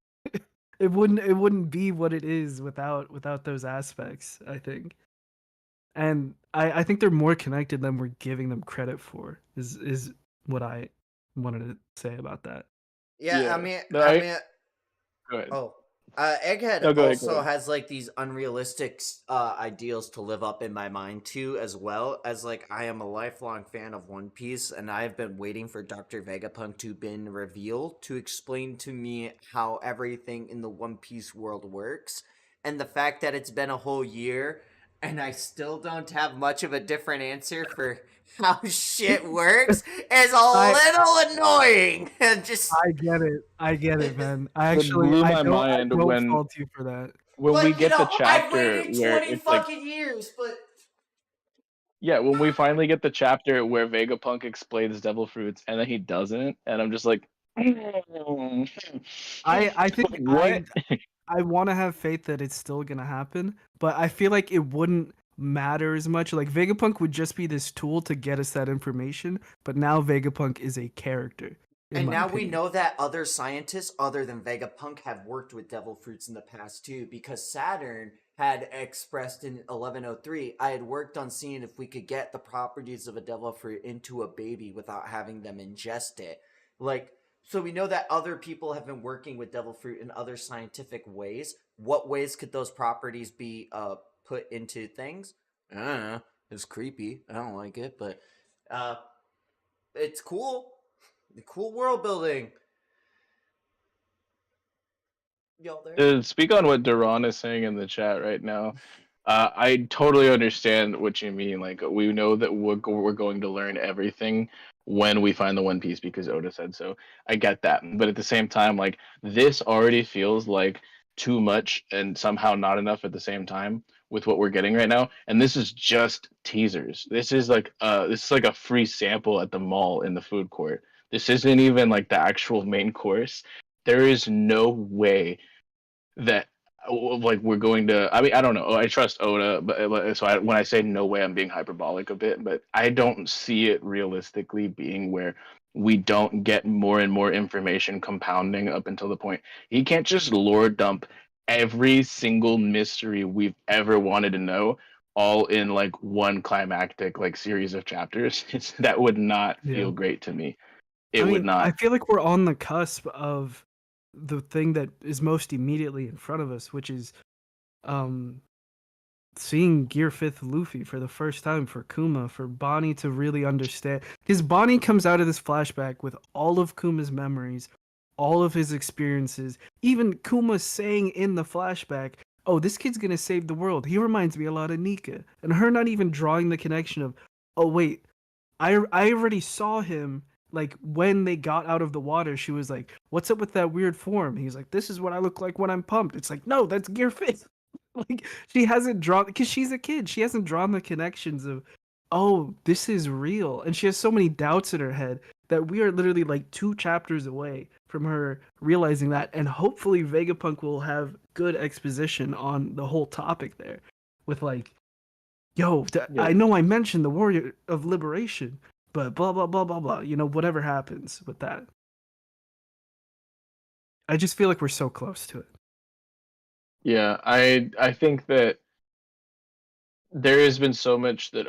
it wouldn't be what it is without those aspects, I think. and I think they're more connected than we're giving them credit for. Is what I wanted to say about that. Yeah, I Yeah. mean, No, I mean, go ahead. oh, Egghead No, go ahead. Go also ahead. has like these unrealistic ideals to live up in my mind too, as well as like I am a lifelong fan of One Piece, and I have been waiting for Dr. Vegapunk to been revealed to explain to me how everything in the One Piece world works, and the fact that it's been a whole year and I still don't have much of a different answer for how shit works is a little annoying. Just I get it, man. It blew my I mind don't when fault you for that. we but you get the know, I've chapter waited where 20 it's like, fucking years, but yeah, when we finally get the chapter where Vegapunk explains devil fruits and then he doesn't, and I'm just like, I think what? I want to have faith that it's still gonna happen, but I feel like it wouldn't matter as much. Like Vegapunk would just be this tool to get us that information, but now Vegapunk is a character. In and my now we opinion. know that other scientists other than Vegapunk have worked with devil fruits in the past too, because Saturn had expressed in 1103, I had worked on seeing if we could get the properties of a devil fruit into a baby without having them ingest it. Like, so we know that other people have been working with devil fruit in other scientific ways. What ways could those properties be put into things? I don't know. It's creepy. I don't like it, but uh it's cool. The cool world building. Y'all there? To speak on what Duran is saying in the chat right now, I totally understand what you mean. Like, we know that we're going to learn everything when we find the One Piece because Oda said so. I get that. But at the same time, like, this already feels like too much and somehow not enough at the same time with what we're getting right now. And this is just teasers. This is like a free sample at the mall in the food court. This isn't even like the actual main course. There is no way that like we're going to. I mean, I don't know. I trust Oda, but when I say no way, I'm being hyperbolic a bit. But I don't see it realistically being where we don't get more and more information compounding up until the point he can't just lore dump every single mystery we've ever wanted to know all in like one climactic like series of chapters. That would not Yeah. feel great to me. I It would mean, not. I feel like we're on the cusp of the thing that is most immediately in front of us, which is seeing Gear 5th Luffy for the first time, for Kuma, for Bonnie to really understand. Because Bonnie comes out of this flashback with all of Kuma's memories, all of his experiences, even Kuma saying in the flashback, oh, this kid's gonna save the world. He reminds me a lot of Nika. And her not even drawing the connection of, oh, wait, I already saw him. Like when they got out of the water, she was like, "What's up with that weird form?" He's like, "This is what I look like when I'm pumped." It's like, no, that's Gear 5th. Like she hasn't drawn because she's a kid. She hasn't drawn the connections of, oh, this is real, and she has so many doubts in her head that we are literally like 2 chapters away from her realizing that, and hopefully Vegapunk will have good exposition on the whole topic there, with like, yo, Yeah. I know I mentioned the Warrior of Liberation, but blah blah blah blah blah. You know, whatever happens with that. I just feel like we're so close to it. Yeah, I think that there has been so much that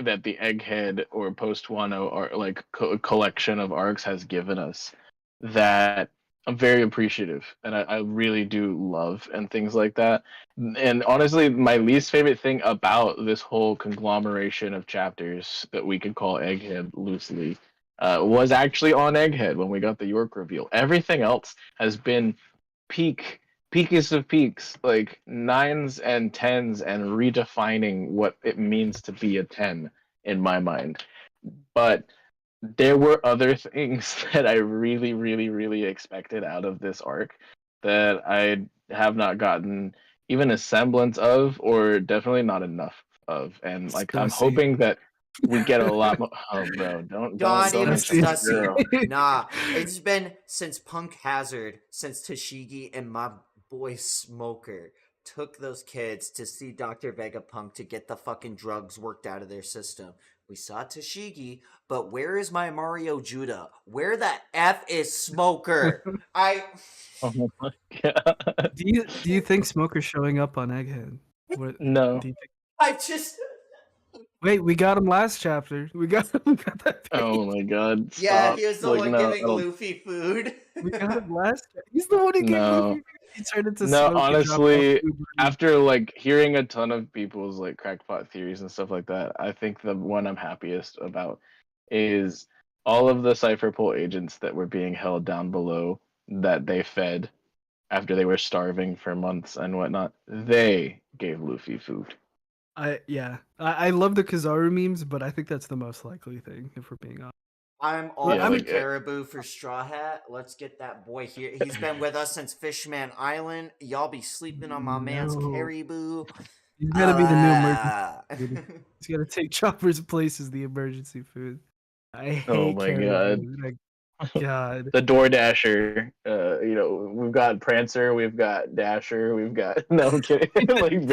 that the Egghead or Post Wano or like collection of arcs has given us that I'm very appreciative and I really do love and things like that. And honestly, my least favorite thing about this whole conglomeration of chapters that we could call Egghead loosely was actually on Egghead when we got the York reveal. Everything else has been peakest of peaks, like 9s and 10s, and redefining what it means to be a 10 in my mind. But there were other things that I really, really, really expected out of this arc that I have not gotten even a semblance of, or definitely not enough of. And like, I'm Stussy. hoping that we get a lot more. Oh, bro, don't Even mention this Stussy. girl. Nah, it's been since Punk Hazard, since Tashigi and my boy Smoker took those kids to see Dr. Vegapunk to get the fucking drugs worked out of their system. We saw Tashigi, but where is my Mario Judah? Where the F is Smoker? Oh my god. Do you think Smoker's showing up on Egghead? What No. do you think? I just Wait, we got him last chapter. We got that Oh page. my god! Yeah, Stop! he was the Like one no, giving I don't. Luffy food. We got him last. He's the one who gave Luffy. No, Food. He turned into no. smoke and dropped off Honestly, food. after like hearing a ton of people's like crackpot theories and stuff like that, I think the one I'm happiest about is all of the Cypher Pole agents that were being held down below that they fed after they were starving for months and whatnot. They gave Luffy food. I love the Kizaru memes, but I think that's the most likely thing if we're being honest. I'm all Yeah, for like Caribou for Straw Hat. Let's get that boy here. He's been with us since Fishman Island. Y'all be sleeping on my man's No. Caribou. He's gotta be the new emergency. Ah. Food. He's gotta take Chopper's place as the emergency food. I oh hate my god. Caribou. My God. The Door Dasher. You know, we've got Prancer, we've got Dasher, we've got. No, I'm kidding. Like,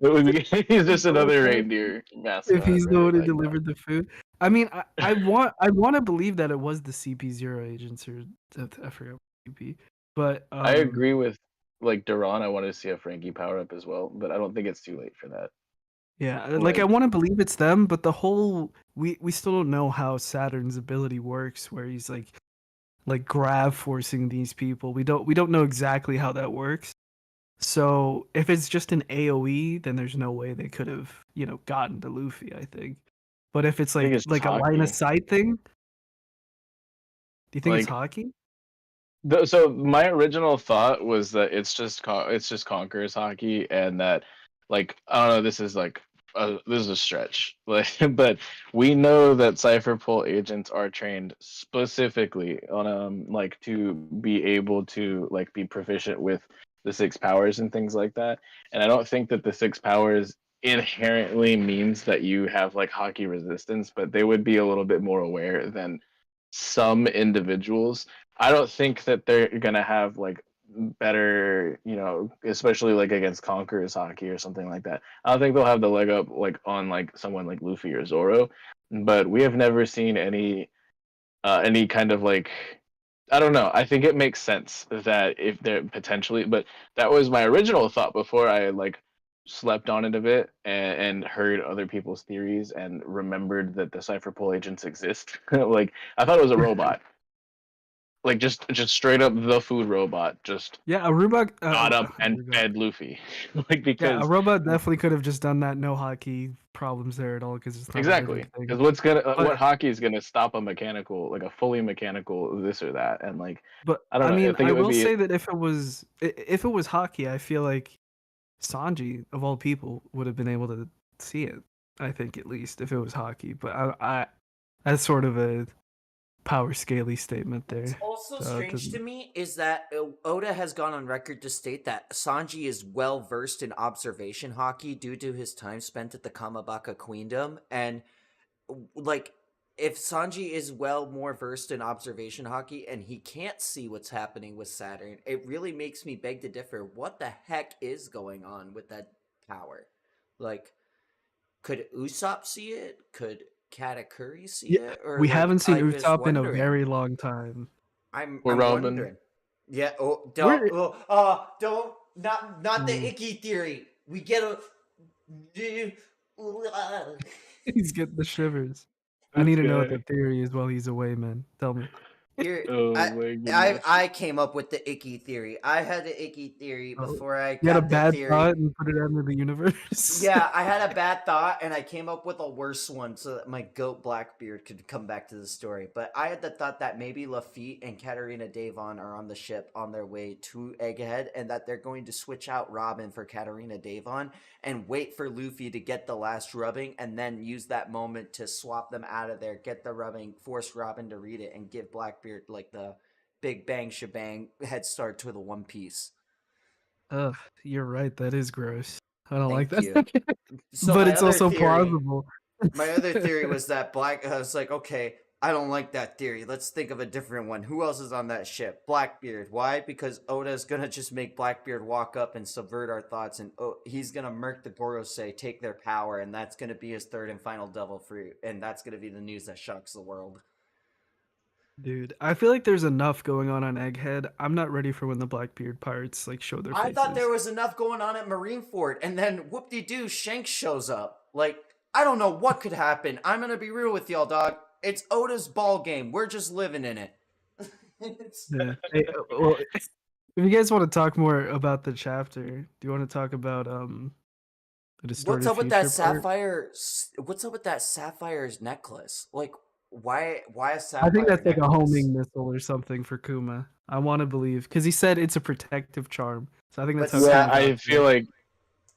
bro, he's just another reindeer mascot. If he's the right? one who Like, delivered the food. I mean, I want to believe that it was the CP0 agents or I forgot what CP. But I agree with like Duran. I want to see a Frankie power up as well, but I don't think it's too late for that. yeah, like I want to believe it's them, but the whole we still don't know how Saturn's ability works, where he's like grav forcing these people. We don't know exactly how that works. So if it's just an AOE, then there's no way they could have gotten to Luffy. I think, but if it's I think like it's just a line of hockey. sight thing, do you think it's Like, hockey? So my original thought was that it's just Conqueror's hockey, and that like I don't know, this is like this is a stretch, like but we know that Cypher Pole agents are trained specifically on like to be able to like be proficient with the six powers and things like that, and I don't think that the six powers inherently means that you have like hockey resistance, but they would be a little bit more aware than some individuals. I don't think that they're gonna have like better, especially like against Conqueror's hockey or something like that. I don't think they'll have the leg up like on like someone like Luffy or Zoro, but we have never seen any kind of like I don't know. I think it makes sense that if they're potentially, but that was my original thought before I like slept on it a bit and heard other people's theories and remembered that the Cypher Pole agents exist. Like I thought it was a robot. Like just straight up the food robot just Yeah, a robot got up and fed Luffy. Like yeah, a because robot definitely could have just done that. No hockey problems there at all because it's not exactly a thing. because what hockey is gonna stop a mechanical like a fully mechanical this or that and like But I don't know. I mean, think I it would will be say that if it was hockey, I feel like Sanji of all people would have been able to see it. I think at least if it was hockey, but I that's sort of a power scaly statement there. What's also So it strange to doesn't- me is that Oda has gone on record to state that Sanji is well versed in observation hockey due to his time spent at the Kamabaka Queendom. And, like, if Sanji is more versed in observation hockey and he can't see what's happening with Saturn, it really makes me beg to differ. What the heck is going on with that power? Like, could Usopp see it? Could Katakuri see it? Or we like, haven't seen I'm just Usopp in a wondering. very long time. I'm Robin. wondering. Yeah. Oh, Where- don't. Not the icky theory. We get a. He's getting the shivers. I need to know what the theory is while he's away, man. Tell me. Here, Oh my goodness. I came up with the icky theory. I had the icky theory before I You had a got the bad theory. thought and put it out into the universe. Yeah, I had a bad thought and I came up with a worse one so that my goat Blackbeard could come back to the story. But I had the thought that maybe Lafitte and Katarina Devon are on the ship on their way to Egghead and that they're going to switch out Robin for Katarina Devon and wait for Luffy to get the last rubbing and then use that moment to swap them out of there, get the rubbing, force Robin to read it, and give Blackbeard like the big bang shebang head start to the One Piece. Ugh, you're right. That is gross. I don't like Thank that. So but my it's other also theory- plausible. My other theory was that I was like, okay, I don't like that theory. Let's think of a different one. Who else is on that ship? Blackbeard. Why? Because Oda's gonna just make Blackbeard walk up and subvert our thoughts, and he's gonna murk the Gorosei, take their power, and that's gonna be his third and final devil fruit, and that's gonna be the news that shocks the world. Dude, I feel like there's enough going on Egghead. I'm not ready for when the Blackbeard pirates like show their faces. I thought there was enough going on at Marineford, and then whoop-de-doo, Shanks shows up. Like, I don't know what could happen. I'm gonna be real with y'all, dog. It's Oda's ball game. We're just living in it. Yeah. Hey, well, if you guys want to talk more about the chapter, do you want to talk about the What's distorted up with that future part? sapphire? What's up with that sapphire's necklace? Like, why a I sapphire think that's like a necklace? homing missile or something for Kuma. I want to believe because he said it's a protective charm. So I think that's But how Yeah, Kuma got I it. feel like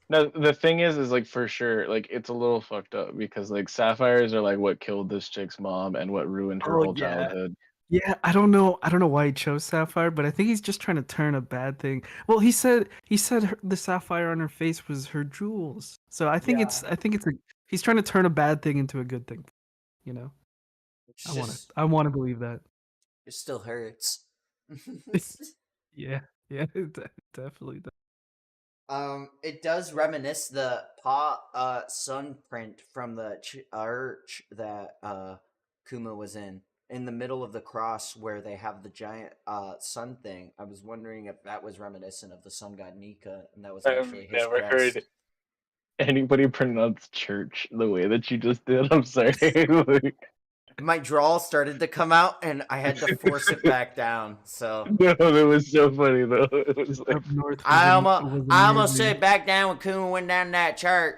no. The thing is like for sure, like it's a little fucked up because like sapphires are like what killed this chick's mom and what ruined her Oh whole yeah. childhood. Yeah, I don't know. I don't know why he chose Sapphire, but I think he's just trying to turn a bad thing. Well, he said the sapphire on her face was her jewels. So Yeah. I think it's he's trying to turn a bad thing into a good thing. You know, It's just I want to believe that. it still hurts. Yeah, yeah, definitely. It does reminisce the sun print from the arch that Kuma was in the middle of the cross where they have the giant sun thing. I was wondering if that was reminiscent of the sun god Nika, and that was I've actually his never crest. heard anybody pronounce church the way that you just did. I'm sorry. Like, My drawl started to come out, and I had to force it back down. So no, it was so funny though. It was like Up north I almost was I almost amazing. said back down when Kuma went down that church.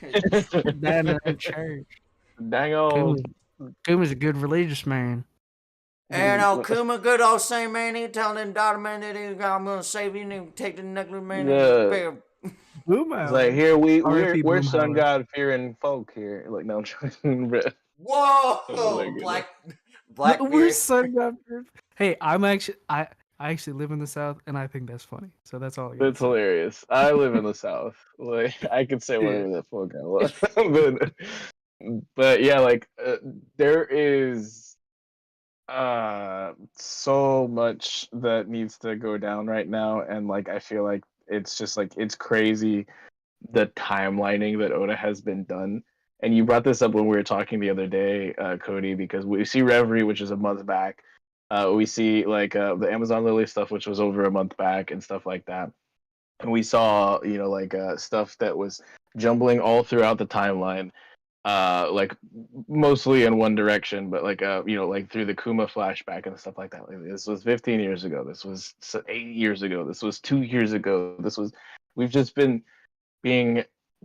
That church. dang old. Kuma's a good religious man. And Kuma, good old same man, he telling daughter man that I'm gonna save you and take the necklace man. Yeah. Boomhauer. It's like here R.I.P. we're sun Boomhauer. god fearing folk here. Like no, I'm joking, bro. Whoa, Oh my goodness. Blackbeard. We're sun god. Hey, I actually live in the South, and I think that's funny. So that's all I got. That's hilarious. I live in the South. Like I could say whatever the fuck I want, but yeah, like there is so much that needs to go down right now, and like I feel like it's just like it's crazy the timelining that Oda has been done. And you brought this up when we were talking the other day, Cody, because we see Reverie, which is a month back. We see like the Amazon Lily stuff, which was over a month back, and stuff like that. And we saw, you know, like stuff that was jumbling all throughout the timeline, like mostly in one direction, but like you know, like through the Kuma flashback and stuff like that. Like, this was 15 years ago. This was 8 years ago. This was 2 years ago. This was we've just been being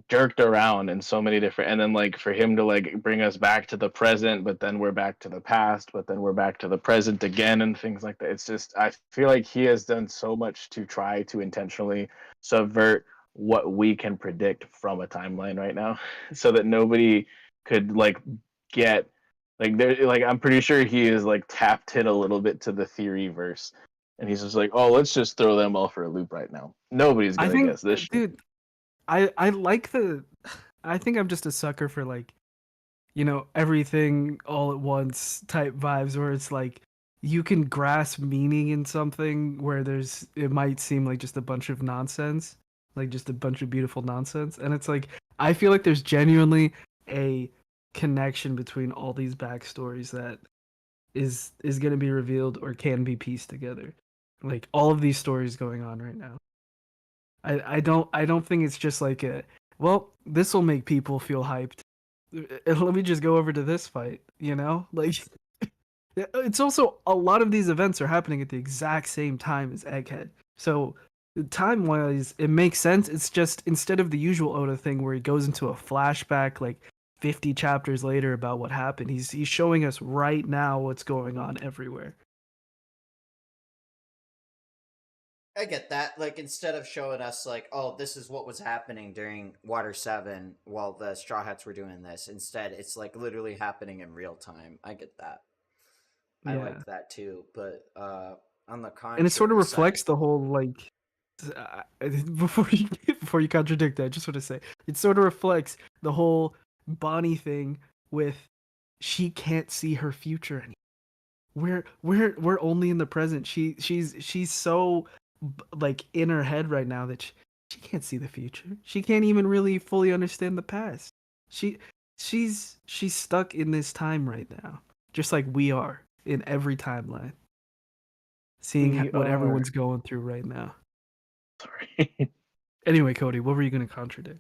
jerked around in so many different, and then like for him to like bring us back to the present, but then we're back to the past, but then we're back to the present again, and things like that. It's just I feel like he has done so much to try to intentionally subvert what we can predict from a timeline right now so that nobody could like get like there like I'm pretty sure he is like tapped in a little bit to the theory verse, and he's just like, oh, let's just throw them all for a loop right now. Nobody's I gonna think, guess this shit. dude, I like the. I think I'm just a sucker for like, you know, everything all at once type vibes where it's like you can grasp meaning in something where it might seem like just a bunch of nonsense, like just a bunch of beautiful nonsense, and it's like I feel like there's genuinely a connection between all these backstories that is going to be revealed or can be pieced together, like all of these stories going on right now. I don't think it's just like this will make people feel hyped. Let me just go over to this fight, you know? Like it's also a lot of these events are happening at the exact same time as Egghead. So time wise it makes sense. It's just instead of the usual Oda thing where he goes into a flashback like 50 chapters later about what happened, he's showing us right now what's going on everywhere. I get that. Like, instead of showing us, like, oh, this is what was happening during Water 7 while the Straw Hats were doing this, instead, it's, like, literally happening in real time. I get that. I Yeah. like that, too. But, on the contrary And it sort of side- reflects the whole, like, before you contradict that, I just want to say, it sort of reflects the whole Bonnie thing with she can't see her future anymore. We're only in the present. She's so like in her head right now that she can't see the future. She can't even really fully understand the past. She's stuck in this time right now, just like we are in every timeline, seeing We what are. everyone's going through right now. Sorry. Anyway, Cody, what were you going to contradict?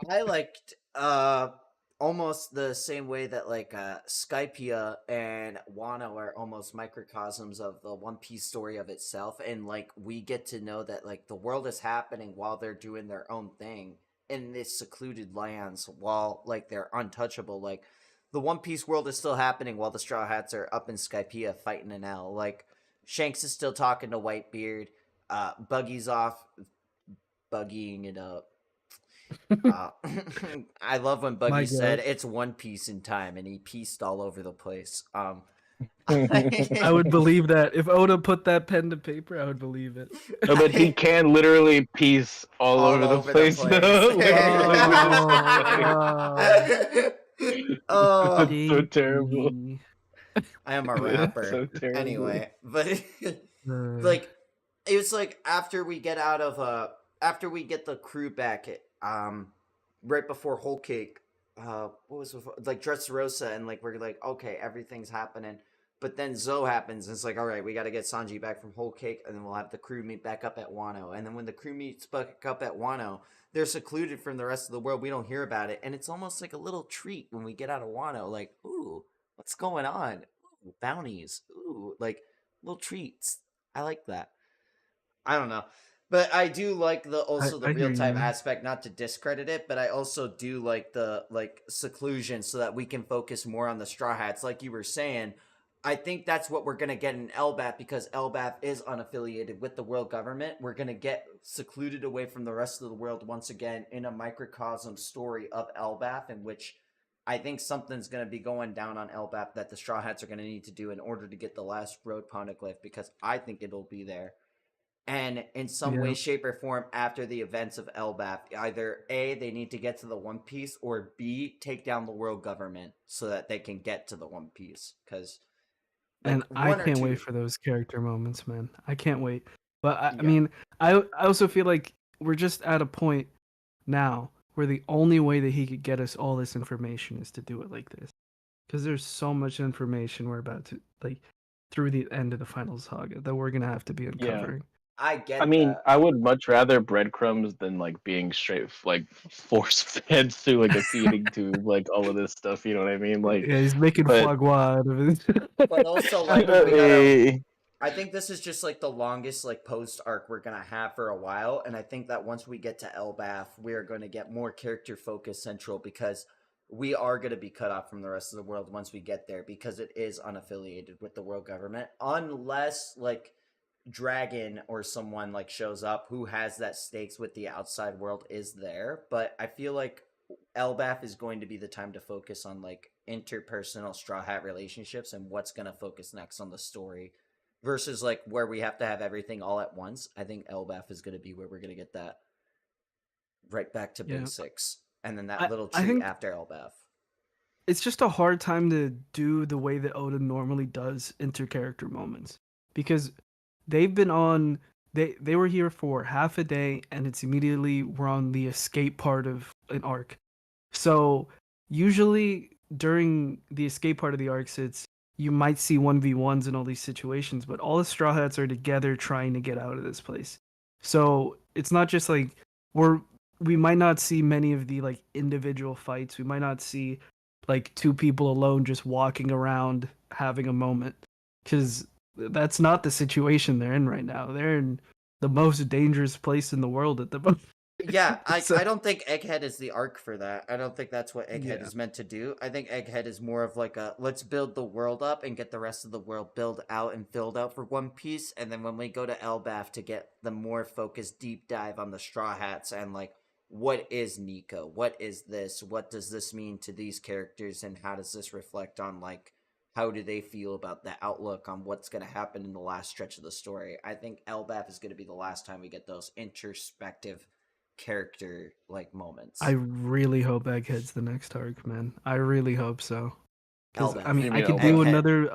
I liked almost the same way that like Skypia and Wano are almost microcosms of the One Piece story of itself, and like we get to know that like the world is happening while they're doing their own thing in this secluded lands while like they're untouchable. Like the One Piece world is still happening while the Straw Hats are up in Skypia fighting an L. Like Shanks is still talking to Whitebeard, Buggy's off buggying it up. I love when Buggy said it's One Piece in time, and he pieced all over the place. I would believe that if Oda put that pen to paper, I would believe it. No, but he can literally piece all over the place. Though. Oh, That's so terrible. I am a rapper. So terrible. Anyway, but like it was like after we get out of after we get the crew back right before Whole Cake, what was before, like Dressrosa, and like we're like, okay, everything's happening. But then Zoe happens, and it's like, all right, we got to get Sanji back from Whole Cake, and then we'll have the crew meet back up at Wano. And then when the crew meets back up at Wano, they're secluded from the rest of the world. We don't hear about it, and it's almost like a little treat when we get out of Wano. Like, ooh, what's going on? Ooh, bounties. Ooh, like little treats. I like that. I don't know. But I do like the real time aspect, not to discredit it, but I also do like the like seclusion so that we can focus more on the Straw Hats. Like you were saying, I think that's what we're gonna get in Elbaf, because Elbaf is unaffiliated with the world government. We're gonna get secluded away from the rest of the world once again in a microcosm story of Elbaf, in which I think something's gonna be going down on Elbaf that the Straw Hats are gonna need to do in order to get the last road poneglyph, because I think it'll be there. And in some way, shape, or form, after the events of Elbaf, either A, they need to get to the One Piece, or B, take down the world government so that they can get to the One Piece. Because, and I can't wait for those character moments, man. I can't wait. But I mean, I also feel like we're just at a point now where the only way that he could get us all this information is to do it like this, because there's so much information we're about to like through the end of the final saga that we're gonna have to be uncovering. Yeah. I mean, that. I would much rather breadcrumbs than like being straight like force fed to like a feeding tube, like all of this stuff. You know what I mean? Like, yeah, he's making foie gras out of it. But also, like, I think this is just like the longest like post arc we're gonna have for a while, and I think that once we get to Elbaf, we are going to get more character focus central, because we are going to be cut off from the rest of the world once we get there, because it is unaffiliated with the world government, unless like Dragon or someone like shows up who has that stakes with the outside world is there. But I feel like Elbaf is going to be the time to focus on like interpersonal Straw Hat relationships and what's going to focus next on the story, versus like where we have to have everything all at once. I think Elbaf is going to be where we're going to get that right back to basics, and then that little treat after Elbaf. It's just a hard time to do the way that Oda normally does inter-character moments, because they've been on, they were here for half a day, and it's immediately we're on the escape part of an arc. So usually during the escape part of the arcs, it's you might see 1v1s in all these situations, but all the Straw Hats are together trying to get out of this place. So it's not just like we might not see many of the like individual fights. We might not see like two people alone just walking around having a moment, because that's not the situation they're in right now. They're in the most dangerous place in the world at the moment. Yeah, I don't think Egghead is the arc for that. I don't think that's what Egghead is meant to do. I think Egghead is more of like a, let's build the world up and get the rest of the world built out and filled out for One Piece. And then when we go to Elbaf to get the more focused deep dive on the Straw Hats and like, what is Nico? What is this? What does this mean to these characters? And how does this reflect on like, how do they feel about the outlook on what's going to happen in the last stretch of the story? I think Elbaf is going to be the last time we get those introspective character like moments. I really hope Egghead's the next arc, man. I really hope so. I mean, I could do another.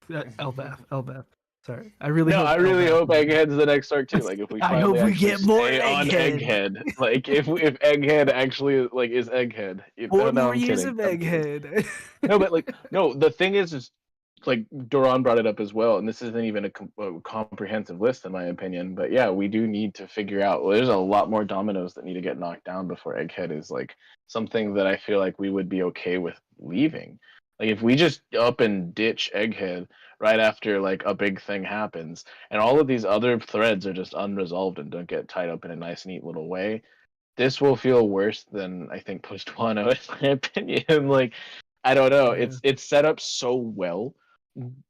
Elbaf. Sorry, I really. No, I really hope Egghead's the next arc too. Like if we I hope we get more Egghead. Like if Egghead actually like is Egghead. 4 more years of Egghead. No, but like no. The thing is like Doran brought it up as well, and this isn't even a comprehensive list in my opinion. But yeah, we do need to figure out. Well, there's a lot more dominoes that need to get knocked down before Egghead is like something that I feel like we would be okay with leaving. Like if we just up and ditch Egghead right after like a big thing happens, and all of these other threads are just unresolved and don't get tied up in a nice, neat little way, this will feel worse than I think Post Wano, in my opinion. Like I don't know. Yeah. It's set up so well,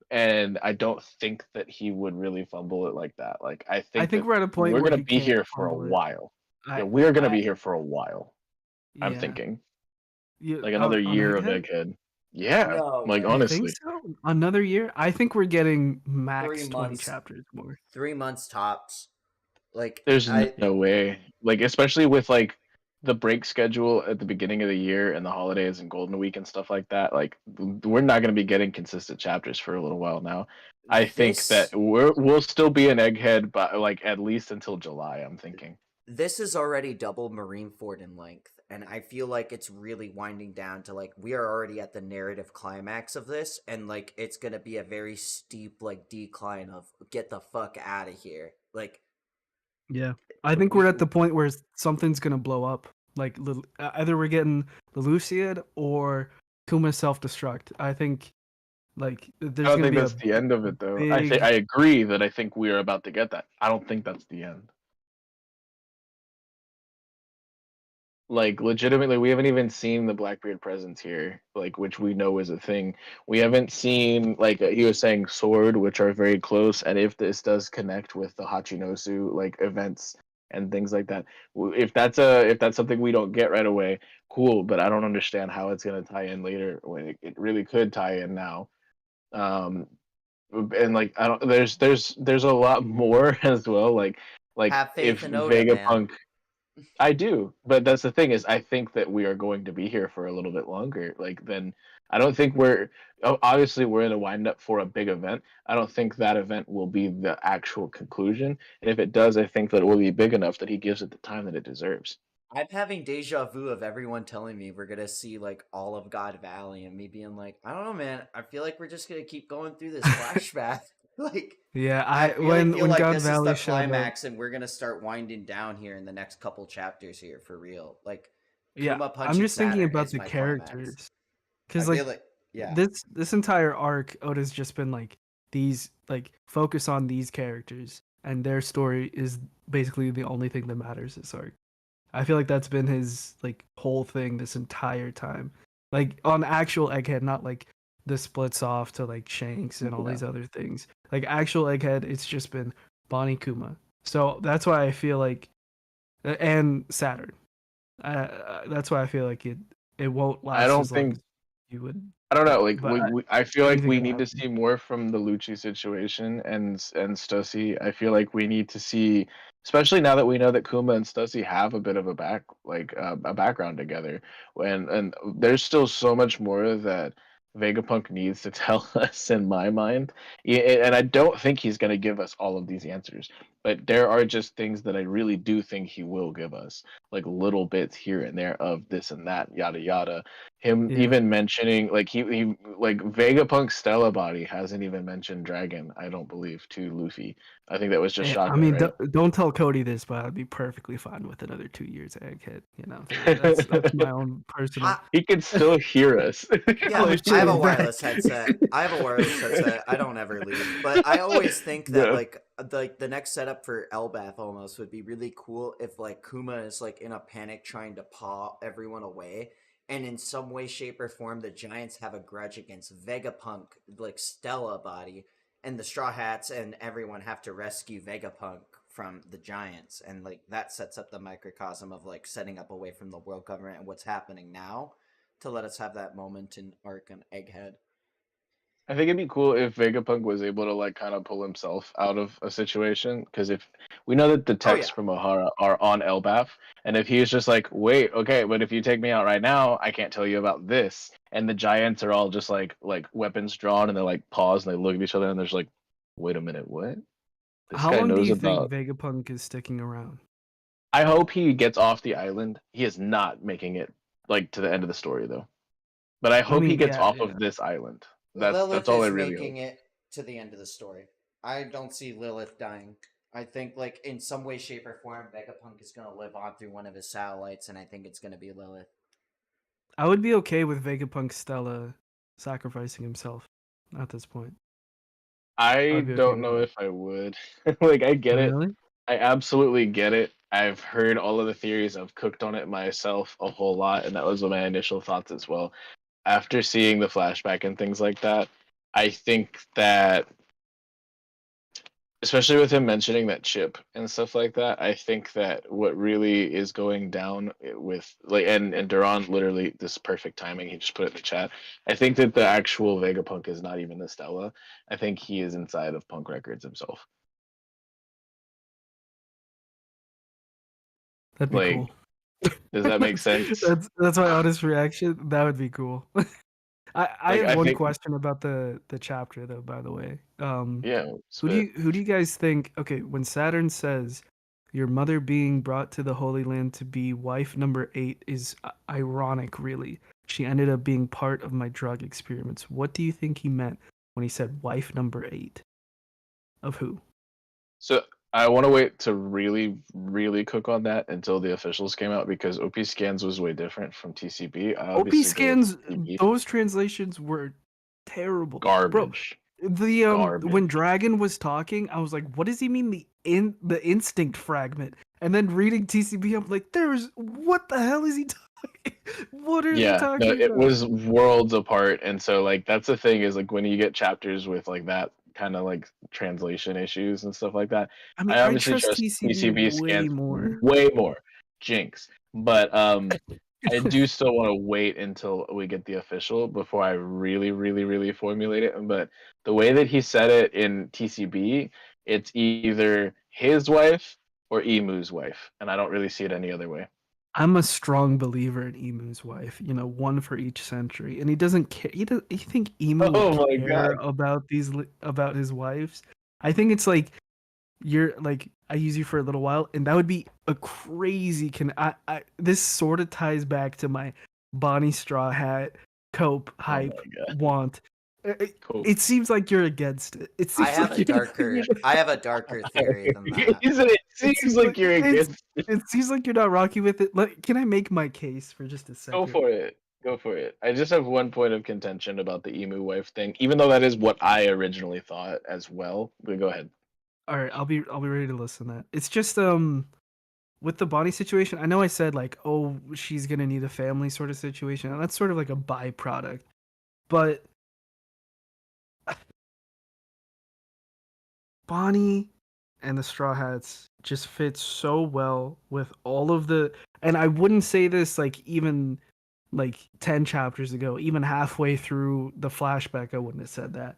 and I don't think that he would really fumble it like that. Like I I think think that we're at a point we're where gonna he be can't here for a fumble it. while. I, Yeah, we're gonna I, be here for a while. I'm yeah. thinking You, like another on year of Egghead? Egghead. Yeah, No like way. You think honestly, so? Another year? I think we're getting 3 max 20 months. chapters more. 3 months tops. Like there's I no way. Like especially with like the break schedule at the beginning of the year and the holidays and Golden Week and stuff like that. Like we're not gonna be getting consistent chapters for a little while now. I think that this we'll still be an Egghead, but like at least until July. I'm thinking. this is already double Marineford in length, and I feel like it's really winding down to like we are already at the narrative climax of this, and like it's gonna be a very steep like decline of get the fuck out of here. Like Yeah. I think we're at the point where something's going to blow up. Like either we're getting the Luciad or Kuma self-destruct. I think like I there's don't going to think be that's the end of it though. big I agree that I think we are about to get that. I don't think that's the end. Like legitimately, we haven't even seen the Blackbeard presence here, like which we know is a thing. We haven't seen like he was saying sword, which are very close, and if this does connect with the Hachinosu like events and things like that, if that's something we don't get right away, cool. But I don't understand how it's gonna tie in later when it really could tie in now. Um, and like I don't, there's a lot more as well. Like have faith if in Oda, man. Vegapunk I do, but that's the thing is, I think that we are going to be here for a little bit longer. Like, then I don't think obviously we're in a wind up for a big event. I don't think that event will be the actual conclusion. And if it does, I think that it will be big enough that he gives it the time that it deserves. I'm having deja vu of everyone telling me we're gonna see like all of God Valley, and me being like, I don't know, man. I feel like we're just gonna keep going through this flashback. Like, yeah. I really feel When like God this Valley is the showed up, climax, and we're gonna start winding down here in the next couple chapters here for real. Like, yeah. Kuma I'm punching just thinking Saturn about is the my climax. characters I because feel like like, yeah, this entire arc, Oda's just been like these like focus on these characters and their story is basically the only thing that matters this arc. I feel like that's been his like whole thing this entire time. Like on actual Egghead, not like the splits off to like Shanks and all Yeah. these other things. Like actual Egghead, it's just been Bonnie Kuma. So that's why I feel like and Saturn. That's why I feel like it won't I last don't as long think as you would. I don't know. Like But I feel like anything we can need to happen. see more from the Lucci situation and Stussy. I feel like we need to see, especially now that we know that Kuma and Stussy have a bit of a background together. And there's still so much more that Vegapunk needs to tell us in my mind. And I don't think he's going to give us all of these answers, but there are just things that I really do think he will give us, like little bits here and there of this and that, yada yada. Him Yeah. even mentioning like he like Vegapunk's Stella body hasn't even mentioned Dragon, I don't believe, to Luffy. I think that was just I Shaka, mean, right? don't tell Cody this, but I'd be perfectly fine with another 2 years Egghead. You know, that's my own personal. ha- He can still hear us. yeah. Oh I have a shit! wireless headset. I have a wireless headset. I don't ever leave, but I always think that Yeah. like the next setup for Elbath almost would be really cool if like Kuma is like in a panic trying to paw everyone away. And in some way, shape, or form, the Giants have a grudge against Vegapunk, like Stella body, and the Straw Hats and everyone have to rescue Vegapunk from the Giants, and like that sets up the microcosm of like setting up away from the world government and what's happening now, to let us have that moment in Arc and Egghead. I think it'd be cool if Vegapunk was able to like kind of pull himself out of a situation, because if we know that the Oh texts yeah, from O'Hara are on Elbaf, and if he was just like, wait, okay, but if you take me out right now, I can't tell you about this, and the giants are all just like weapons drawn, and they like pause and they look at each other, and there's like, wait a minute, what? This How guy long do knows you think about. Vegapunk is sticking around? I hope he gets off the island. He is not making it like to the end of the story though, but I I hope he mean, gets yeah, off yeah. of this island. Lilith that's all I is really hope. making it to the end of the story. I don't see Lilith dying. I think, like, in some way, shape, or form, Vegapunk is going to live on through one of his satellites, and I think it's going to be Lilith. I would be okay with Vegapunk Stella sacrificing himself at this point. I I'd be okay don't with know that. if I would. Like, I get it. Really? I absolutely get it. I've heard all of the theories. I've cooked on it myself a whole lot, and that was my initial thoughts as well. After seeing the flashback and things like that, I think that, especially with him mentioning that chip and stuff like that, I think that what really is going down with like and Duran literally this perfect timing, he just put it in the chat. I think that the actual Vegapunk is not even the Stella. I think he is inside of Punk Records himself. That'd be Like, cool. does that make sense? That's my honest reaction. That would be cool. I Like, have I one think, question about the chapter though, by the way. yeah, Who do spit. you guys think, okay, when Saturn says your mother being brought to the Holy Land to be wife number 8 is ironic, really. She ended up being part of my drug experiments. What do you think he meant when he said wife number 8? Of who? So I want to wait to really, really cook on that until the officials came out because OP Scans was way different from TCB. I OP obviously go with scans, TCB. those translations were terrible. Bro, Garbage. the when Garbage. Dragon was talking, I was like, what does he mean the instinct fragment? And then reading TCB, I'm like, what the hell is he talking? What are they Yeah, no, talking it about? was worlds apart. And so like that's the thing is like when you get chapters with like that kind of like translation issues and stuff like that, I mean, I I obviously trust trust TCB TCB way scans more. way more. Jinx. But I do still want to wait until we get the official before I really, really, really formulate it. But the way that he said it in TCB, it's either his wife or Emu's wife, and I don't really see it any other way. I'm a strong believer in Emu's wife. You know, one for each century, and he doesn't care. You think Emu would Oh my care god. about about his wives? I think it's like you're like I use you for a little while, and that would be a crazy. This sort of ties back to my Bonnie Straw Hat cope Oh hype my god. want. Cool. It seems like you're against it. It seems like I have a darker theory than that. It it seems like you're against. it seems like you're not rocky with it. Can I make my case for just a Go second? for it. Go for it. I just have one point of contention about the emu wife thing, even though that is what I originally thought as well. But go ahead. All right, I'll be ready to listen to that. It's just with the Bonnie situation, I know I said like, oh, she's gonna need a family sort of situation, and that's sort of like a byproduct. But Bonnie and the Straw Hats just fit so well with all of the, and I wouldn't say this like even like 10 chapters ago, even halfway through the flashback, I wouldn't have said that.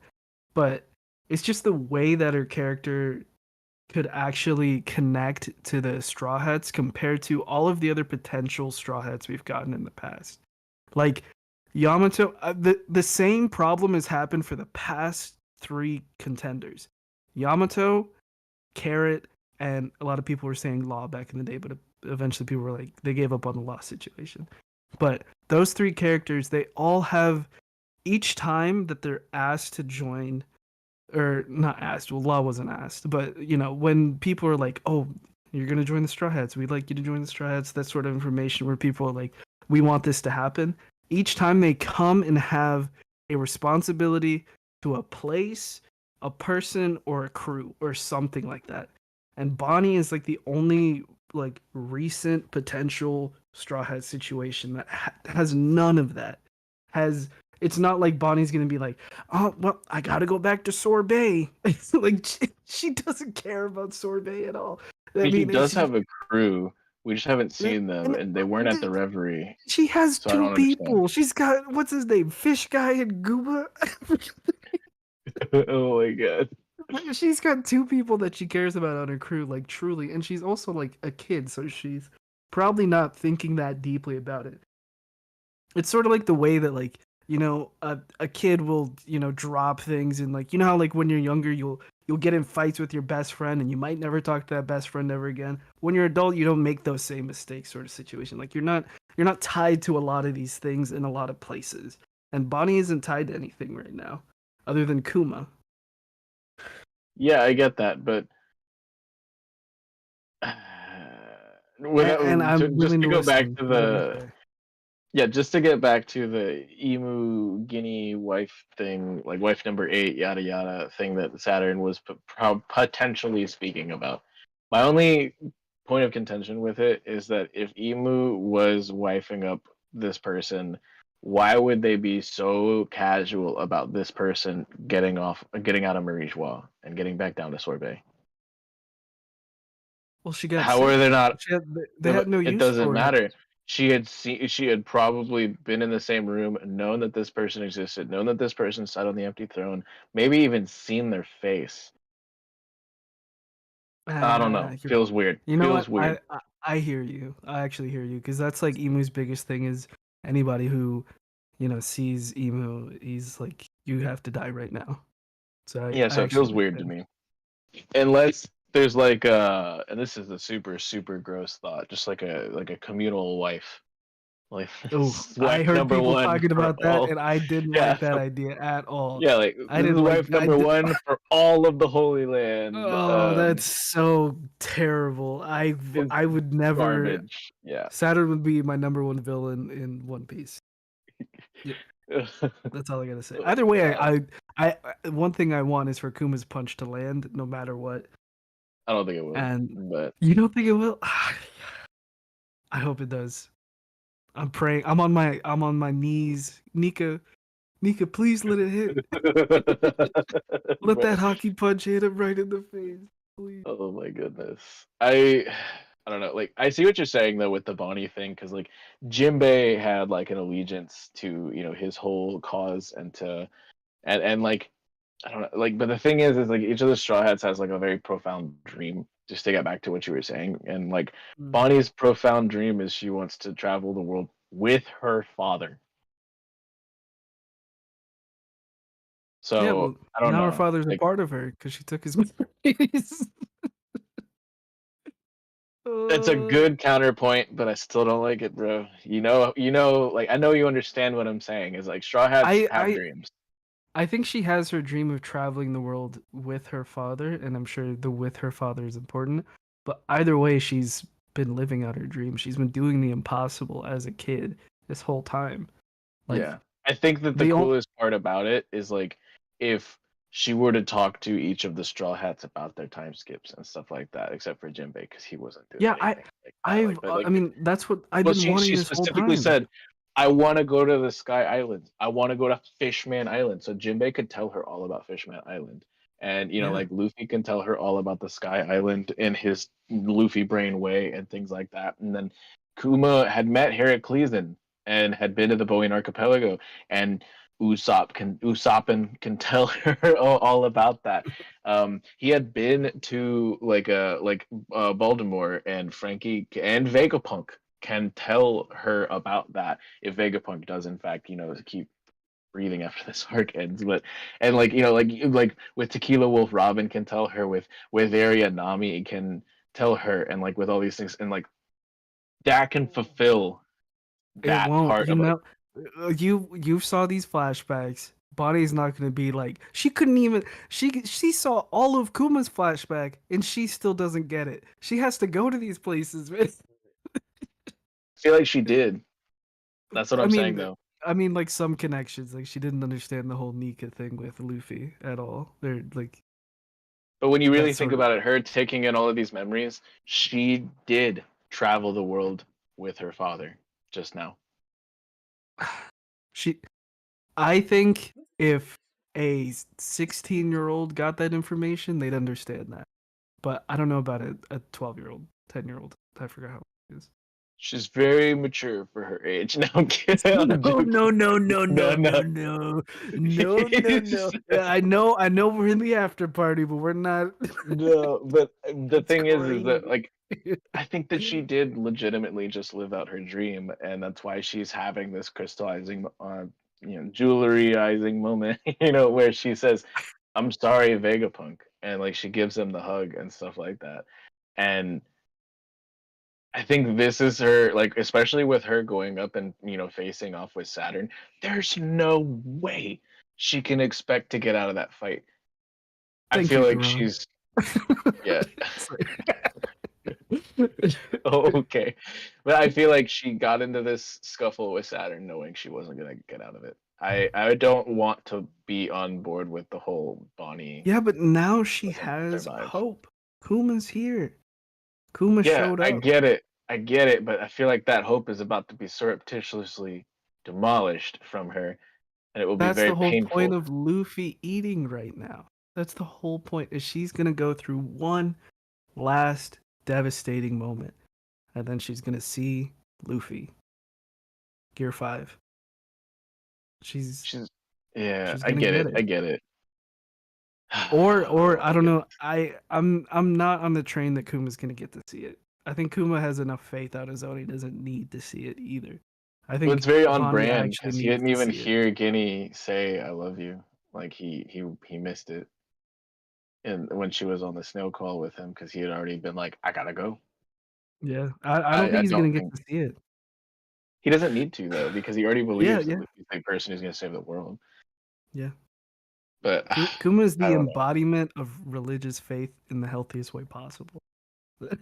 But it's just the way that her character could actually connect to the Straw Hats compared to all of the other potential Straw Hats we've gotten in the past. Like Yamato, the same problem has happened for the past 3 contenders. Yamato, Carrot, and a lot of people were saying Law back in the day, but eventually people were like, they gave up on the Law situation. But those 3 characters, they all have, each time that they're asked to join, or not asked, well, Law wasn't asked, but, you know, when people are like, oh, you're going to join the Straw Hats, we'd like you to join the Straw Hats, that sort of information where people are like, we want this to happen. Each time they come and have a responsibility to a place, a person, or a crew, or something like that. And Bonnie is like the only like recent potential Straw Hat situation that has none of that. It's not like Bonnie's gonna be like, oh well, I gotta go back to Sorbet. Like she doesn't care about Sorbet at all. I He mean, it's does just, have a crew. We just haven't seen them, and they weren't at the Reverie, she has so I 2 don't understand. people. She's got, what's his name, Fish Guy and Gooba. Oh my god. She's got 2 people that she cares about on her crew, like truly, and she's also like a kid, so she's probably not thinking that deeply about it. It's sort of like the way that like, you know, a kid will, you know, drop things, and like, you know how like when you're younger you'll get in fights with your best friend and you might never talk to that best friend ever again. When you're adult, you don't make those same mistakes sort of situation. Like you're not tied to a lot of these things in a lot of places. and Bonnie isn't tied to anything right now, other than Kuma. Yeah, I get that, but And I'm just willing to to go back listen. to Whatever you the say. yeah, just to get back to the emu guinea wife thing, like wife number 8, yada yada thing that Saturn was potentially speaking about. My only point of contention with it is that if emu was wifing up this person, why would they be so casual about this person getting out of Marie Joie and getting back down to Sorbet? Well, she got How are they sick. not? They had no It use doesn't for her. matter. She had probably been in the same room, known that this person existed, known that this person sat on the empty throne, maybe even seen their face. I don't know. Feels weird. You know Feels what? weird. I hear you. I actually hear you because that's like Emu's biggest thing is anybody who, sees Emu, he's like, you have to die right now. So Yeah, I so it actually feels weird to understand. me. Unless there's like and this is a super super gross thought, just like a communal wife. Like Oh, this is I wife heard number people one talking for about that, all. and I didn't Yeah, like that idea at all. yeah, like I this is didn't like. wife number one for all of the Holy Land. Oh, that's so terrible. It's I would never. garbage. Yeah. Saturn would be my number one villain in One Piece. Yep, that's all I gotta say. Oh Either way, God. one thing I want is for Kuma's punch to land, no matter what. I don't think it will. And But you don't think it will? I hope it does. I'm praying. I'm on my knees. Nika, please let it hit. Let But- that hockey punch hit him right in the face, please. oh my goodness. I don't know. Like I see what you're saying though with the Bonnie thing, because like Jinbei had like an allegiance to his whole cause and to and like I don't know, like, but the thing is like each of the Straw Hats has like a very profound dream. Just to get back to what you were saying, and like Bonnie's profound dream is she wants to travel the world with her father. Yeah, So well, I don't now her know. father's a Like, part of her because she took his memories. it's a Uh, good counterpoint, but I still don't like it, bro. Like I know you understand what I'm saying. Is like Straw Hats I have I dreams. I think she has her dream of traveling the world with her father, and I'm sure the with her father is important. But either way, she's been living out her dream. She's been doing the impossible as a kid this whole time. Like Yeah. I think that the the only coolest part about it is like if she were to talk to each of the Straw Hats about their time skips and stuff like that, except for Jinbei because he wasn't doing yeah, anything like that. Like, but I like, mean that's what I've well, been wanting she this whole specifically time. said, "I want to go to the Sky Islands. I want to go to Fishman Island." So Jinbei could tell her all about Fishman Island, and Yeah, like Luffy can tell her all about the Sky Island in his Luffy brain way and things like that. And then Kuma had met Heraclean and had been to the Boeing Archipelago, and Usoppin can tell her all about that. He had been to Baltimore, and Frankie and Vegapunk can tell her about that if Vegapunk does in fact keep breathing after this arc ends. But and like with Tequila Wolf, Robin can tell her, with Aria, Nami can tell her, and like with all these things, and like that can fulfill it that won't. part of like You saw these flashbacks. Bonnie's not gonna be like she couldn't even she saw all of Kuma's flashback and she still doesn't get it. She has to go to these places, man. I feel like she did. That's what I I'm saying mean, though. like some connections. Like she didn't understand the whole Nika thing with Luffy at all. They're like But when you that really think sort of. about it, her taking in all of these memories, she did travel the world with her father just now. She. I think if a 16-year-old got that information, they'd understand that. But I don't know about a 12-year-old, 10-year-old. I forgot how it is. She's very mature for her age. No, I'm kidding. I'm No, joking. no, no, no, No, no, no. no, no, no, no, no. Yeah, I know we're in the after party, but we're not. No, but the It's thing is that crazy. like I think that she did legitimately just live out her dream, and that's why she's having this crystallizing, jewelryizing moment, where she says, "I'm sorry, Vegapunk," and like she gives him the hug and stuff like that, and I think this is her, like, especially with her going up and facing off with Saturn. There's no way she can expect to get out of that fight. I Thank feel you, like Duran. she's yeah. Sorry. Oh, okay, but I feel like she got into this scuffle with Saturn knowing she wasn't gonna get out of it. I don't want to be on board with the whole Bonnie Yeah, but now she doesn't has survive. hope. Kuma's here. Kuma Yeah, showed I up. get it. I get it, but I feel like that hope is about to be surreptitiously demolished from her, and it will be That's very the whole point painful. of Luffy eating right now. That's the whole point. Is she's gonna go through one last devastating moment, and then she's gonna see Luffy. Gear 5. She's She's yeah, she's I gonna get get it. I it. get it. Or I I don't get know. I'm not on the train that Kuma's gonna get to see it. I think Kuma has enough faith out his own. He doesn't need to see it either. I Well, it's think very on Bonnie brand actually because he needs didn't to even see it. hear Guinea say "I love you." Like he missed it, and when she was on the snail call with him, because he had already been like, "I gotta go." Yeah, I don't think I he's gonna don't get think to see it. he doesn't need to though, because he already Yeah, believes that yeah, Luffy's the person who's gonna save the world. yeah. But Kuma is I the don't know. embodiment of religious faith in the healthiest way possible. The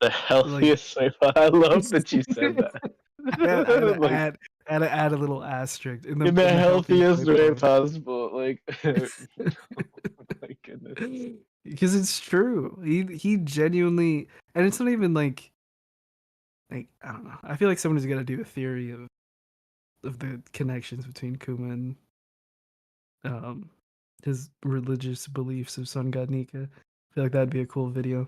Like, healthiest way. I love that you said that. I had to Like add a little asterisk in in the the healthiest healthiest way way possible. possible. Like, oh my goodness. Because it's true. He genuinely, and it's not even like I don't know. I feel like someone's got to do a theory of the connections between Kuma and um his religious beliefs of Sun God Nika. I feel like that'd be a cool video.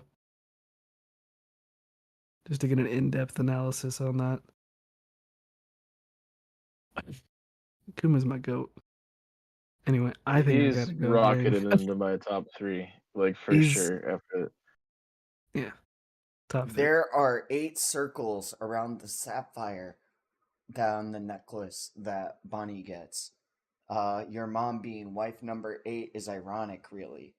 Just to get an in-depth analysis on that. Kuma's my goat. Anyway, I think I He's gotta go, gang. rocketed into my top 3, like for He's sure. After yeah, top 3. There are 8 circles around the sapphire down the necklace that Bonnie gets. Your mom being wife number 8 is ironic, really.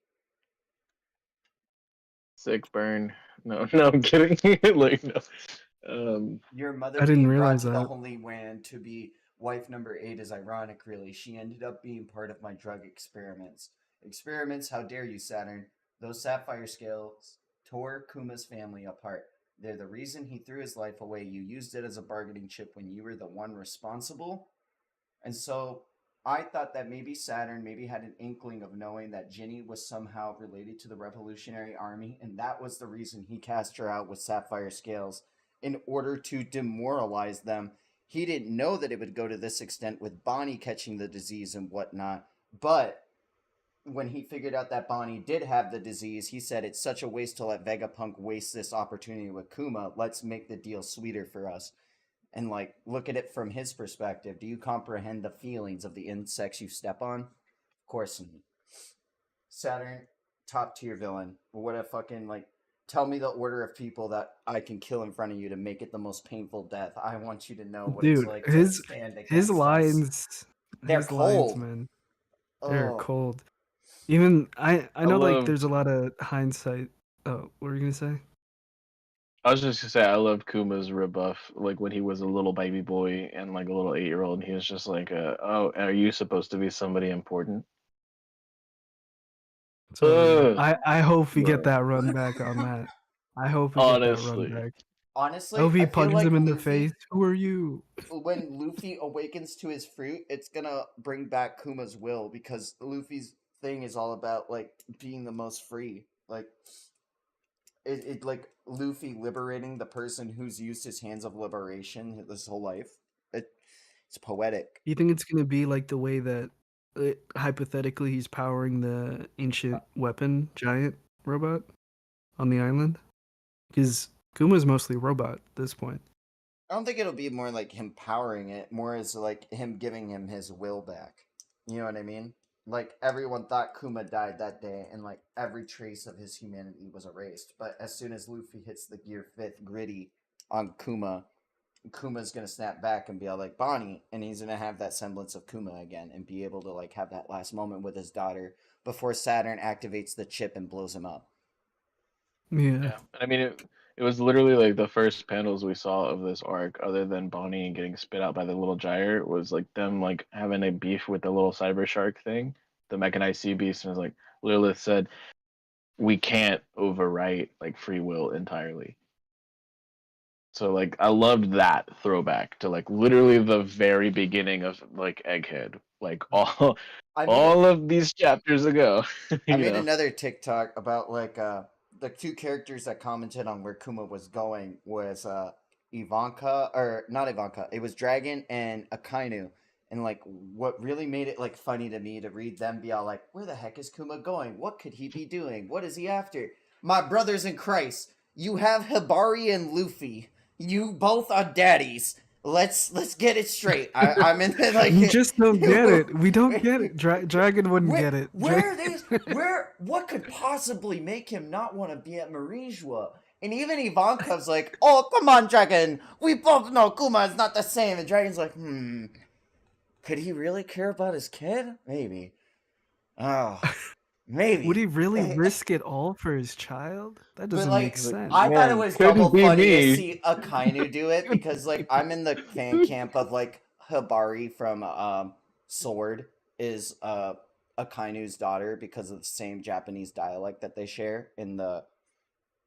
sick burn. No, no, I'm kidding. Like no. Your mother I didn't being brought realize to the that. Holy Land to be wife number 8 is ironic, really. She ended up being part of my drug experiments. Experiments? How dare you, Saturn? Those sapphire scales tore Kuma's family apart. They're the reason he threw his life away. You used it as a bargaining chip when you were the one responsible. And so I thought that maybe Saturn maybe had an inkling of knowing that Ginny was somehow related to the Revolutionary Army, and that was the reason he cast her out with sapphire scales in order to demoralize them. He didn't know that it would go to this extent with Bonnie catching the disease and whatnot, but when he figured out that Bonnie did have the disease, he said it's such a waste to let Vegapunk waste this opportunity with Kuma. Let's make the deal sweeter for us. And like look at it from his perspective. Do you comprehend the feelings of the insects you step on? Of course not. Saturn, top tier villain. What a fucking like tell me the order of people that I can kill in front of you to make it the most painful death. I want you to know what it's Dude, like to stand his against us. lines They're his lines, cold. man. They're Oh, cold. Even I I know like love. there's a lot of hindsight. Oh, what were you gonna say? I was just gonna say I loved Kuma's rebuff, like when he was a little baby boy and like a little 8-year-old, and he was just like, "Oh, are you supposed to be somebody important?" Totally. Ugh, I hope we get bro. that run back on that. I hope we get that run Honestly, back. I honestly, hope I he feel punches like him in the Luffy face. Who are you? when Luffy awakens to his fruit, it's gonna bring back Kuma's will because Luffy's thing is all about like being the most free. Like it like Luffy liberating the person who's used his hands of liberation this whole life. It, it's poetic. You think it's gonna be like the way that hypothetically he's powering the ancient weapon giant robot on the island? Because Kuma's mostly robot at this point. I don't think it'll be more like him powering it, more as like him giving him his will back. You know what I mean? Like everyone thought Kuma died that day, and like every trace of his humanity was erased. But as soon as Luffy hits the Gear 5th gritty on Kuma, Kuma's gonna snap back and be all like Bonnie, and he's gonna have that semblance of Kuma again and be able to like have that last moment with his daughter before Saturn activates the chip and blows him up. Yeah. yeah. I mean, It was literally like the first panels we saw of this arc, other than Bonnie getting spit out by the little gyre, was like them like having a beef with the little cyber shark thing, the mechanized sea beast, and it was like Lilith said, "We can't overwrite like free will entirely." So like I loved that throwback to like literally the very beginning of like Egghead, like I made all of these chapters ago. I you made know? another TikTok about like the two characters that commented on where Kuma was going was Ivanka, or not Ivanka, it was Dragon and Akainu. And like what really made it like funny to me to read them be all like, where the heck is Kuma going? What could he be doing? What is he after? My brothers in Christ, you have Hibari and Luffy. You both are daddies. Let's get it straight. I'm in the, like You just don't get it. We don't get it. Dragon wouldn't get it. What could possibly make him not want to be at Marijua? And even Ivanka's like, oh, come on, Dragon. We both know Kuma is not the same. And Dragon's like, could he really care about his kid? Maybe. Oh, maybe. Would he really risk it all for his child? That doesn't like, make sense. I thought it Man, was couldn't double be funny me. to see Akainu do it because, like, I'm in the fan camp of like Hibari from Sword is Akainu's daughter because of the same Japanese dialect that they share in the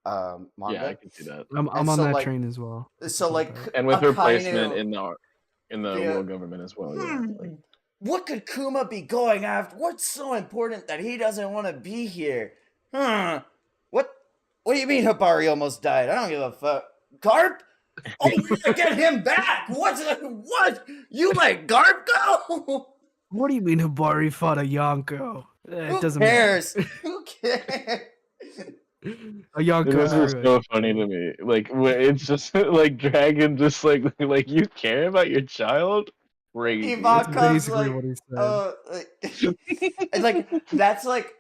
manga. Yeah, I can see that. I'm and on so, that like- train as well. So like, And with her Akainu- placement in the Yeah. world government as well. Yeah. Like, what could Kuma be going after? What's so important that he doesn't want to be here? What do you mean Hibari almost died? I don't give a fuck. Garp? Oh, we gotta get him back! What? You let Garp go? What do you mean Hibari fought a Yonko? It Who doesn't cares? Who cares? A Yonko. this is so funny to me. Like when it's just like Dragon, just like you care about your child. Crazy. Ivanka's basically like, what he said. and like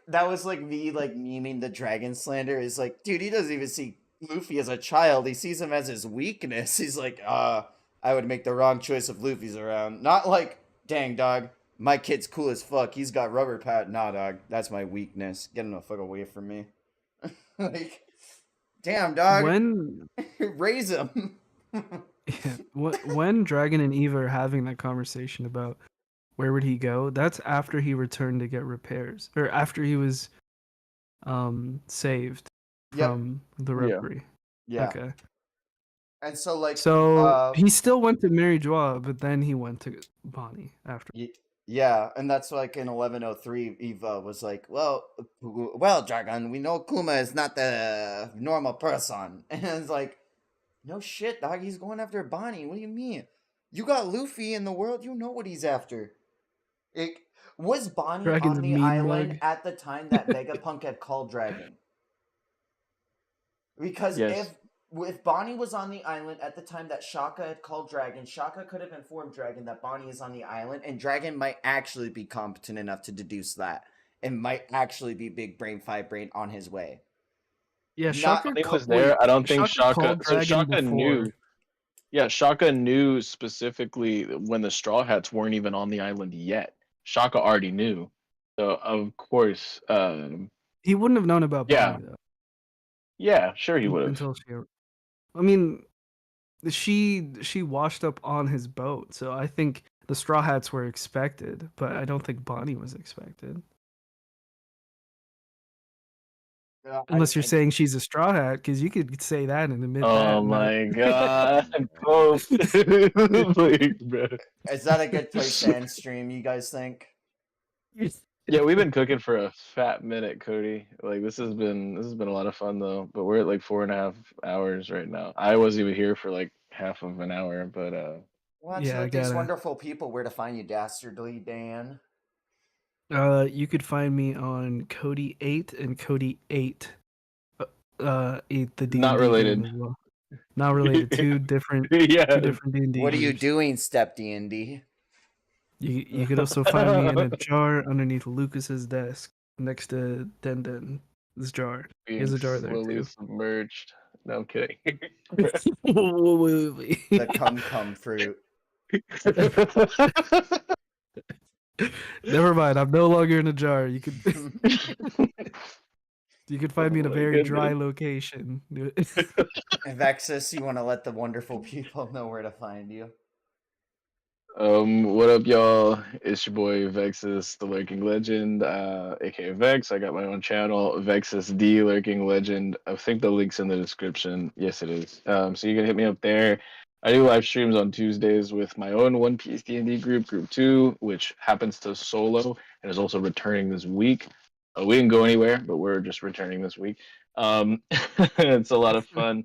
that was like me like memeing the dragon slander is like, dude, he doesn't even see Luffy as a child. He sees him as his weakness. He's like, I would make the wrong choice if Luffy's around. Not like, dang dog, my kid's cool as fuck. He's got rubber pad. Nah, dog, that's my weakness. Get him the fuck away from me. Like, damn dog, When raise him. when Dragon and Eva are having that conversation about where would he go, that's after he returned to get repairs, or after he was saved Yep. from the Yeah. referee. Yeah. Okay. And so like, So he still went to Mary Joie, but then he went to Bonnie after. yeah, and that's like in 1103, Eva was like, well, Dragon, we know Kuma is not the normal person. And it's like, no shit, dog, he's going after Bonnie. What do you mean? You got Luffy in the world, you know what he's after. Was Bonnie Dragon's on the mean island mug. at the time that Vegapunk had called Dragon? Because Yes. if Bonnie was on the island at the time that Shaka had called Dragon, Shaka could have informed Dragon that Bonnie is on the island, and Dragon might actually be competent enough to deduce that. And might actually be Big Brain 5 Brain on his way. Yeah, Not- Shaka He was wait, there. I don't think Shaka. called So Dragon Shaka before. knew. Yeah, Shaka knew specifically when the Straw Hats weren't even on the island yet. Shaka already knew. So of course, He wouldn't have known about Yeah. Bonnie though. yeah, sure he would have. Until she, I mean, she washed up on his boat, so I think the Straw Hats were expected, but I don't think Bonnie was expected. Unless you're saying she's a Straw Hat, because you could say that and admit that. Oh and my god, Pope. Like, bro. Is that a good place to end stream, you guys think? Yeah, we've been cooking for a fat minute, Cody. Like this has been a lot of fun though. But we're at like 4.5 hours right now. I wasn't even here for like half of an hour, but Well, Yeah, I let these gotta- wonderful people where to find you, Dastardly Dan. You could find me on Cody8 and Cody8. 8 the D&D Not game related. as well. Not related. Two different yeah. D&D. What are you games. doing, Step D&D? You could also find me in a jar underneath Lucas's desk next to Den. This jar. Being There's a jar there, slowly too. submerged. No, I'm kidding. Wait. The cum fruit. Never mind. I'm no longer in a jar. You could. You could find me in a my very dry goodness. location. vexyz, you want to let the wonderful people know where to find you? What up, y'all? It's your boy vexyz, the Lurking Legend, aka Vex. I got my own channel, vexyz the Lurking Legend. I think the link's in the description. Yes, it is. So you can hit me up there. I do live streams on Tuesdays with my own One Piece D&D group, Group Two, which happens to solo and is also returning this week. We didn't go anywhere, but we're just returning this week. It's a lot of fun.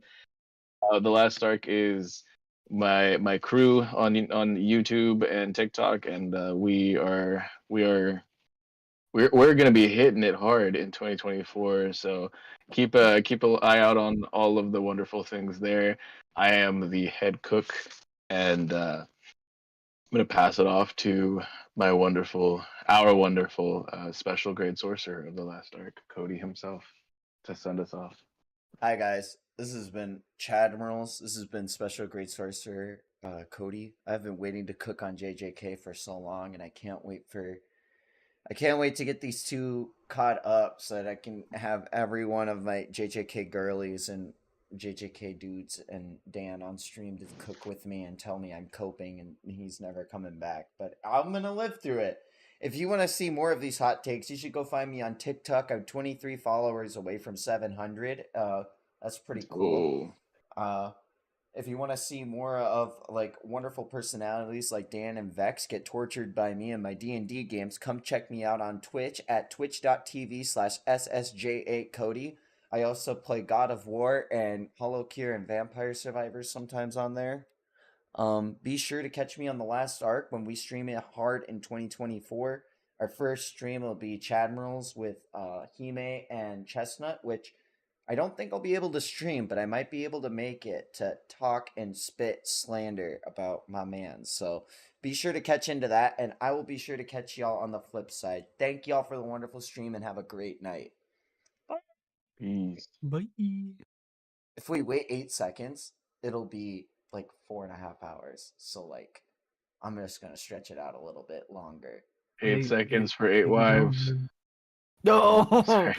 The last arc is my crew on YouTube and TikTok, and we're gonna be hitting it hard in 2024. So keep an eye out on all of the wonderful things there. I am the head cook, and I'm gonna pass it off to our wonderful special grade sorcerer of the last arc, Cody himself, to send us off. Hi guys, this has been Chadmirals. This has been Special Great Sorcerer Cody. I've been waiting to cook on JJK for so long, and I can't wait to get these two caught up so that I can have every one of my JJK girlies and JJK dudes and Dan on stream to cook with me and tell me I'm coping and he's never coming back. But I'm gonna live through it. If you want to see more of these hot takes, you should go find me on TikTok. I'm 23 followers away from 700. That's pretty cool. If you want to see more of like wonderful personalities like Dan and Vex get tortured by me in my D&D games, come check me out on Twitch at twitch.tv/SSJ8Cody. I also play God of War and Hollow Cure and Vampire Survivors sometimes on there. Be sure to catch me on the last arc when we stream it hard in 2024. Our first stream will be Chadmirals with Hime and Chestnut, which I don't think I'll be able to stream, but I might be able to make it to talk and spit slander about my man. So be sure to catch into that, and I will be sure to catch y'all on the flip side. Thank y'all for the wonderful stream, and have a great night. Peace. Bye. If we wait 8 seconds, it'll be like 4.5 hours. So like, I'm just gonna stretch it out a little bit longer. 8 seconds for 8 wives. No. Sorry.